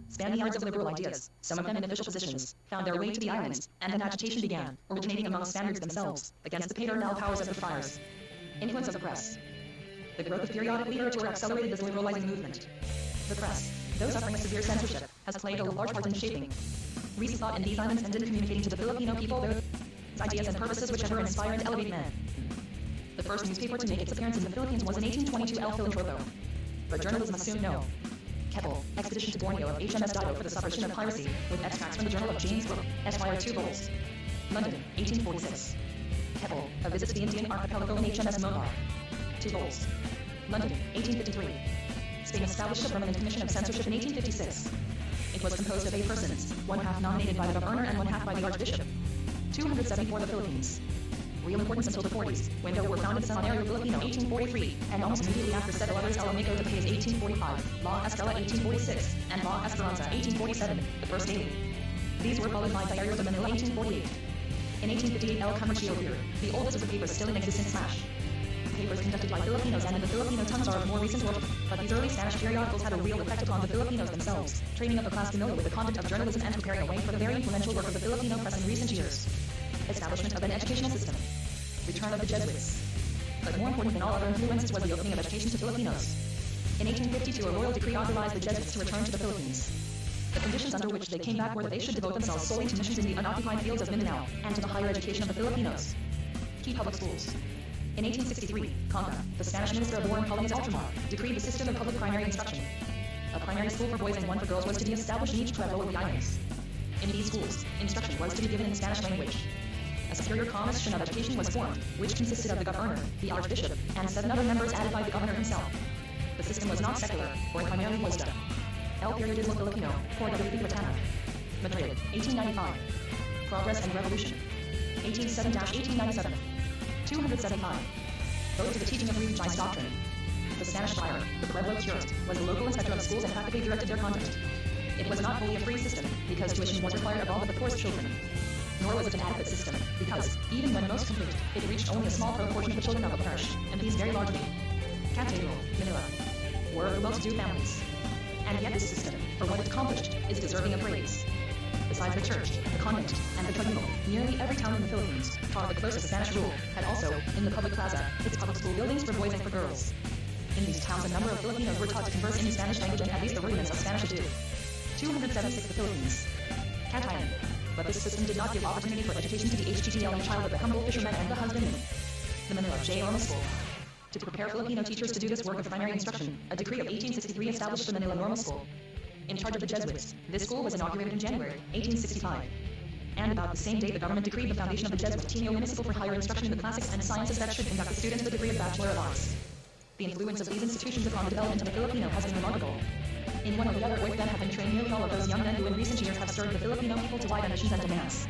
Spaniards of liberal ideas, some of them in official positions, found their way to the islands, and an agitation began, originating among Spaniards themselves, against the paternal powers of the friars. Influence of the press. The growth of periodic literature accelerated this liberalizing movement. The press, though suffering a severe censorship, has played a large part in shaping recent thought in these islands and in communicating to the Filipino people those ideas and purposes which ever inspire and elevate men. The first newspaper to make its appearance in the Philippines was in 1822 El Filantropo. But journalism must soon know. Keppel, Expedition to Borneo of HMS Dido for the suppression of piracy, with extracts from the journal of James Brooke, Esquire 2 vols. London, 1846. Keppel, A Visit to the Indian Archipelago in HMS Mohar. 2 vols. London, 1853. Spain established a permanent commission of censorship in 1856. It was composed of 8 persons, one half nominated by the governor and one half by the archbishop. 274 the Philippines. Real importance until the 40s, when there were founded Seminario Filipino 1843, and almost immediately after settlers Alamico de Paz 1845, La Escala 1846, and La Esperanza 1847, the first daily. These were followed by Diario de Manila 1848. In 1858 El Comercio appeared, the oldest of the papers still in existence / Papers conducted by Filipinos and in the Filipino tongues are of more recent origin, but these early Spanish periodicals had a real effect upon the Filipinos themselves, training up a class familiar with the conduct of journalism and preparing a way for the very influential work of the Filipino press in recent years. Establishment of an educational system. Return of the Jesuits. But more important than all other influences was the opening of education to Filipinos. In 1852 a royal decree authorized the Jesuits to return to the Philippines. The conditions under which they came back were that they should devote themselves solely to missions in the unoccupied fields of Mindanao, and to the higher education of the Filipinos. Key public schools. In 1863, Conca, the Spanish Minister of War and Colonies Ultramar, decreed the system of public primary instruction. A primary school for boys and one for girls was to be established in each pueblo of the islands. In these schools, instruction was to be given in Spanish language. A superior commission of education was formed, which consisted of the governor, the archbishop, and 7 other members added by the governor himself. The system was not secular, or primarily was done. El Periodismo Filipino, por W. Quintana. Madrid, 1895. Progress and Revolution. 1807-1897. 275. Vote to the teaching of Religious doctrine. The Spanish friar, the Pueblo curate, was the local inspector of schools and practically directed their conduct. It was not wholly a free system, because tuition was required of all but the poorest children. Nor was it an adequate system, because, even when most complete, it reached only a small proportion of the children of the parish, and these very largely. Cathedral, Manila. Were the well-to-do families. And yet this system, for what it accomplished, is deserving of praise. Besides the church, the convent, and the tribunal, nearly every town in the Philippines, taught the closest Spanish rule, had also, in the public plaza, its public school buildings for boys and for girls. In these towns a number of Filipinos were taught to converse in Spanish language and at least the rudiments of Spanish ado. 276 the Philippines. Catayan. But this system did not give opportunity for education to the HTTL and child of the humble fisherman and the husbandman. The Manila J. Normal School. To prepare Filipino teachers to do this work of primary instruction, a decree of 1863 established the Manila Normal School. In charge of the Jesuits, this school was inaugurated in January 1865. And about the same day the government decreed the foundation of the Jesuit Ateneo Municipal for higher instruction in the classics and sciences that should conduct the student to the degree of Bachelor of Arts. The influence of these institutions upon the development of the Filipino has been remarkable. In one or the other way then have been trained nearly all of those young men who in recent years have stirred the Filipino people to wide ambitions and demands.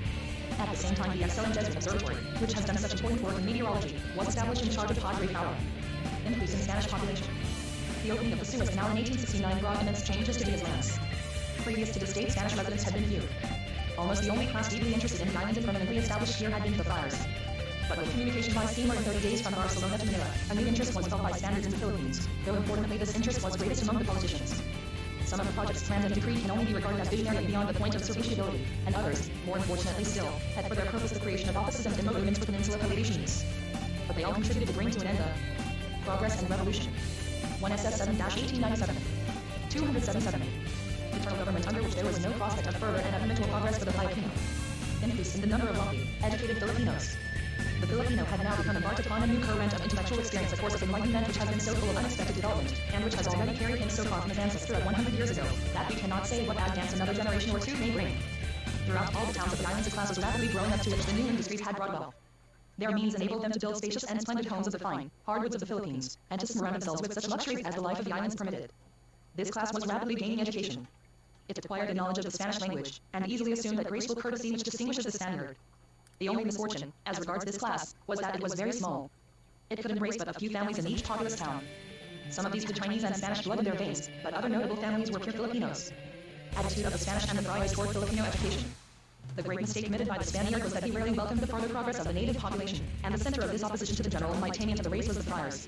At the same time the excellent Jesuit Observatory, which has done such important work in meteorology, was established in charge of Padre Power. Increase in Spanish population. The opening of the Suez Canal in 1869 brought immense changes to these lands. Previous to this date Spanish residents had been few. Almost the only class deeply interested in the islands and permanently established here had been the friars. But with communication by steamer in 30 days from Barcelona to Manila, a new interest was felt by Spaniards in the Philippines, though importantly this interest was greatest among the politicians. Some of the projects planned and decreed can only be regarded as visionary and beyond the point of serviceability, and others, more unfortunately still, had for their purpose the creation of offices and remote units for Peninsula Palladians. But they all contributed to bring to an end the progress and revolution. 1SS 7-1897. 277. Internal government under which there was no prospect of further and eventual progress for the Filipino. Increase in the number of wealthy, educated Filipinos. The Filipino had now become embarked upon a new current of intellectual experience, a course of enlightenment which has been so full of unexpected development, and which has already carried him so far from his ancestor of 100 years ago, that we cannot say what advance another generation or two may bring. Throughout all the towns of the islands a class was rapidly growing up to which the new industries had brought wealth. Their means enabled them to build spacious and splendid homes of the fine, hardwoods of the Philippines, and to surround themselves with such luxuries as the life of the islands permitted. This class was rapidly gaining education. It acquired a knowledge of the Spanish language, and easily assumed that graceful courtesy which distinguishes the Spaniard. The only misfortune, as regards this class, was that it was very small. It could embrace but a few families in each populous town. Some of these had Chinese and Spanish blood in their veins, but other notable families were pure Filipinos. Attitude of the Spanish and the friars toward Filipino education. The great mistake committed by the Spaniard was that he rarely welcomed the further progress of the native population, and the center of this opposition to the general enlightenment of the race was the friars.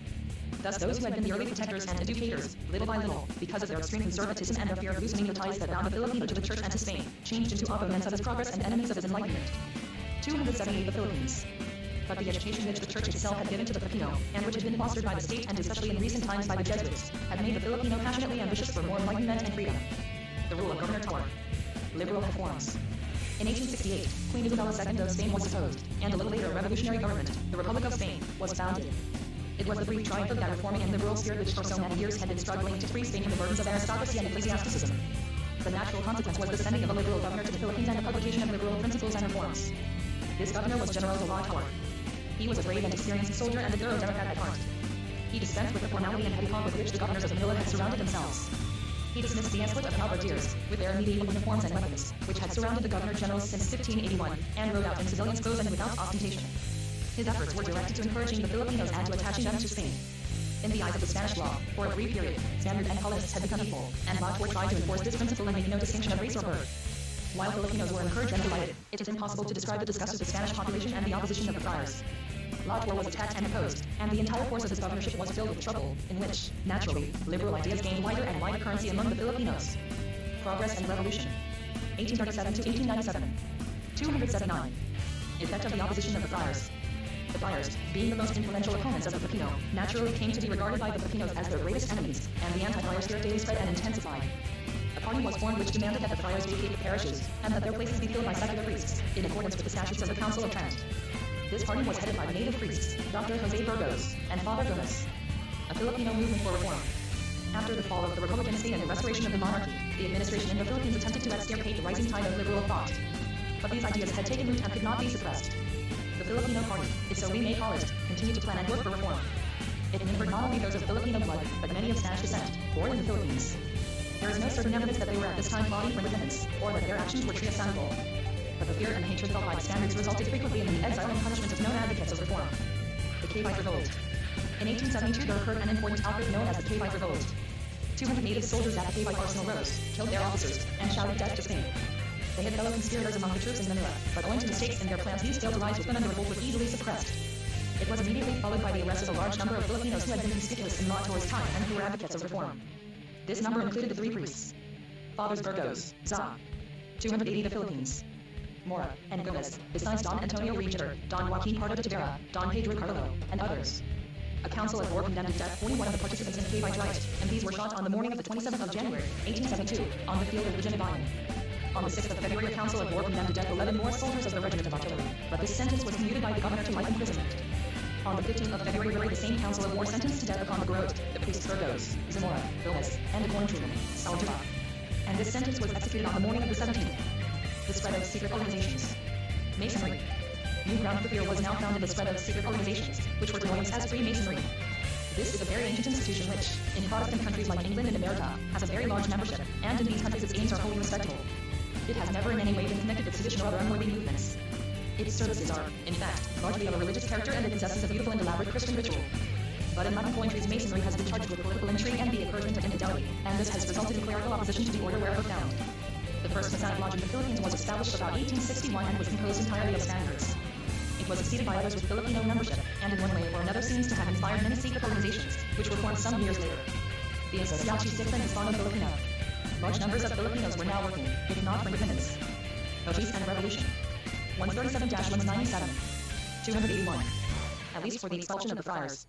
Thus those who had been the early protectors and educators, little by little, because of their extreme conservatism and their fear of loosening the ties that bound the Filipino to the church and to Spain, changed into opponents of his progress and enemies of his enlightenment. 278 The Philippines. But the education which the church itself had given to the Filipino, and which had been fostered by the state and especially in recent times by the Jesuits, had made the Filipino passionately ambitious for more enlightenment and freedom. The rule of Governor Tower. Liberal reforms. In 1868, Queen Isabel II of Spain was deposed, and a little later a revolutionary government, the Republic of Spain, was founded. It was the brief triumph of that reforming and liberal spirit which for so many years had been struggling to free Spain from the burdens of aristocracy and ecclesiasticism. The natural consequence was the sending of a liberal governor to the Philippines and the publication of liberal principles and reforms. This governor was General Tovar Tovar. He was a brave and experienced soldier and a thorough Democrat at heart. He dispensed with the formality and petty pomp with which the governors of Manila had surrounded themselves. He dismissed the escort of halberdiers, with their medieval uniforms and weapons, which had surrounded the governor generals since 1581, and rode out in civilian clothes and without ostentation. His efforts were directed to encouraging the Filipinos and to attaching them to Spain. In the eyes of the Spanish law, for a brief period, Spaniard and colonists had become equal, and Tovar tried to enforce this principle and make no distinction of race or birth. While Filipinos were encouraged and delighted, it is impossible to describe the disgust of the Spanish population and the opposition of the friars. Tovar was attacked and opposed, and the entire force of his governorship was filled with trouble, in which, naturally, liberal ideas gained wider and wider currency among the Filipinos. Progress and Revolution. 1837 to 1897. 279. Effect of the opposition of the friars. The friars, being the most influential opponents of the Filipino, naturally came to be regarded by the Filipinos as their greatest enemies, and the anti-friar spirit daily spread and intensified. A party was formed which demanded that the friars vacate the parishes, and that their places be filled by secular priests, in accordance with the statutes of the Council of Trent. This party was headed by the native priests, Dr. Jose Burgos, and Father Gomez. A Filipino movement for reform. After the fall of the Republican state and the restoration of the monarchy, the administration in the Philippines attempted to extirpate the rising tide of liberal thought. But these ideas had taken root and could not be suppressed. The Filipino Party, if so we may call it, continued to plan and work for reform. It numbered not only those of Filipino blood, but many of Spanish descent, born in the Philippines. There is no certain evidence that they were at this time plotting for independence, or that their actions were triumphal. But the fear and hatred felt by the Spaniards resulted frequently in the exile and punishment of known advocates of reform. The Cavite Revolt. In 1872 there occurred an important outbreak known as the Cavite Revolt. 200 native soldiers at the Cavite arsenal rose, killed their officers, and shouted death to Spain. They had fellow conspirators among the troops in Manila, but owing to mistakes in their plans these failed to rise with them and the revolt was easily suppressed. It was immediately followed by the arrest of a large number of Filipinos who had been conspicuous in Tovar's time and who were advocates of reform. This number included the three priests. Fathers Burgos, Za. 280 the Philippines. Mora, and Gomez, besides Don Antonio Regitor, Don Joaquin Pardo de Tavera, Don Pedro Carlo, and others. A council of war condemned to death 41 of the participants in the Cavite riot, and these were shot on the morning of the 27th of January, 1872, on the field of Virginia Bayou. On the 6th of February, a council of war condemned to death 11 more soldiers of the regiment of artillery, but this sentence was commuted by the governor to life imprisonment. On the 15th of February, the same council of war sentenced to death upon the Garrote, the priests Burgos, Zamora, Gomez, and the corn trooper, Saldivar. And this sentence was executed on the morning of the 17th. The spread of secret organizations. Masonry. New ground for fear was now found in the spread of secret organizations, which were known as Freemasonry. This is a very ancient institution which, in Protestant countries like England and America, has a very large membership, and in these countries its aims are wholly respectable. It has never in any way been connected with sedition or other unworthy movements. Its services are, in fact, largely of a religious character and it possesses a beautiful and elaborate Christian ritual. But in Latin countries, Masonry has been charged with political intrigue and the encouragement of infidelity, and this has resulted in clerical opposition to the order wherever found. The first Masonic lodge in the Philippines was established about 1861 and was composed entirely of Spaniards. It was succeeded by others with Filipino membership, and in one way or another seems to have inspired many secret organizations, which were formed some years later. The Asociación Cívica Hispano Filipina. Large numbers of Filipinos were now working, if not for independence. Peace and Revolution. 137-197. 281. At least for the expulsion of the friars.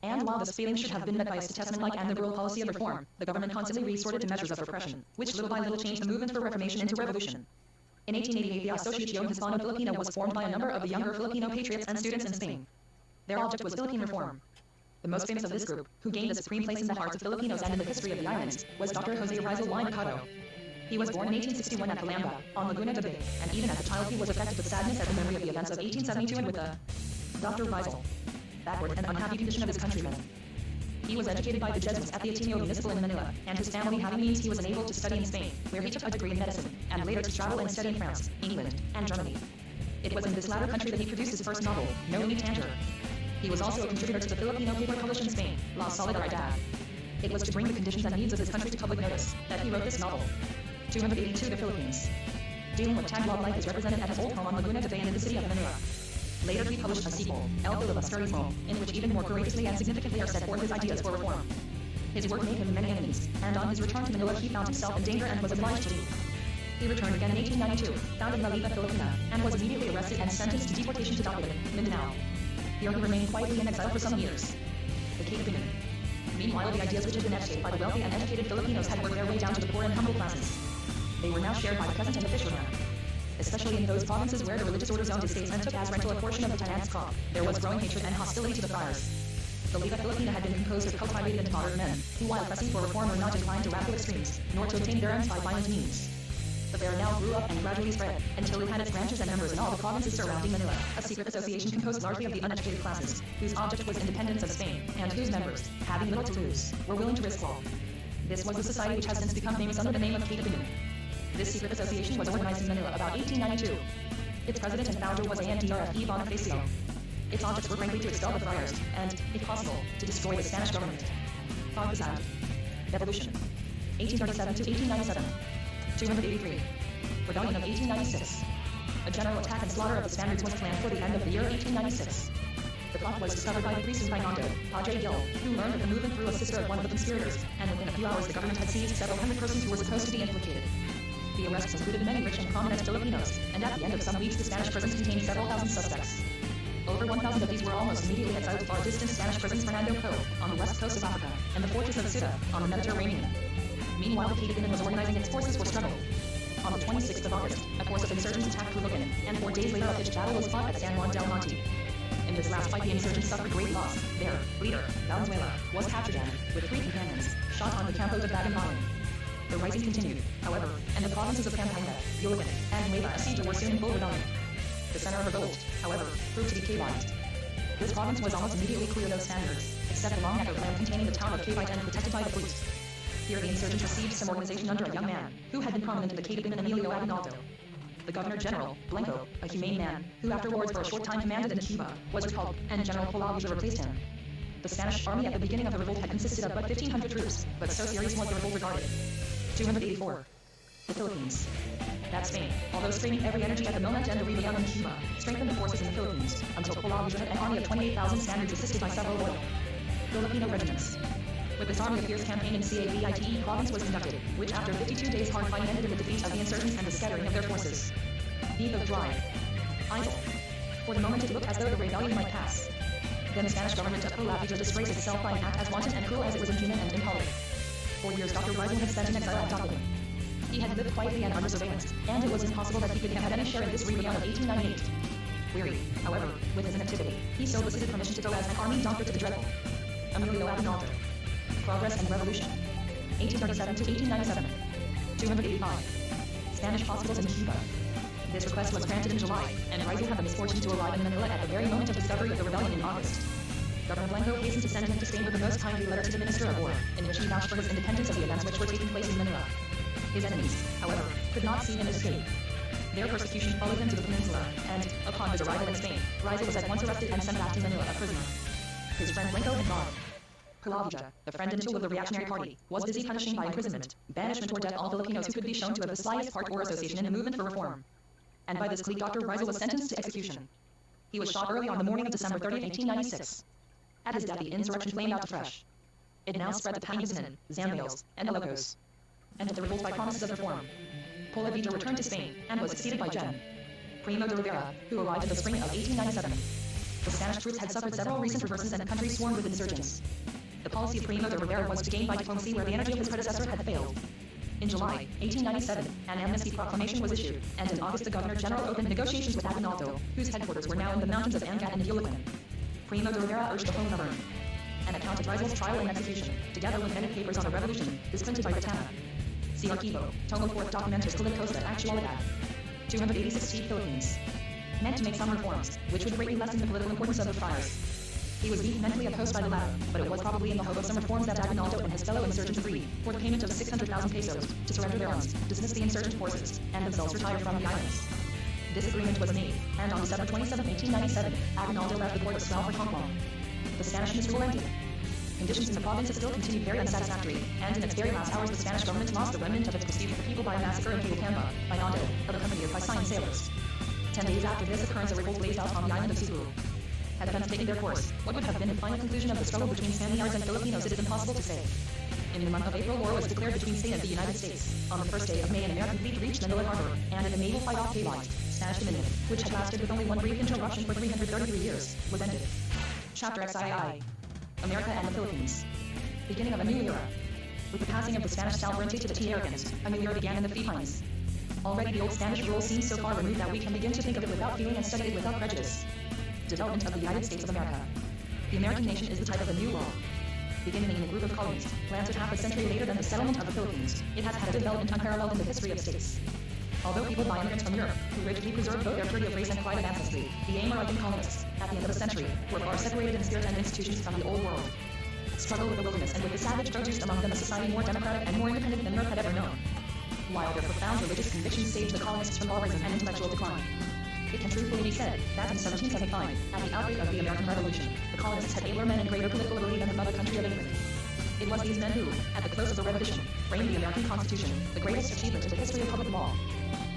And while this feeling should have been met by a statesman-like and liberal policy of reform, the government constantly resorted to measures of repression, which little by little changed the movement for reformation into revolution. In 1888, the Asociación Hispano Filipina was formed by a number of the younger Filipino patriots and students in Spain. Their object was Philippine reform. The most famous of this group, who gained a supreme place in the hearts of Filipinos and in the history of the island, was Dr. Jose Rizal y Mercado. He was born in 1861 at Calamba, on Laguna de Bay, and even as a child he was affected with sadness at the memory of the events of 1872 and with the Dr. Rizal, backward and unhappy condition of his countrymen. He was educated by the Jesuits at the Ateneo Municipal in Manila, and his family having means he was enabled to study in Spain, where he took a degree in medicine, and later to travel and study in France, England, and Germany. It was in this latter country that he produced his first novel, No Ni Tanger. He was also a contributor to the Filipino paper published in Spain, La Solidaridad. It was to bring the conditions and needs of his country to public notice that he wrote this novel. 282 The Philippines. dealing with Tagalog life is represented at his old home on Laguna de Bay and in the city of Manila. Later he published a sequel, El Filibusterismo, in which even more courageously and significantly are set forth his ideas for reform. His work made him many enemies, and on his return to Manila he found himself in danger and was obliged to leave. He returned again in 1892, founded La Liga Filipina, and was immediately arrested and sentenced to deportation to Dapitan, Mindanao. Here he remained quietly in exile for some years. The Cape Opinion. Meanwhile, the ideas which had been agitated by the wealthy and educated Filipinos had worked their way down to the poor and humble classes. They were now shared by the peasant and the fisherman. Especially in those provinces where the religious orders owned estates and took as rental a portion of the tenants' crop, there was growing hatred and hostility to the friars. The Liga Filipina had been composed of cultivated and moderate men, who while pressing for reform were not inclined to radical extremes, nor to obtain their ends by violent means. But there now grew up and gradually spread, until it had its branches and members in all the provinces surrounding Manila, a secret association composed largely of the uneducated classes, whose object was independence of Spain, and whose members, having little to lose, were willing to risk all. This was the society which has since become famous under the name of Cape Opinion. This secret association was organized in Manila about 1892. Its president and founder was Andrfe Bonifacio. Its objects were frankly to expel the friars, and, if possible, to destroy the Spanish government. Pagpasad. Revolution. 1837 to 1897. 283. Rebellion of 1896. A general attack and slaughter of the Spaniards was planned for the end of the year 1896. The plot was discovered by the priest in Painondo, Padre Gil, who learned of the movement through a sister of one of the conspirators, and within a few hours the government had seized several hundred persons who were supposed to be implicated. The arrests included many rich and prominent Filipinos, and at the end of some weeks the Spanish prisons contained several thousand suspects. Over 1,000 of these were almost immediately exiled to far-distant Spanish prisons Fernando Po, on the west coast of Africa, and the fortress of Cita, on the Mediterranean. Meanwhile, the Cape Opinion was organizing its forces for struggle. On the 26th of August, a force of insurgents attacked Culugan, and 4 days later a pitched battle was fought at San Juan del Monte. In this last fight the insurgents suffered great loss. Their leader, Valenzuela, was captured and, with 3 companions, shot on the Campo de Bagumbayan. The rising continued, however, and the provinces of Pampanga, Ulacan, and Nueva Ecija were soon in full rebellion. The center of revolt, however, proved to be Cavite. This province was almost immediately cleared of Spaniards, except along Echo Land containing the town of Cavite and protected by the fleet. Here the insurgents received some organization under a young man, who had been prominent in the Cape Opinion, Emilio Aguinaldo. The Governor General, Blanco, a humane man, who afterwards for a short time commanded in Cuba, was recalled, and General Polavija replaced him. The Spanish army at the beginning of the revolt had consisted of but 1,500 troops, but so serious was the revolt regarded. 284. The Philippines. That Spain, although straining every energy at the moment and the rebellion in Cuba, strengthened the forces in the Philippines, until Polavija had an army of 28,000 Spaniards assisted by several loyal Filipino regiments. With this army a fierce campaign in Cavite province was conducted, which after 52 days hard fighting ended in the defeat of the insurgents and the scattering of their forces. Eve of Dry. Idle. For the moment it looked as though the rebellion might pass. Then the Spanish government of Polavija disgraced itself by an act as wanton and cruel as it was inhuman and intolerant. 4 years Dr. Rizal had spent in exile at Dapitan. He had lived quietly and under surveillance, and it was impossible that he could have had any share in this rebellion of 1898. Weary, however, with his inactivity, he solicited permission to go as an army doctor to the dreadful Emilio Aguinaldo. Progress and Revolution. 1837 to 1897. 285. Spanish hospitals in Cuba. This request was granted in July, and Rizal had the misfortune to arrive in Manila at the very moment of discovery of the rebellion in August. Governor Blanco hastened to send him to Spain with a most kindly letter to the Minister of War, in which he vouched for his independence of the events which were taking place in Manila. His enemies, however, could not see him escape. Their persecution followed him to the peninsula, and, upon his arrival in Spain, Rizal was at once arrested and sent back to Manila a prisoner. His friend Blanco had gone. Polavija, the friend and tool of the reactionary party, was busy punishing by imprisonment, banishment or death all Filipinos who could be shown to have the slightest part or association in a movement for reform. And by this clique Dr. Rizal was sentenced to execution. He was shot early on the morning of December 30, 1896. At his death the insurrection flamed out afresh. It now spread to Pangasinan, Zambales, and Ilocos. Ended the revolt by promises of reform. Polavija returned to Spain, and was succeeded by Gen. Primo de Rivera, who arrived in the spring of 1897. The Spanish troops had suffered several recent reverses and the country swarmed with insurgents. The policy of Primo de Rivera was to gain by diplomacy where the energy of his predecessor had failed. In July 1897, an amnesty proclamation was issued, and in August the Governor General opened negotiations with Aguinaldo, whose headquarters were now in the mountains of Angat and Ulacan. Primo de Rivera urged the home government. An account of Rizal's trial and execution, together with minute papers on the revolution, is printed by Britannia. See Archivo, Tomo 4th Documentos Costa Actualidad. 286 T Philippines. Meant to make some reforms, which would greatly lessen the political importance of the friars. He was vehemently opposed by the latter, but it was probably in the hope of some reforms that Aguinaldo and his fellow insurgents agreed, for the payment of 600,000 pesos, to surrender their arms, dismiss the insurgent forces, and themselves retire from the islands. This agreement was made, and on December 27, 1897, Aguinaldo left the port of Sal for Hong Kong. The Spanish misrule ended. Conditions in the province still continued very unsatisfactory, and in its very last hours the Spanish government lost the remnant of its prestige with the people by a massacre in Cabo by Nando, of a company of Visayan sailors. 10 days after this occurrence, a revolt blazed out on the island of Cebu. Had events taken their course, what would have been the final conclusion of the struggle between Spaniards and Filipinos it is impossible to say. In the month of April, war was declared between Spain and the United States. On the first day of May, an American fleet reached Manila Harbor, and in a naval fight off daylight, Spanish dominion, which had lasted with only one brief interruption for 333 years, was ended. Chapter XII. America and the Philippines. Beginning of a new era. With the passing of the Spanish sovereignty to the Americans, a new era began in the Philippines. Already the old Spanish rule seems so far removed that we can begin to think of it without feeling and study it without prejudice. Development of the United States of America. The American nation is the type of a new law. Beginning in a group of colonies, planted half a century later than the settlement of the Philippines, it has had a development unparalleled in the history of states. Although peopled by immigrants from Europe, who rigidly preserved both their purity of race and pride of ancestry, the American colonists, at the end of the century, were far separated in spirit and institutions from the old world. Struggled with the wilderness and with the savage produced among them a society more democratic and more independent than Europe had ever known. While their profound religious convictions saved the colonists from barbarism and intellectual decline. It can truthfully be said that in 1775, at the outbreak of the American Revolution, the colonists had abler men and greater political ability than the mother country of England. It was these men who, at the close of the Revolution, framed the American Constitution, the greatest achievement in the history of public law.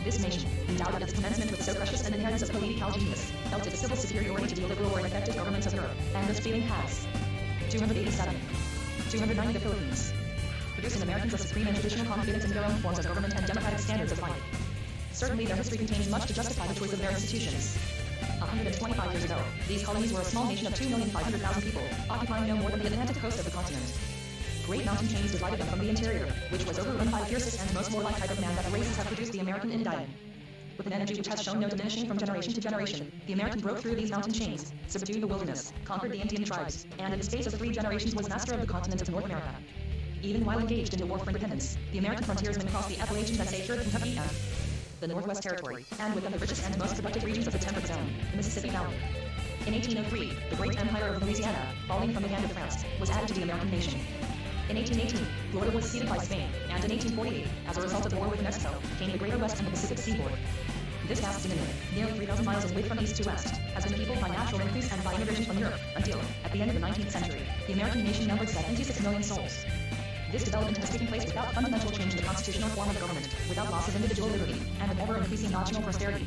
This nation, endowed at its commencement with so precious an inheritance of political genius, felt its civil superiority to the liberal or ineffective governments of Europe, and this feeling has. 287. 290 the Philippines. Produced in Americans a supreme and traditional confidence in their own forms of government and democratic standards of life. Certainly their history contains much to justify the choice of their institutions. 125 years ago, these colonies were a small nation of 2,500,000 people, occupying no more than the Atlantic coast of the continent. Great mountain chains divided them from the interior, which was overrun by the fiercest and most warlike type of man that the races have produced, the American Indian. With an energy which has shown no diminishing from generation to generation, the American broke through these mountain chains, subdued the wilderness, conquered the Indian tribes, and in the space of 3 generations was master of the continent of North America. Even while engaged in the war for independence, the American frontiersmen crossed the Appalachians and secured Kentucky and the Northwest Territory, and within the richest and most productive regions of the Temperate Zone, the Mississippi Valley. In 1803, the great empire of Louisiana, falling from the hand of France, was added to the American nation. In 1818, Florida was ceded by Spain, and in 1848, as a result of war with Mexico, came the Greater West and the Pacific Seaboard. This vast dominion, nearly 3,000 miles in width from east to west, has been peopled by natural increase and by immigration from Europe, until, at the end of the 19th century, the American nation numbered 76 million souls. This development has taken place without fundamental change in the constitutional form of government, without loss of individual liberty, and with ever-increasing national prosperity.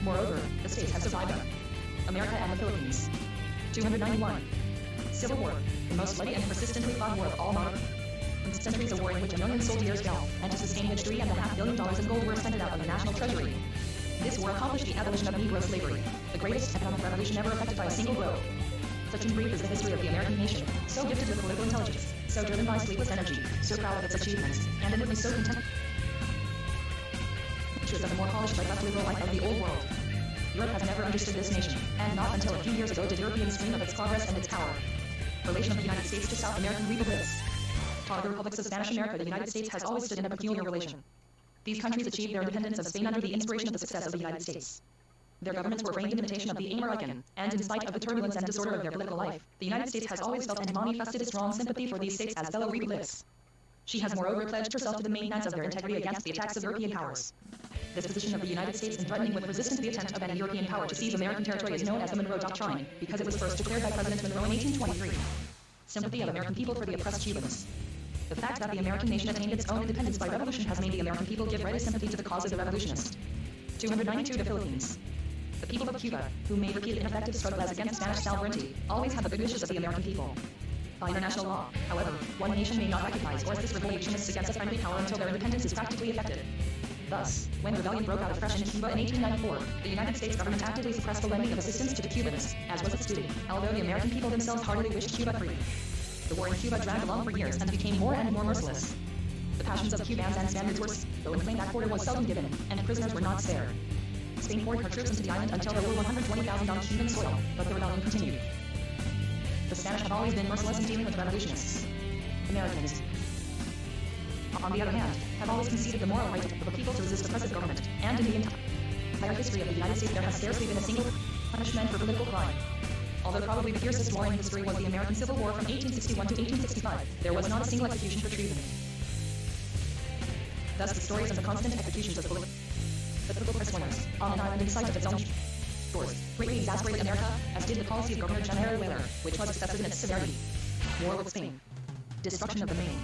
Moreover, the states have survived them. America and the Philippines. 291. Civil War, the most bloody and persistently fought war of all modern centuries, a war in which 1 million soldiers fell, and to sustain which $3.5 billion in gold were expended out of the national treasury. This war accomplished the abolition of Negro slavery, the greatest economic revolution ever effected by a single blow. Such in brief is the history of the American nation, so gifted with political intelligence, so driven by sleepless energy, so proud of its achievements, and inwardly so content of the more polished but less liberal life of the old world. Europe has never understood this nation, and not until a few years ago did Europeans dream of its progress and its power. Relation of the United States to South American republics. To the republics of Spanish America, the United States has always stood in a peculiar relation. These countries achieved their independence of Spain under the inspiration of the success of the United States. Their governments were framed in imitation of the American, and in spite of the turbulence and disorder of their political life, the United States has always felt and manifested a strong sympathy for these states as fellow republics. She has moreover pledged herself to the maintenance of their integrity against the attacks of European powers. This position of the United States in threatening with resistance the attempt of any European power to seize American territory is known as the Monroe Doctrine, because it was first declared by President Monroe in 1823. Sympathy of American people for the oppressed Cubans. The fact that the American nation attained its own independence by revolution has made the American people give ready sympathy to the cause of the revolutionists. 292 the Philippines. The people of Cuba, who made repeated ineffective struggle as against Spanish sovereignty, always have the good wishes of the American people. By international law, however, one nation may not recognize or assist revolutionists against a friendly power until their independence is practically effected. Thus, when rebellion broke out afresh in Cuba in 1894, the United States government actively suppressed the lending of assistance to the Cubans, as was its duty, although the American people themselves heartily wished Cuba free. The war in Cuba dragged along for years and became more and more merciless. The passions of Cubans and Spaniards were, though inflamed, that quarter was seldom given, and prisoners were not spared. Spain poured her troops into the island until there were 120,000 on Cuban soil, but the rebellion continued. The Spanish have always been merciless in dealing with revolutionists. Americans, on the other hand, have always conceded the moral right of the people to resist oppressive government, and in the entire history of the United States there has scarcely been a single punishment for political crime. Although probably the fiercest war in history was the American Civil War from 1861 to 1865, there was not a single execution for treason. Thus the stories of the constant executions of political prisoners on an island in sight of its own shores greatly exasperated America, as did the policy of Governor John Wheeler, which was excessive in its severity. War with Spain. Destruction of the Maine.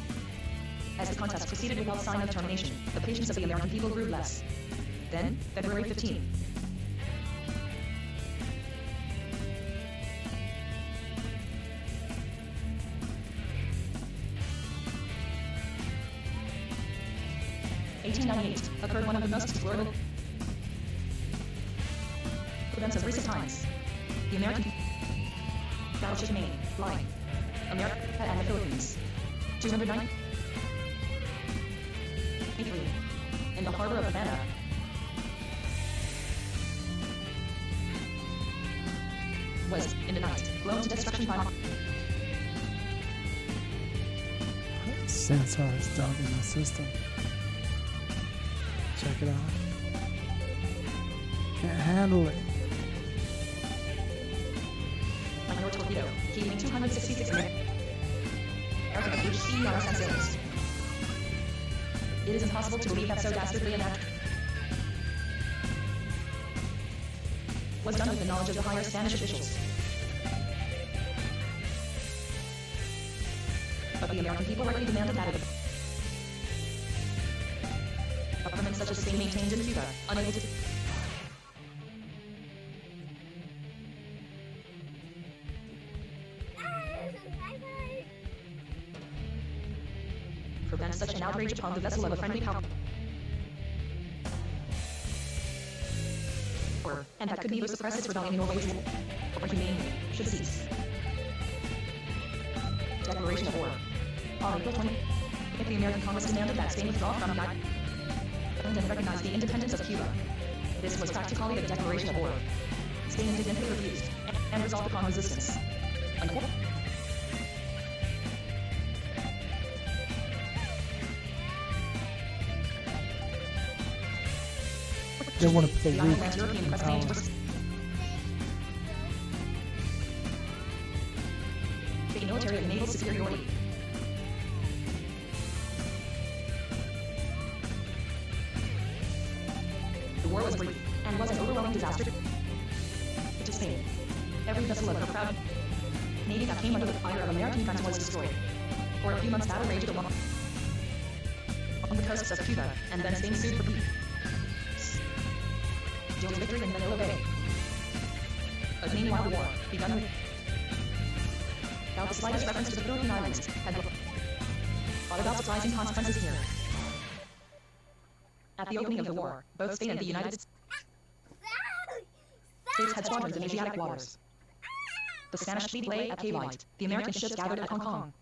As the contest proceeded without sign of termination, the patience of the American people grew less. Then, February 15. Occurred one of the most glorious events of recent times. The American battleship Maine, flying America and the Philippines. 293 in the harbor of Havana. Was, in the night, blown to destruction by Sensor is dug in the system. Check it out. Can't handle it. Minor torpedo, heating 266 American HCRS sailors. It is impossible to believe that so dastardly an act was done with the knowledge of the higher Spanish officials. But the American people rightly demanded that a government such as Spain maintained in Cuba, unable to prevent such an outrage upon the vessel of a friendly power, and that could neither suppress its rebellion nor wage war, or humanely should cease. Declaration of war. On April 20, if the American Congress demanded that Spain withdraw from the island and recognize the independence of Cuba, this was practically the declaration of war. Spain indignantly refused and resolved upon resistance. Unquote. They want to put the The weak island's European in press power. page was the military and naval superiority. The war was brief and was an overwhelming disaster to Spain. Every vessel of her proud navy that came under the fire of American guns was destroyed. For a few months, battle raged along the coasts of Cuba, and then Spain sued for peace. Joe's victory in Manila Bay. But meanwhile, the war, begun without the slightest reference to the Philippine Islands, had brought about surprising consequences here. At the opening of the war, both Spain and the United States had squadrons in Asiatic waters. The Spanish fleet lay at Cape Light. The American ships gathered at Hong Kong.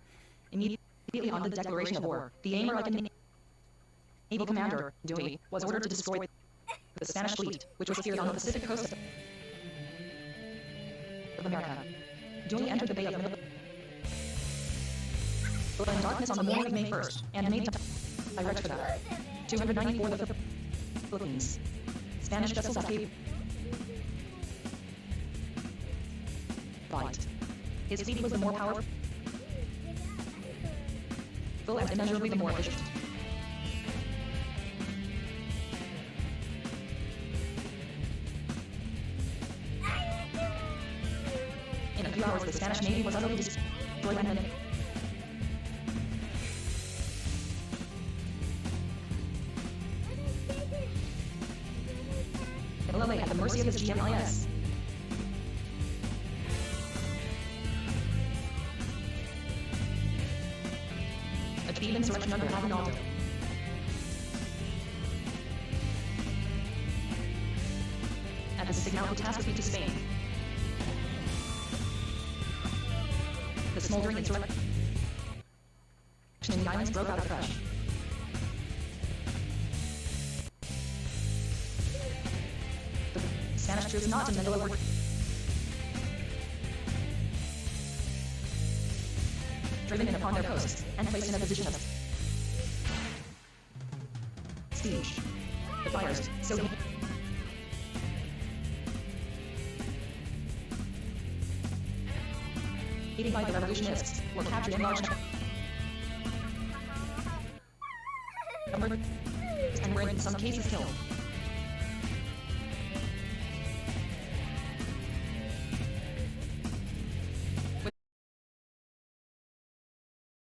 Immediately on the declaration of war, the American naval commander, Dewey, was ordered to destroy the Spanish fleet, which was steered on the Pacific coast of America. Dewey entered the Bay of Manila in darkness on the morning of May 1st, and made direct for that 294 the Philippines. Spanish vessels at Cape Light. His fleet was the more powerful and immeasurably the more efficient. In a few hours, the Spanish Navy was utterly destroyed and then Manila lay at the mercy of his GMIS. A defeated insurrection under Aguinaldo. And the signal catastrophe to Spain. The smoldering insurrection in the islands broke out afresh. The Spanish troops not in Manila were driven in upon their posts and placed in a position of siege. The fires, so aided by the revolutionists, were captured in large numbers and were in some cases killed.